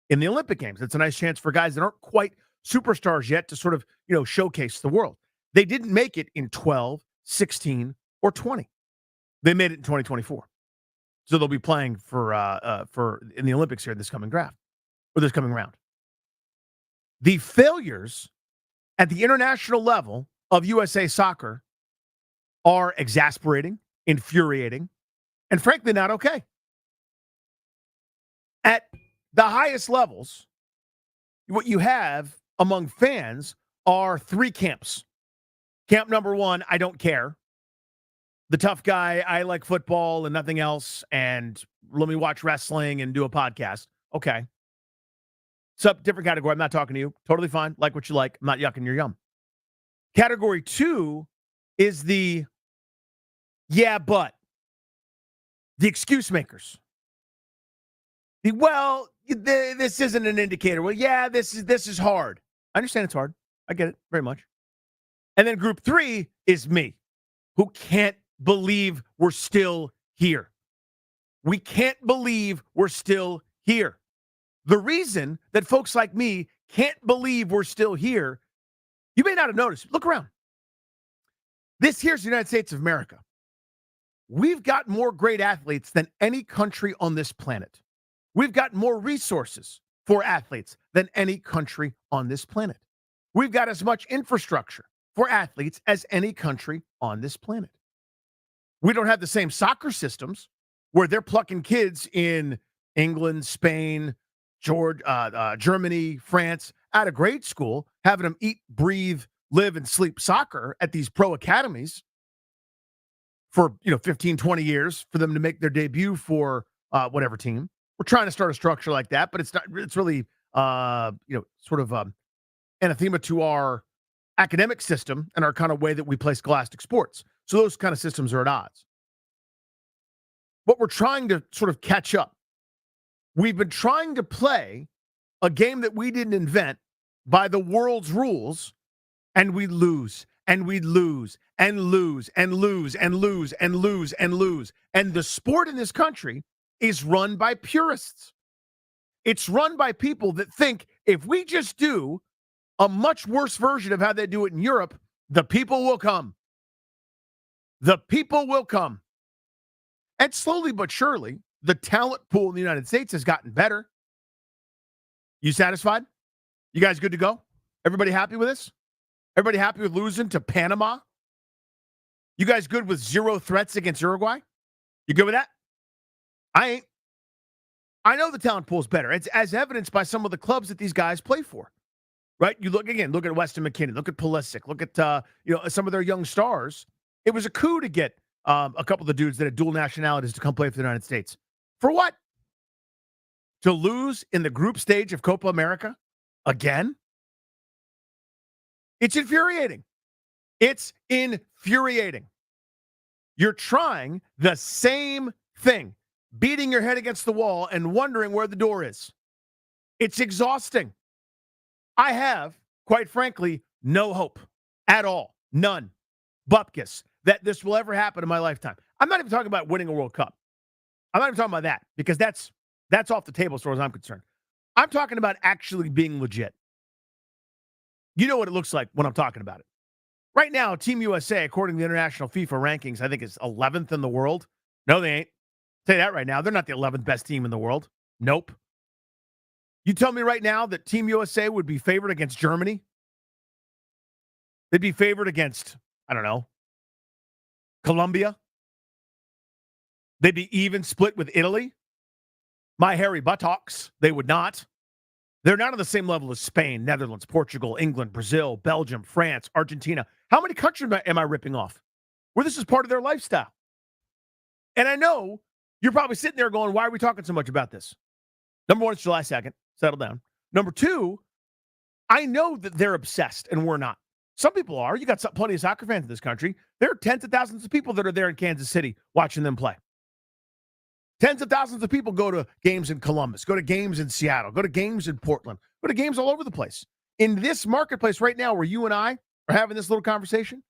in the Olympic Games. It's a nice chance for guys that aren't quite superstars yet to sort of, showcase the world. They didn't make it in 12, 16, or 20. They made it in 2024. So they'll be playing for in the Olympics here this coming draft, or this coming round. The failures at the international level of USA soccer are exasperating, infuriating, and frankly not okay. At the highest levels, what you have among fans are 3 camps. Camp number 1, I don't care. The tough guy, I like football and nothing else, and let me watch wrestling and do a podcast. Okay. Different category. I'm not talking to you. Totally fine. Like what you like. I'm not yucking your yum. Category 2 is the Yeah, but the excuse makers. This isn't an indicator. Well, yeah, this is hard. I understand it's hard. I get it very much. And then group 3 is me, who can't believe we're still here. We can't believe we're still here. The reason that folks like me can't believe we're still here, you may not have noticed. Look around. This here's the United States of America. We've got more great athletes than any country on this planet. We've got more resources for athletes than any country on this planet. We've got as much infrastructure for athletes as any country on this planet. We don't have the same soccer systems where they're plucking kids in England, Spain, Germany, France, out of grade school, having them eat, breathe, live, and sleep soccer at these pro academies for 15, 20 years for them to make their debut for whatever team. We're trying to start a structure like that, but it's not. It's really sort of anathema to our academic system and our kind of way that we play scholastic sports. So those kind of systems are at odds. But we're trying to sort of catch up. We've been trying to play a game that we didn't invent by the world's rules, and we lose, and we lose, and lose, and lose, and lose, and lose, and lose. And the sport in this country is run by purists. It's run by people that think if we just do a much worse version of how they do it in Europe, the people will come. The people will come. And slowly but surely, the talent pool in the United States has gotten better. You satisfied? You guys good to go? Everybody happy with this? Everybody happy with losing to Panama? You guys good with 0 threats against Uruguay? You good with that? I ain't. I know the talent pool is better. It's as evidenced by some of the clubs that these guys play for. Right? You look at Weston McKinney, look at Pulisic, look at some of their young stars. It was a coup to get a couple of the dudes that had dual nationalities to come play for the United States. For what? To lose in the group stage of Copa America again? It's infuriating. It's infuriating. You're trying the same thing, beating your head against the wall and wondering where the door is. It's exhausting. I have, quite frankly, no hope at all. None. Bupkis. That this will ever happen in my lifetime. I'm not even talking about winning a World Cup. I'm not even talking about that because that's off the table as far as I'm concerned. I'm talking about actually being legit. You know what it looks like when I'm talking about it. Right now, Team USA, according to the international FIFA rankings, I think is 11th in the world. No, they ain't. I'll tell you that right now. They're not the 11th best team in the world. Nope. You tell me right now that Team USA would be favored against Germany? They'd be favored against, I don't know, Colombia? They'd be even split with Italy? My hairy buttocks, they would not. They're not on the same level as Spain, Netherlands, Portugal, England, Brazil, Belgium, France, Argentina. How many countries am I ripping off where this is part of their lifestyle? And I know you're probably sitting there going, why are we talking so much about this? Number one, it's July 2nd. Settle down. Number two, I know that they're obsessed and we're not. Some people are. You got plenty of soccer fans in this country. There are tens of thousands of people that are there in Kansas City watching them play. Tens of thousands of people go to games in Columbus, go to games in Seattle, go to games in Portland, go to games all over the place. In this marketplace right now where you and I are having this little conversation,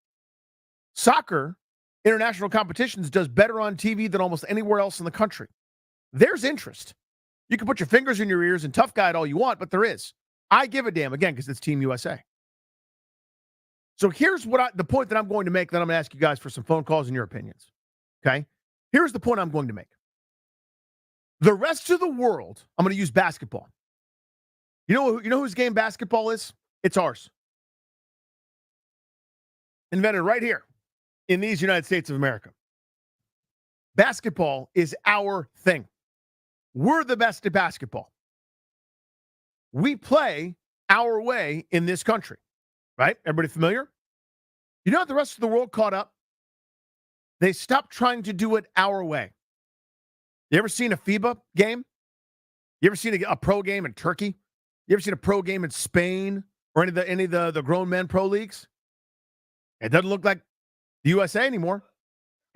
soccer, international competitions, does better on TV than almost anywhere else in the country. There's interest. You can put your fingers in your ears and tough guy it all you want, but there is. I give a damn, again, because it's Team USA. So here's the point that I'm going to make, then I'm going to ask you guys for some phone calls and your opinions. Okay? Here's the point I'm going to make. The rest of the world, I'm going to use basketball. You know whose game basketball is? It's ours. Invented right here in these United States of America. Basketball is our thing. We're the best at basketball. We play our way in this country, right? Everybody familiar? You know what the rest of the world caught up? They stopped trying to do it our way. You ever seen a FIBA game? You ever seen a pro game in Turkey? You ever seen a pro game in Spain or any of the grown men pro leagues? It doesn't look like the USA anymore.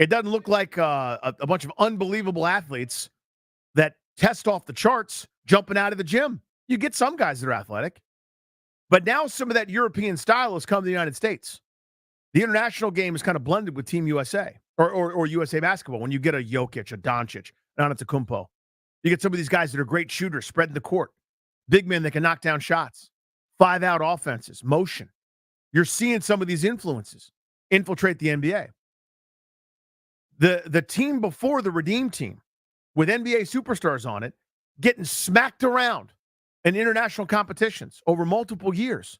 It doesn't look like a bunch of unbelievable athletes that test off the charts jumping out of the gym. You get some guys that are athletic. But now some of that European style has come to the United States. The international game is kind of blended with Team USA or USA basketball. When you get a Jokic, a Doncic, an Antetokounmpo, you get some of these guys that are great shooters, spreading the court, big men that can knock down shots, 5-out offenses, motion. You're seeing some of these influences infiltrate the NBA. The team before the Redeem team, with NBA superstars on it, getting smacked around in international competitions over multiple years.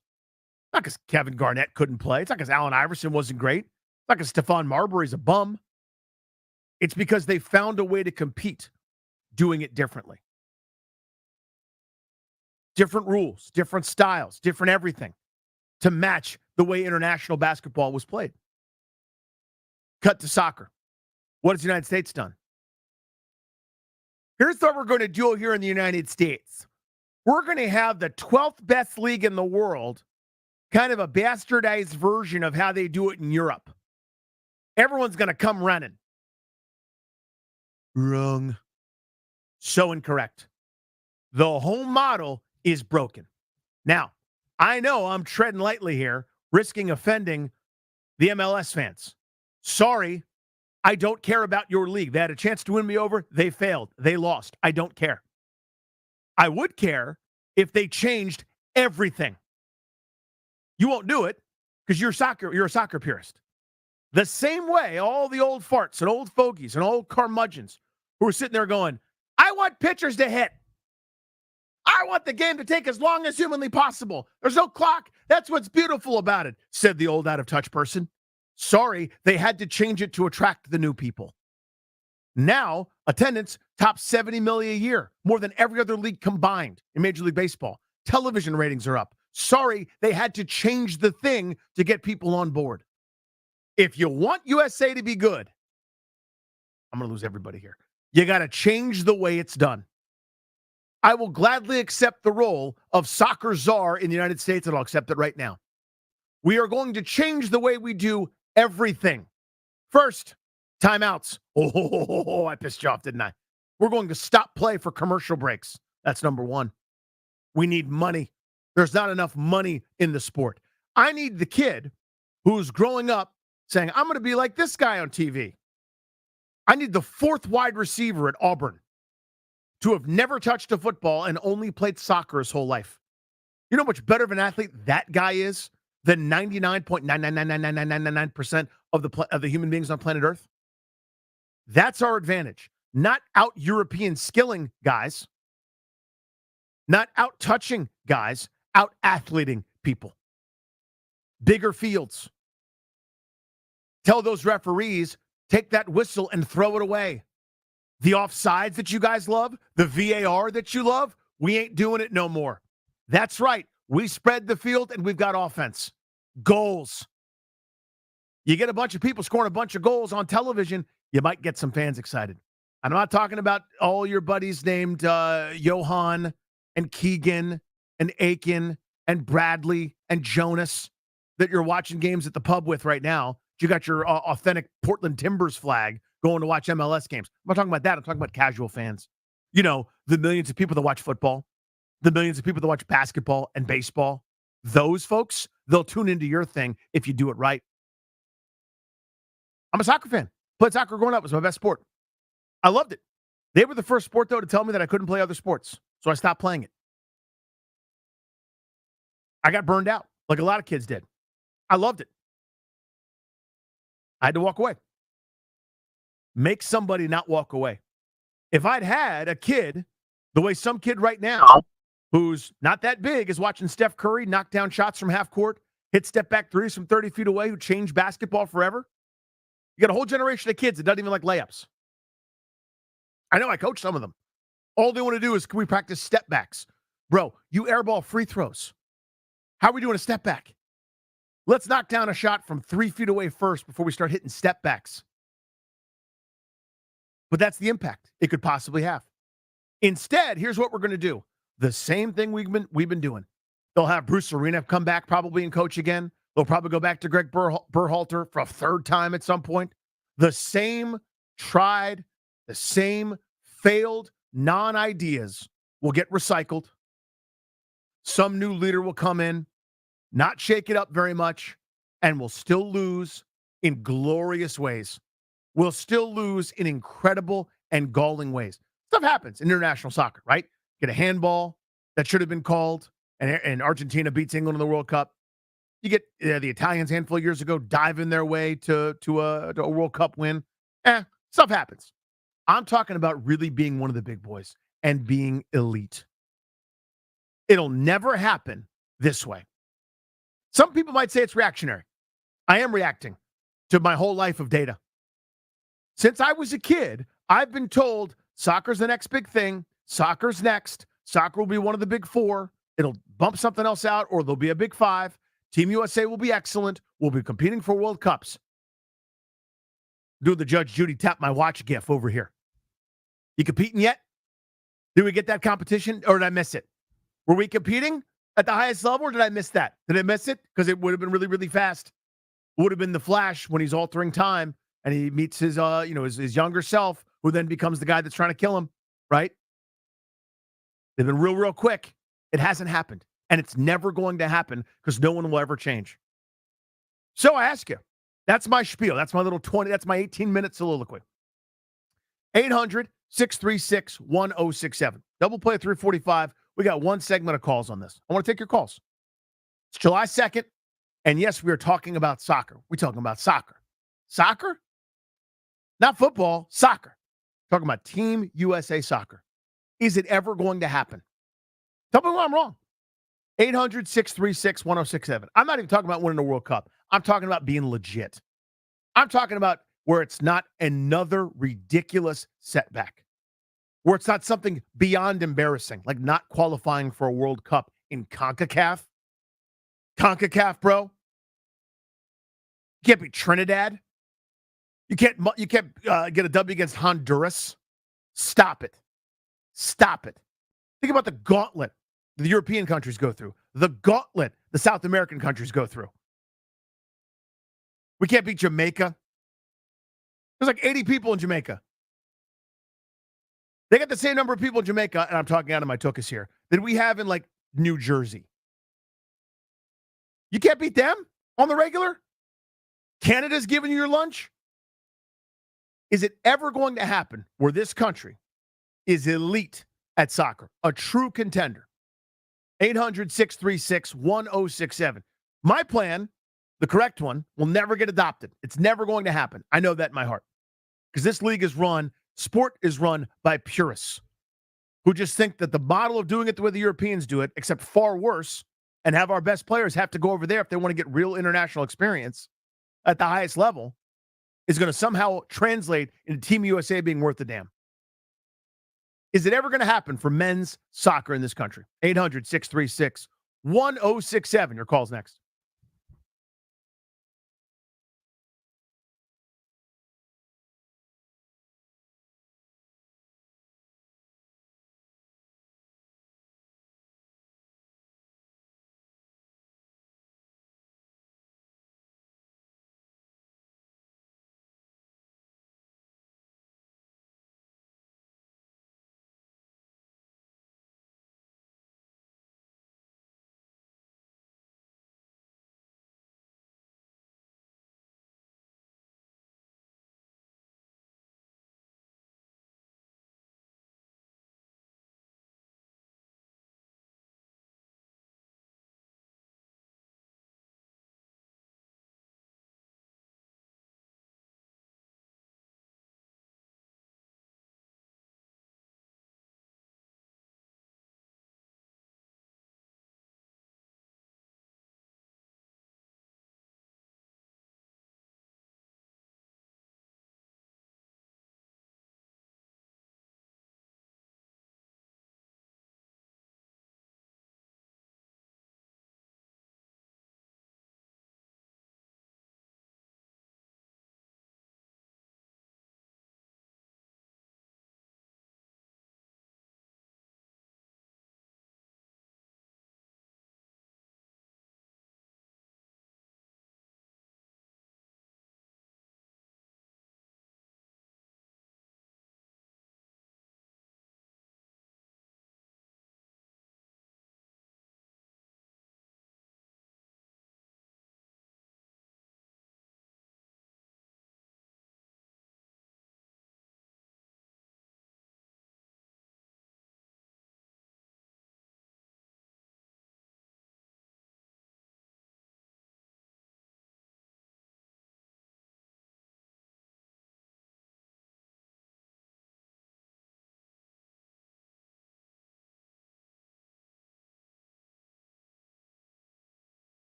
Not because Kevin Garnett couldn't play. It's not because Allen Iverson wasn't great. It's not because Stephon Marbury's a bum. It's because they found a way to compete doing it differently. Different rules, different styles, different everything to match the way international basketball was played. Cut to soccer. What has the United States done? Here's what we're going to do here in the United States. We're going to have the 12th best league in the world, kind of a bastardized version of how they do it in Europe. Everyone's going to come running. Wrong. So incorrect. The whole model is broken. Now, I know I'm treading lightly here, risking offending the MLS fans. Sorry, I don't care about your league. They had a chance to win me over. They failed. They lost. I don't care. I would care if they changed everything. You won't do it because you're a soccer purist. The same way all the old farts and old fogies and old curmudgeons who are sitting there going, I want pitchers to hit. I want the game to take as long as humanly possible. There's no clock. That's what's beautiful about it, said the old out-of-touch person. Sorry, they had to change it to attract the new people. Now, attendance tops 70 million a year, more than every other league combined in Major League Baseball. Television ratings are up. Sorry, they had to change the thing to get people on board. If you want USA to be good, I'm going to lose everybody here. You got to change the way it's done. I will gladly accept the role of soccer czar in the United States, and I'll accept it right now. We are going to change the way we do everything. First, timeouts. Oh, I pissed you off, didn't I? We're going to stop play for commercial breaks. That's number one. We need money. There's not enough money in the sport. I need the kid who's growing up saying, I'm going to be like this guy on TV. I need the fourth wide receiver at Auburn to have never touched a football and only played soccer his whole life. You know how much better of an athlete that guy is than 99.9999999% of the human beings on planet Earth? That's our advantage. Not out European skilling guys, not out touching guys, out athleting people. Bigger fields. Tell those referees, take that whistle and throw it away. The offsides that you guys love, the VAR that you love, we ain't doing it no more. That's right. We spread the field and we've got offense. Goals. You get a bunch of people scoring a bunch of goals on television, you might get some fans excited. I'm not talking about all your buddies named Johan and Keegan and Aiken and Bradley and Jonas that you're watching games at the pub with right now. You got your authentic Portland Timbers flag going to watch MLS games. I'm not talking about that. I'm talking about casual fans. You know, the millions of people that watch football, the millions of people that watch basketball and baseball. Those folks, they'll tune into your thing if you do it right. I'm a soccer fan. Played soccer growing up. It was my best sport. I loved it. They were the first sport, though, to tell me that I couldn't play other sports. So I stopped playing it. I got burned out like a lot of kids did. I loved it. I had to walk away. Make somebody not walk away. If I'd had a kid, the way some kid right now, who's not that big, is watching Steph Curry knock down shots from half court, hit step back threes from 30 feet away, who changed basketball forever. You got a whole generation of kids that doesn't even like layups. I know I coach some of them. All they want to do is, can we practice step backs? Bro, you airball free throws. How are we doing a step back? Let's knock down a shot from 3 feet away first before we start hitting step backs. But that's the impact it could possibly have. Instead, here's what we're going to do. The same thing we've been doing. They'll have Bruce Arena come back probably and coach again. They'll probably go back to Greg Berhalter for a third time at some point. The same tried, the same failed non-ideas will get recycled. Some new leader will come in, not shake it up very much, and will still lose in glorious ways. We'll still lose in incredible and galling ways. Stuff happens in international soccer, right? Get a handball that should have been called, and Argentina beats England in the World Cup. You get the Italians a handful of years ago diving their way to a World Cup win. Stuff happens. I'm talking about really being one of the big boys and being elite. It'll never happen this way. Some people might say it's reactionary. I am reacting to my whole life of data. Since I was a kid, I've been told soccer's the next big thing. Soccer's next. Soccer will be one of the big four. It'll bump something else out, or there'll be a big five. Team USA will be excellent. We'll be competing for World Cups. Do the Judge Judy tap my watch gif over here. You competing yet? Did we get that competition, or did I miss it? Were we competing at the highest level, or did I miss that? Did I miss it? Because it would have been really, really fast. It would have been the Flash when he's altering time and he meets his younger self, who then becomes the guy that's trying to kill him, right? They've been real, real quick. It hasn't happened, and it's never going to happen because no one will ever change. So I ask you, that's my spiel. That's my little that's my 18-minute soliloquy. 800-636-1067. Double play at 345. We got one segment of calls on this. I want to take your calls. It's July 2nd, and yes, we are talking about soccer. We're talking about soccer. Soccer? Not football, soccer. Talking about Team USA soccer. Is it ever going to happen? Tell me where I'm wrong. 800-636-1067. I'm not even talking about winning the World Cup. I'm talking about being legit. I'm talking about where it's not another ridiculous setback, where it's not something beyond embarrassing, like not qualifying for a World Cup in CONCACAF. CONCACAF, bro. You can't beat Trinidad. You can't get a W against Honduras. Stop it. Stop it. Think about the gauntlet the European countries go through, the gauntlet the South American countries go through. We can't beat Jamaica. There's like 80 people in Jamaica. They got the same number of people in Jamaica, and I'm talking out of my tuchus here, that we have in like New Jersey. You can't beat them on the regular? Canada's giving you your lunch? Is it ever going to happen where this country is elite at soccer, a true contender? 800-636-1067. My plan, the correct one, will never get adopted. It's never going to happen. I know that in my heart. Because this league sport is run by purists who just think that the model of doing it the way the Europeans do it, except far worse, and have our best players have to go over there if they want to get real international experience at the highest level, is going to somehow translate into Team USA being worth a damn. Is it ever going to happen for men's soccer in this country? 800-636-1067. Your call's next.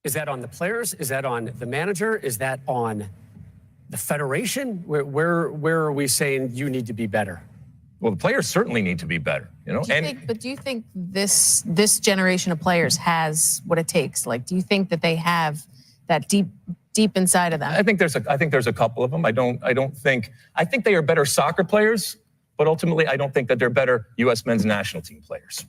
Is that on the players? Is that on the manager? Is that on the federation? Where are we saying you need to be better? Well, the players certainly need to be better, you know. Do you think this generation of players has what it takes? Like, do you think that they have that deep inside of them? I think there's a couple of them. I think they are better soccer players, but ultimately I don't think that they're better U.S. men's national team players.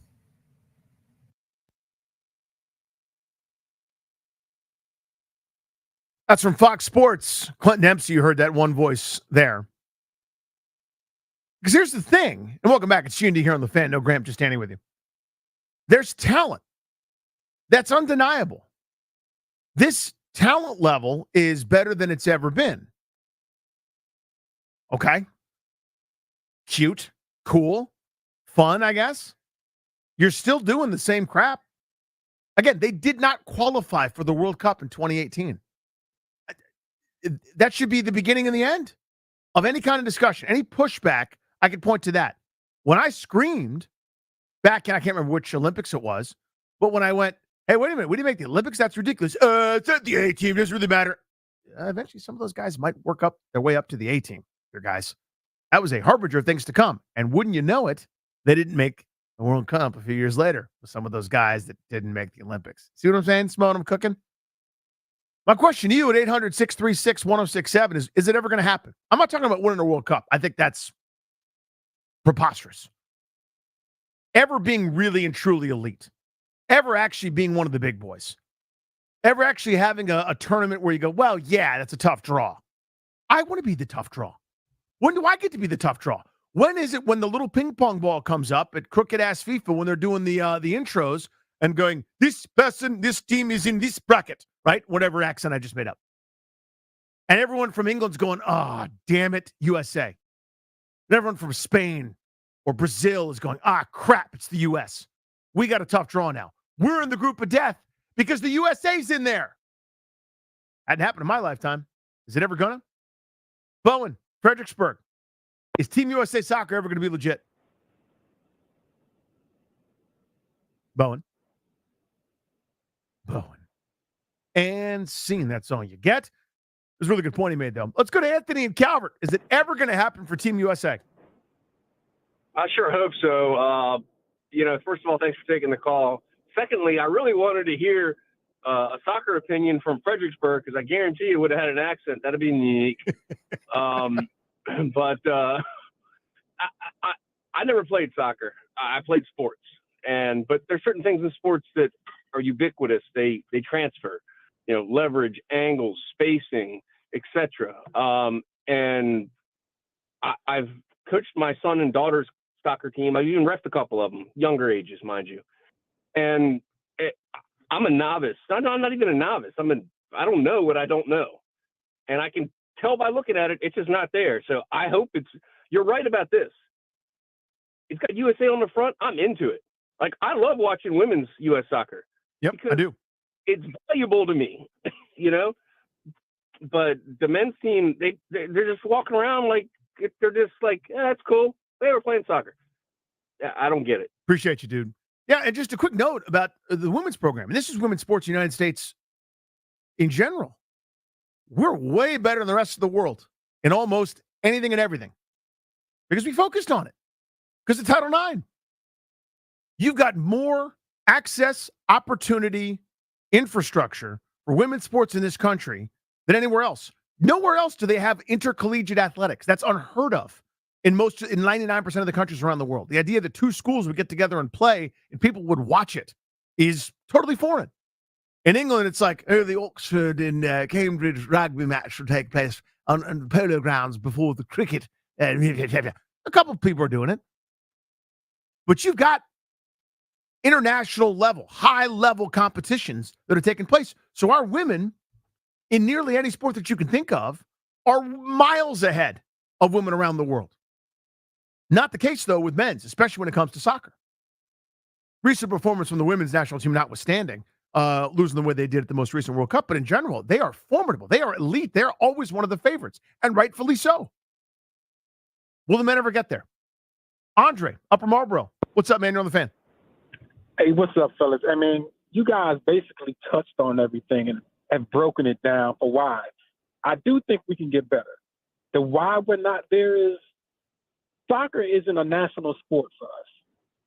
That's from Fox Sports. Clinton Dempsey, you heard that one voice there. Because here's the thing, and welcome back. It's G&D here on The Fan. No, Graham, just standing with you. There's talent. That's undeniable. This talent level is better than it's ever been. Okay? Cute, cool, fun, I guess. You're still doing the same crap. Again, they did not qualify for the World Cup in 2018. That should be the beginning and the end of any kind of discussion. Any pushback, I could point to that. When I screamed back in, I can't remember which Olympics it was, but when I went, hey, wait a minute, we didn't make the Olympics? That's ridiculous. It's not the A team. It doesn't really matter. Eventually, some of those guys might work up their way up to the A team. Guys, that was a harbinger of things to come. And wouldn't you know it, they didn't make the World Cup a few years later with some of those guys that didn't make the Olympics. See what I'm saying? Smelling them cooking? My question to you at 800-636-1067 is it ever going to happen? I'm not talking about winning a World Cup. I think that's preposterous. Ever being really and truly elite. Ever actually being one of the big boys. Ever actually having a tournament where you go, well, yeah, that's a tough draw. I want to be the tough draw. When do I get to be the tough draw? When is it when the little ping pong ball comes up at crooked-ass FIFA when they're doing the intros and going, this team is in this bracket, right? Whatever accent I just made up. And everyone from England's going, oh, damn it, USA. And everyone from Spain or Brazil is going, crap, it's the U.S. We got a tough draw now. We're in the group of death because the USA's in there. Hadn't happened in my lifetime. Is it ever gonna? Bowen, Fredericksburg. Is Team USA Soccer ever going to be legit? Bowen. And scene, that's all you get. There's a really good point he made, though. Let's go to Anthony and Calvert. Is it ever going to happen for Team USA? I sure hope so. First of all, thanks for taking the call. Secondly, I really wanted to hear a soccer opinion from Fredericksburg because I guarantee you would have had an accent. That'd be unique. But I never played soccer. I played sports, but there's certain things in sports that are ubiquitous. They transfer, leverage, angles, spacing, etc. And I've coached my son and daughter's soccer team. I've even reffed a couple of them, younger ages, mind you. And I'm a novice. I'm not even a novice. I don't know what I don't know, and I can tell by looking at it, it's just not there. So I hope you're right about this. It's got USA on the front. I'm into it. Like, I love watching women's U.S. soccer. Yep, I do. It's valuable to me, But the men's team, they're just walking around like, they're just like, that's cool. They were playing soccer. I don't get it. Appreciate you, dude. Yeah, and just a quick note about the women's program. And this is women's sports in the United States in general. We're way better than the rest of the world in almost anything and everything because we focused on it because of Title IX. You've got more access, opportunity, infrastructure for women's sports in this country than anywhere else. Nowhere else do they have intercollegiate athletics. That's unheard of in 99% of the countries around the world. The idea that two schools would get together and play and people would watch it is totally foreign. In England, it's like, the Oxford and Cambridge rugby match will take place on polo grounds before the cricket. A couple of people are doing it. But you've got international level, high-level competitions that are taking place. So our women, in nearly any sport that you can think of, are miles ahead of women around the world. Not the case, though, with men's, especially when it comes to soccer. Recent performance from the women's national team notwithstanding, losing the way they did at the most recent World Cup, but in general, they are formidable. They are elite. They're always one of the favorites, and rightfully so. Will the men ever get there? Andre, Upper Marlboro. What's up, man? You're on the Fan. Hey, what's up, fellas? you guys basically touched on everything and have broken it down for why. I do think we can get better. The why we're not there is soccer isn't a national sport for us.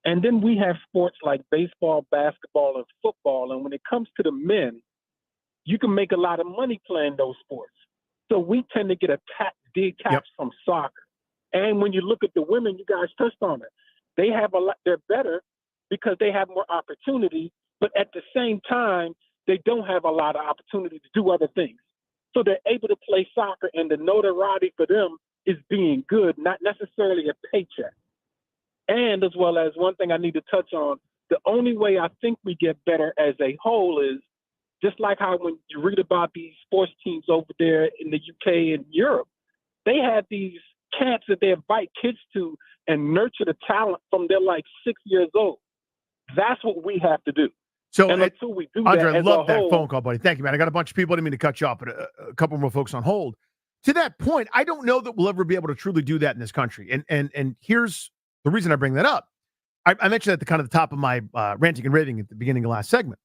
And then we have sports like baseball, basketball, and football. And when it comes to the men, you can make a lot of money playing those sports. So we tend to get detached from soccer. And when you look at the women, you guys touched on it. They have they're better because they have more opportunity, but at the same time, they don't have a lot of opportunity to do other things. So they're able to play soccer, and the notoriety for them is being good, not necessarily a paycheck. And as well as one thing I need to touch on, the only way I think we get better as a whole is just like how when you read about these sports teams over there in the UK and Europe, they have these camps that they invite kids to and nurture the talent from they're like 6 years old. That's what we have to do. So, and until we do Andre, that, I as love a that whole, phone call, buddy. Thank you, man. I got a bunch of people. I didn't mean to cut you off, but a couple more folks on hold. To that point, I don't know that we'll ever be able to truly do that in this country. And here's the reason I bring that up. I mentioned at the kind of the top of my ranting and raving at the beginning of last segment.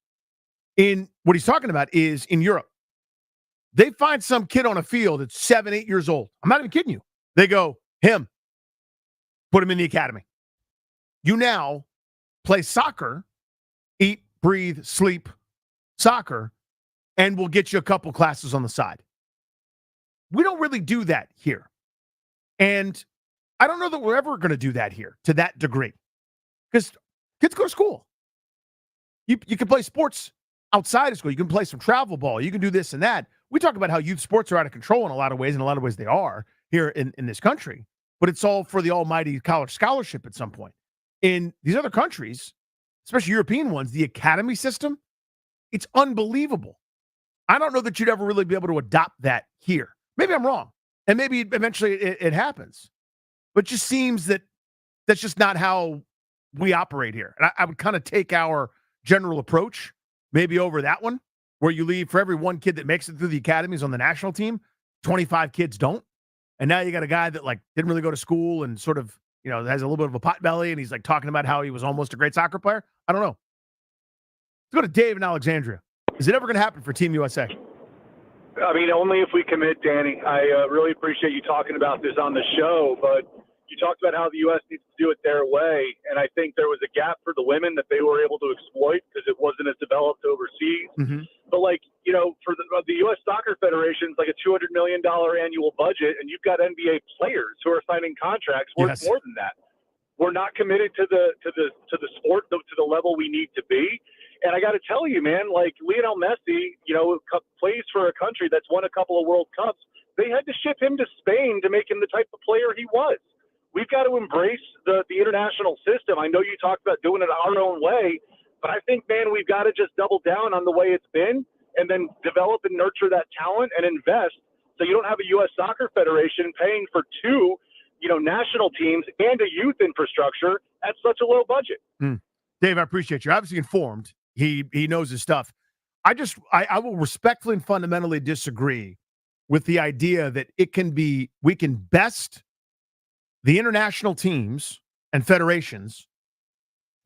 In what he's talking about is in Europe, they find some kid on a field that's 7, 8 years old. I'm not even kidding you. They go, him, put him in the academy. You now play soccer, eat, breathe, sleep soccer, and we'll get you a couple classes on the side. We don't really do that here. And I don't know that we're ever going to do that here to that degree. Because kids go to school. You can play sports outside of school. You can play some travel ball. You can do this and that. We talk about how youth sports are out of control in a lot of ways. In a lot of ways they are here in this country. But it's all for the almighty college scholarship at some point. In these other countries, especially European ones, the academy system, it's unbelievable. I don't know that you'd ever really be able to adopt that here. Maybe I'm wrong. And maybe eventually it happens. But it just seems that that's just not how we operate here. And I would kind of take our general approach maybe over that one, where you leave for every one kid that makes it through the academies on the national team, 25 kids don't. And now you got a guy that like didn't really go to school and sort of, you know, has a little bit of a pot belly and he's like talking about how he was almost a great soccer player. I don't know. Let's go to Dave in Alexandria. Is it ever going to happen for Team USA? I mean, only if we commit, Danny. I really appreciate you talking about this on the show, but you talked about how the U.S. needs to do it their way, and I think there was a gap for the women that they were able to exploit because it wasn't as developed overseas. Mm-hmm. But, like, you know, for the U.S. Soccer Federation, it's like a $200 million annual budget, and you've got NBA players who are signing contracts worth more than that. We're not committed to the sport, to the level we need to be. And I got to tell you, man, like Lionel Messi, you know, plays for a country that's won a couple of World Cups. They had to ship him to Spain to make him the type of player he was. We've got to embrace the international system. I know you talked about doing it our own way, but I think, man, we've got to just double down on the way it's been and then develop and nurture that talent and invest so you don't have a U.S. Soccer Federation paying for two, you know, national teams and a youth infrastructure at such a low budget. Dave, I appreciate you. Obviously informed. He knows his stuff. I will respectfully and fundamentally disagree with the idea that we can best the international teams and federations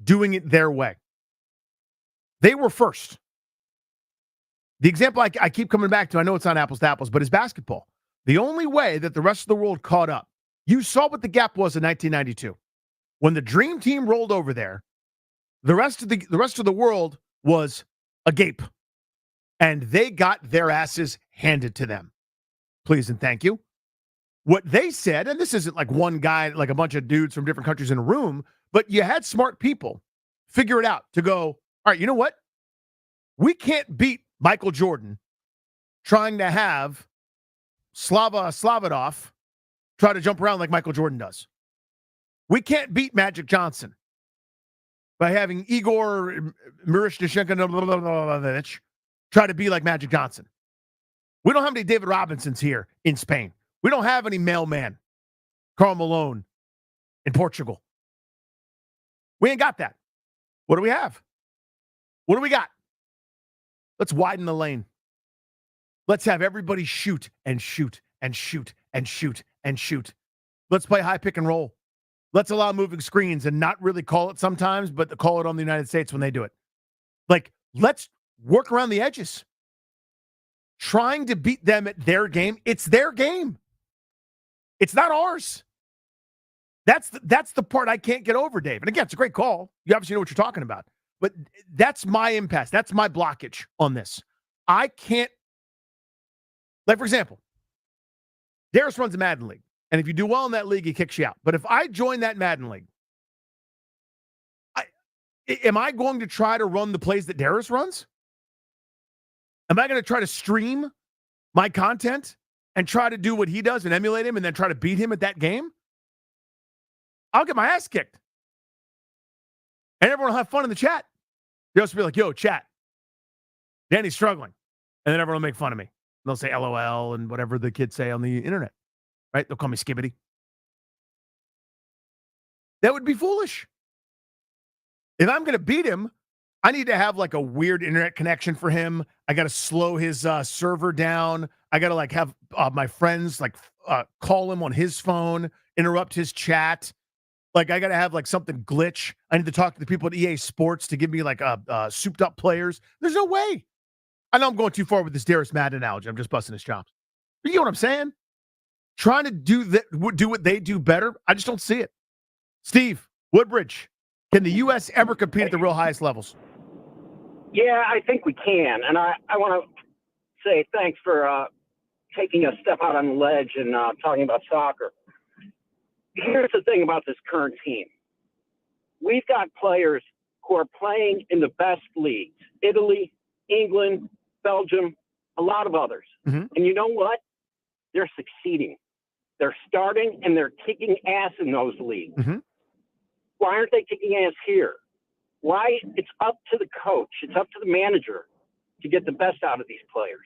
doing it their way. They were first. The example I keep coming back to, I know it's not apples to apples, but is basketball. The only way that the rest of the world caught up, you saw what the gap was in 1992. When the Dream Team rolled over there, the rest of the world was agape. And they got their asses handed to them. Please and thank you. What they said, and this isn't like one guy, like a bunch of dudes from different countries in a room, but you had smart people figure it out to go, all right, you know what? We can't beat Michael Jordan trying to have Slavadov try to jump around like Michael Jordan does. We can't beat Magic Johnson by having Igor Miroshnichenko try to be like Magic Johnson. We don't have any David Robinsons here in Spain. We don't have any mailman, Karl Malone in Portugal. We ain't got that. What do we have? What do we got? Let's widen the lane. Let's have everybody shoot and shoot and shoot and shoot and shoot. Let's play high pick and roll. Let's allow moving screens and not really call it sometimes, but call it on the United States when they do it. Like, let's work around the edges. Trying to beat them at their game, it's their game. It's not ours. That's the part I can't get over, Dave. And again, it's a great call. You obviously know what you're talking about. But that's my impasse. That's my blockage on this. I can't, like, for example, Darius runs a Madden League. And if you do well in that league, he kicks you out. But if I join that Madden League, am I going to try to run the plays that Darius runs? Am I going to try to stream my content and try to do what he does and emulate him and then try to beat him at that game? I'll get my ass kicked. And everyone will have fun in the chat. They'll also be like, yo, chat, Danny's struggling. And then everyone will make fun of me. They'll say LOL and whatever the kids say on the internet. Right? They'll call me Skibbity. That would be foolish. If I'm going to beat him, I need to have like a weird internet connection for him. I got to slow his server down. I got to like have my friends like call him on his phone, interrupt his chat. Like I got to have like something glitch. I need to talk to the people at EA Sports to give me like souped up players. There's no way. I know I'm going too far with this Darius Madden analogy. I'm just busting his chops. But you know what I'm saying? Trying to do what they do better. I just don't see it. Steve Woodbridge, can the U.S. ever compete at the real highest levels? Yeah, I think we can. And I want to say thanks for taking a step out on the ledge and talking about soccer. Here's the thing about this current team. We've got players who are playing in the best leagues, Italy, England, Belgium, a lot of others. Mm-hmm. And you know what? They're succeeding. They're starting and they're kicking ass in those leagues. Mm-hmm. Why aren't they kicking ass here? Why? It's up to the coach. It's up to the manager to get the best out of these players.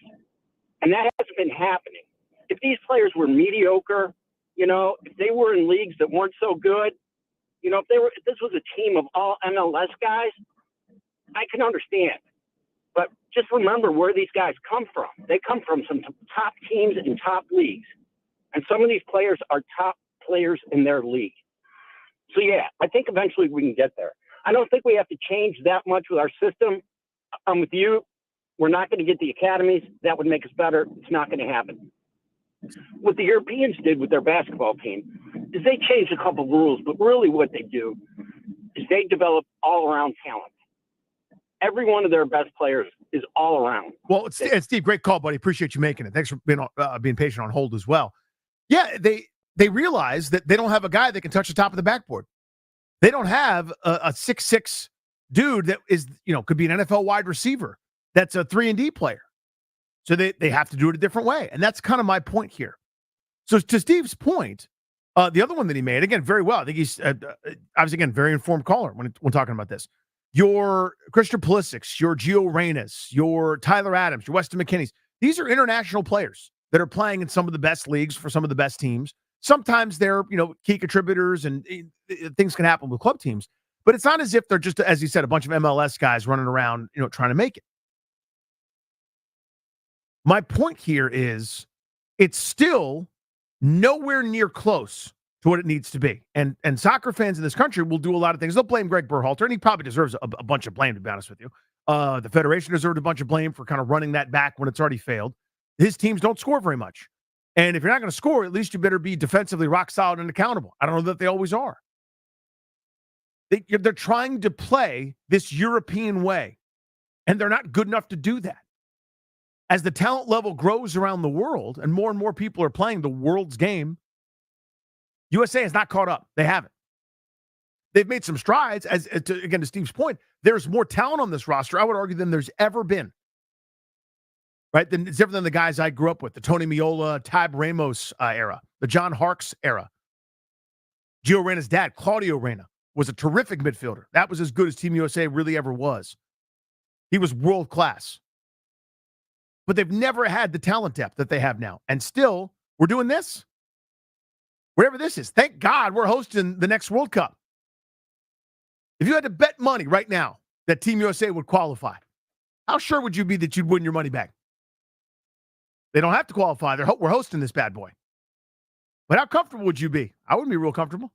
And that hasn't been happening. If these players were mediocre, if they were in leagues that weren't so good, if this was a team of all MLS guys, I can understand. But just remember where these guys come from. They come from some top teams in top leagues. And some of these players are top players in their league. So, yeah, I think eventually we can get there. I don't think we have to change that much with our system. I'm with you. We're not going to get the academies. That would make us better. It's not going to happen. What the Europeans did with their basketball team is they changed a couple of rules, but really what they do is they develop all-around talent. Every one of their best players is all around. Well, it's Steve, great call, buddy. Appreciate you making it. Thanks for being patient on hold as well. Yeah, they realize that they don't have a guy that can touch the top of the backboard. They don't have a 6'6" dude that is, could be an NFL wide receiver that's a 3-and-D player. So they have to do it a different way. And that's kind of my point here. So to Steve's point, the other one that he made, again, very well. I think he's, obviously, again, very informed caller when talking about this. Your Christian Pulisic, your Gio Reynas, your Tyler Adams, your Weston McKennie's, these are international players that are playing in some of the best leagues for some of the best teams. Sometimes they're, key contributors and things can happen with club teams, but it's not as if they're just, as you said, a bunch of MLS guys running around, trying to make it. My point here is it's still nowhere near close to what it needs to be. And soccer fans in this country will do a lot of things. They'll blame Greg Berhalter, and he probably deserves a bunch of blame, to be honest with you. The Federation deserved a bunch of blame for kind of running that back when it's already failed. His teams don't score very much. And if you're not going to score, at least you better be defensively rock solid and accountable. I don't know that they always are. They're trying to play this European way, and they're not good enough to do that. As the talent level grows around the world and more people are playing the world's game, USA has not caught up. They haven't. They've made some strides. Again, to Steve's point, there's more talent on this roster, I would argue, than there's ever been. Right? It's different than the guys I grew up with, the Tony Meola, Tab Ramos era, the John Harkes era. Gio Reyna's dad, Claudio Reyna, was a terrific midfielder. That was as good as Team USA really ever was. He was world class. But they've never had the talent depth that they have now. And still, we're doing this. Whatever this is. Thank God we're hosting the next World Cup. If you had to bet money right now that Team USA would qualify, how sure would you be that you'd win your money back? They don't have to qualify. We're hosting this bad boy. But how comfortable would you be? I wouldn't be real comfortable.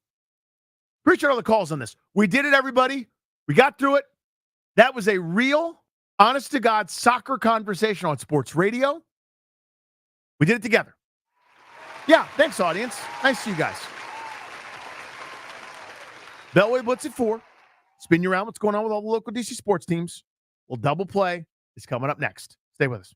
Appreciate all the calls on this. We did it, everybody. We got through it. That was a real honest to God soccer conversation on sports radio. We did it together. Yeah, thanks, audience. Nice to see you guys. Beltway Blitz at 4. Spin you around what's going on with all the local DC sports teams. We'll double play. It's coming up next. Stay with us.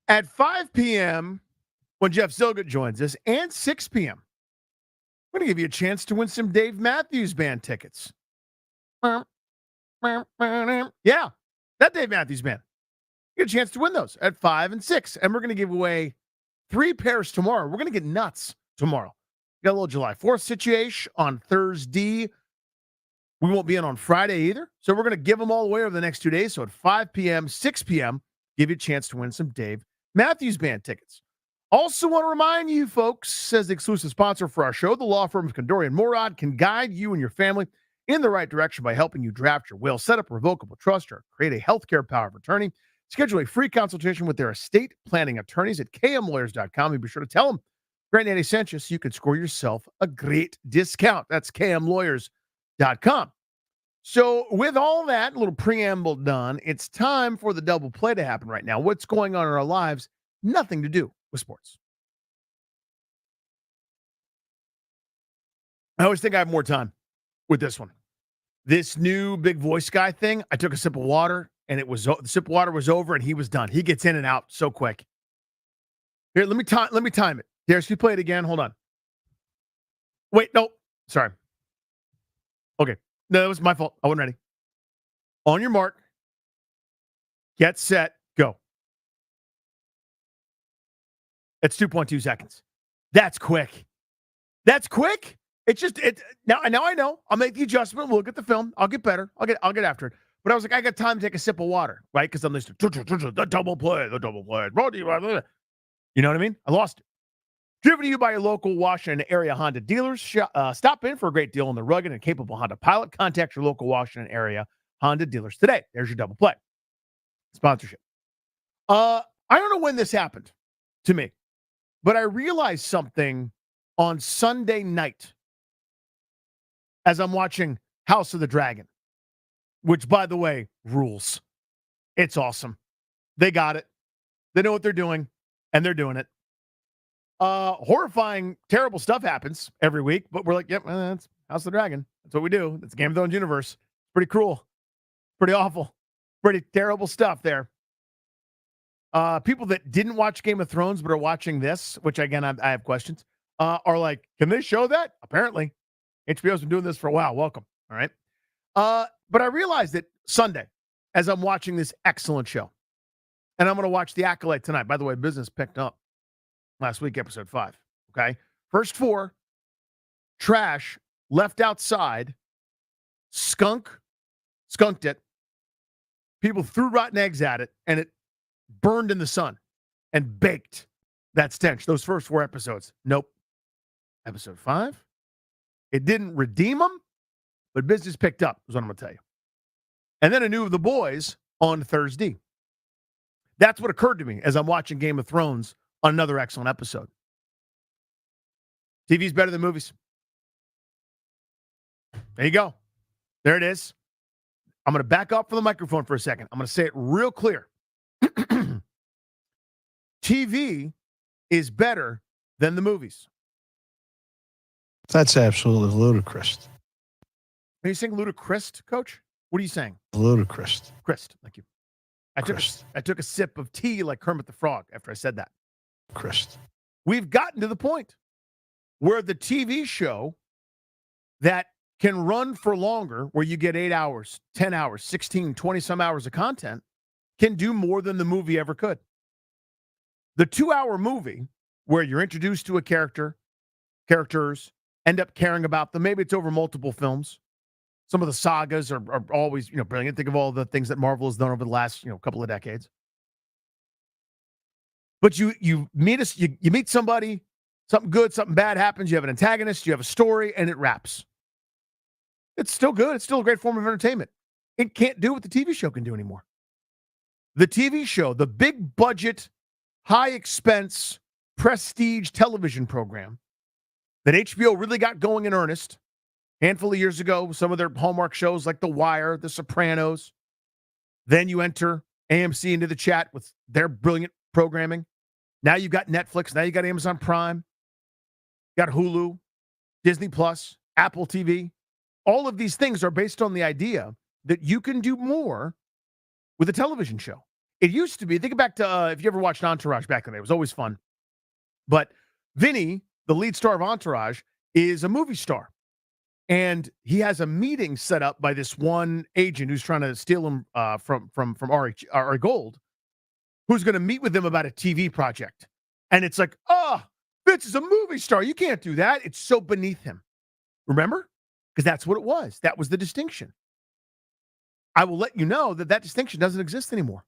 At 5 p.m., when Jeff Zilgett joins us, and 6 p.m., we're going to give you a chance to win some Dave Matthews Band tickets. Yeah, that Dave Matthews Band. You get a chance to win those at 5 and 6. And we're going to give away 3 pairs tomorrow. We're going to get nuts tomorrow. Got a little July 4th situation on Thursday. We won't be in on Friday either. So we're going to give them all away over the next 2 days. So at 5 p.m., 6 p.m., give you a chance to win some Dave Matthews Band tickets. Also want to remind you folks, as the exclusive sponsor for our show, the law firm of Condori & Morad can guide you and your family in the right direction by helping you draft your will, set up a revocable trust, or create a healthcare power of attorney. Schedule a free consultation with their estate planning attorneys at kmlawyers.com. And be sure to tell them Grant Nanny sent you so you can score yourself a great discount. That's kmlawyers.com. So with all that little preamble done, it's time for the double play to happen right now. What's going on in our lives? Nothing to do with sports. I always think I have more time with this one. This new big voice guy thing, I took a sip of water, and the sip of water was over, and he was done. He gets in and out so quick. Here, let me time it. Darius, you play it again. Hold on. Wait, no. Sorry. Okay. No, that was my fault. I wasn't ready. On your mark. Get set. Go. It's 2.2 seconds. That's quick. That's quick. It's just now I know. I'll make the adjustment. We'll look at the film. I'll get better. I'll get after it. But I was like, I got time to take a sip of water, right? Because I'm listening to the double play. You know what I mean? I lost it. Driven to you by your local Washington area Honda dealers. Stop in for a great deal on the rugged and capable Honda Pilot. Contact your local Washington area Honda dealers today. There's your double play. Sponsorship. I don't know when this happened to me, but I realized something on Sunday night as I'm watching House of the Dragon, which, by the way, rules. It's awesome. They got it. They know what they're doing, and they're doing it. Horrifying, terrible stuff happens every week, but we're like, yep, that's House of the Dragon. That's what we do. It's Game of Thrones universe. Pretty cruel. Pretty awful. Pretty terrible stuff there. People that didn't watch Game of Thrones but are watching this, which, again, I have questions, are like, can they show that? Apparently. HBO's been doing this for a while. Welcome. All right. But I realized that Sunday, as I'm watching this excellent show, and I'm going to watch The Acolyte tonight. By the way, business picked up last week, episode 5. Okay. First 4, trash, left outside, skunked it. People threw rotten eggs at it, and it burned in the sun and baked that stench. Those first 4 episodes. Nope. Episode 5, it didn't redeem them, but business picked up, is what I'm going to tell you. And then I knew of The Boys on Thursday. That's what occurred to me as I'm watching Game of Thrones on another excellent episode. TV's better than movies. There you go. There it is. I'm going to back up from the microphone for a second. I'm going to say it real clear. TV is better than the movies. That's absolutely ludicrous. Are you saying ludicrous, Coach? What are you saying? Ludicrous. Christ, thank you. I took a sip of tea like Kermit the Frog after I said that. Christ. We've gotten to the point where the TV show that can run for longer, where you get 8 hours, 10 hours, 16, 20 some hours of content, can do more than the movie ever could. The 2-hour movie where you're introduced to a characters, end up caring about them. Maybe it's over multiple films. Some of the sagas are always, brilliant. Think of all the things that Marvel has done over the last, couple of decades. But you meet somebody, something good, something bad happens. You have an antagonist, you have a story, and it wraps. It's still good. It's still a great form of entertainment. It can't do what the TV show can do anymore. The TV show, the big budget, high expense, prestige television program that HBO really got going in earnest a handful of years ago, some of their hallmark shows like The Wire, The Sopranos. Then you enter AMC into the chat with their brilliant programming. Now you've got Netflix. Now you got Amazon Prime. You got Hulu, Disney Plus, Apple TV. All of these things are based on the idea that you can do more with a television show. It used to be, think back to if you ever watched Entourage back in the day, it was always fun. But Vinny, the lead star of Entourage, is a movie star. And he has a meeting set up by this one agent who's trying to steal him from Ari Gold, who's going to meet with him about a TV project. And it's like, Vince is a movie star. You can't do that. It's so beneath him. Remember? Because that's what it was. That was the distinction. I will let you know that distinction doesn't exist anymore.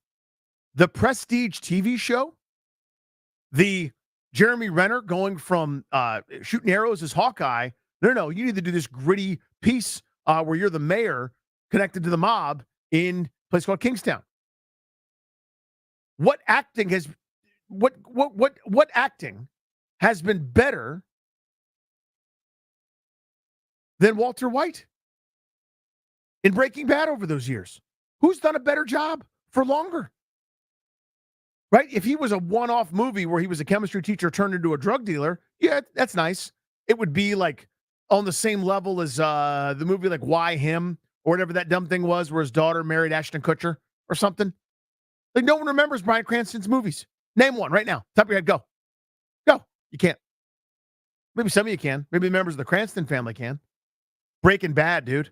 The Prestige TV show, the Jeremy Renner going from shooting arrows as Hawkeye. No, you need to do this gritty piece where you're the mayor connected to the mob in a place called Kingstown. What acting has been better than Walter White in Breaking Bad over those years? Who's done a better job for longer? Right? If he was a one-off movie where he was a chemistry teacher turned into a drug dealer, yeah, that's nice. It would be like on the same level as the movie like Why Him or whatever that dumb thing was where his daughter married Ashton Kutcher or something. Like no one remembers Bryan Cranston's movies. Name one right now. Top of your head, go. Go. You can't. Maybe some of you can. Maybe the members of the Cranston family can. Breaking Bad, dude.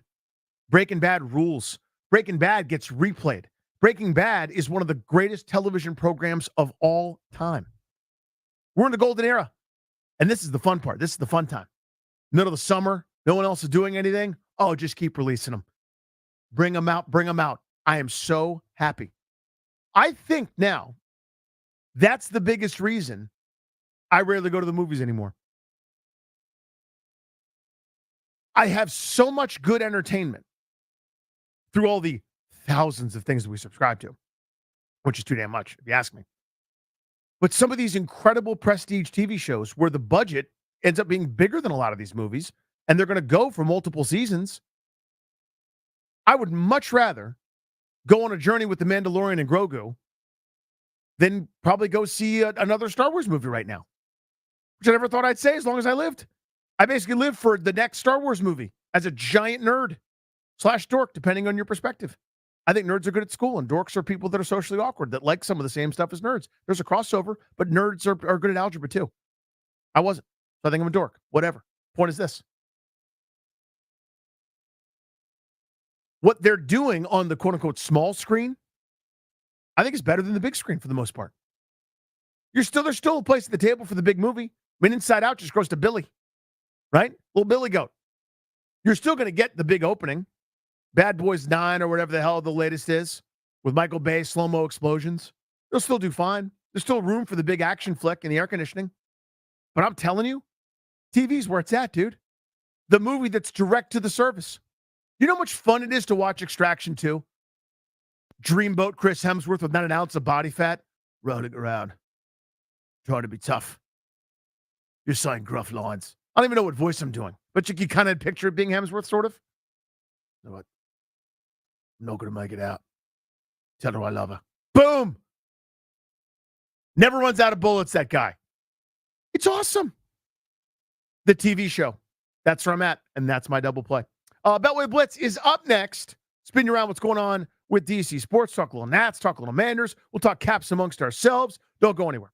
Breaking Bad rules. Breaking Bad gets replayed. Breaking Bad is one of the greatest television programs of all time. We're in the golden era. And this is the fun part. This is the fun time. Middle of the summer, no one else is doing anything. Oh, just keep releasing them. Bring them out. Bring them out. I am so happy. I think now that's the biggest reason I rarely go to the movies anymore. I have so much good entertainment through all the thousands of things that we subscribe to, which is too damn much, if you ask me. But some of these incredible prestige TV shows where the budget ends up being bigger than a lot of these movies, and they're going to go for multiple seasons, I would much rather go on a journey with The Mandalorian and Grogu than probably go see another Star Wars movie right now, which I never thought I'd say as long as I lived. I basically live for the next Star Wars movie as a giant nerd / dork, depending on your perspective. I think nerds are good at school, and dorks are people that are socially awkward, that like some of the same stuff as nerds. There's a crossover, but nerds are good at algebra too. I wasn't. So I think I'm a dork. Whatever. Point is this. What they're doing on the quote-unquote small screen, I think is better than the big screen for the most part. There's still a place at the table for the big movie. I mean, Inside Out just goes to Billy, right? Little Billy Goat. You're still going to get the big opening. Bad Boys 9 or whatever the hell the latest is with Michael Bay, slow-mo explosions. They'll still do fine. There's still room for the big action flick and the air conditioning. But I'm telling you, TV's where it's at, dude. The movie that's direct to the service. You know how much fun it is to watch Extraction 2? Dreamboat Chris Hemsworth with not an ounce of body fat, running around, trying to be tough. You're saying gruff lines. I don't even know what voice I'm doing, but you can kind of picture it being Hemsworth, sort of. You know what? I'm not going to make it out. Tell her I love her. Boom! Never runs out of bullets, that guy. It's awesome. The TV show. That's where I'm at, and that's my double play. Beltway Blitz is up next. Spin you around what's going on with DC Sports. Talk a little Nats, talk a little Manders. We'll talk Caps amongst ourselves. Don't go anywhere.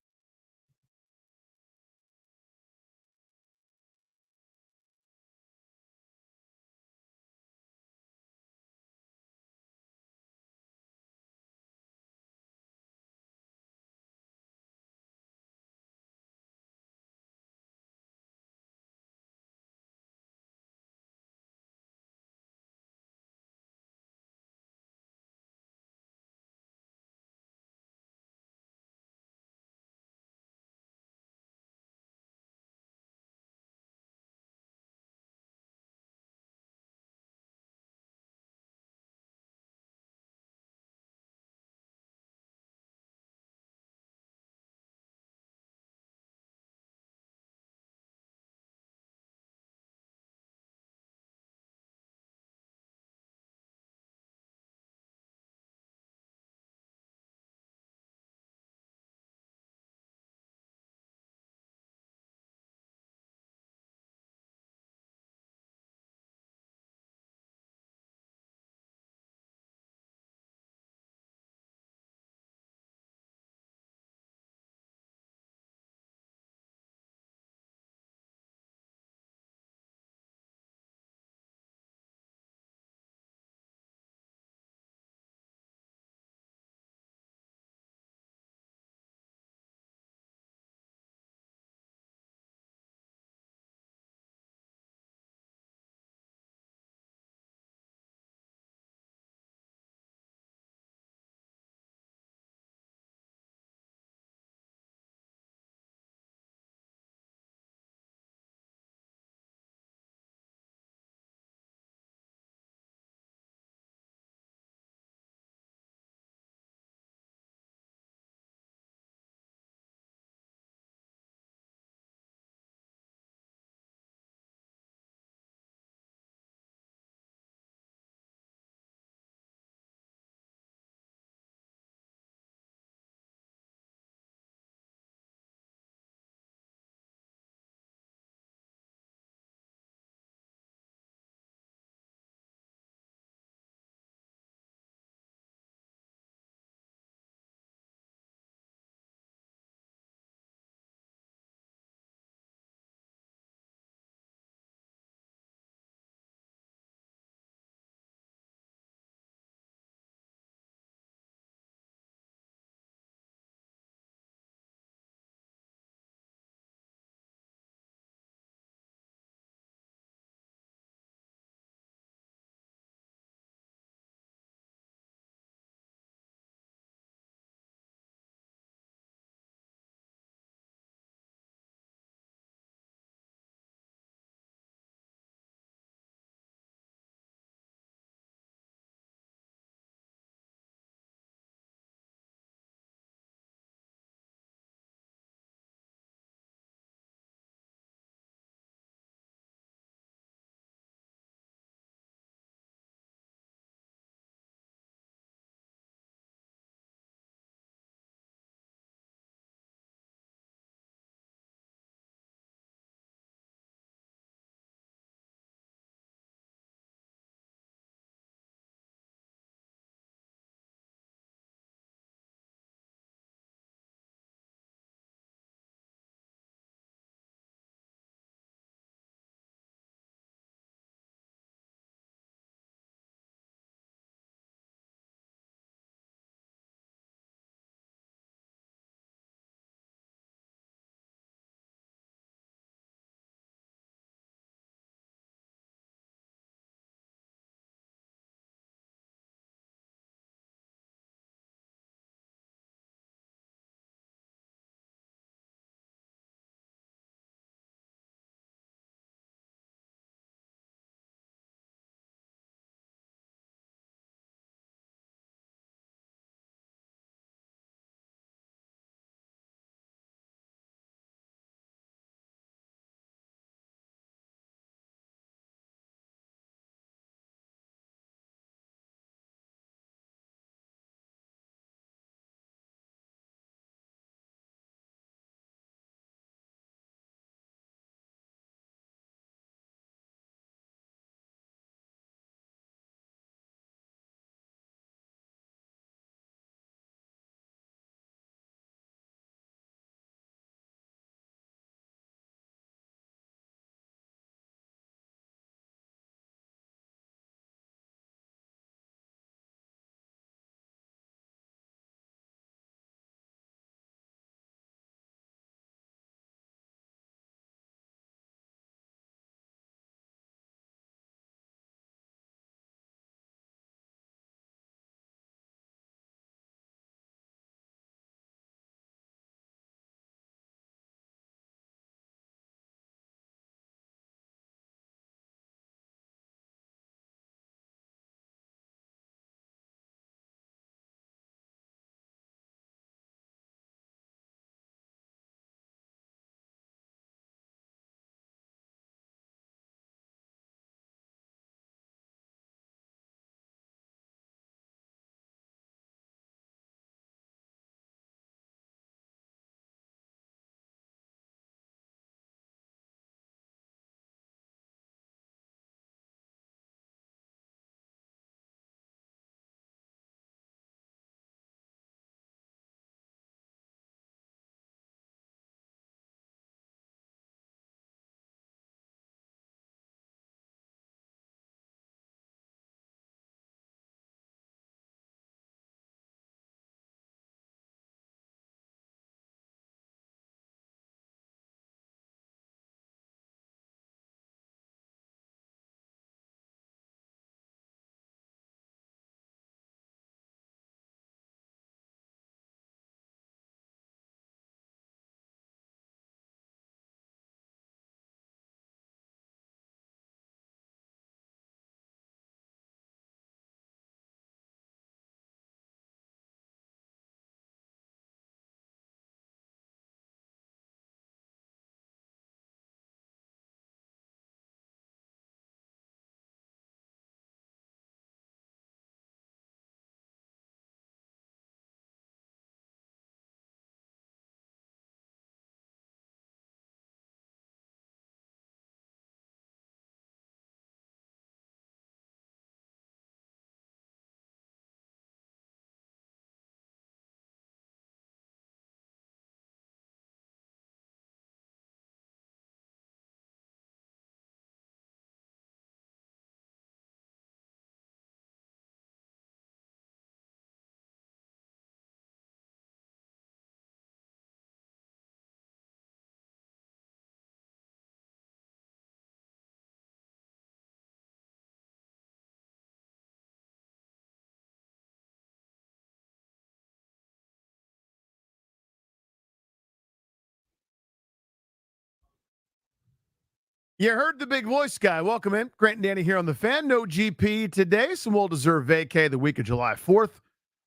You heard the big voice guy. Welcome in. Grant and Danny here on the Fan. No GP today. Some well-deserved vacay the week of July 4th.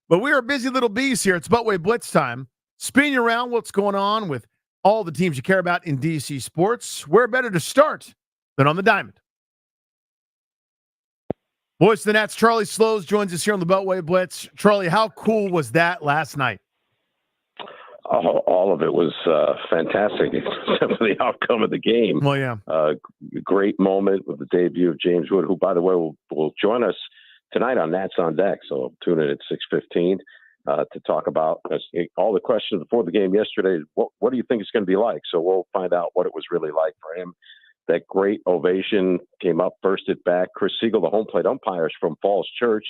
But we are busy little bees here. It's Beltway Blitz time. Spinning you around what's going on with all the teams you care about in DC sports. Where better to start than on the diamond? Voice of the Nats, Charlie Slows, joins us here on the Beltway Blitz. Charlie, how cool was that last night? All of it was fantastic, except for the outcome of the game. Well, yeah. Great moment with the debut of James Wood, who, by the way, will join us tonight on Nats on Deck. So tune in at 6:15 to talk about all the questions before the game yesterday. What do you think it's going to be like? So we'll find out what it was really like for him. That great ovation came up, bursted back. Chris Siegel, the home plate umpire, is from Falls Church,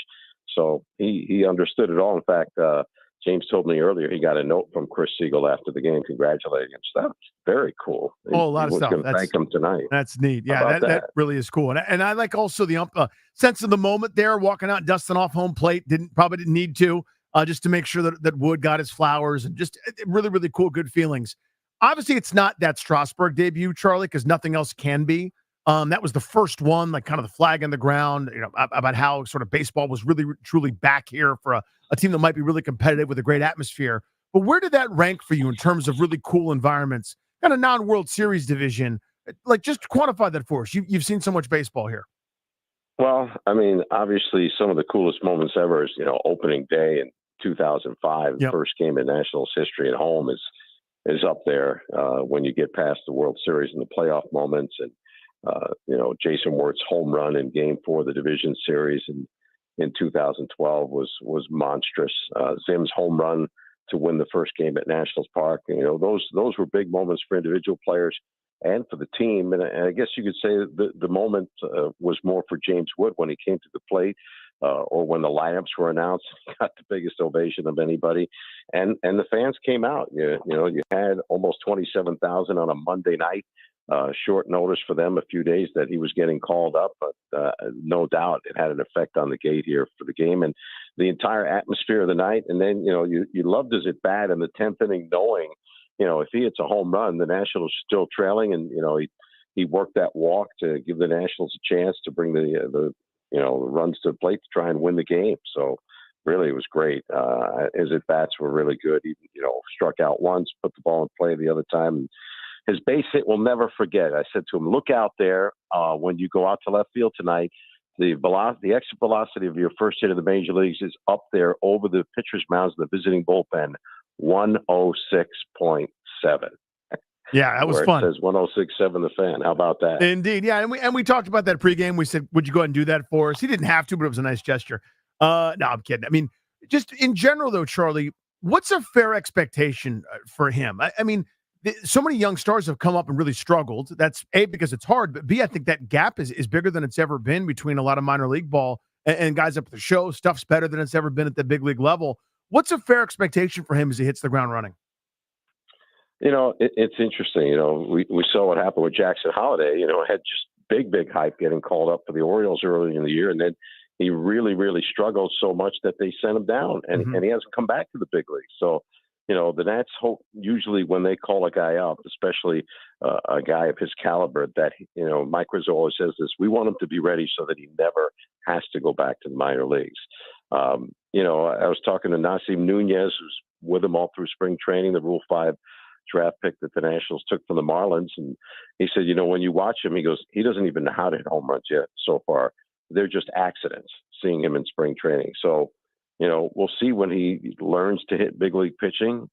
so he understood it all. In fact, James told me earlier he got a note from Chris Siegel after the game congratulating him. So that's very cool. Oh, a lot of stuff. Going to thank him tonight. That's neat. Yeah, that really is cool. And I like also the sense of the moment there, walking out, dusting off home plate. Probably didn't need to, just to make sure that Wood got his flowers, and just really, really cool, good feelings. Obviously, it's not that Strasburg debut, Charlie, because nothing else can be. That was the first one, like kind of the flag in the ground, about how sort of baseball was really, truly back here for a team that might be really competitive with a great atmosphere. But where did that rank for you in terms of really cool environments, kind of non-World Series division? Like, just quantify that for us. You've seen so much baseball here. Well, I mean, obviously, some of the coolest moments ever is, opening day in 2005, Yep. First game in Nationals history at home is up there when you get past the World Series and the playoff moments. And, Jason Wirtz's home run in Game 4 of the Division Series in 2012 was monstrous. Zim's home run to win the first game at Nationals Park. Those were big moments for individual players and for the team. And I guess you could say the moment was more for James Wood when he came to the plate. Or when the lineups were announced, got the biggest ovation of anybody, and the fans came out. You had almost 27,000 on a Monday night. Short notice for them, a few days that he was getting called up, but no doubt it had an effect on the gate here for the game and the entire atmosphere of the night. And then you loved his at bat in the 10th inning, knowing if he hits a home run, the Nationals are still trailing, and he worked that walk to give the Nationals a chance to bring the runs to the plate to try and win the game. So really, it was great. His at-bats were really good. He, struck out once, put the ball in play the other time. His base hit, we'll never forget. I said to him, look out there when you go out to left field tonight. The exit velocity of your first hit of the major leagues is up there over the pitcher's mounds of the visiting bullpen, 106.7. Yeah, that was fun. It says 106.7 the Fan. How about that? Indeed, yeah. And we talked about that pregame. We said, would you go ahead and do that for us? He didn't have to, but it was a nice gesture. No, I'm kidding. I mean, just in general, though, Charlie, what's a fair expectation for him? I mean, so many young stars have come up and really struggled. That's A, because it's hard, but B, I think that gap is bigger than it's ever been between a lot of minor league ball and guys up at the show. Stuff's better than it's ever been at the big league level. What's a fair expectation for him as he hits the ground running? It's interesting. We saw what happened with Jackson Holliday. Had just big hype getting called up for the Orioles early in the year, and then he really, really struggled so much that they sent him down, and he hasn't come back to the big leagues. So, the Nats hope usually when they call a guy up, especially a guy of his caliber, that Mike Rizzo always says this: we want him to be ready so that he never has to go back to the minor leagues. I was talking to Nasim Nunez, who's with him all through spring training, the Rule 5 draft pick that the Nationals took from the Marlins. And he said, when you watch him, he goes, he doesn't even know how to hit home runs yet so far. They're just accidents seeing him in spring training. So, we'll see when he learns to hit big league pitching.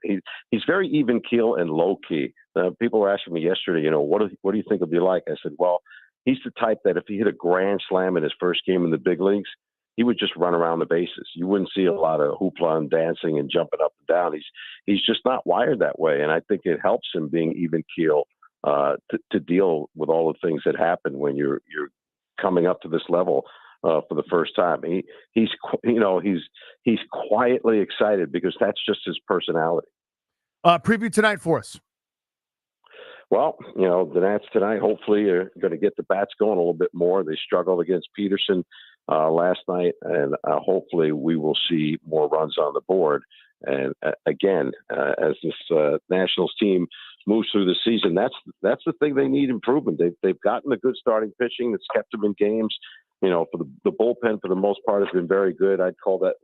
He's very even keel and low key. People were asking me yesterday, what do you think it'll be like? I said, well, he's the type that if he hit a grand slam in his first game in the big leagues, he would just run around the bases. You wouldn't see a lot of hoopla and dancing and jumping up and down. He's just not wired that way. And I think it helps him being even keel to deal with all the things that happen when you're coming up to this level for the first time. He's quietly excited because that's just his personality. Preview tonight for us. Well, the Nats tonight hopefully are going to get the bats going a little bit more. They struggled against Peterson last night, and hopefully we will see more runs on the board. And again, as this Nationals team moves through the season. That's the thing they need improvement. They've gotten a good starting pitching that's kept them in games. For the bullpen for the most part has been very good. I'd call that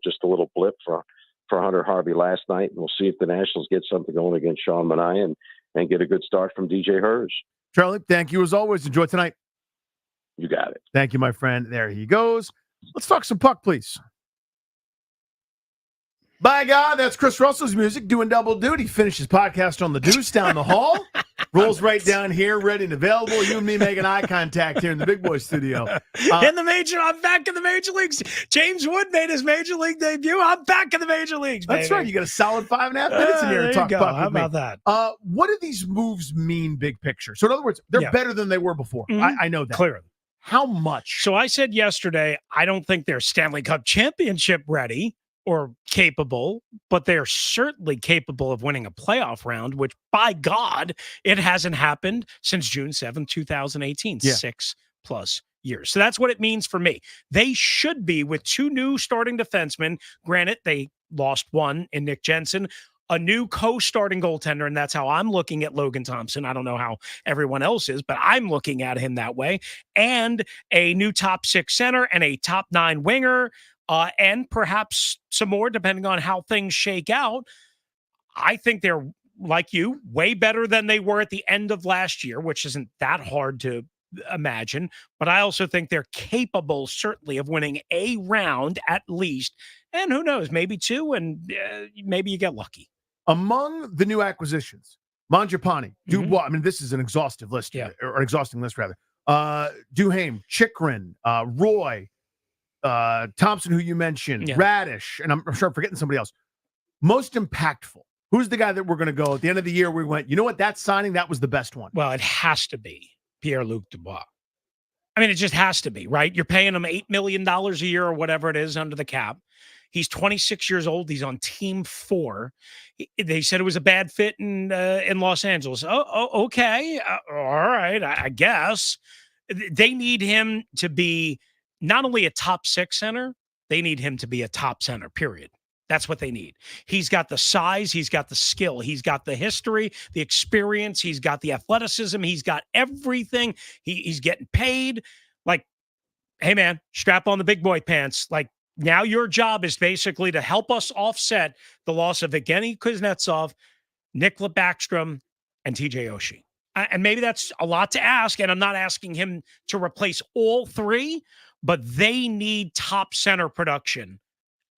just a little blip for Hunter Harvey last night. And we'll see if the Nationals get something going against Sean Manaea and get a good start from DJ Hurge. Charlie, thank you as always. Enjoy tonight. You got it. Thank you, my friend. There he goes. Let's talk some puck, please. By God, that's Chris Russell's music doing double duty. Finishes podcast on the deuce down the hall. Rolls right down here, ready and available. You and me making eye contact here in the Big Boy studio. I'm back in the major leagues. James Wood made his major league debut. I'm back in the major leagues, baby. That's right. You got a solid 5.5 minutes in here to talk puck. How about that? What do these moves mean, big picture? So in other words, they're better than they were before. Mm-hmm. I know that. Clearly. How much? So I said yesterday, I don't think they're Stanley Cup championship ready or capable, but they're certainly capable of winning a playoff round, which, by God, it hasn't happened since June 7th, 2018, 6+ years. So that's what it means for me. They should be with two new starting defensemen. Granted, they lost one in Nick Jensen, a new co-starting goaltender, and that's how I'm looking at Logan Thompson. I don't know how everyone else is, but I'm looking at him that way. And a new top 6 center and a top 9 winger, and perhaps some more, depending on how things shake out. I think they're, like you, way better than they were at the end of last year, which isn't that hard to imagine. But I also think they're capable, certainly, of winning a round at least. And who knows, maybe 2, and maybe you get lucky. Among the new acquisitions, Mangiapane, Dubois, I mean, this is an exhaustive list, or an exhausting list, rather. Duhaime, Chikrin, Roy, Thompson, who you mentioned, Radish, and I'm sure I'm forgetting somebody else. Most impactful. Who's the guy that we're going to go at the end of the year? We went, you know what? That signing, that was the best one. Well, it has to be Pierre-Luc Dubois. I mean, it just has to be, right? You're paying him $8 million a year or whatever it is under the cap. He's 26 years old. He's on Team 4. They said it was a bad fit in Los Angeles. Oh, okay. All right, I guess. They need him to be not only a top 6 center, they need him to be a top center, period. That's what they need. He's got the size. He's got the skill. He's got the history, the experience. He's got the athleticism. He's got everything. He's getting paid. Like, hey, man, strap on the big boy pants. Like, now your job is basically to help us offset the loss of Evgeny Kuznetsov, Nicola Backstrom, and TJ Oshie. And maybe that's a lot to ask, and I'm not asking him to replace all 3, but they need top center production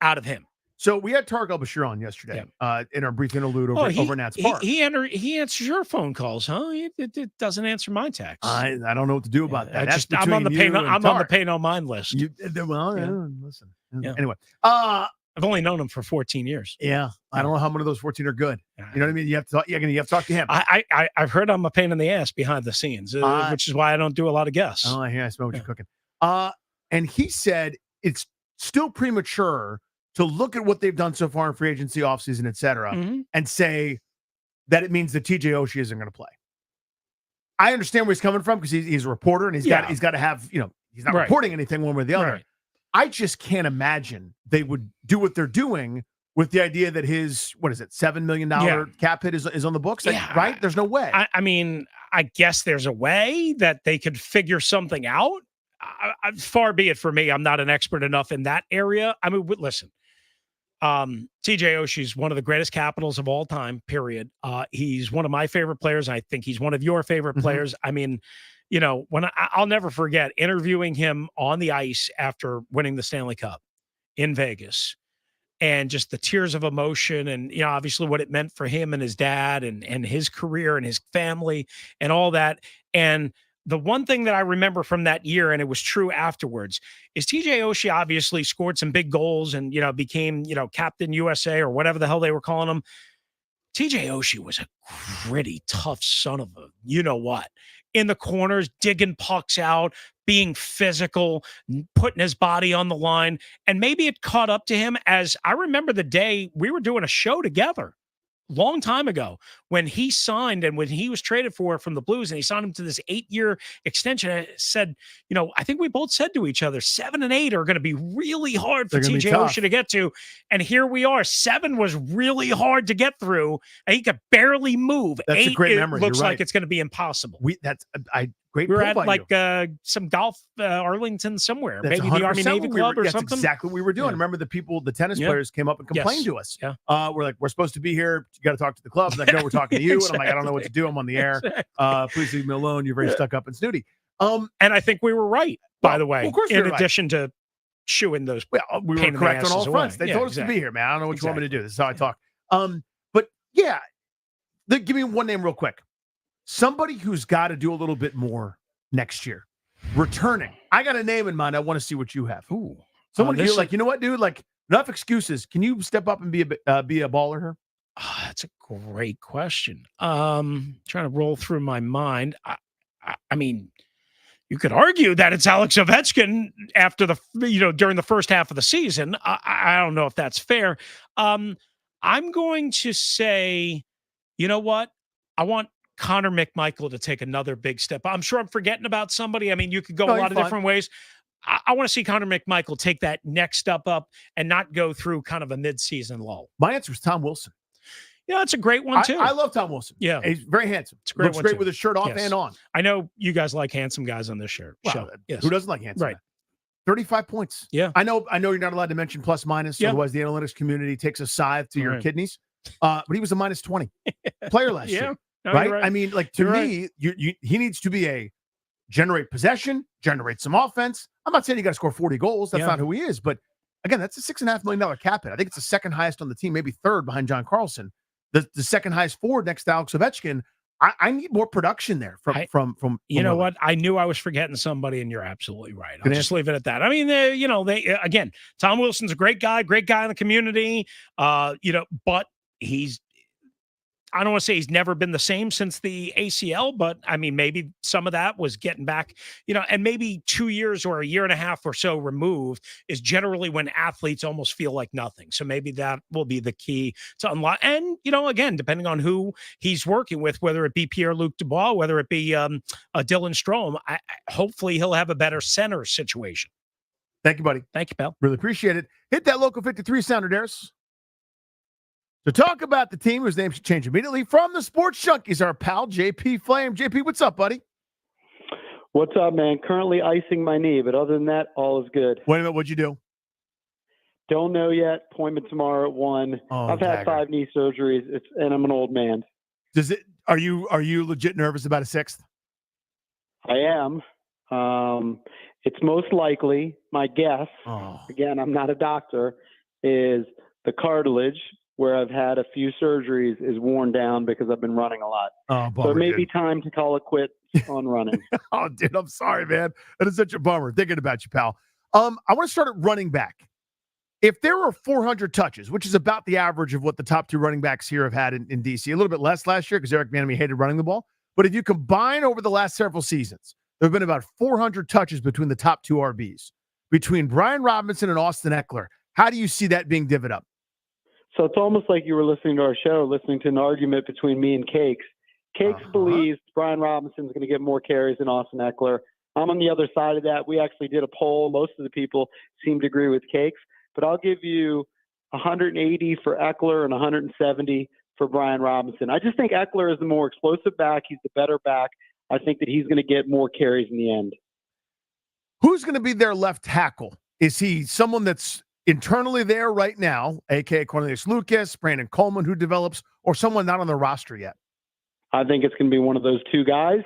out of him. So we had Tarek El-Bashir on yesterday in our brief interlude over Nats Park. He answers your phone calls, huh? It doesn't answer my texts. I don't know what to do about that. I'm on the pay no mind list. Listen. Yeah. Anyway, I've only known him for 14 years. Yeah, I don't know how many of those 14 are good. You know what I mean? You have to talk. You have to talk to him. I've heard I'm a pain in the ass behind the scenes, which is why I don't do a lot of guests. Oh, I hear. I smell what you're cooking. And he said it's still premature to look at what they've done so far in free agency, offseason, et cetera, and say that it means that TJ Oshie isn't going to play. I understand where he's coming from because he's a reporter and he's got to have, he's not reporting anything one way or the other. Right. I just can't imagine they would do what they're doing with the idea that his, $7 million cap hit is on the books, right? There's no way. I mean, I guess there's a way that they could figure something out. Far be it for me. I'm not an expert enough in that area. I mean, listen, TJ Oshie is one of the greatest capitals of all time, period. He's one of my favorite players. I think he's one of your favorite players. I mean, when I'll never forget interviewing him on the ice after winning the Stanley Cup in Vegas, and just the tears of emotion and, obviously what it meant for him and his dad and his career and his family and all that. And the one thing that I remember from that year, and it was true afterwards, is TJ Oshie obviously scored some big goals and, became, Captain USA or whatever the hell they were calling him. TJ Oshie was a gritty, tough son of a you-know-what. In the corners, digging pucks out, being physical, putting his body on the line. And maybe it caught up to him, as I remember the day we were doing a show together long time ago when he signed and when he was traded from the Blues, and he signed him to this 8-year extension. I said, I think we both said to each other, 7 and 8 are going to be really hard for TJ Oshie to get to. And here we are. 7 was really hard to get through, and he could barely move. That's 8, a great memory. Looks You're right. like it's going to be impossible. Great. We were at some golf Arlington somewhere, That's maybe the Army Navy Club or that's something. That's exactly what we were doing. Yeah. Remember the tennis players came up and complained to us. Yeah. We're like, we're supposed to be here. You got to talk to the club. Like, no, we're talking to you. And I'm like, I don't know what to do. I'm on the air. Please leave me alone. You're very stuck up and snooty. And I think we were right, by the way, of course in addition to shooing those. Well, we were correct on all fronts. They told us to be here, man. I don't know what you want me to do. This is how I talk. But yeah, give me one name real quick. Somebody who's got to do a little bit more next year. Returning. I got a name in mind. I want to see what you have. Ooh. Someone you're like, you know what, dude? Like, enough excuses. Can you step up and be a baller here? That's a great question. Trying to roll through my mind. I mean, you could argue that it's Alex Ovechkin after during the first half of the season. I don't know if that's fair. I'm going to say, you know what? I want Connor McMichael to take another big step. I'm sure I'm forgetting about somebody. I mean, you could go a lot of different ways. I want to see Connor McMichael take that next step up and not go through kind of a mid-season lull. My answer is Tom Wilson. Yeah, that's a great one, too. I love Tom Wilson. Yeah. He's very handsome. It's a great Looks one, great too. with his shirt off and on. I know you guys like handsome guys on this show. Yes. Who doesn't like handsome? Right. 35 points. Yeah. I know you're not allowed to mention plus minus. Yeah. Otherwise, the analytics community takes a scythe to your kidneys. But he was a minus 20 player last year. No, right? right? I mean, like, to me, he needs to be a generate possession, generate some offense. I'm not saying you got to score 40 goals. That's not who he is. But again, that's a $6.5 million cap hit. I think it's the second highest on the team, maybe third behind John Carlson. The second highest forward next to Alex Ovechkin. I need more production there from. You know what? I knew I was forgetting somebody, and you're absolutely right. I'll just leave it at that. I mean, they again, Tom Wilson's a great guy in the community. But I don't want to say he's never been the same since the ACL, but I mean, maybe some of that was getting back, and maybe 2 years or a year and a half or so removed is generally when athletes almost feel like nothing. So maybe that will be the key to unlock. And, again, depending on who he's working with, whether it be Pierre-Luc Dubois, whether it be Dylan Strome, hopefully he'll have a better center situation. Thank you, buddy. Thank you, pal. Really appreciate it. Hit that local 53 sounder, Darius. To talk about the team whose name should change immediately from the Sports Junkies, our pal, JP Flame. JP, what's up, buddy? What's up, man? Currently icing my knee, but other than that, all is good. Wait a minute, what'd you do? Don't know yet. Appointment tomorrow at 1. I've had 5 knee surgeries, and I'm an old man. Are you legit nervous about a 6th? I am. It's most likely, my guess, again, I'm not a doctor, is the cartilage, where I've had a few surgeries, is worn down because I've been running a lot. Oh, bummer, so it may be time to call it quits on running. Oh, dude, I'm sorry, man. That is such a bummer. Thinking about you, pal. I want to start at running back. If there were 400 touches, which is about the average of what the top 2 running backs here have had in DC, a little bit less last year because Eric Bieniemy hated running the ball. But if you combine over the last several seasons, there have been about 400 touches between the top 2 RBs, between Brian Robinson and Austin Eckler. How do you see that being divvied up? So it's almost like you were listening to our show, listening to an argument between me and Cakes. Cakes believes Brian Robinson's going to get more carries than Austin Eckler. I'm on the other side of that. We actually did a poll. Most of the people seem to agree with Cakes. But I'll give you 180 for Eckler and 170 for Brian Robinson. I just think Eckler is the more explosive back. He's the better back. I think that he's going to get more carries in the end. Who's going to be their left tackle? Is he someone that's internally there right now, a.k.a. Cornelius Lucas, Brandon Coleman, who develops, or someone not on the roster yet? I think it's going to be one of those 2 guys.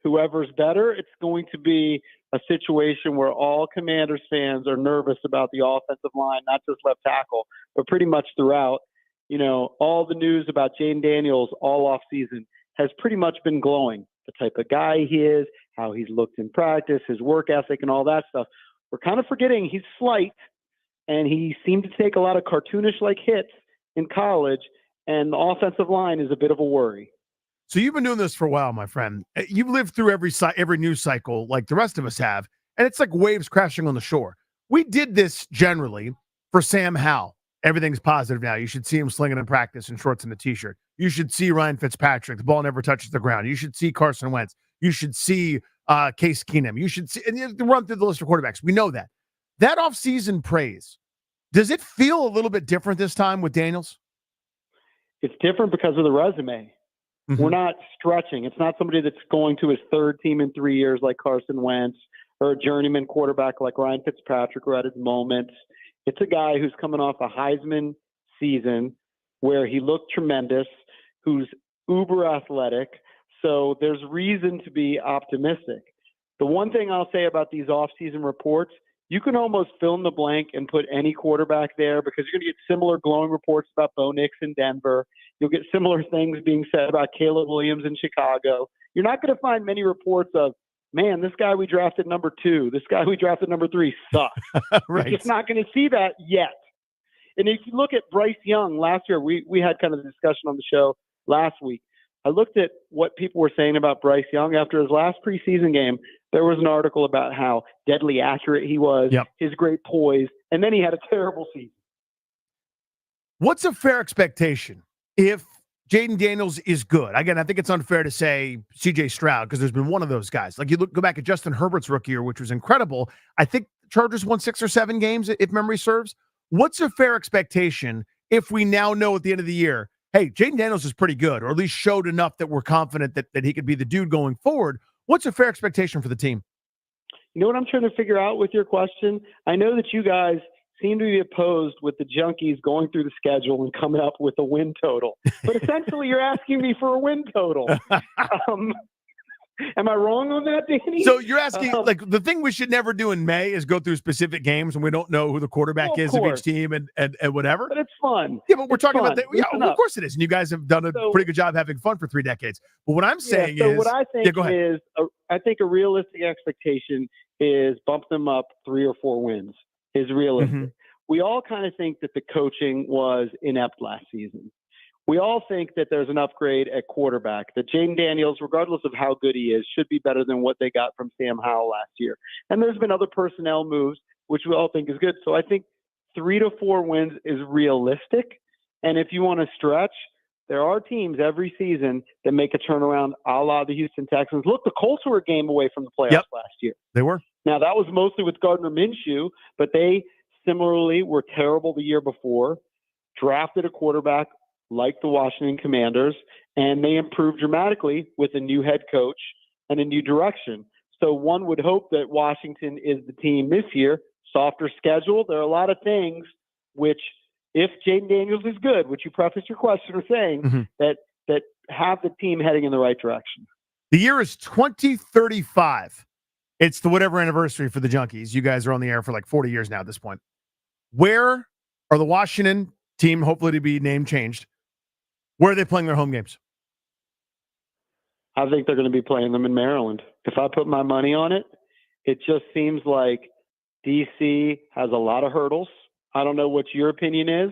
Whoever's better, it's going to be a situation where all Commanders fans are nervous about the offensive line, not just left tackle, but pretty much throughout. All the news about Jaden Daniels all off season has pretty much been glowing. The type of guy he is, how he's looked in practice, his work ethic, and all that stuff. We're kind of forgetting he's slight, and he seemed to take a lot of cartoonish-like hits in college, and the offensive line is a bit of a worry. So you've been doing this for a while, my friend. You've lived through every news cycle like the rest of us have, and it's like waves crashing on the shore. We did this generally for Sam Howell. Everything's positive now. You should see him slinging in practice in shorts and a T-shirt. You should see Ryan Fitzpatrick. The ball never touches the ground. You should see Carson Wentz. You should see Case Keenum. You should see, and you run through the list of quarterbacks. We know that. That offseason praise, does it feel a little bit different this time with Daniels? It's different because of the resume. Mm-hmm. We're not stretching. It's not somebody that's going to his third team in 3 years like Carson Wentz or a journeyman quarterback like Ryan Fitzpatrick who had his moments. It's a guy who's coming off a Heisman season where he looked tremendous, who's uber athletic. So there's reason to be optimistic. The one thing I'll say about these offseason reports, you can almost fill in the blank and put any quarterback there because you're going to get similar glowing reports about Bo Nix in Denver. You'll get similar things being said about Caleb Williams in Chicago. You're not going to find many reports of, man, this guy we drafted number 2, this guy we drafted number 3 sucks. Right. You're just not going to see that yet. And if you look at Bryce Young last year, we had kind of a discussion on the show last week. I looked at what people were saying about Bryce Young after his last preseason game. There was an article about how deadly accurate he was, his great poise, and then he had a terrible season. What's a fair expectation if Jaden Daniels is good? Again, I think it's unfair to say C.J. Stroud because there's been one of those guys. Like go back at Justin Herbert's rookie year, which was incredible. I think Chargers won 6 or 7 games, if memory serves. What's a fair expectation if we now know at the end of the year, hey, Jaden Daniels is pretty good, or at least showed enough that we're confident that he could be the dude going forward? What's a fair expectation for the team? You know what I'm trying to figure out with your question? I know that you guys seem to be opposed with the Junkies going through the schedule and coming up with a win total. But essentially, you're asking me for a win total. Am I wrong on that, Danny? So you're asking, like, the thing we should never do in May is go through specific games and we don't know who the quarterback is of each team and whatever. But it's fun. Yeah, but we're talking about that. Yeah, well, of course it is. And you guys have done a pretty good job having fun for 3 decades. But what I'm saying is, what I think go ahead. is, I think a realistic expectation is bump them up 3 or 4 wins is realistic. Mm-hmm. We all kind of think that the coaching was inept last season. We all think that there's an upgrade at quarterback, that Jaden Daniels, regardless of how good he is, should be better than what they got from Sam Howell last year. And there's been other personnel moves, which we all think is good. So I think 3 to 4 wins is realistic. And if you want to stretch, there are teams every season that make a turnaround a la the Houston Texans. Look, the Colts were a game away from the playoffs last year. They were. Now, that was mostly with Gardner Minshew, but they similarly were terrible the year before, drafted a quarterback like the Washington Commanders, and they improved dramatically with a new head coach and a new direction. So one would hope that Washington is the team this year, softer schedule. There are a lot of things which, if Jaden Daniels is good, which you prefaced your question with saying, that have the team heading in the right direction. The year is 2035. It's the whatever anniversary for the Junkies. You guys are on the air for like 40 years now at this point. Where are the Washington team, hopefully to be name changed, where are they playing their home games? I think they're going to be playing them in Maryland. If I put my money on it, it just seems like D.C. has a lot of hurdles. I don't know what your opinion is,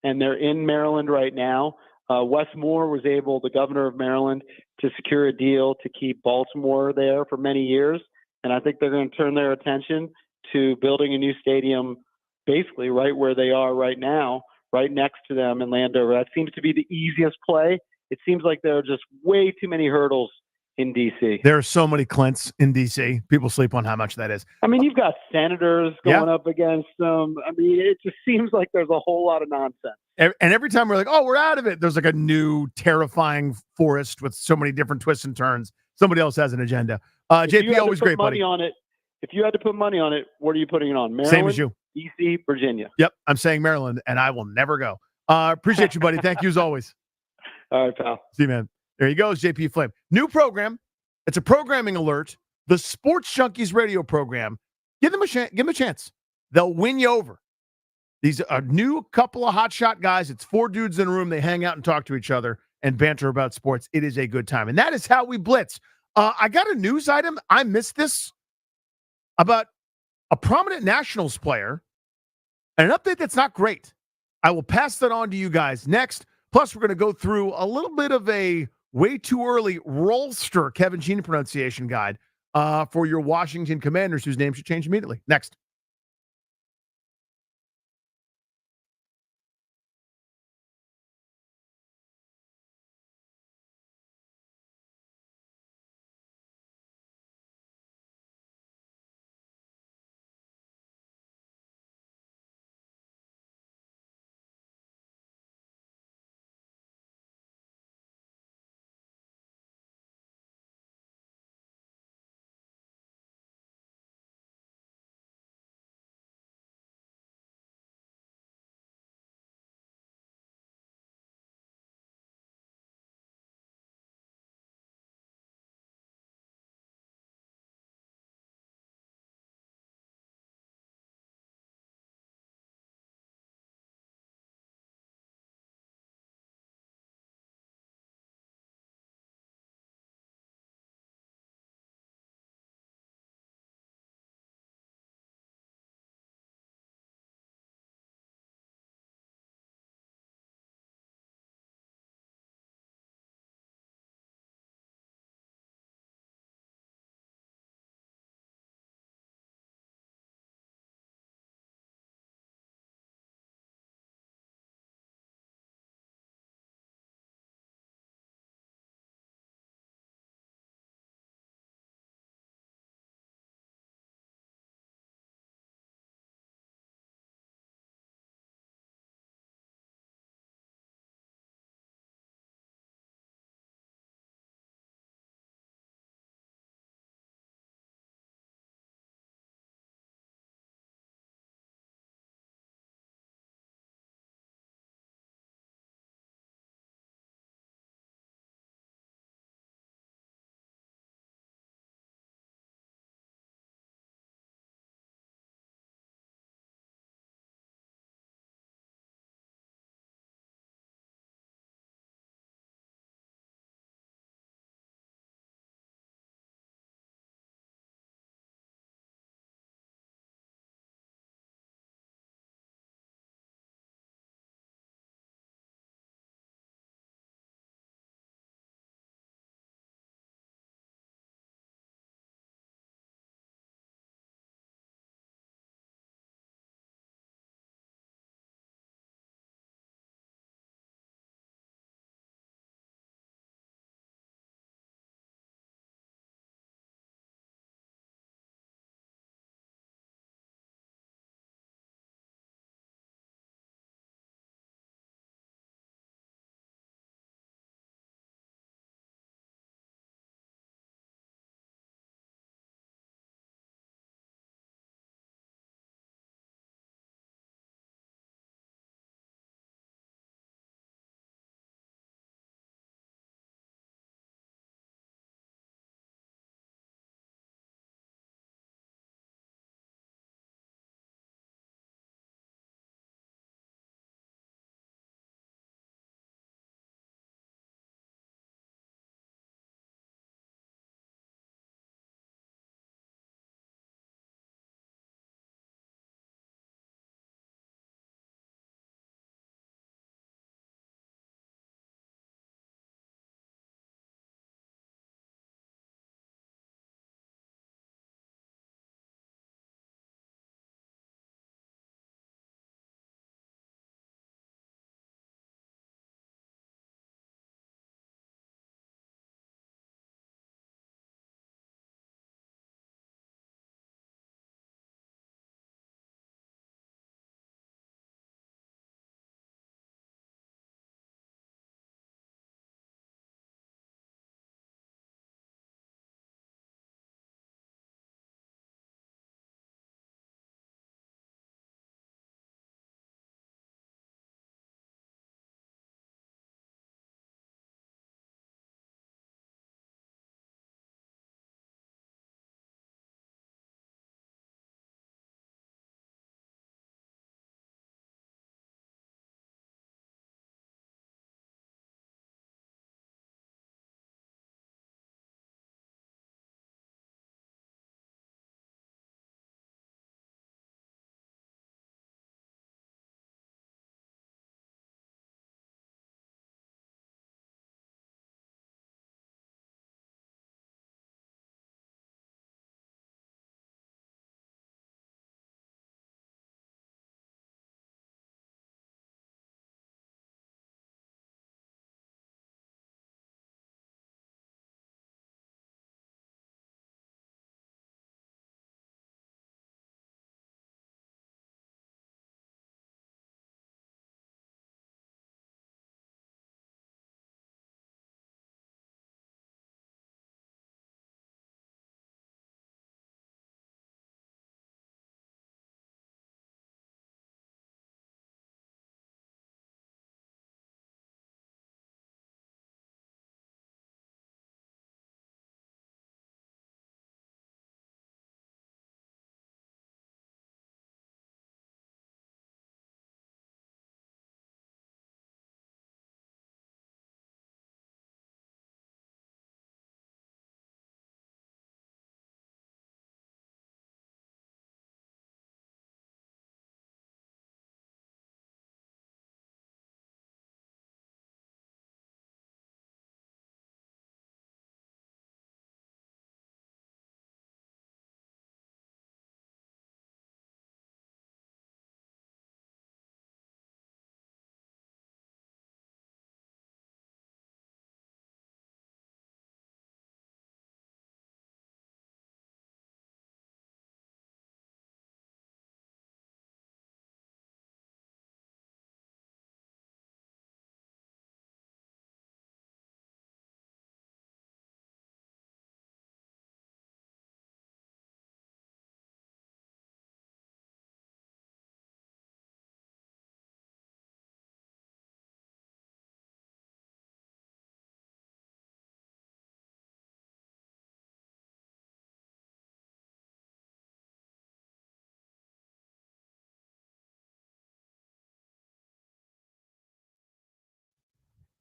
and they're in Maryland right now. Wes Moore was able, the governor of Maryland, to secure a deal to keep Baltimore there for many years, and I think they're going to turn their attention to building a new stadium basically right where they are right now, right next to them in Landover. That seems to be the easiest play. It seems like there are just way too many hurdles in D.C. There are so many Clints in D.C. People sleep on how much that is. I mean, you've got senators going up against them. I mean, it just seems like there's a whole lot of nonsense. And every time we're like, oh, we're out of it, there's like a new terrifying forest with so many different twists and turns. Somebody else has an agenda. JP, always great, buddy. If you had to put money on it, what are you putting it on? Maryland, same as you. D.C., Virginia. Yep, I'm saying Maryland, and I will never go. Appreciate you, buddy. Thank you as always. All right, pal. See you, man. There he goes, JP Flame. New program. It's a programming alert. The Sports Junkies radio program. Give them a chance. They'll win you over. These are a new couple of hotshot guys. It's 4 dudes in a room. They hang out and talk to each other and banter about sports. It is a good time. And that is how we blitz. I got a news item. I missed this about a prominent Nationals player and an update that's not great. I will pass that on to you guys next. Plus, we're going to go through a little bit of a way too early rollster Kevin Sheehan pronunciation guide for your Washington Commanders, whose name should change immediately. Next.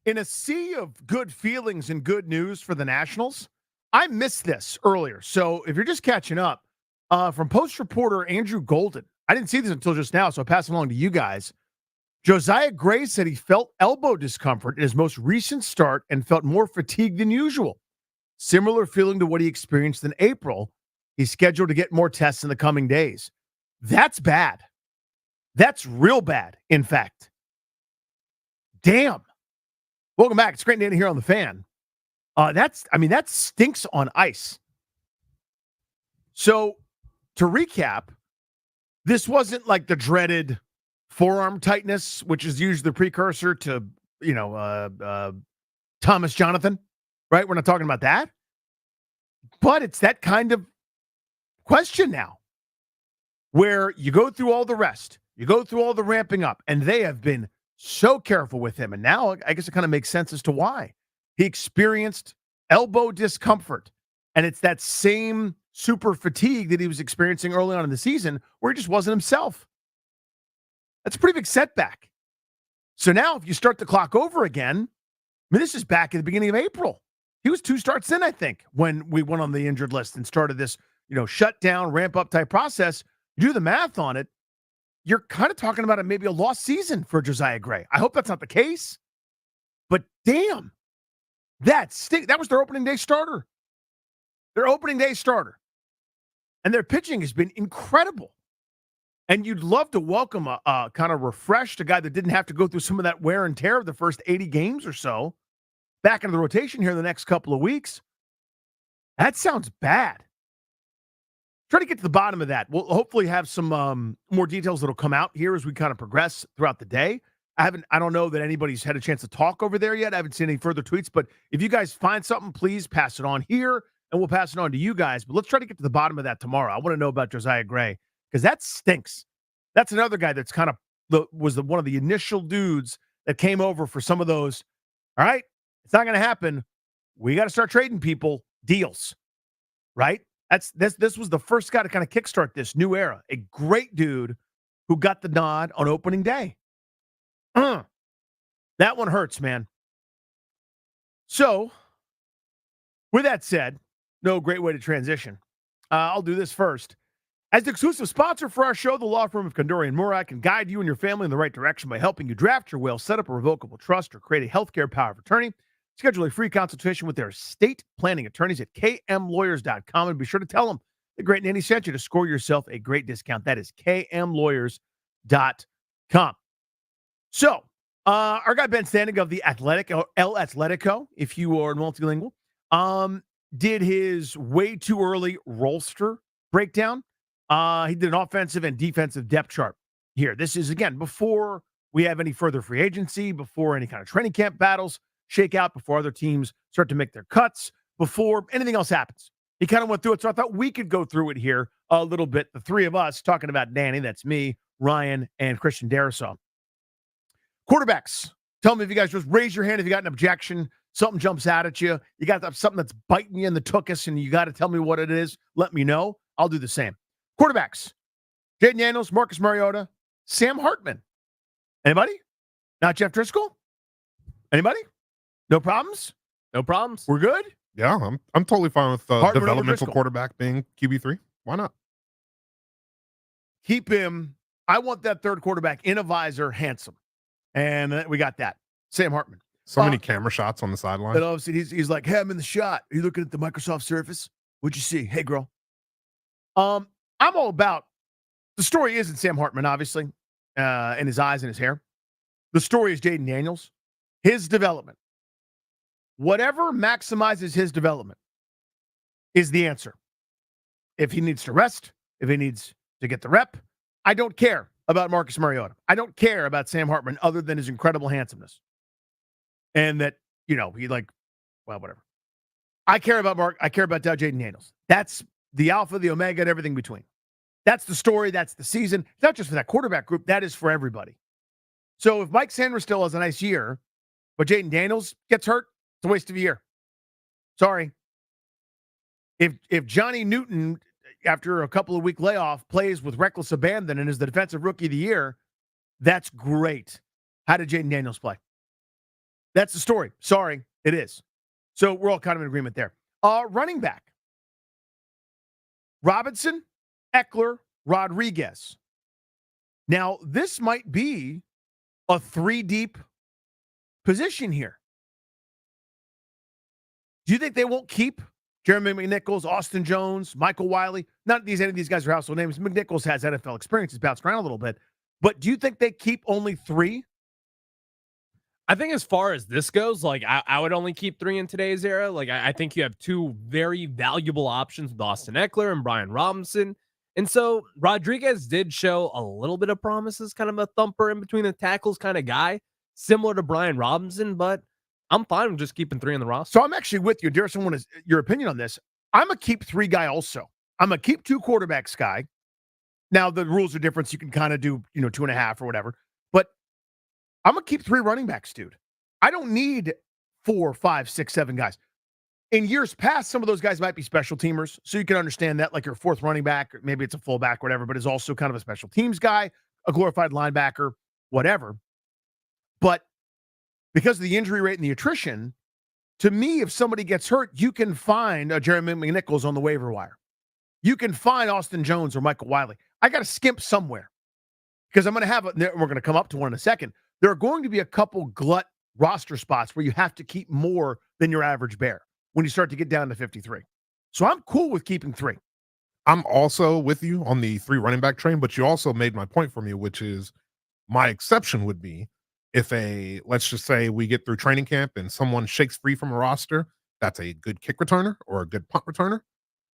In a sea of good feelings and good news for the Nationals, I missed this earlier. So if you're just catching up, from Post reporter Andrew Golden, I didn't see this until just now, so I pass it along to you guys. Josiah Gray said he felt elbow discomfort in his most recent start and felt more fatigued than usual. Similar feeling to what he experienced in April. He's scheduled to get more tests in the coming days. That's bad. That's real bad, in fact. Damn. Welcome back. It's great to here on the Fan. That stinks on ice. So, to recap, this wasn't like the dreaded forearm tightness, which is usually the precursor to, Thomas Jonathan, right? We're not talking about that. But it's that kind of question now where you go through all the rest, you go through all the ramping up, and they have been so careful with him. And now I guess it kind of makes sense as to why. He experienced elbow discomfort, and it's that same super fatigue that he was experiencing early on in the season where he just wasn't himself. That's a pretty big setback. So now if you start the clock over again, this is back at the beginning of April. He was 2 starts in, I think, when we went on the injured list and started this, shut down, ramp up type process. You do the math on it, you're kind of talking about maybe a lost season for Josiah Gray. I hope that's not the case, but damn, that was their opening day starter. And their pitching has been incredible. And you'd love to welcome a kind of refreshed, a guy that didn't have to go through some of that wear and tear of the first 80 games or so back into the rotation here in the next couple of weeks. That sounds bad. Try to get to the bottom of that. We'll hopefully have some more details that'll come out here as we kind of progress throughout the day. I don't know that anybody's had a chance to talk over there yet. I haven't seen any further tweets, but if you guys find something, please pass it on here and we'll pass it on to you guys. But let's try to get to the bottom of that tomorrow. I want to know about Josiah Gray because that stinks. That's another guy that's kind of one of the initial dudes that came over for some of those. All right, it's not going to happen. We got to start trading people deals, right? This was the first guy to kind of kickstart this new era. A great dude who got the nod on opening day. That one hurts, man. So, with that said, no great way to transition. I'll do this first. As the exclusive sponsor for our show, the law firm of Condori and Murat can guide you and your family in the right direction by helping you draft your will, set up a revocable trust, or create a healthcare power of attorney. Schedule a free consultation with their estate planning attorneys at kmlawyers.com and be sure to tell them the great Nanny sent you to score yourself a great discount. That is kmlawyers.com. So, our guy Ben Standing of the Athletic, or El Atletico, if you are multilingual, did his way too early roster breakdown. He did an offensive and defensive depth chart here. This is, again, before we have any further free agency, before any kind of training camp battles shake out, before other teams start to make their cuts, before anything else happens. He kind of went through it, so I thought we could go through it here a little bit. The three of us talking about Danny, that's me, Ryan, and Christian Darrisaw. Quarterbacks, tell me if you guys just raise your hand if you got an objection, something jumps out at you, you got something that's biting you in the tuchus, and you got to tell me what it is, let me know. I'll do the same. Quarterbacks, Jaden Daniels, Marcus Mariota, Sam Hartman. Anybody? Not Jeff Driscoll? Anybody? No problems? No problems. We're good? Yeah, I'm totally fine with developmental quarterback being QB3. Why not? Keep him. I want that third quarterback in a visor, handsome. And we got that. Sam Hartman. So many camera shots on the sideline. And obviously he's like, hey, I'm in the shot. Are you looking at the Microsoft Surface? What'd you see? Hey, girl. I'm all about, the story isn't Sam Hartman, obviously, in his eyes and his hair. The story is Jaden Daniels, his development. Whatever maximizes his development is the answer. If he needs to rest, if he needs to get the rep, I don't care about Marcus Mariota. I don't care about Sam Hartman other than his incredible handsomeness. And that, whatever. I care about Jaden Daniels. That's the alpha, the omega, and everything between. That's the story. That's the season. It's not just for that quarterback group. That is for everybody. So if Mike Sanders still has a nice year, but Jaden Daniels gets hurt, it's a waste of a year. Sorry. If Johnny Newton, after a couple of week layoff, plays with reckless abandon and is the defensive rookie of the year, that's great. How did Jaden Daniels play? That's the story. Sorry, it is. So we're all kind of in agreement there. Running back. Robinson, Eckler, Rodriguez. Now, this might be a 3-deep position here. Do you think they won't keep Jeremy McNichols, Austin Jones, Michael Wiley? Not any of these guys are household names. McNichols has NFL experience. He's bounced around a little bit. But do you think they keep only 3? I think as far as this goes, like I would only keep 3 in today's era. Like I think you have 2 very valuable options with Austin Eckler and Brian Robinson. And so Rodriguez did show a little bit of promise as kind of a thumper in between the tackles kind of guy, similar to Brian Robinson, but I'm fine with just keeping 3 in the roster. So I'm actually with you. Darius, I want your opinion on this. I'm a keep 3 guy also. I'm a keep 2 quarterbacks guy. Now the rules are different. So you can kind of do, 2.5 or whatever. But I'm going to keep 3 running backs, dude. I don't need 4, 5, 6, 7 guys. In years past, some of those guys might be special teamers, so you can understand that, like your 4th running back, or maybe it's a fullback, whatever, but is also kind of a special teams guy, a glorified linebacker, whatever. But because of the injury rate and the attrition, to me, if somebody gets hurt, you can find a Jeremy McNichols on the waiver wire. You can find Austin Jones or Michael Wiley. I got to skimp somewhere because I'm going to have we're going to come up to one in a second. There are going to be a couple glut roster spots where you have to keep more than your average bear when you start to get down to 53. So I'm cool with keeping 3. I'm also with you on the 3 running back train, but you also made my point for me, which is my exception would be if let's just say we get through training camp and someone shakes free from a roster, that's a good kick returner or a good punt returner.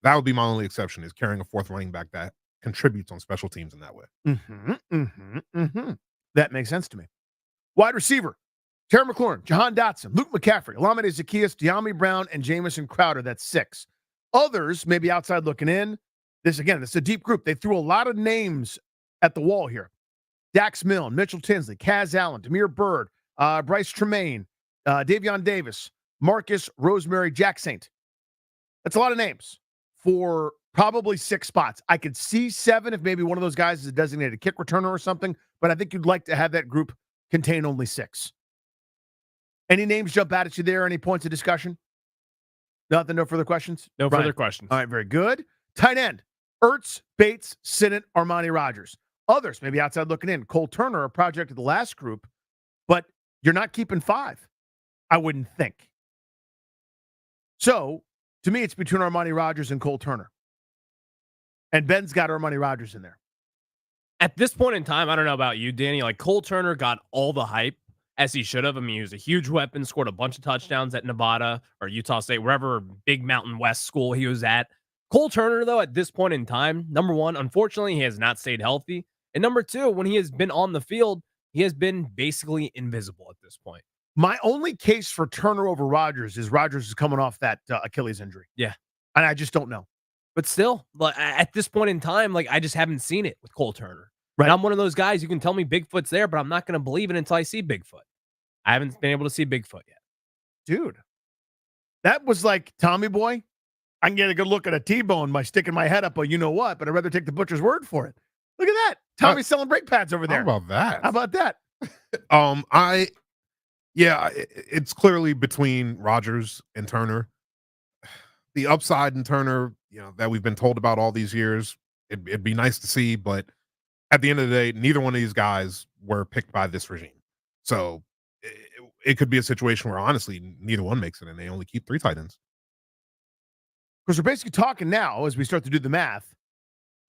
That would be my only exception, is carrying a 4th running back that contributes on special teams in that way. That makes sense to me. Wide receiver, Terry McLaurin, Jahan Dotson, Luke McCaffrey, Olamide Zaccheaus, De'Ami Brown, and Jamison Crowder. That's 6. Others, maybe outside looking in. This is a deep group. They threw a lot of names at the wall here. Dax Milne, Mitchell Tinsley, Kaz Allen, Demir Bird, Bryce Tremaine, Davion Davis, Marcus Rosemary, Jack Saint. That's a lot of names for probably 6 spots. I could see 7 if maybe one of those guys is a designated kick returner or something, but I think you'd like to have that group contain only 6. Any names jump out at you there? Any points of discussion? Nothing, no further questions? No further questions. All right, very good. Tight end, Ertz, Bates, Sinnott, Armani Rogers. Others, maybe outside looking in. Cole Turner, a project of the last group, but you're not keeping 5, I wouldn't think. So, to me, it's between Armani Rogers and Cole Turner. And Ben's got Armani Rogers in there. At this point in time, I don't know about you, Danny, like Cole Turner got all the hype as he should have. I mean, he was a huge weapon, scored a bunch of touchdowns at Nevada or Utah State, wherever big Mountain West school he was at. Cole Turner, though, at this point in time, number 1, unfortunately, he has not stayed healthy. And number 2, when he has been on the field, he has been basically invisible at this point. My only case for Turner over Rodgers is Rodgers is coming off that Achilles injury. Yeah. And I just don't know. But still, like, at this point in time, like I just haven't seen it with Cole Turner. Right. And I'm one of those guys, you can tell me Bigfoot's there, but I'm not going to believe it until I see Bigfoot. I haven't been able to see Bigfoot yet. Dude, that was like, Tommy boy, I can get a good look at a T-bone by sticking my head up, but you know what? But I'd rather take the butcher's word for it. Look at that. Tommy's selling brake pads over there. How about that? How about that? It's clearly between Rodgers and Turner. The upside in Turner, that we've been told about all these years, it'd be nice to see, but at the end of the day, neither one of these guys were picked by this regime. So it could be a situation where, honestly, neither one makes it, and they only keep 3 tight ends. Because we're basically talking now, as we start to do the math,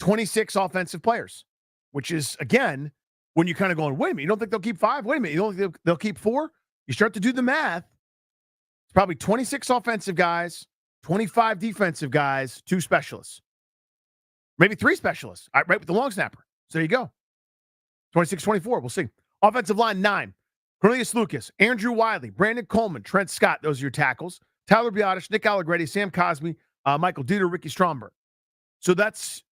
26 offensive players, which is, again, when you're kind of going, wait a minute, you don't think they'll keep 5? Wait a minute, you don't think they'll keep 4? You start to do the math, it's probably 26 offensive guys, 25 defensive guys, 2 specialists. Maybe 3 specialists, right with the long snapper. So there you go. 26, 24, we'll see. Offensive line, 9. Cornelius Lucas, Andrew Wiley, Brandon Coleman, Trent Scott, those are your tackles. Tyler Biotish, Nick Allegretti, Sam Cosme, Michael Dieter, Ricky Stromberg. So that's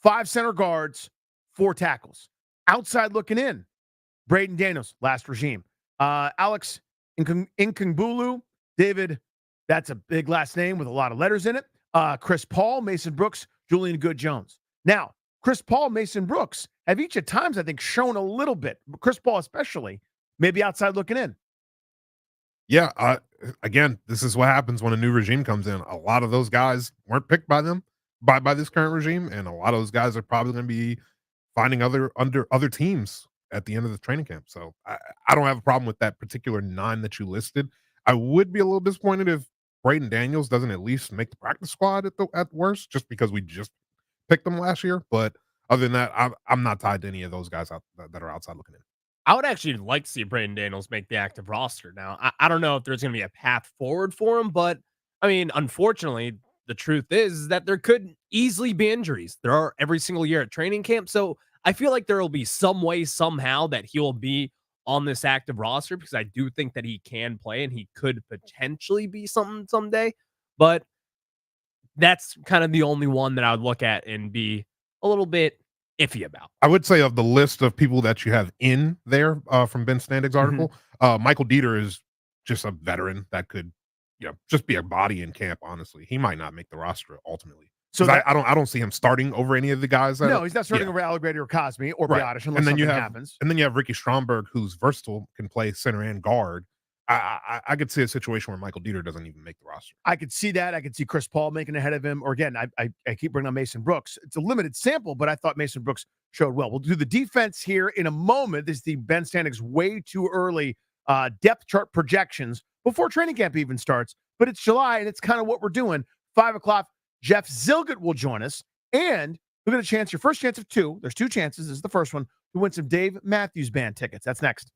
5 center guards, 4 tackles. Outside looking in, Braden Daniels, last regime. Alex Nkungbulu, David, that's a big last name with a lot of letters in it. Chris Paul, Mason Brooks, Julian Good-Jones. Now, Chris Paul, Mason Brooks have each at times, I think, shown a little bit. Chris Paul especially, maybe outside looking in. Yeah, again, this is what happens when a new regime comes in. A lot of those guys weren't picked by them by this current regime, and a lot of those guys are probably going to be finding other teams at the end of the training camp. So I don't have a problem with that particular 9 that you listed. I would be a little disappointed if Braden Daniels doesn't at least make the practice squad at worst, just because we just picked them last year. But other than that, I'm not tied to any of those guys that are outside looking in. I would actually like to see Braden Daniels make the active roster. Now, I don't know if there's going to be a path forward for him, but I mean, unfortunately, the truth is that there could easily be injuries. There are every single year at training camp. So I feel like there will be some way, somehow, that he will be on this active roster because I do think that he can play and he could potentially be something someday. But that's kind of the only one that I would look at and be a little bit iffy about. I would say of the list of people that you have in there from Ben Standig's article, Michael Dieter is just a veteran that could, just be a body in camp. Honestly, he might not make the roster ultimately. So I don't see him starting over any of the guys. No, he's not starting over Allegretti or Cosme or Biotish unless something happens. And then you have Ricky Stromberg, who's versatile, can play center and guard. I could see a situation where Michael Dieter doesn't even make the roster. I could see that. I could see Chris Paul making ahead of him. Or again, I keep bringing on Mason Brooks. It's a limited sample, but I thought Mason Brooks showed well. We'll do the defense here in a moment. This is the Ben Standig's way too early depth chart projections before training camp even starts. But it's July, and it's kind of what we're doing. 5 o'clock, Jeff Zilgett will join us, and we'll get a chance, your first chance of 2. There's 2 chances. This is the first one to win some Dave Matthews Band tickets. That's next.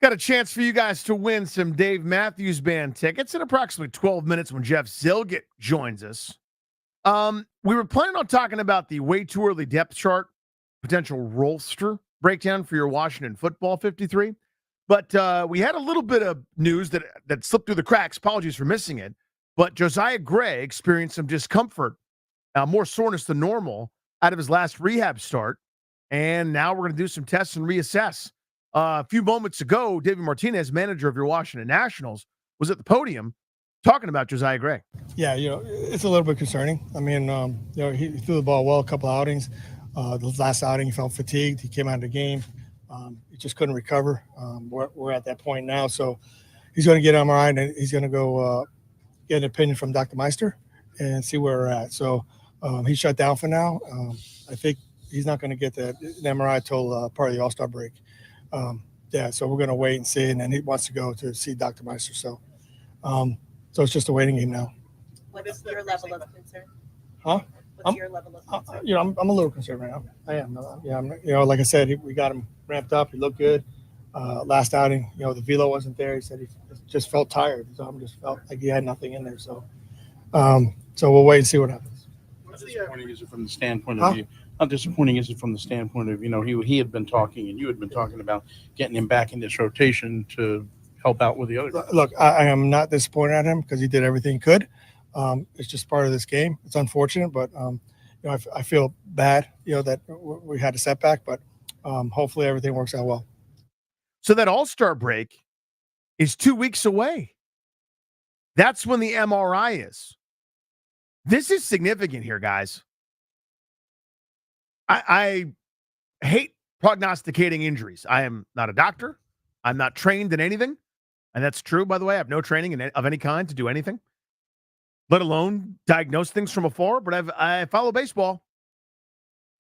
Got a chance for you guys to win some Dave Matthews Band tickets in approximately 12 minutes when Jeff Zilgett joins us. We were planning on talking about the way too early depth chart, potential roster breakdown for your Washington football 53. But we had a little bit of news that slipped through the cracks. Apologies for missing it. But Josiah Gray experienced some discomfort, more soreness than normal out of his last rehab start. And now we're going to do some tests and reassess. A few moments ago, David Martinez, manager of your Washington Nationals, was at the podium talking about Josiah Gray. Yeah, it's a little bit concerning. I mean, he threw the ball well a couple outings. The last outing, he felt fatigued. He came out of the game. He just couldn't recover. We're at that point now. So he's going to get MRI, and he's going to go get an opinion from Dr. Meister and see where we're at. So he's shut down for now. I think he's not going to get the MRI till part of the All-Star break. So we're going to wait and see, and then he wants to go to see Dr. Meister. So it's just a waiting game now. What's your level of concern? Huh? What's your level of concern? I'm a little concerned right now. I am. Like I said, we got him ramped up. He looked good. Last outing, the velo wasn't there. He said he just felt tired. His arm just felt like he had nothing in there. So we'll wait and see what happens. How disappointing is it from the standpoint of you? How disappointing is it from the standpoint of, he had been talking and you had been talking about getting him back in this rotation to help out with the other guys? Look, I am not disappointed at him because he did everything he could. It's just part of this game. It's unfortunate, but I feel bad, that we had a setback, but hopefully everything works out well. So that All-Star break is 2 weeks away. That's when the MRI is. This is significant here, guys. I hate prognosticating injuries. I am not a doctor. I'm not trained in anything. And that's true, by the way. I have no training of any kind to do anything, let alone diagnose things from afar. But I follow baseball.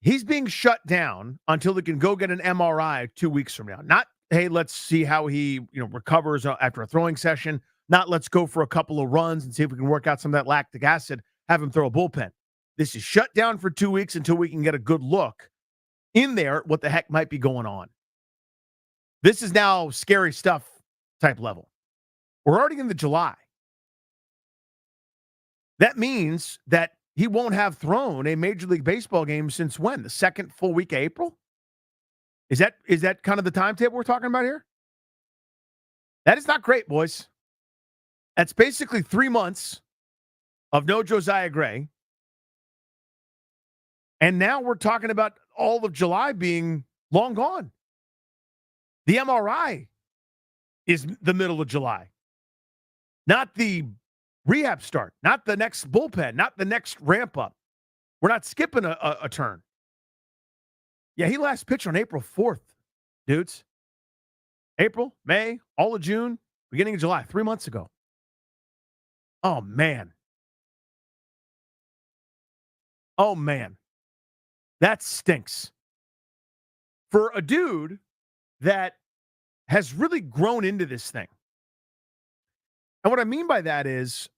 He's being shut down until he can go get an MRI 2 weeks from now. Not, hey, let's see how he recovers after a throwing session. Not let's go for a couple of runs and see if we can work out some of that lactic acid, have him throw a bullpen. This is shut down for 2 weeks until we can get a good look in there what the heck might be going on. This is now scary stuff type level. We're already in the July. That means that he won't have thrown a Major League Baseball game since when? The second full week of April? Is that kind of the timetable we're talking about here? That is not great, boys. That's basically 3 months of no Josiah Gray. And now we're talking about all of July being long gone. The MRI is the middle of July. Not the rehab start, not the next bullpen, not the next ramp up. We're not skipping a turn. Yeah, he last pitched on April 4th, dudes. April, May, all of June, beginning of July, 3 months ago. Oh, man. Oh, man. That stinks. For a dude that has really grown into this thing. And what I mean by that is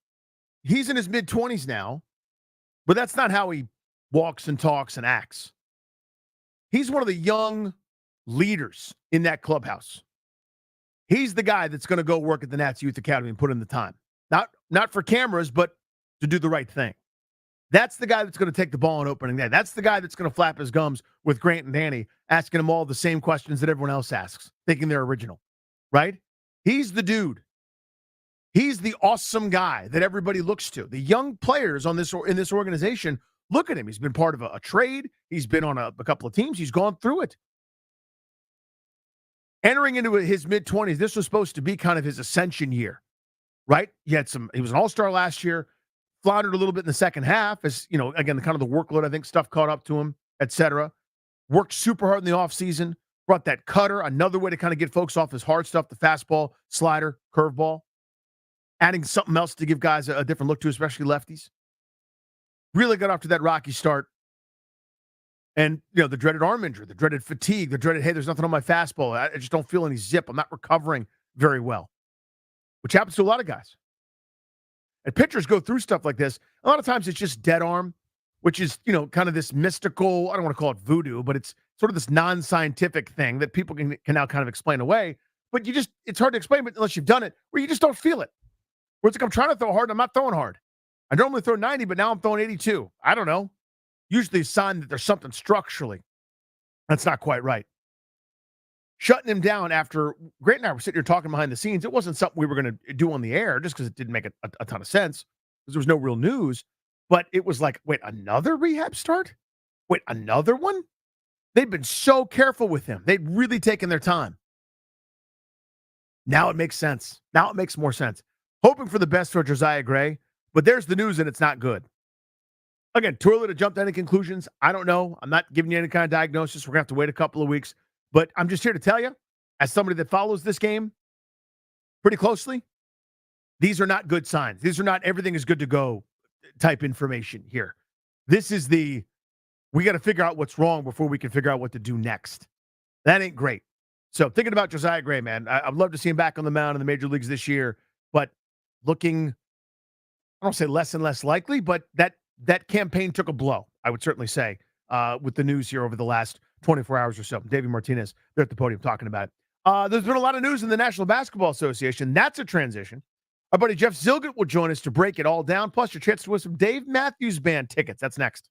he's in his mid-20s now, but that's not how he walks and talks and acts. He's one of the young leaders in that clubhouse. He's the guy that's going to go work at the Nats Youth Academy and put in the time. Not for cameras, but to do the right thing. That's the guy that's going to take the ball on opening day. That's the guy that's going to flap his gums with Grant and Danny, asking them all the same questions that everyone else asks, thinking they're original, right? He's the dude. He's the awesome guy that everybody looks to. The young players in this organization look at him. He's been part of a trade. He's been on a couple of teams. He's gone through it. Entering into his mid-20s, this was supposed to be kind of his ascension year, right? He was an all-star last year. Floundered a little bit in the second half as, again, kind of the workload, I think, stuff caught up to him, et cetera. Worked super hard in the offseason, brought that cutter, another way to kind of get folks off his hard stuff, the fastball, slider, curveball, adding something else to give guys a different look to, especially lefties. Really got off to that rocky start. And, the dreaded arm injury, the dreaded fatigue, the dreaded, hey, there's nothing on my fastball. I just don't feel any zip. I'm not recovering very well, which happens to a lot of guys. And pitchers go through stuff like this. A lot of times it's just dead arm, which is, kind of this mystical, I don't want to call it voodoo, but it's sort of this non-scientific thing that people can now kind of explain away. but it's hard to explain but unless you've done it, where you just don't feel it. Where it's like I'm trying to throw hard and I'm not throwing hard. I normally throw 90, but now I'm throwing 82. I don't know. Usually a sign that there's something structurally that's not quite right. Shutting him down after Grant and I were sitting here talking behind the scenes. It wasn't something we were going to do on the air just because it didn't make a ton of sense because there was no real news. But it was like, wait, another rehab start? Wait, another one? They'd been so careful with him. They'd really taken their time. Now it makes sense. Now it makes more sense. Hoping for the best for Josiah Gray, but there's the news and it's not good. Again, too early to jump to any conclusions. I don't know. I'm not giving you any kind of diagnosis. We're going to have to wait a couple of weeks. But I'm just here to tell you, as somebody that follows this game pretty closely, these are not good signs. These are not everything is good to go type information here. This is we got to figure out what's wrong before we can figure out what to do next. That ain't great. So thinking about Josiah Gray, man, I'd love to see him back on the mound in the major leagues this year, but looking, I don't say less and less likely, but that campaign took a blow, I would certainly say, with the news here over the last 24 hours or so. David Martinez, they're at the podium talking about it. There's been a lot of news in the National Basketball Association. That's a transition. Our buddy Jeff Zilgett will join us to break it all down, plus your chance to win some Dave Matthews Band tickets. That's next.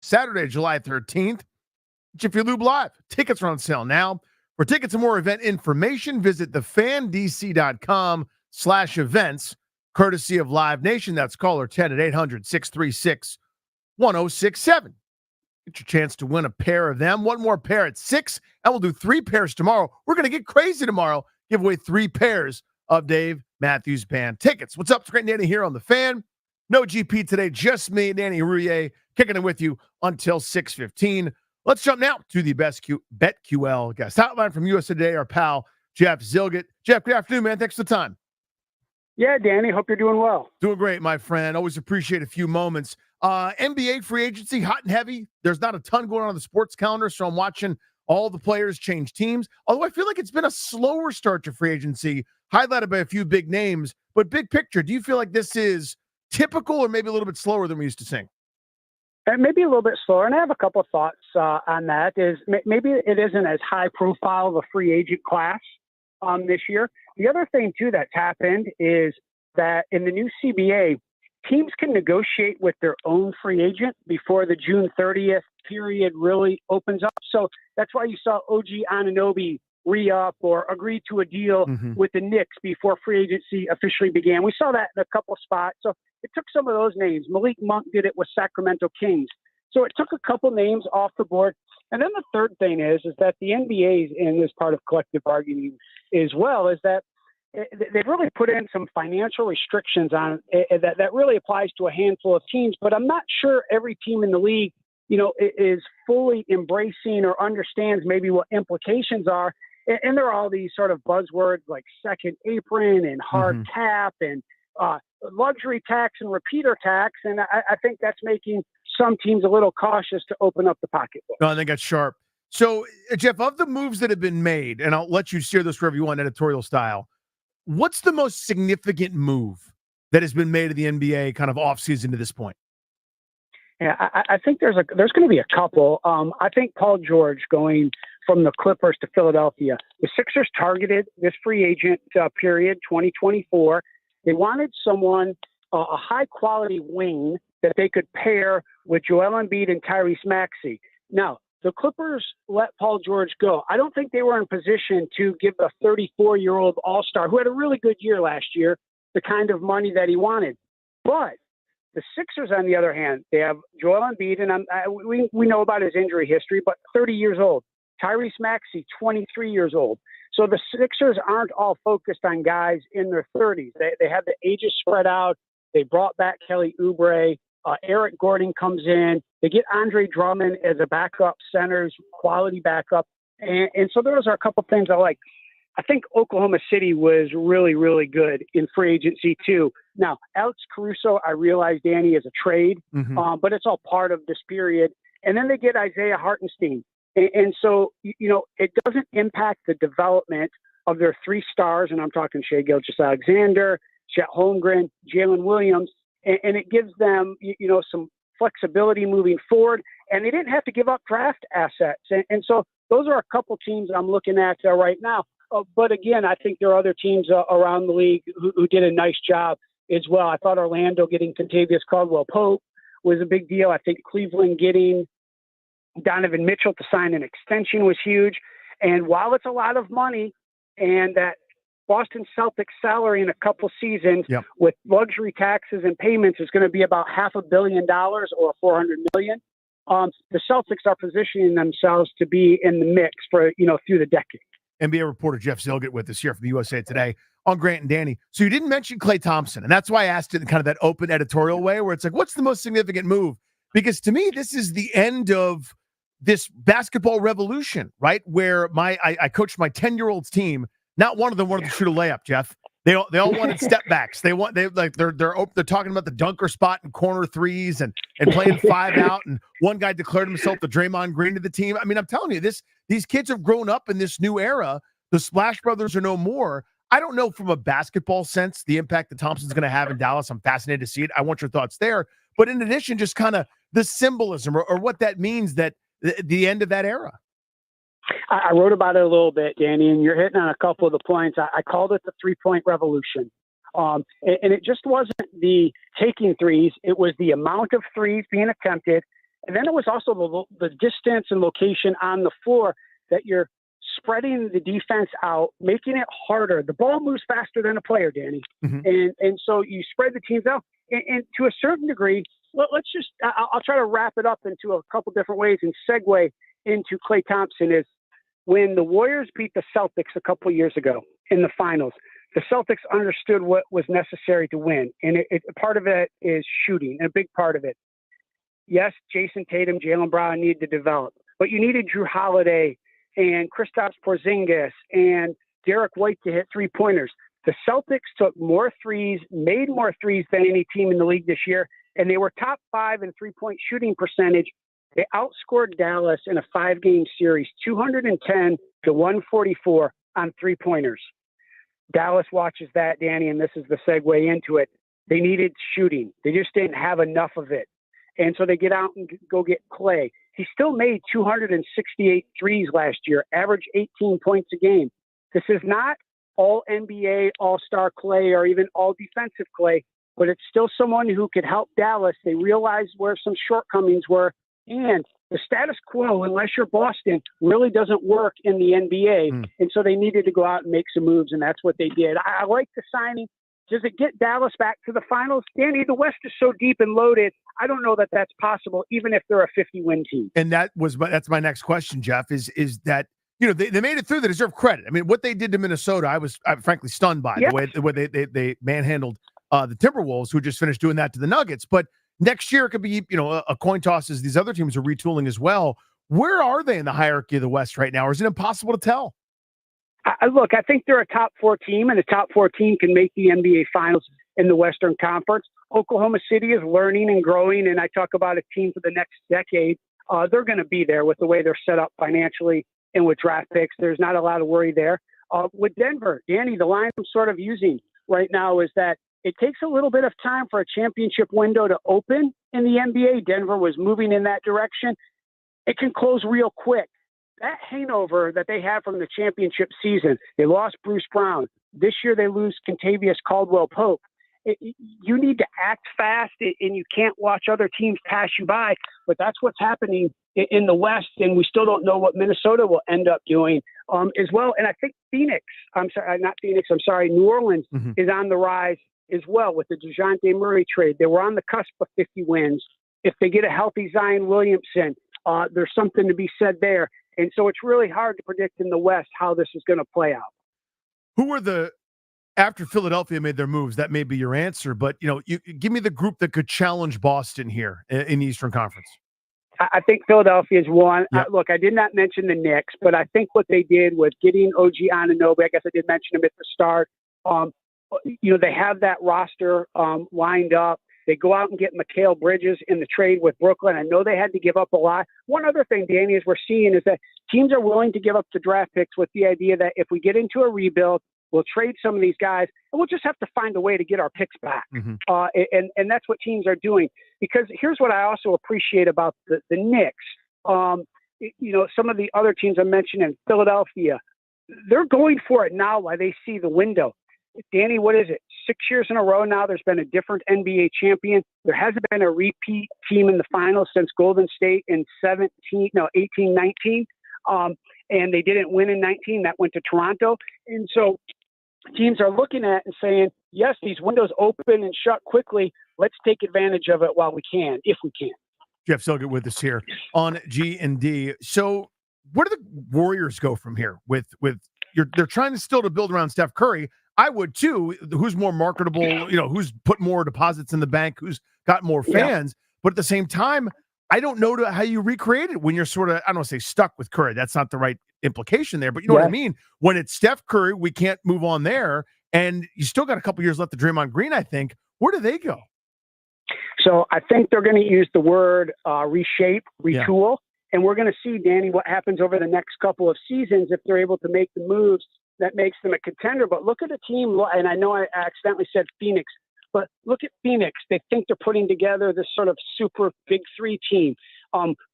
Saturday, July 13th. Jiffy Lube Live. Tickets are on sale now. For tickets and more event information, visit thefandc.com/events, courtesy of Live Nation. That's caller 10 at 800-636-1067. Get your chance to win a pair of them. One more pair at 6, and we'll do 3 pairs tomorrow. We're going to get crazy tomorrow. Give away 3 pairs of Dave Matthews Band tickets. What's up? It's Great Danny here on The Fan. No GP today, just me, Danny Rouillet, kicking it with you until 6:15. Let's jump now to the best BetQL guest hotline from USA Today, our pal, Jeff Zilgett. Jeff, good afternoon, man. Thanks for the time. Yeah, Danny, hope you're doing well. Doing great, my friend. Always appreciate a few moments. NBA free agency, hot and heavy. There's not a ton going on the sports calendar, so I'm watching all the players change teams. Although I feel like it's been a slower start to free agency, highlighted by a few big names. But big picture, do you feel like this is typical or maybe a little bit slower than we used to seeing? Maybe a little bit slower, and I have a couple of thoughts on that. Is maybe it isn't as high profile of a free agent class this year. The other thing, too, that's happened is that in the new CBA, teams can negotiate with their own free agent before the June 30th period really opens up. So that's why you saw OG Anunoby re-up or agree to a deal with the Knicks before free agency officially began. We saw that in a couple spots. So it took some of those names. Malik Monk did it with Sacramento Kings. So it took a couple names off the board. And then the third thing is that the NBA is in this part of collective bargaining as well, is that they've really put in some financial restrictions on it that really applies to a handful of teams. But I'm not sure every team in the league, is fully embracing or understands maybe what implications are. And there are all these sort of buzzwords like second apron and hard cap and luxury tax and repeater tax. And I think that's making some teams a little cautious to open up the pocketbook. No, I think that's sharp. So, Jeff, of the moves that have been made, and I'll let you steer this wherever you want, editorial style, what's the most significant move that has been made in the NBA kind of offseason to this point? Yeah, I think there's going to be a couple. I think Paul George going from the Clippers to Philadelphia. The Sixers targeted this free agent period, 2024. They wanted someone, a high-quality wing that they could pair with Joel Embiid and Tyrese Maxey. Now, the Clippers let Paul George go. I don't think they were in position to give a 34-year-old all-star who had a really good year last year the kind of money that he wanted. But the Sixers, on the other hand, they have Joel Embiid, and we know about his injury history, but 30 years old. Tyrese Maxey, 23 years old. So the Sixers aren't all focused on guys in their 30s. They have the ages spread out. They brought back Kelly Oubre. Eric Gordon comes in. They get Andre Drummond as a backup center's quality backup. And so those are a couple things I like. I think Oklahoma City was really, really good in free agency too. Now, Alex Caruso, I realize, Danny, is a trade, but it's all part of this period. And then they get Isaiah Hartenstein. And so, it doesn't impact the development of their 3 stars, and I'm talking Shai Gilgeous-Alexander, Chet Holmgren, Jalen Williams, and it gives them, some flexibility moving forward. And they didn't have to give up draft assets. And so those are a couple teams I'm looking at right now. But again, I think there are other teams around the league who did a nice job as well. I thought Orlando getting Kentavious Caldwell-Pope was a big deal. I think Cleveland getting Donovan Mitchell to sign an extension was huge. And while it's a lot of money, and that Boston Celtics salary in a couple seasons with luxury taxes and payments is going to be about $500 million or $400 million, the Celtics are positioning themselves to be in the mix for, through the decade. NBA reporter Jeff Zilgett with us here from USA Today on Grant and Danny. So you didn't mention Klay Thompson, and that's why I asked it in kind of that open editorial way where it's like, what's the most significant move? Because to me, this is the end of this basketball revolution, right? Where I coached my 10-year-old's team. Not one of them wanted to shoot a layup, Jeff. They all wanted step backs. They're talking about the dunker spot and corner threes and playing 5 out. And one guy declared himself the Draymond Green to the team. I mean, I'm telling you, these kids have grown up in this new era. The Splash Brothers are no more. I don't know from a basketball sense the impact that Thompson's going to have in Dallas. I'm fascinated to see it. I want your thoughts there. But in addition, just kind of the symbolism or what that means, that the end of that era. I wrote about it a little bit, Danny, and you're hitting on a couple of the points. I called it the 3-point revolution. And it just wasn't the taking threes. It was the amount of threes being attempted And then it was also the distance and location on the floor that you're spreading the defense out, making it harder. The ball moves faster than a player, Danny. And so you spread the teams out. And to a certain degree, let's just – I'll try to wrap it up into a couple different ways and segue into Klay Thompson is when the Warriors beat the Celtics a couple years ago in the finals, the Celtics understood what was necessary to win. And part of it is shooting, a big part of it. Yes, Jason Tatum, Jaylen Brown need to develop, but you needed Drew Holiday and Kristaps Porzingis and Derek White to hit three-pointers. The Celtics took more threes, made more threes than any team in the league this year, and they were top 5 in three-point shooting percentage. They outscored Dallas in a 5-game series, 210 to 144 on three-pointers. Dallas watches that, Danny, and this is the segue into it. They needed shooting. They just didn't have enough of it. And so they get out and go get Klay. He still made 268 threes last year, averaged 18 points a game. This is not all NBA, all-star Klay, or even all defensive Klay, but it's still someone who could help Dallas. They realized where some shortcomings were, and the status quo, unless you're Boston, really doesn't work in the NBA. And so they needed to go out and make some moves, and that's what they did. I like the signing. Does it get Dallas back to the finals? Danny, the West is so deep and loaded. I don't know that that's possible, even if they're a 50-win team. And that's my next question, Jeff, is that, you know, they made it through. They deserve credit. I mean, what they did to Minnesota, I'm frankly stunned by the way they manhandled the Timberwolves, who just finished doing that to the Nuggets. But next year it could be, you know, a coin toss as these other teams are retooling as well. Where are they in the hierarchy of the West right now? Or is it impossible to tell? Look, I think they're a top 4 team, and a top 4 team can make the NBA Finals in the Western Conference. Oklahoma City is learning and growing, and I talk about a team for the next decade. They're going to be there with the way they're set up financially and with draft picks. There's not a lot of worry there. With Denver, Danny, the line I'm sort of using right now is that it takes a little bit of time for a championship window to open in the NBA. Denver was moving in that direction. It can close real quick. That hangover that they had from the championship season, they lost Bruce Brown. This year they lose Kentavious Caldwell-Pope. You need to act fast, and you can't watch other teams pass you by. But that's what's happening in the West, and we still don't know what Minnesota will end up doing as well. And I think New Orleans is on the rise as well with the DeJounte Murray trade. They were on the cusp of 50 wins. If they get a healthy Zion Williamson, there's something to be said there. And so it's really hard to predict in the West how this is going to play out. Who are after Philadelphia made their moves, that may be your answer, but you give me the group that could challenge Boston here in the Eastern Conference. I think Philadelphia is one. Yep. Look, I did not mention the Knicks, but I think what they did was getting OG Anunoby. I guess I did mention him at the start. They have that roster lined up. They go out and get Mikal Bridges in the trade with Brooklyn. I know they had to give up a lot. One other thing, Danny, is we're seeing is that teams are willing to give up the draft picks with the idea that if we get into a rebuild, we'll trade some of these guys, and we'll just have to find a way to get our picks back. And that's what teams are doing. Because here's what I also appreciate about the Knicks. Some of the other teams I mentioned in Philadelphia, they're going for it now while they see the window. Danny, what is it? 6 years in a row now, there's been a different NBA champion. There hasn't been a repeat team in the finals since Golden State in 18, 19. And they didn't win in 19. That went to Toronto. And so teams are looking at and saying, yes, these windows open and shut quickly. Let's take advantage of it while we can, if we can. Jeff Silgett with us here on G&D. So where do the Warriors go from here? They're trying to still build around Steph Curry. I would too. Who's more marketable? Who's put more deposits in the bank? Who's got more fans? Yeah. But at the same time, I don't know how you recreate it when you're sort of, I don't want to say stuck with Curry. That's not the right implication there, but you know what I mean? When it's Steph Curry, we can't move on there. And you still got a couple years left to Draymond Green, I think. Where do they go? So I think they're going to use the word reshape, retool. Yeah. And we're going to see, Danny, what happens over the next couple of seasons if they're able to make the moves that makes them a contender. But look at a team, and I know I accidentally said Phoenix, but look at Phoenix. They think they're putting together this sort of super big 3 team.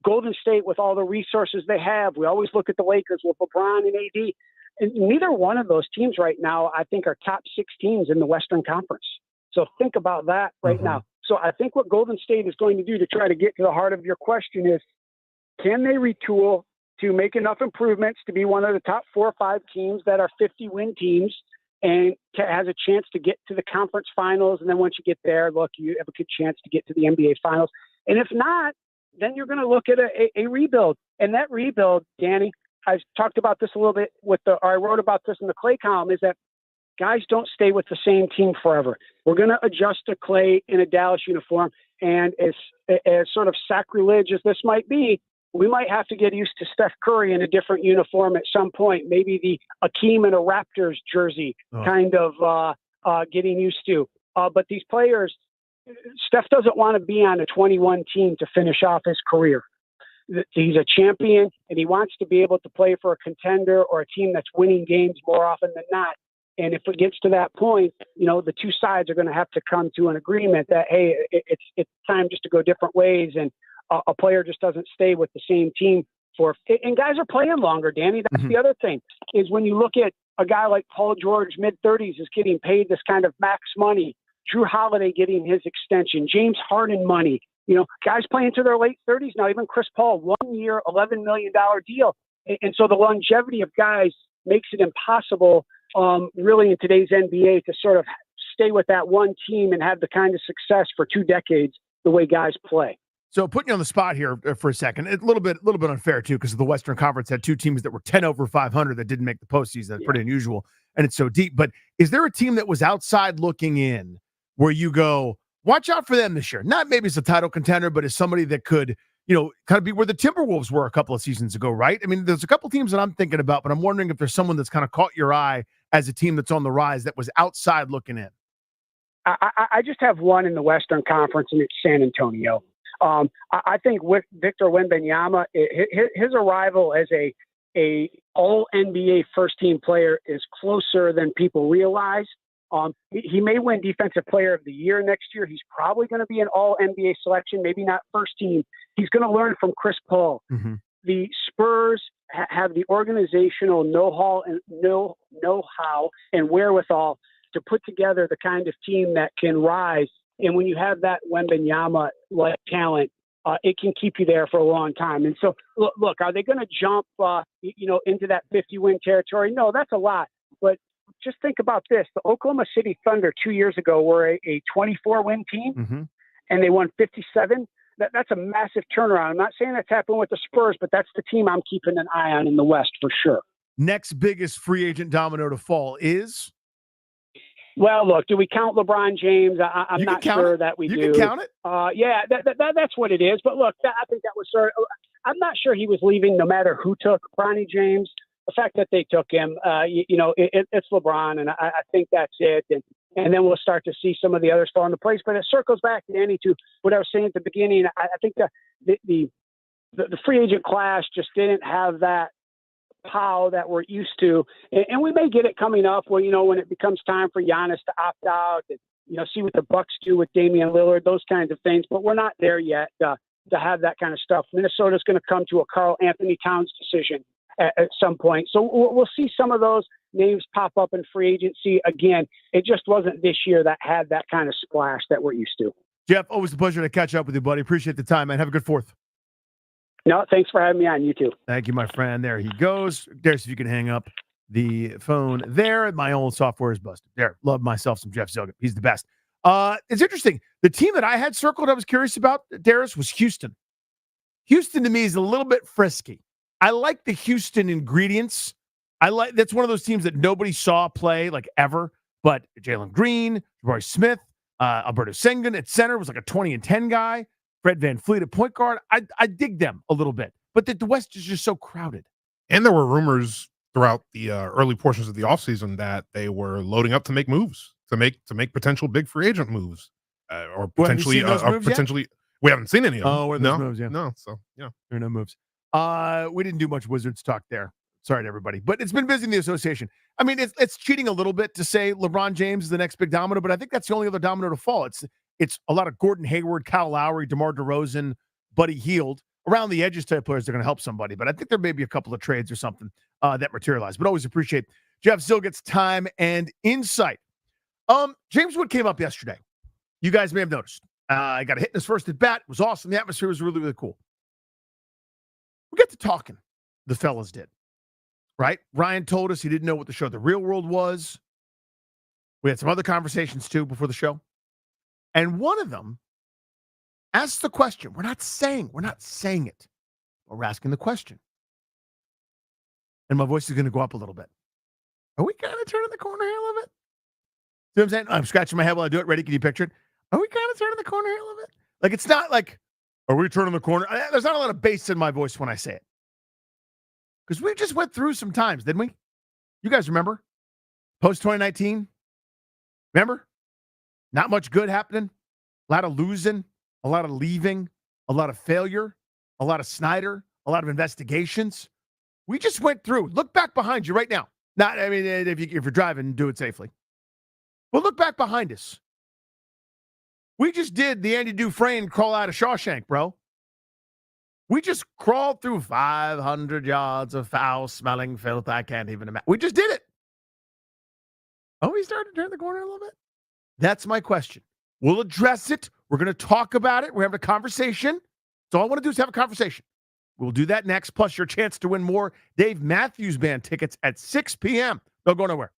Golden State with all the resources they have. We always look at the Lakers with LeBron and AD. And neither one of those teams right now, I think, are top 6 teams in the Western Conference. So think about that right now. So I think what Golden State is going to do to try to get to the heart of your question is, can they retool to make enough improvements to be one of the top 4 or 5 teams that are 50-win teams and has a chance to get to the conference finals? And then once you get there, look, you have a good chance to get to the NBA finals. And if not, then you're going to look at a rebuild. And that rebuild, Danny, I've talked about this a little bit I wrote about this in the Clay column, is that guys don't stay with the same team forever. We're going to adjust to Clay in a Dallas uniform. And as sort of sacrilege as this might be, we might have to get used to Steph Curry in a different uniform at some point. Maybe the Akeem in a Raptors jersey kind of getting used to. But these players, Steph doesn't want to be on a 21 team to finish off his career. He's a champion, and he wants to be able to play for a contender or a team that's winning games more often than not. And if it gets to that point, the two sides are going to have to come to an agreement that, hey, it's time just to go different ways, and a player just doesn't stay with the same team and guys are playing longer, Danny. That's the other thing, is when you look at a guy like Paul George, mid-30s, is getting paid this kind of max money. Drew Holiday getting his extension. James Harden money. Guys playing to their late 30s now. Even Chris Paul, 1 year, $11 million deal. And so the longevity of guys makes it impossible, really, in today's NBA to sort of stay with that one team and have the kind of success for 2 decades the way guys play. So putting you on the spot here for a second, a little bit unfair too, because the Western Conference had 2 teams that were 10 over 500 that didn't make the postseason. That's pretty unusual, and it's so deep. But is there a team that was outside looking in where you go, watch out for them this year? Not maybe as a title contender, but as somebody that could, kind of be where the Timberwolves were a couple of seasons ago, right? I mean, there's a couple teams that I'm thinking about, but I'm wondering if there's someone that's kind of caught your eye as a team that's on the rise that was outside looking in. I just have one in the Western Conference, and it's San Antonio. I think with Victor Wembanyama, his arrival as a all NBA first team player is closer than people realize. He may win Defensive Player of the Year next year. He's probably going to be an all NBA selection, maybe not first team. He's going to learn from Chris Paul. Mm-hmm. The Spurs have the organizational know-how and wherewithal to put together the kind of team that can rise. And when you have that Wembanyama-like talent, it can keep you there for a long time. And so, look, are they going to jump, into that 50-win territory? No, that's a lot. But just think about this. The Oklahoma City Thunder 2 years ago were a 24-win team, and they won 57. That's a massive turnaround. I'm not saying that's happened with the Spurs, but that's the team I'm keeping an eye on in the West for sure. Next biggest free agent domino to fall is? Well, look, do we count LeBron James? I'm not sure that we do. You can count it? Yeah, that's what it is. But look, I think that was I'm not sure he was leaving no matter who took Bronny James. The fact that they took him, it's LeBron, and I think that's it. And then we'll start to see some of the others fall into place. But it circles back, Danny, to what I was saying at the beginning. I think the free agent class just didn't have that pow that we're used to, and we may get it coming up where when it becomes time for Giannis to opt out, and see what the Bucks do with Damian Lillard, those kinds of things. But we're not there yet to have that kind of stuff. Minnesota's going to come to a Karl Anthony Towns decision at some point, so we'll see some of those names pop up in free agency again. It just wasn't this year that had that kind of splash that we're used to. Jeff, always a pleasure to catch up with you, buddy. Appreciate the time, man. Have a good 4th. No, thanks for having me on. You too. Thank you, my friend. There he goes. Darius, if you can hang up the phone there. My old software is busted. There, love myself some Jeff Zilgett. He's the best. It's interesting. The team that I had circled, I was curious about, Darius, was Houston. Houston to me is a little bit frisky. I like the Houston ingredients. That's one of those teams that nobody saw play like ever. But Jalen Green, Roy Smith, Alberto Sengun at center was like a 20-10 guy. Fred VanVleet at point guard. I dig them a little bit, but the West is just so crowded. And there were rumors throughout the early portions of the offseason that they were loading up to make moves, to make potential big free agent moves, or potentially we haven't seen any of them. Oh, those moves? Yeah, no. So yeah, there are no moves. We didn't do much Wizards talk there. Sorry to everybody, but it's been busy in the association. I mean, it's cheating a little bit to say LeBron James is the next big domino, but I think that's the only other domino to fall. It's a lot of Gordon Hayward, Kyle Lowry, DeMar DeRozan, Buddy Hield, around the edges type players that are going to help somebody. But I think there may be a couple of trades or something that materialize. But always appreciate Jeff Zilgett's time and insight. James Wood came up yesterday. You guys may have noticed. I got a hit in his first at bat. It was awesome. The atmosphere was really, really cool. We got to talking. The fellas did. Right? Ryan told us he didn't know what the show The Real World was. We had some other conversations, too, before the show. And one of them asked the question. We're not saying it, but we're asking the question. And my voice is going to go up a little bit. Are we kind of turning the corner here a little bit? See what I'm saying? I'm scratching my head while I do it. Ready? Can you picture it? Are we kind of turning the corner here a little bit? Like, it's not like, are we turning the corner? There's not a lot of bass in my voice when I say it. Because we just went through some times, didn't we? You guys remember? Post-2019? Remember? Not much good happening. A lot of losing. A lot of leaving. A lot of failure. A lot of Snyder. A lot of investigations. We just went through. Look back behind you right now. If you're driving, do it safely. Well, look back behind us. We just did the Andy Dufresne crawl out of Shawshank, bro. We just crawled through 500 yards of foul-smelling filth. I can't even imagine. We just did it. Oh, we started to turn the corner a little bit? That's my question. We'll address it. We're going to talk about it. We're having a conversation. So all I want to do is have a conversation. We'll do that next, plus your chance to win more Dave Matthews Band tickets at 6 p.m. Don't go nowhere.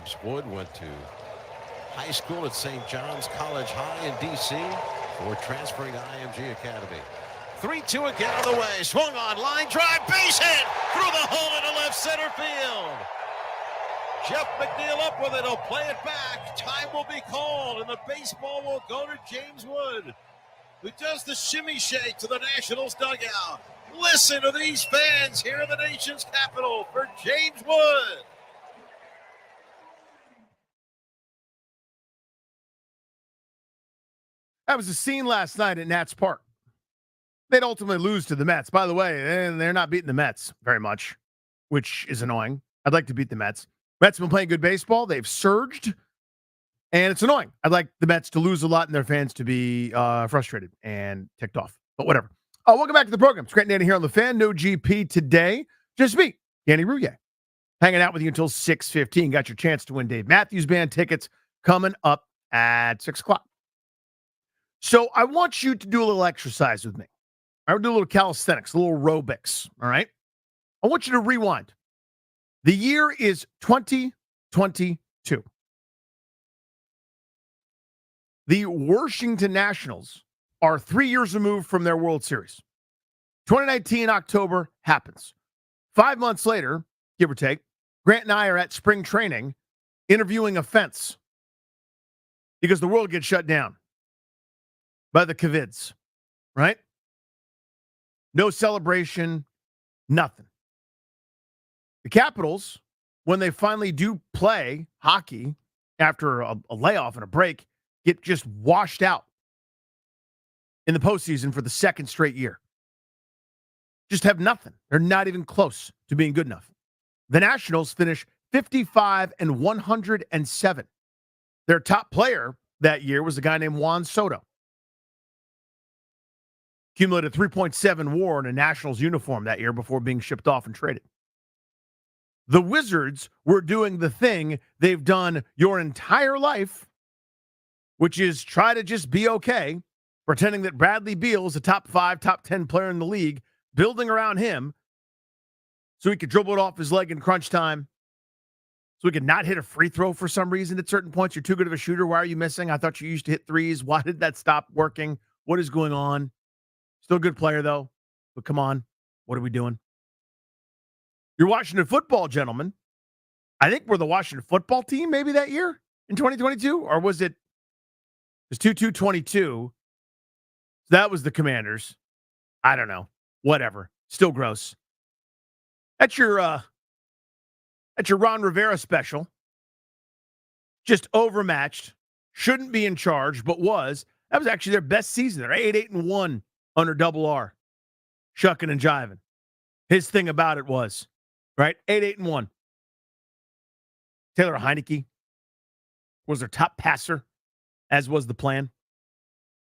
James Wood went to high school at St. John's College High in D.C. before transferring to IMG Academy. 3-2 again on the way. Swung on, line drive, base hit through the hole into left center field. Jeff McNeil up with it. He'll play it back. Time will be called, and the baseball will go to James Wood, who does the shimmy shake to the Nationals dugout. Listen to these fans here in the nation's capital for James Wood. That was a scene last night at Nats Park. They'd ultimately lose to the Mets. By the way, they're not beating the Mets very much, which is annoying. I'd like to beat the Mets. Mets have been playing good baseball. They've surged, and it's annoying. I'd like the Mets to lose a lot and their fans to be frustrated and ticked off, but whatever. Welcome back to the program. It's Grant and Danny here on the Fan. No GP today. Just me, Danny Rouillet, hanging out with you until 6:15. Got your chance to win Dave Matthews Band tickets coming up at 6 o'clock. So I want you to do a little exercise with me. I would do a little calisthenics, a little aerobics, all right? I want you to rewind. The year is 2022. The Washington Nationals are 3 years removed from their World Series. 2019 October happens. 5 months later, give or take, Grant and I are at spring training interviewing a fence because the world gets shut down by the COVIDs, right? No celebration, nothing. The Capitals, when they finally do play hockey after a layoff and a break, get just washed out in the postseason for the second straight year. Just have nothing. They're not even close to being good enough. The Nationals finish 55-107. Their top player that year was a guy named Juan Soto. Accumulated 3.7 WAR in a Nationals uniform that year before being shipped off and traded. The Wizards were doing the thing they've done your entire life, which is try to just be okay, pretending that Bradley Beal is a top 5, top 10 player in the league, building around him so he could dribble it off his leg in crunch time, so he could not hit a free throw for some reason at certain points. You're too good of a shooter. Why are you missing? I thought you used to hit threes. Why did that stop working? What is going on? Still a good player, though. But come on. What are we doing? Your Washington football gentlemen, I think we're the Washington football team maybe that year in 2022. Or was it 2-2-22? That was the Commanders. I don't know. Whatever. Still gross. That's your Ron Rivera special. Just overmatched. Shouldn't be in charge, but was. That was actually their best season. They're 8-1 under double R. Shucking and jiving. His thing about it was, right? 8-1. Taylor Heineke was their top passer, as was the plan.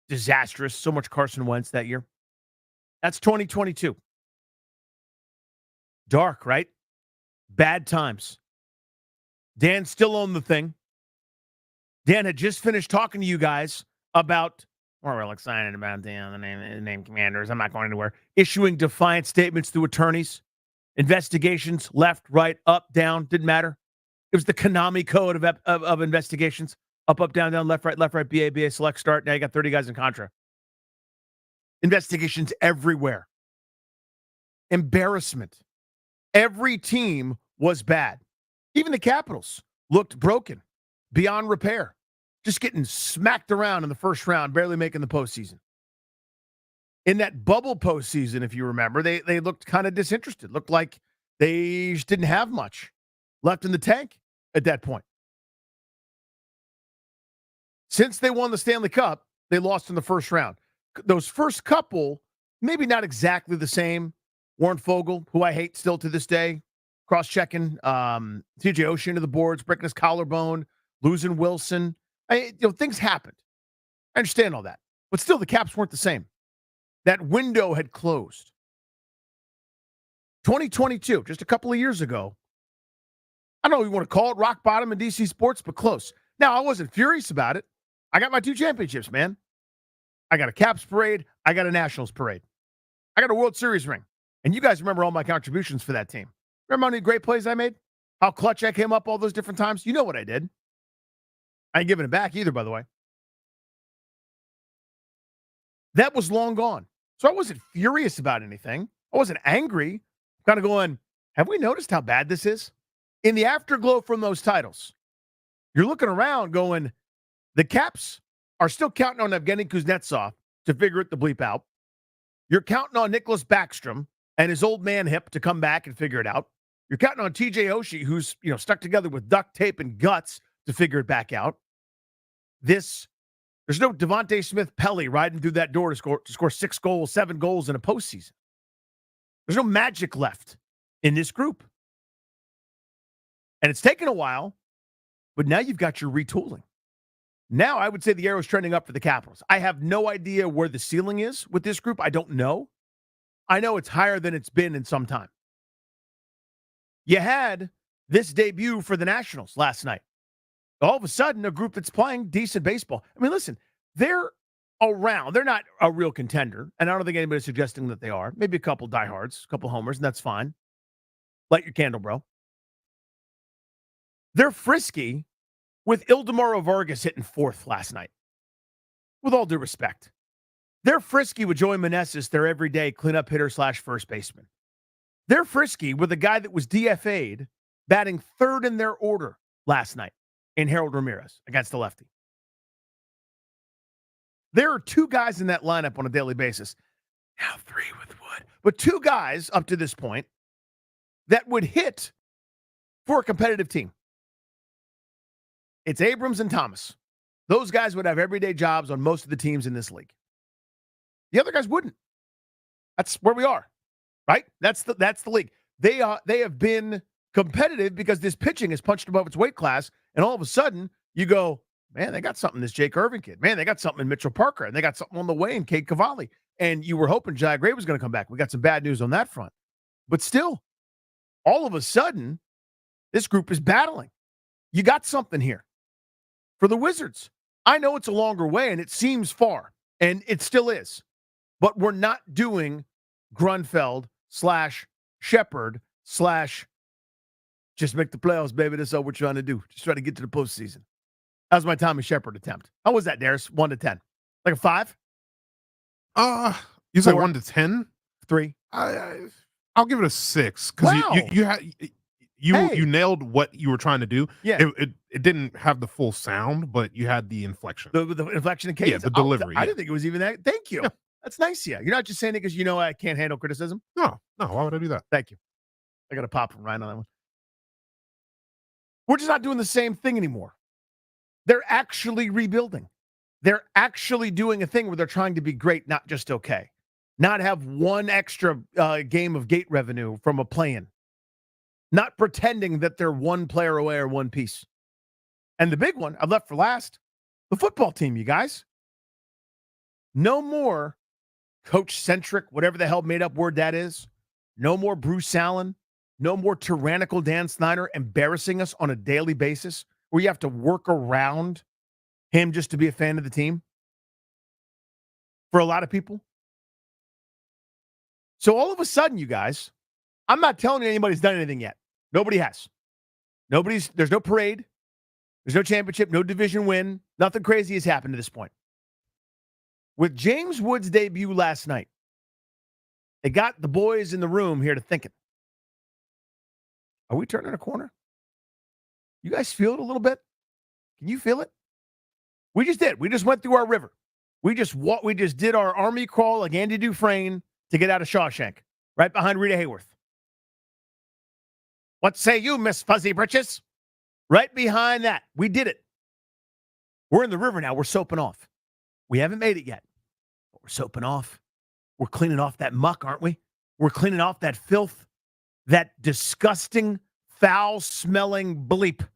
Disastrous. So much Carson Wentz that year. That's 2022. Dark, right? Bad times. Dan still owned the thing. Dan had just finished talking to you guys about, we're real excited about the name Commanders. I'm not going anywhere. Issuing defiant statements to attorneys. Investigations, left, right, up, down, didn't matter. It was the Konami code of investigations. Up, down, left, right, BA, select, start. Now you got 30 guys in contra. Investigations everywhere. Embarrassment. Every team was bad. Even the Capitals looked broken, beyond repair. Just getting smacked around in the first round, barely making the postseason. In that bubble postseason, if you remember, they looked kind of disinterested. Looked like they just didn't have much left in the tank at that point. Since they won the Stanley Cup, they lost in the first round. Those first couple, maybe not exactly the same. Warren Fogle, who I hate still to this day, cross-checking TJ Oshie to the boards, breaking his collarbone, losing Wilson. Things happened. I understand all that. But still, the Caps weren't the same. That window had closed. 2022, just a couple of years ago. I don't know if you want to call it rock bottom in DC sports, but close. Now, I wasn't furious about it. I got my 2 championships, man. I got a Caps parade. I got a Nationals parade. I got a World Series ring. And you guys remember all my contributions for that team. Remember how many great plays I made? How clutch I came up all those different times? You know what I did. I ain't giving it back either, by the way. That was long gone. So I wasn't furious about anything. I wasn't angry. Kind of going, have we noticed how bad this is? In the afterglow from those titles, you're looking around going, the Caps are still counting on Evgeny Kuznetsov to figure it the bleep out. You're counting on Nicholas Backstrom and his old man hip to come back and figure it out. You're counting on TJ Oshie, who's stuck together with duct tape and guts to figure it back out. There's no Devontae Smith-Pelly riding through that door to score 6 goals, 7 goals in a postseason. There's no magic left in this group. And it's taken a while, but now you've got your retooling. Now I would say the arrow's trending up for the Capitals. I have no idea where the ceiling is with this group. I don't know. I know it's higher than it's been in some time. You had this debut for the Nationals last night. All of a sudden, a group that's playing decent baseball. I mean, listen, they're around. They're not a real contender, and I don't think anybody's suggesting that they are. Maybe a couple diehards, a couple homers, and that's fine. Light your candle, bro. They're frisky with Ildemaro Vargas hitting 4th last night. With all due respect. They're frisky with Joey Meneses, their everyday cleanup hitter / first baseman. They're frisky with a guy that was DFA'd batting 3rd in their order last night in Harold Ramirez against the lefty. There are 2 guys in that lineup on a daily basis. Now 3 with Wood. But 2 guys up to this point that would hit for a competitive team. It's Abrams and Thomas. Those guys would have everyday jobs on most of the teams in this league. The other guys wouldn't. That's where we are, right? That's the league. They have been competitive because this pitching is punched above its weight class, and all of a sudden you go, man, they got something in this Jake Irvin kid. Man, they got something in Mitchell Parker, and they got something on the way in Cade Cavalli. And you were hoping Josiah Gray was going to come back. We got some bad news on that front. But still, all of a sudden, this group is battling. You got something here. For the Wizards, I know it's a longer way, and it seems far, and it still is. But we're not doing Grunfeld / Shepard / just make the playoffs, baby. That's all we're trying to do. Just try to get to the postseason. That was my Tommy Shepard attempt. How was that, Darius? 1 to 10. Like a 5? You said 1 to 10? 3. I'll give it a 6 because wow. you nailed what you were trying to do. Yeah. It didn't have the full sound, but you had the inflection. The inflection and cadence. Yeah, the delivery. I didn't think it was even that. Thank you. Yeah. That's nice of you. You're not just saying it because I can't handle criticism. No. Why would I do that? Thank you. I got a pop from Ryan on that one. We're just not doing the same thing anymore. They're actually rebuilding. They're actually doing a thing where they're trying to be great, not just okay. Not have one extra game of gate revenue from a play-in. Not pretending that they're one player away or one piece. And the big one I've left for last, the football team, you guys. No more coach-centric, whatever the hell made-up word that is. No more Bruce Allen. No more tyrannical Dan Snyder embarrassing us on a daily basis where you have to work around him just to be a fan of the team. For a lot of people. So all of a sudden, you guys, I'm not telling you anybody's done anything yet. Nobody has. There's no parade. There's no championship, no division win. Nothing crazy has happened to this point. With James Wood's debut last night, it got the boys in the room here to thinking. Are we turning a corner? You guys feel it a little bit? Can you feel it? We just did. We just went through our river. We just did our army crawl like Andy Dufresne to get out of Shawshank, right behind Rita Hayworth. What say you, Miss Fuzzy Britches? Right behind that. We did it. We're in the river now. We're soaping off. We haven't made it yet, but we're soaping off. We're cleaning off that muck, aren't we? We're cleaning off that filth, that disgusting, foul-smelling bleep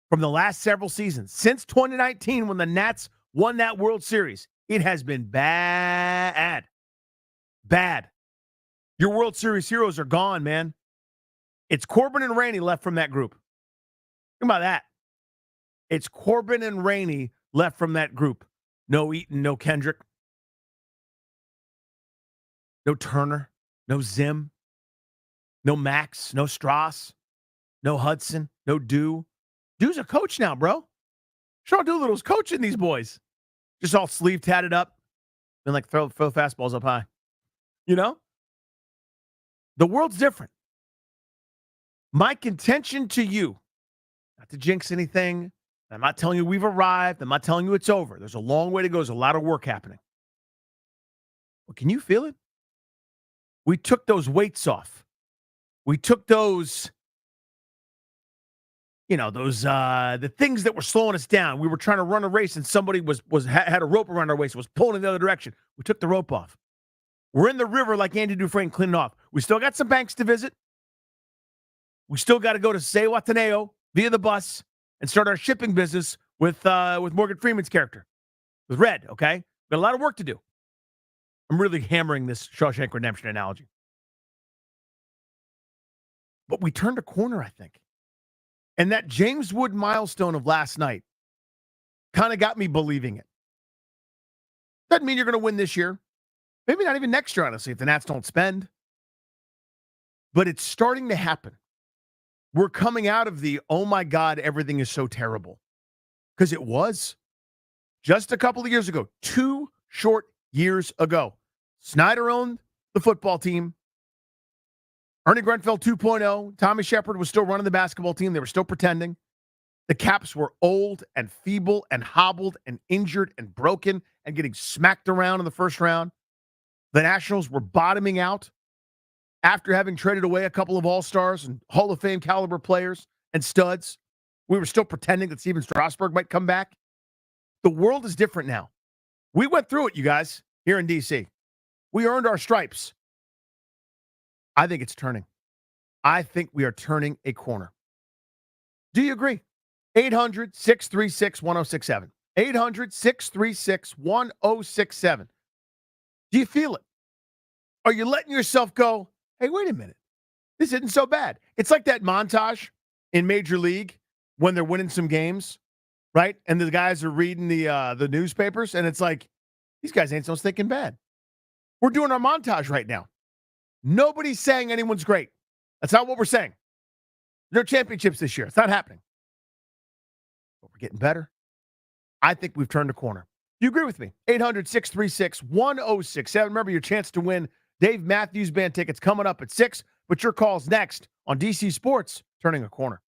from the last several seasons. Since 2019, when the Nats won that World Series, it has been bad. Bad. Your World Series heroes are gone, man. It's Corbin and Rainey left from that group. Think about that. It's Corbin and Rainey left from that group. No Eaton, no Kendrick. No Turner, no Zim, no Max, no Strauss. No Hudson, no Dew. Dew's a coach now, bro. Sean Doolittle's coaching these boys. Just all sleeve tatted up and like throw fastballs up high. You know? The world's different. My contention to you, not to jinx anything, I'm not telling you we've arrived. I'm not telling you it's over. There's a long way to go. There's a lot of work happening. Well, can you feel it? We took those weights off. We took those, the things that were slowing us down. We were trying to run a race and somebody had a rope around our waist, was pulling in the other direction. We took the rope off. We're in the river like Andy Dufresne cleaning off. We still got some banks to visit. We still got to go to Sewataneo via the bus and start our shipping business with Morgan Freeman's character, with Red, okay? Got a lot of work to do. I'm really hammering this Shawshank Redemption analogy. But we turned a corner, I think. And that James Wood milestone of last night kind of got me believing it. Doesn't mean you're going to win this year. Maybe not even next year, honestly, if the Nats don't spend. But it's starting to happen. We're coming out of the, oh my God, everything is so terrible. Because it was. Just a couple of years ago, 2 short years ago, Snyder owned the football team. Ernie Grenfell 2.0. Tommy Shepard was still running the basketball team. They were still pretending. The Caps were old and feeble and hobbled and injured and broken and getting smacked around in the first round. The Nationals were bottoming out after having traded away a couple of all-stars and Hall of Fame caliber players and studs. We were still pretending that Steven Strasburg might come back. The world is different now. We went through it, you guys, here in D.C. We earned our stripes. I think it's turning. I think we are turning a corner. Do you agree? 800-636-1067. 800-636-1067. Do you feel it? Are you letting yourself go, hey, wait a minute. This isn't so bad. It's like that montage in Major League when they're winning some games, right? And the guys are reading the newspapers, and it's like, these guys ain't so stinking bad. We're doing our montage right now. Nobody's saying anyone's great. That's not what we're saying. No championships this year. It's not happening. But we're getting better. I think we've turned a corner. You agree with me? 800-636-1067. Remember your chance to win Dave Matthews Band tickets coming up at 6. But your call's next on DC Sports, Turning a Corner.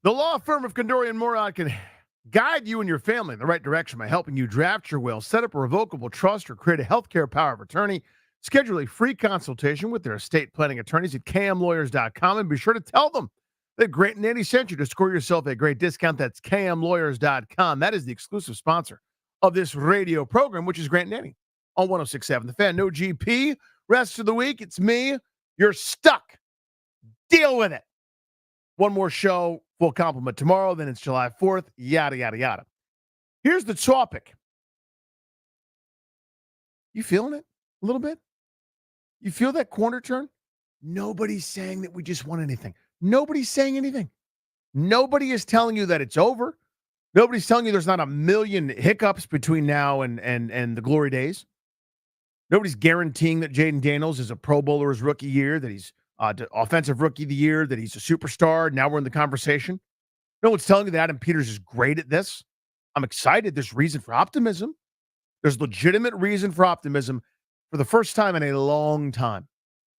The law firm of Condori and Moron can guide you and your family in the right direction by helping you draft your will, set up a revocable trust, or create a healthcare power of attorney. Schedule a free consultation with their estate planning attorneys at kmlawyers.com, and be sure to tell them that Grant and Nanny sent you to score yourself a great discount. That's kmlawyers.com. That is the exclusive sponsor of this radio program, which is Grant and Nanny on 106.7 The Fan. No GP. Rest of the week, it's me. You're stuck. Deal with it. One more show, full complement tomorrow. Then it's July 4th. Yada, yada, yada. Here's the topic. You feeling it a little bit? You feel that corner turn? Nobody's saying that we just won anything. Nobody's saying anything. Nobody is telling you that it's over. Nobody's telling you there's not a million hiccups between now and the glory days. Nobody's guaranteeing that Jaden Daniels is a Pro Bowler his rookie year, that he's offensive rookie of the year, that he's a superstar. Now we're in the conversation. No one's telling you that Adam Peters is great at this. I'm excited. There's reason for optimism. There's legitimate reason for optimism for the first time in a long time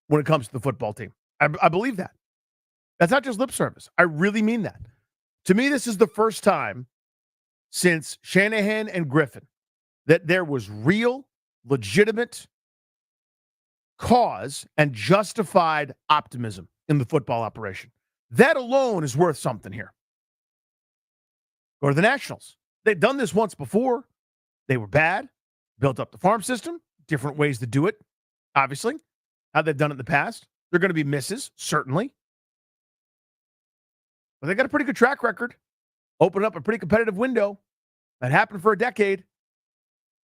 when it comes to the football team. I believe that. That's not just lip service. I really mean that. To me, this is the first time since Shanahan and Griffin that there was real, legitimate cause and justified optimism in the football operation. That alone is worth something here. Go to the Nationals. They've done this once before. They were bad, built up the farm system, different ways to do it, obviously, how they've done it in the past. They're going to be misses, certainly. But they got a pretty good track record. Opened up a pretty competitive window. That happened for a decade.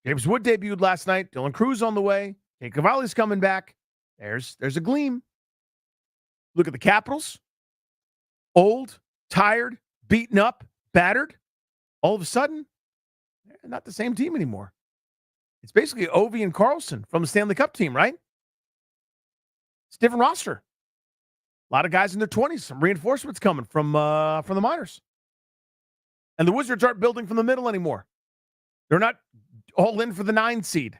James Wood debuted last night. Dylan Cruz on the way. Kate Cavalli's coming back. There's a gleam. Look at the Capitals. Old, tired, beaten up, battered. All of a sudden, they're not the same team anymore. It's basically Ovi and Carlson from the Stanley Cup team, right? It's a different roster. A lot of guys in their 20s. Some reinforcements coming from the minors. And the Wizards aren't building from the middle anymore. They're not all in for the 9 seed.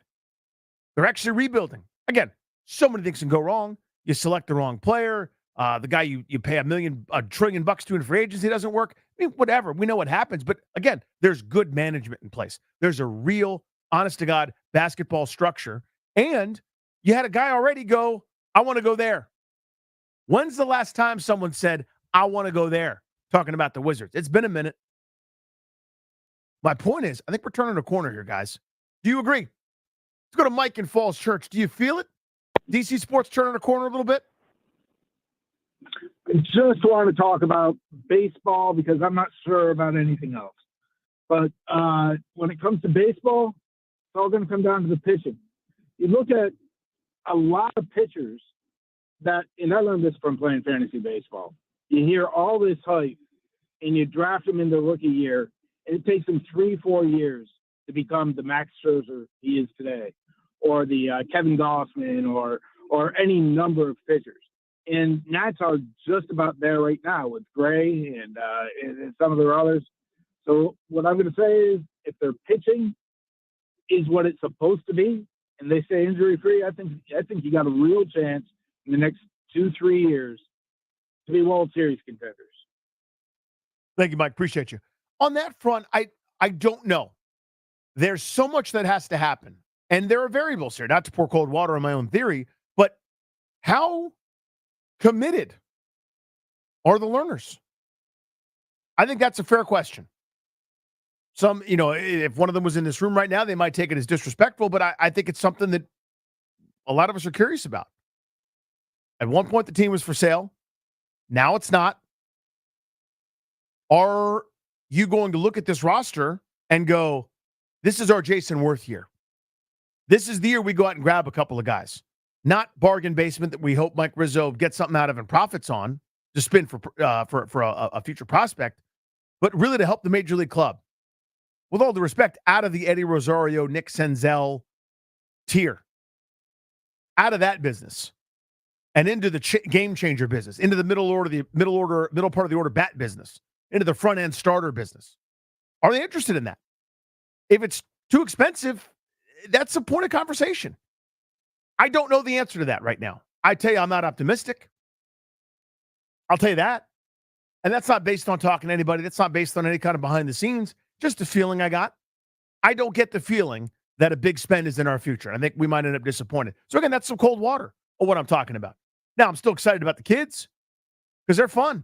They're actually rebuilding. Again, so many things can go wrong. You select the wrong player. The guy you pay $1 trillion to in free agency doesn't work. I mean, whatever. We know what happens. But again, there's good management in place. There's a real, honest to God, basketball structure. And you had a guy already go, I want to go there. When's the last time someone said, I want to go there? Talking about the Wizards. It's been a minute. My point is, I think we're turning a corner here, guys. Do you agree? Let's go to Mike in Falls Church. Do you feel it? DC Sports turning a corner a little bit? I just want to talk about baseball because I'm not sure about anything else. But when it comes to baseball, it's all going to come down to the pitching. You look at a lot of pitchers that, and I learned this from playing fantasy baseball, you hear all this hype and you draft them in their rookie year, and it takes them 3-4 years to become the Max Scherzer he is today, or the Kevin Gossman, or any number of pitchers. And Nats are just about there right now with Gray and some of their others. So what I'm going to say is, if their pitching is what it's supposed to be, and they stay injury-free, I think you got a real chance in the next 2-3 years to be World Series contenders. Thank you, Mike. Appreciate you. On that front, I don't know. There's so much that has to happen. And there are variables here, not to pour cold water on my own theory, but how committed are the learners? I think that's a fair question. Some, if one of them was in this room right now, they might take it as disrespectful, but I think it's something that a lot of us are curious about. At one point, the team was for sale. Now it's not. Are you going to look at this roster and go, this is our Jason Worth year? This is the year we go out and grab a couple of guys. Not bargain basement that we hope Mike Rizzo gets something out of and profits on to spin for a future prospect, but really to help the Major League club. With all due respect, out of the Eddie Rosario, Nick Senzel tier, out of that business, and into the game changer business, into the middle part of the order bat business, into the front end starter business. Are they interested in that? If it's too expensive, that's a point of conversation. I don't know the answer to that right now. I tell you, I'm not optimistic. I'll tell you that. And that's not based on talking to anybody. That's not based on any kind of behind the scenes. Just a feeling I got. I don't get the feeling that a big spend is in our future. I think we might end up disappointed. So again, that's some cold water of what I'm talking about. Now, I'm still excited about the kids because they're fun.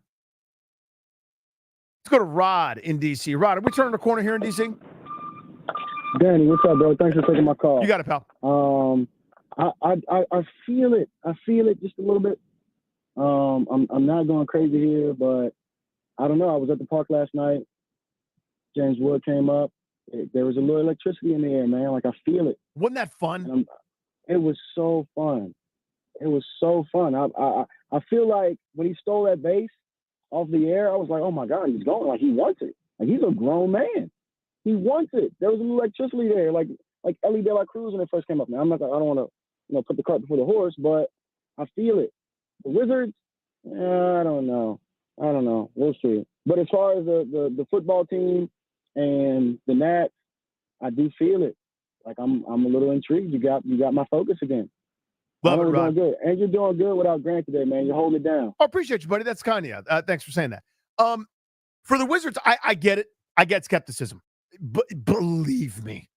Let's go to Rod in D.C. Rod, are we turning the corner here in D.C.? Danny, what's up, bro? Thanks for taking my call. You got it, pal. I feel it. I feel it just a little bit. I'm not going crazy here, but I don't know. I was at the park last night. James Wood came up. There was a little electricity in the air, man. Like, I feel it. Wasn't that fun? It was so fun. It was so fun. I feel like when he stole that base off the air, I was like, oh my God, he's going. Like, he wants it. Like, he's a grown man. He wants it. There was a little electricity there, like Ellie De La Cruz when it first came up. Now, I don't want to, put the cart before the horse, but I feel it. The Wizards, I don't know. We'll see. But as far as the football team and the Nats, I do feel it. Like, I'm a little intrigued. You got my focus again. Love it, Rod. Doing good. And you're doing good without Grant today, man. You're holding it down. Oh, appreciate you, buddy. That's kind of you. Thanks for saying that. For the Wizards, I get it. I get skepticism. But believe me,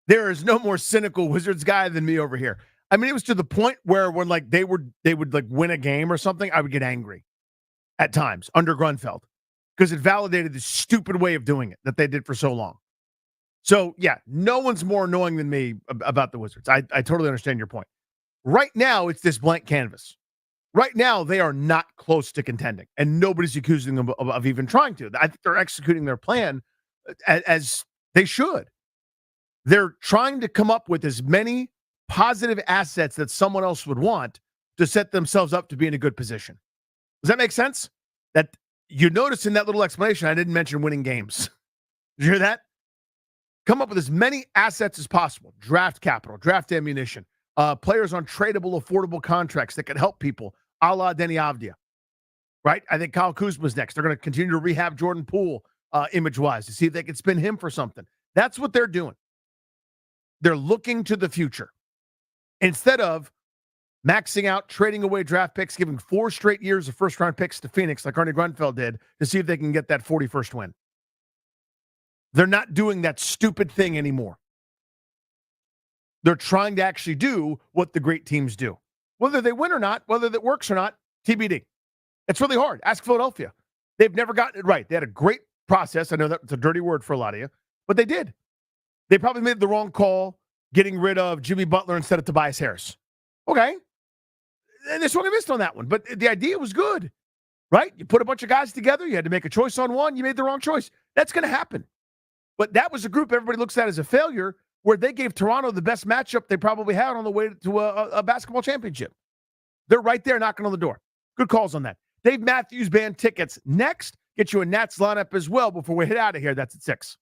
there is no more cynical Wizards guy than me over here. I mean, it was to the point where when they would win a game or something, I would get angry at times under Grunfeld because it validated the stupid way of doing it that they did for so long. So yeah, no one's more annoying than me about the Wizards. I totally understand your point. Right now, it's this blank canvas. Right now, they are not close to contending, and nobody's accusing them of even trying to. I think they're executing their plan as they should. They're trying to come up with as many positive assets that someone else would want to set themselves up to be in a good position. Does that make sense? That you notice in that little explanation, I didn't mention winning games. Did you hear that? Come up with as many assets as possible. Draft capital, draft ammunition, players on tradable, affordable contracts that can help people, a la Denny Avdia. Right? I think Kyle Kuzma's next. They're going to continue to rehab Jordan Poole image-wise to see if they can spin him for something. That's what they're doing. They're looking to the future. Instead of maxing out, trading away draft picks, giving 4 straight years of first-round picks to Phoenix like Arnie Grunfeld did to see if they can get that 41st win. They're not doing that stupid thing anymore. They're trying to actually do what the great teams do. Whether they win or not, whether that works or not, TBD. It's really hard. Ask Philadelphia. They've never gotten it right. They had a great process. I know that's a dirty word for a lot of you, but they did. They probably made the wrong call getting rid of Jimmy Butler instead of Tobias Harris. Okay. And they swung and missed on that one, but the idea was good, right? You put a bunch of guys together. You had to make a choice on one. You made the wrong choice. That's going to happen. But that was a group everybody looks at as a failure where they gave Toronto the best matchup they probably had on the way to a basketball championship. They're right there knocking on the door. Good calls on that. Dave Matthews Band tickets next. Get you a Nats lineup as well before we head out of here. That's at 6.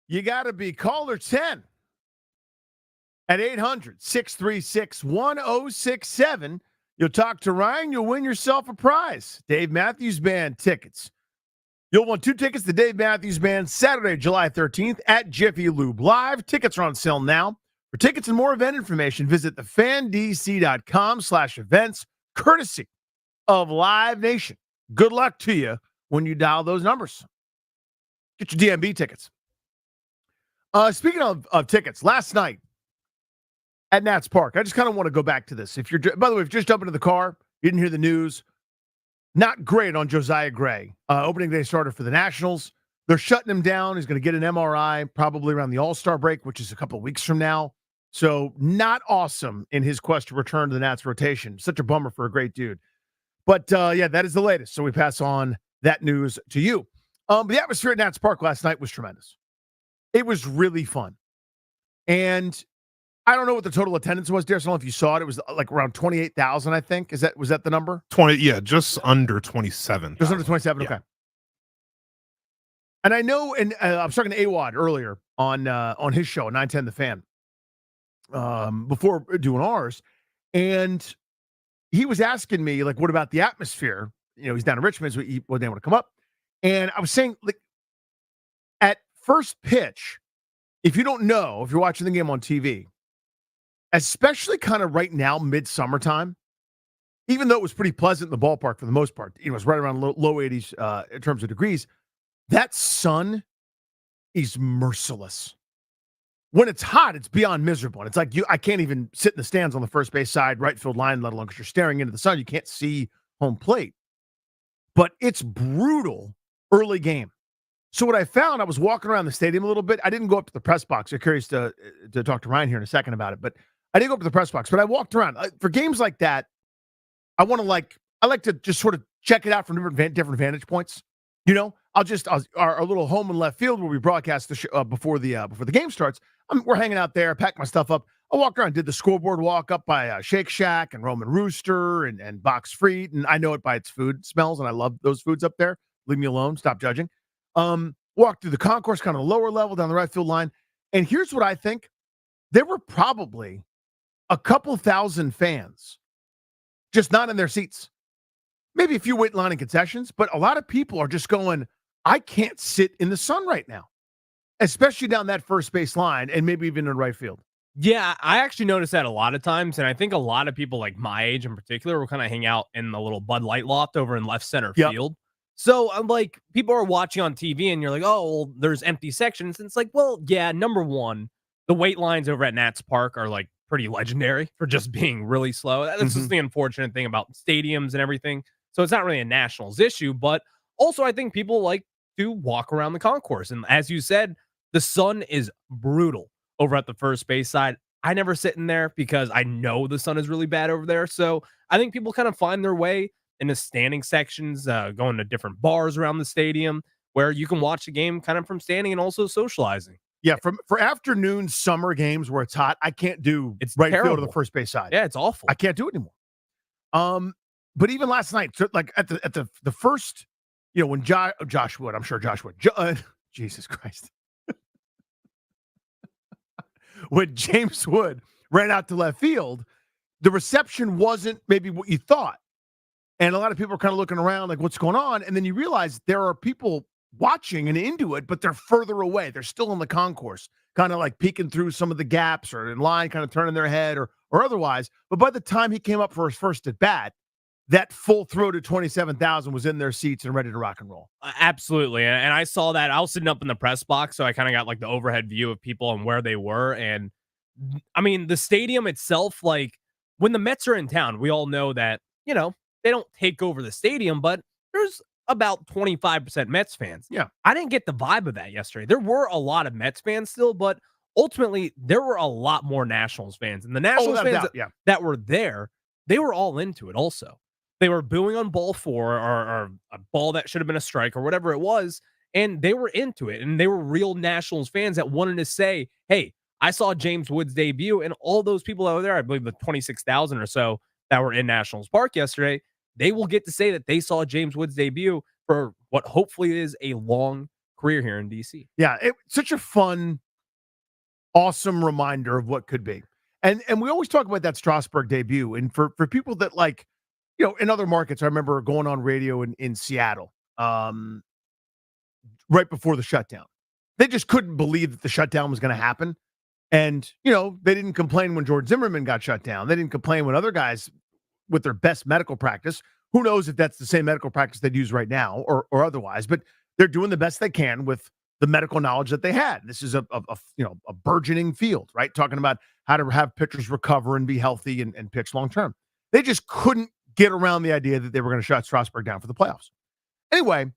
You got to be caller 10 at 800-636-1067. You'll talk to Ryan. You'll win yourself a prize. Dave Matthews Band tickets. You'll want 2 tickets to Dave Matthews Band Saturday, July 13th at Jiffy Lube Live. Tickets are on sale now. For tickets and more event information, visit thefandc.com/events, courtesy of Live Nation. Good luck to you when you dial those numbers. Get your DMB tickets. Speaking of tickets, last night at Nats Park, I just kind of want to go back to this. By the way, if you just jumped into the car, you didn't hear the news, not great on Josiah Gray, opening day starter for the Nationals. They're shutting him down. He's going to get an MRI probably around the All-Star break, which is a couple of weeks from now. So not awesome in his quest to return to the Nats rotation. Such a bummer for a great dude. But, yeah, that is the latest. So we pass on that news to you. The atmosphere at Nats Park last night was tremendous. It was really fun. And I don't know what the total attendance was, Darius. I don't know if you saw it. It was like around 28,000, I think. Was that the number? 20, yeah, just under 27. Just under 27, okay. And I know, and I was talking to Awad earlier on his show, 910 The Fan, before doing ours, and he was asking me, like, what about the atmosphere? You know, he's down in Richmond, so he wasn't able to come up. And I was saying, like, at first pitch, if you don't know, if you're watching the game on TV, especially kind of right now, mid-summertime, even though it was pretty pleasant in the ballpark for the most part, it was right around low 80s in terms of degrees, that sun is merciless. When it's hot, it's beyond miserable. And it's like I can't even sit in the stands on the first base side, right field line, let alone because you're staring into the sun. You can't see home plate. But it's brutal early game. So what I found, I was walking around the stadium a little bit. I didn't go up to the press box. I'm curious to talk to Ryan here in a second about it. But I didn't go up to the press box. But I walked around. For games like that, I like to just sort of check it out from different vantage points. You know, our little home and left field where we broadcast the show, before the game starts. We're hanging out there, pack my stuff up. I walked around, did the scoreboard walk up by Shake Shack and Roman Rooster and Box Freed, and I know it by its food smells, and I love those foods up there. Leave me alone. Stop judging. Walked through the concourse, kind of lower level down the right field line, and here's what I think: there were probably a couple thousand fans, just not in their seats. Maybe a few wait line and concessions, but a lot of people are just going, I can't sit in the sun right now, especially down that first base line and maybe even in right field. Yeah, I actually noticed that a lot of times, and I think a lot of people like my age in particular will kind of hang out in the little Bud Light loft over in left center field. So I'm like, people are watching on TV and you're like, oh, well, there's empty sections. And it's like, well, yeah, number one, the wait lines over at Nats Park are like pretty legendary for just being really slow. That's just the unfortunate thing about stadiums and everything. So it's not really a Nationals issue, but also I think people like to walk around the concourse. And as you said, the sun is brutal over at the first base side. I never sit in there because I know the sun is really bad over there. So I think people kind of find their way in the standing sections, going to different bars around the stadium where you can watch the game kind of from standing and also socializing. Yeah, for afternoon summer games where it's hot, I can't do right field to the first base side. Yeah, it's awful. I can't do it anymore. But even last night, like at the first, you know, when Josh Wood, I'm sure Josh Wood, Jesus Christ, when James Wood ran out to left field, the reception wasn't maybe what you thought. And a lot of people are kind of looking around like, what's going on? And then you realize there are people watching and into it, but they're further away. They're still in the concourse, kind of like peeking through some of the gaps or in line, kind of turning their head or otherwise. But by the time he came up for his first at bat, that full-throated 27,000 was in their seats and ready to rock and roll. Absolutely. And I saw that. I was sitting up in the press box, so I kind of got like the overhead view of people and where they were. And I mean, the stadium itself, like when the Mets are in town, we all know that, you know, they don't take over the stadium, but there's about 25% Mets fans. Yeah. I didn't get the vibe of that yesterday. There were a lot of Mets fans still, but ultimately there were a lot more Nationals fans. And the Nationals fans that were there, they were all into it also. They were booing on ball 4 or a ball that should have been a strike or whatever it was, and they were into it. And they were real Nationals fans that wanted to say, hey, I saw James Wood's debut, and all those people that were there, I believe the 26,000 or so that were in Nationals Park yesterday, they will get to say that they saw James Wood's debut for what hopefully is a long career here in DC. Yeah, such a fun, awesome reminder of what could be. And we always talk about that Strasburg debut. And for people that like, in other markets, I remember going on radio in Seattle right before the shutdown. They just couldn't believe that the shutdown was going to happen. And, they didn't complain when George Zimmerman got shut down. They didn't complain when other guys with their best medical practice, who knows if that's the same medical practice they'd use right now or otherwise, but they're doing the best they can with the medical knowledge that they had. This is a burgeoning field, right? Talking about how to have pitchers recover and be healthy and pitch long-term. They just couldn't get around the idea that they were going to shut Strasburg down for the playoffs. Anyway,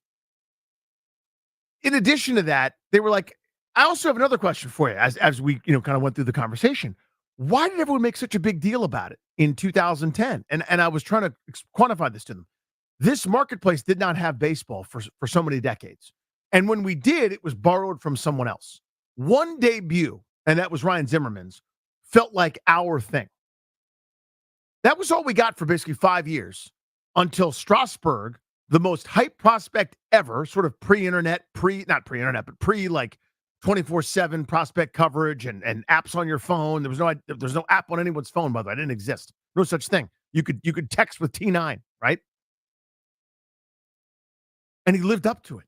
in addition to that, they were like, I also have another question for you as we, kind of went through the conversation. Why did everyone make such a big deal about it in 2010? And I was trying to quantify this to them. This marketplace did not have baseball for so many decades. And when we did, it was borrowed from someone else. One debut, and that was Ryan Zimmerman's, felt like our thing. That was all we got for basically 5 years until Strasburg, the most hyped prospect ever, sort of pre-internet, not pre-internet, but pre-like 24/7 prospect coverage and apps on your phone. There's no app on anyone's phone, by the way. It didn't exist. No such thing. You could text with T9, right? And he lived up to it.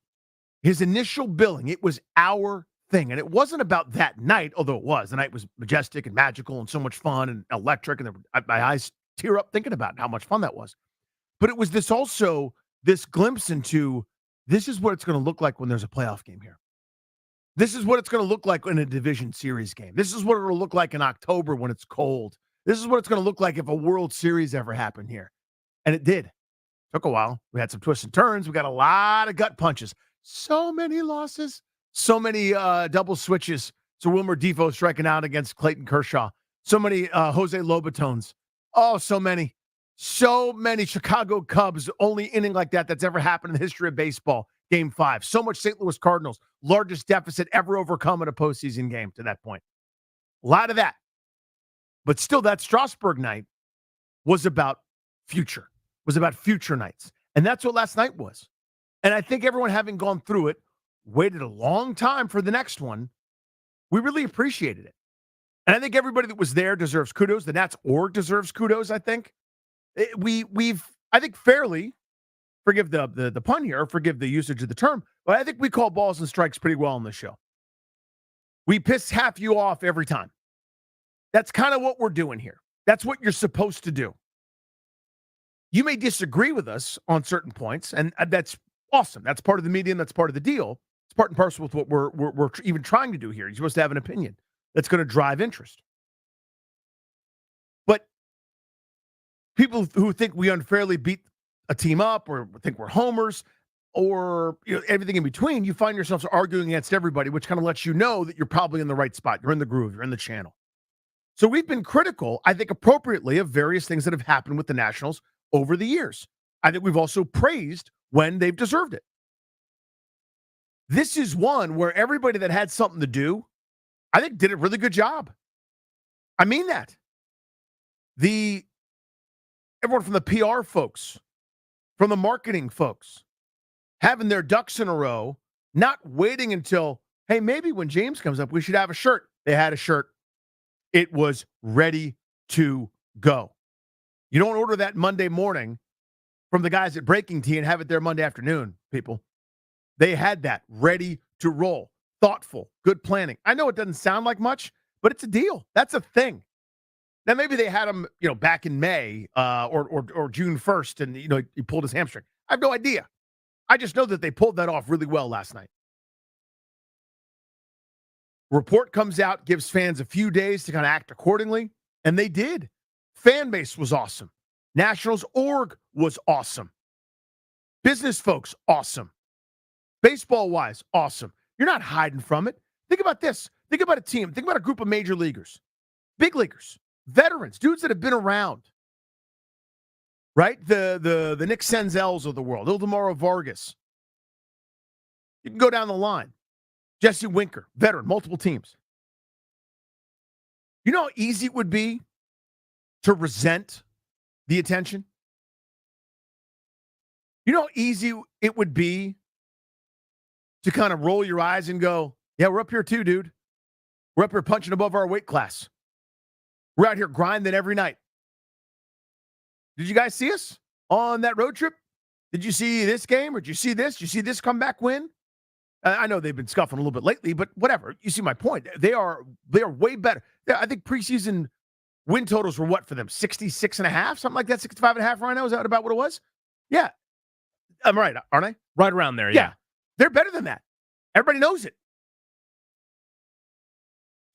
His initial billing, it was our thing. And it wasn't about that night, although it was. The night was majestic and magical and so much fun and electric. And my eyes tear up thinking about how much fun that was. But it was this glimpse into, this is what it's going to look like when there's a playoff game here. This is what it's going to look like in a division series game. This is what it will look like in October when it's cold. This is what it's going to look like if a World Series ever happened here. And it did. Took a while. We had some twists and turns. We got a lot of gut punches. So many losses. So many double switches. So Wilmer Defoe striking out against Clayton Kershaw. So many Jose Lobatones. Oh, so many. So many Chicago Cubs. Only inning like that's ever happened in the history of baseball. Game 5. So much St. Louis Cardinals. Largest deficit ever overcome in a postseason game to that point. A lot of that. But still, that Strasburg night was about future. Was about future nights. And that's what last night was. And I think everyone, having gone through it, waited a long time for the next one. We really appreciated it. And I think everybody that was there deserves kudos. The Nats org deserves kudos, I think. We've, I think, fairly, forgive the pun here, or forgive the usage of the term, but I think we call balls and strikes pretty well on the show. We piss half you off every time. That's kind of what we're doing here. That's what you're supposed to do. You may disagree with us on certain points, and that's awesome. That's part of the medium. That's part of the deal. It's part and parcel with what we're even trying to do here. You're supposed to have an opinion that's going to drive interest. But people who think we unfairly beat a team up or think we're homers or everything in between, you find yourselves arguing against everybody, which kind of lets you know that you're probably in the right spot. You're in the groove. You're in the channel. So we've been critical, I think appropriately, of various things that have happened with the Nationals over the years. I think we've also praised when they've deserved it. This is one where everybody that had something to do, I think, did a really good job. I mean that. Everyone from the PR folks, from the marketing folks, having their ducks in a row, not waiting until, hey, maybe when James comes up, we should have a shirt. They had a shirt. It was ready to go. You don't order that Monday morning from the guys at Breaking Tea and have it there Monday afternoon, people. They had that ready to roll. Thoughtful, good planning. I know it doesn't sound like much, but it's a deal. That's a thing. Now, maybe they had him, back in May or June 1st, and, he pulled his hamstring. I have no idea. I just know that they pulled that off really well last night. Report comes out, gives fans a few days to kind of act accordingly, and they did. Fan base was awesome. Nationals org was awesome. Business folks, awesome. Baseball-wise, awesome. You're not hiding from it. Think about this. Think about a team. Think about a group of major leaguers, big leaguers, veterans, dudes that have been around, right? The Nick Senzels of the world, Ildemaro Vargas. You can go down the line. Jesse Winker, veteran, multiple teams. You know how easy it would be to resent the attention? You know how easy it would be to kind of roll your eyes and go, yeah, we're up here too, dude. We're up here punching above our weight class. We're out here grinding every night. Did you guys see us on that road trip? Did you see this game, or did you see this? Did you see this comeback win? I know they've been scuffing a little bit lately, but whatever. You see my point. They are way better. I think preseason win totals were what for them? 66.5, something like that, 65.5 right now. Is that about what it was? Yeah. I'm right, aren't I? Right around there, yeah. They're better than that. Everybody knows it.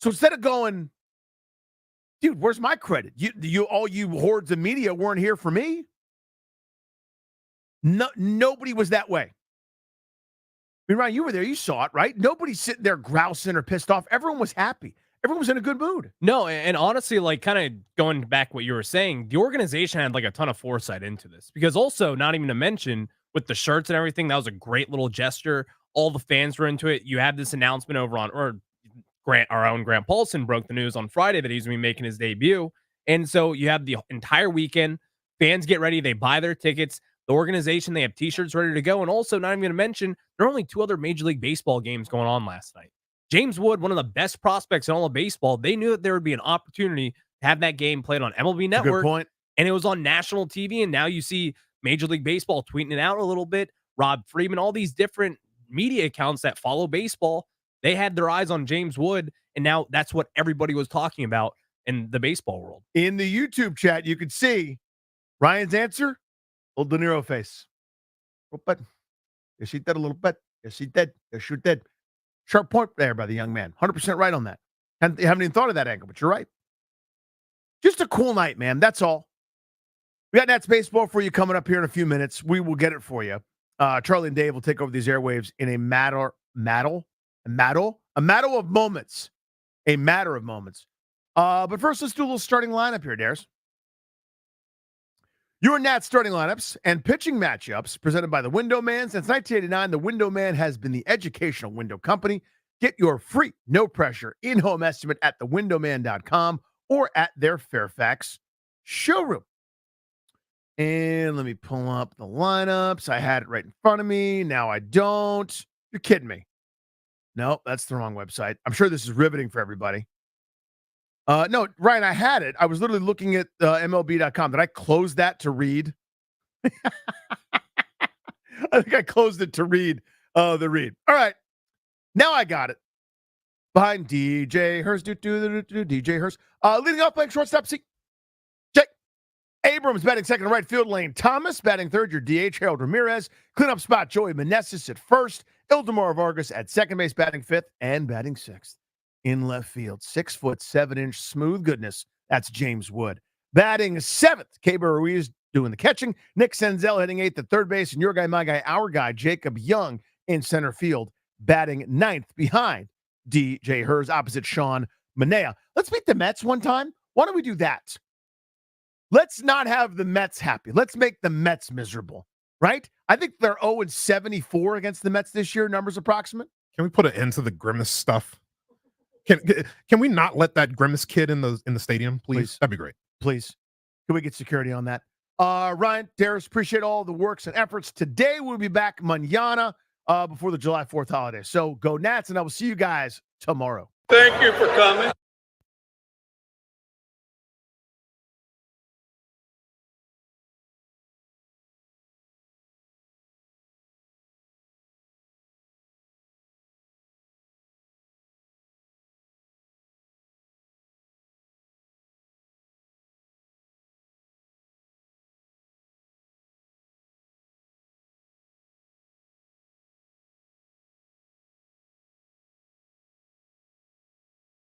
So instead of going, dude, where's my credit? You all you hordes of media weren't here for me. No, nobody was that way. I mean, Ryan, you were there. You saw it, right? Nobody's sitting there grousing or pissed off. Everyone was happy. Everyone was in a good mood. No, and honestly, like kind of going back what you were saying, the organization had like a ton of foresight into this, because also, not even to mention with the shirts and everything, that was a great little gesture. All the fans were into it. You had this announcement over on, or our own Grant Paulson broke the news on Friday that he's going to be making his debut. And so you have the entire weekend. Fans get ready. They buy their tickets. The organization, they have T-shirts ready to go. And also, not even going to mention, there are only 2 other Major League Baseball games going on last night. James Wood, one of the best prospects in all of baseball, they knew that there would be an opportunity to have that game played on MLB Network. Good point. And it was on national TV. And now you see Major League Baseball tweeting it out a little bit. Rob Freeman, all these different media accounts that follow baseball, they had their eyes on James Wood. And now that's what everybody was talking about in the baseball world. In the YouTube chat, you could see Ryan's answer. Old De Niro face. A little bit. Yes, he did a little bit. Yes, he did. Yes, you did. Sharp point there by the young man. 100% right on that. And you haven't even thought of that angle, but you're right. Just a cool night, man. That's all. We got Nats baseball for you coming up here in a few minutes. We will get it for you. Charlie and Dave will take over these airwaves in a matter of moments. A matter of moments. But first, let's do a little starting lineup here, Dares. Your Nats starting lineups and pitching matchups presented by the Window Man. Since 1989, the Window Man has been the educational window company. Get your free, no-pressure, in-home estimate at thewindowman.com or at their Fairfax showroom. And let me pull up the lineups. I had it right in front of me. Now I don't. You're kidding me. No, that's the wrong website. I'm sure this is riveting for everybody. No, Ryan, I had it. I was literally looking at MLB.com. Did I close that to read? I think I closed it to read the read. All right. Now I got it. Behind DJ Hurst, DJ Hurst. Leading off playing shortstop, see. Jake Abrams batting second right field. Lane Thomas batting third. Your DH, Harold Ramirez. Cleanup spot, Joey Meneses at first. Ildemar Vargas at second base batting fifth and batting sixth. In left field, 6'7" smooth goodness. That's James Wood. Batting seventh, Keibert Ruiz doing the catching. Nick Senzel hitting eighth at third base. And your guy, my guy, our guy, Jacob Young in center field, batting ninth behind DJ Hurst opposite Sean Manaea. Let's beat the Mets one time. Why don't we do that? Let's not have the Mets happy. Let's make the Mets miserable, right? I think they're 0-74 against the Mets this year, numbers approximate. Can we put an end to the grimace stuff? Can we not let that grimace kid in the stadium, please? That'd be great. Please. Can we get security on that? Ryan, Darius, appreciate all the works and efforts. Today we'll be back mañana before the July 4th holiday. So go Nats, and I will see you guys tomorrow. Thank you for coming.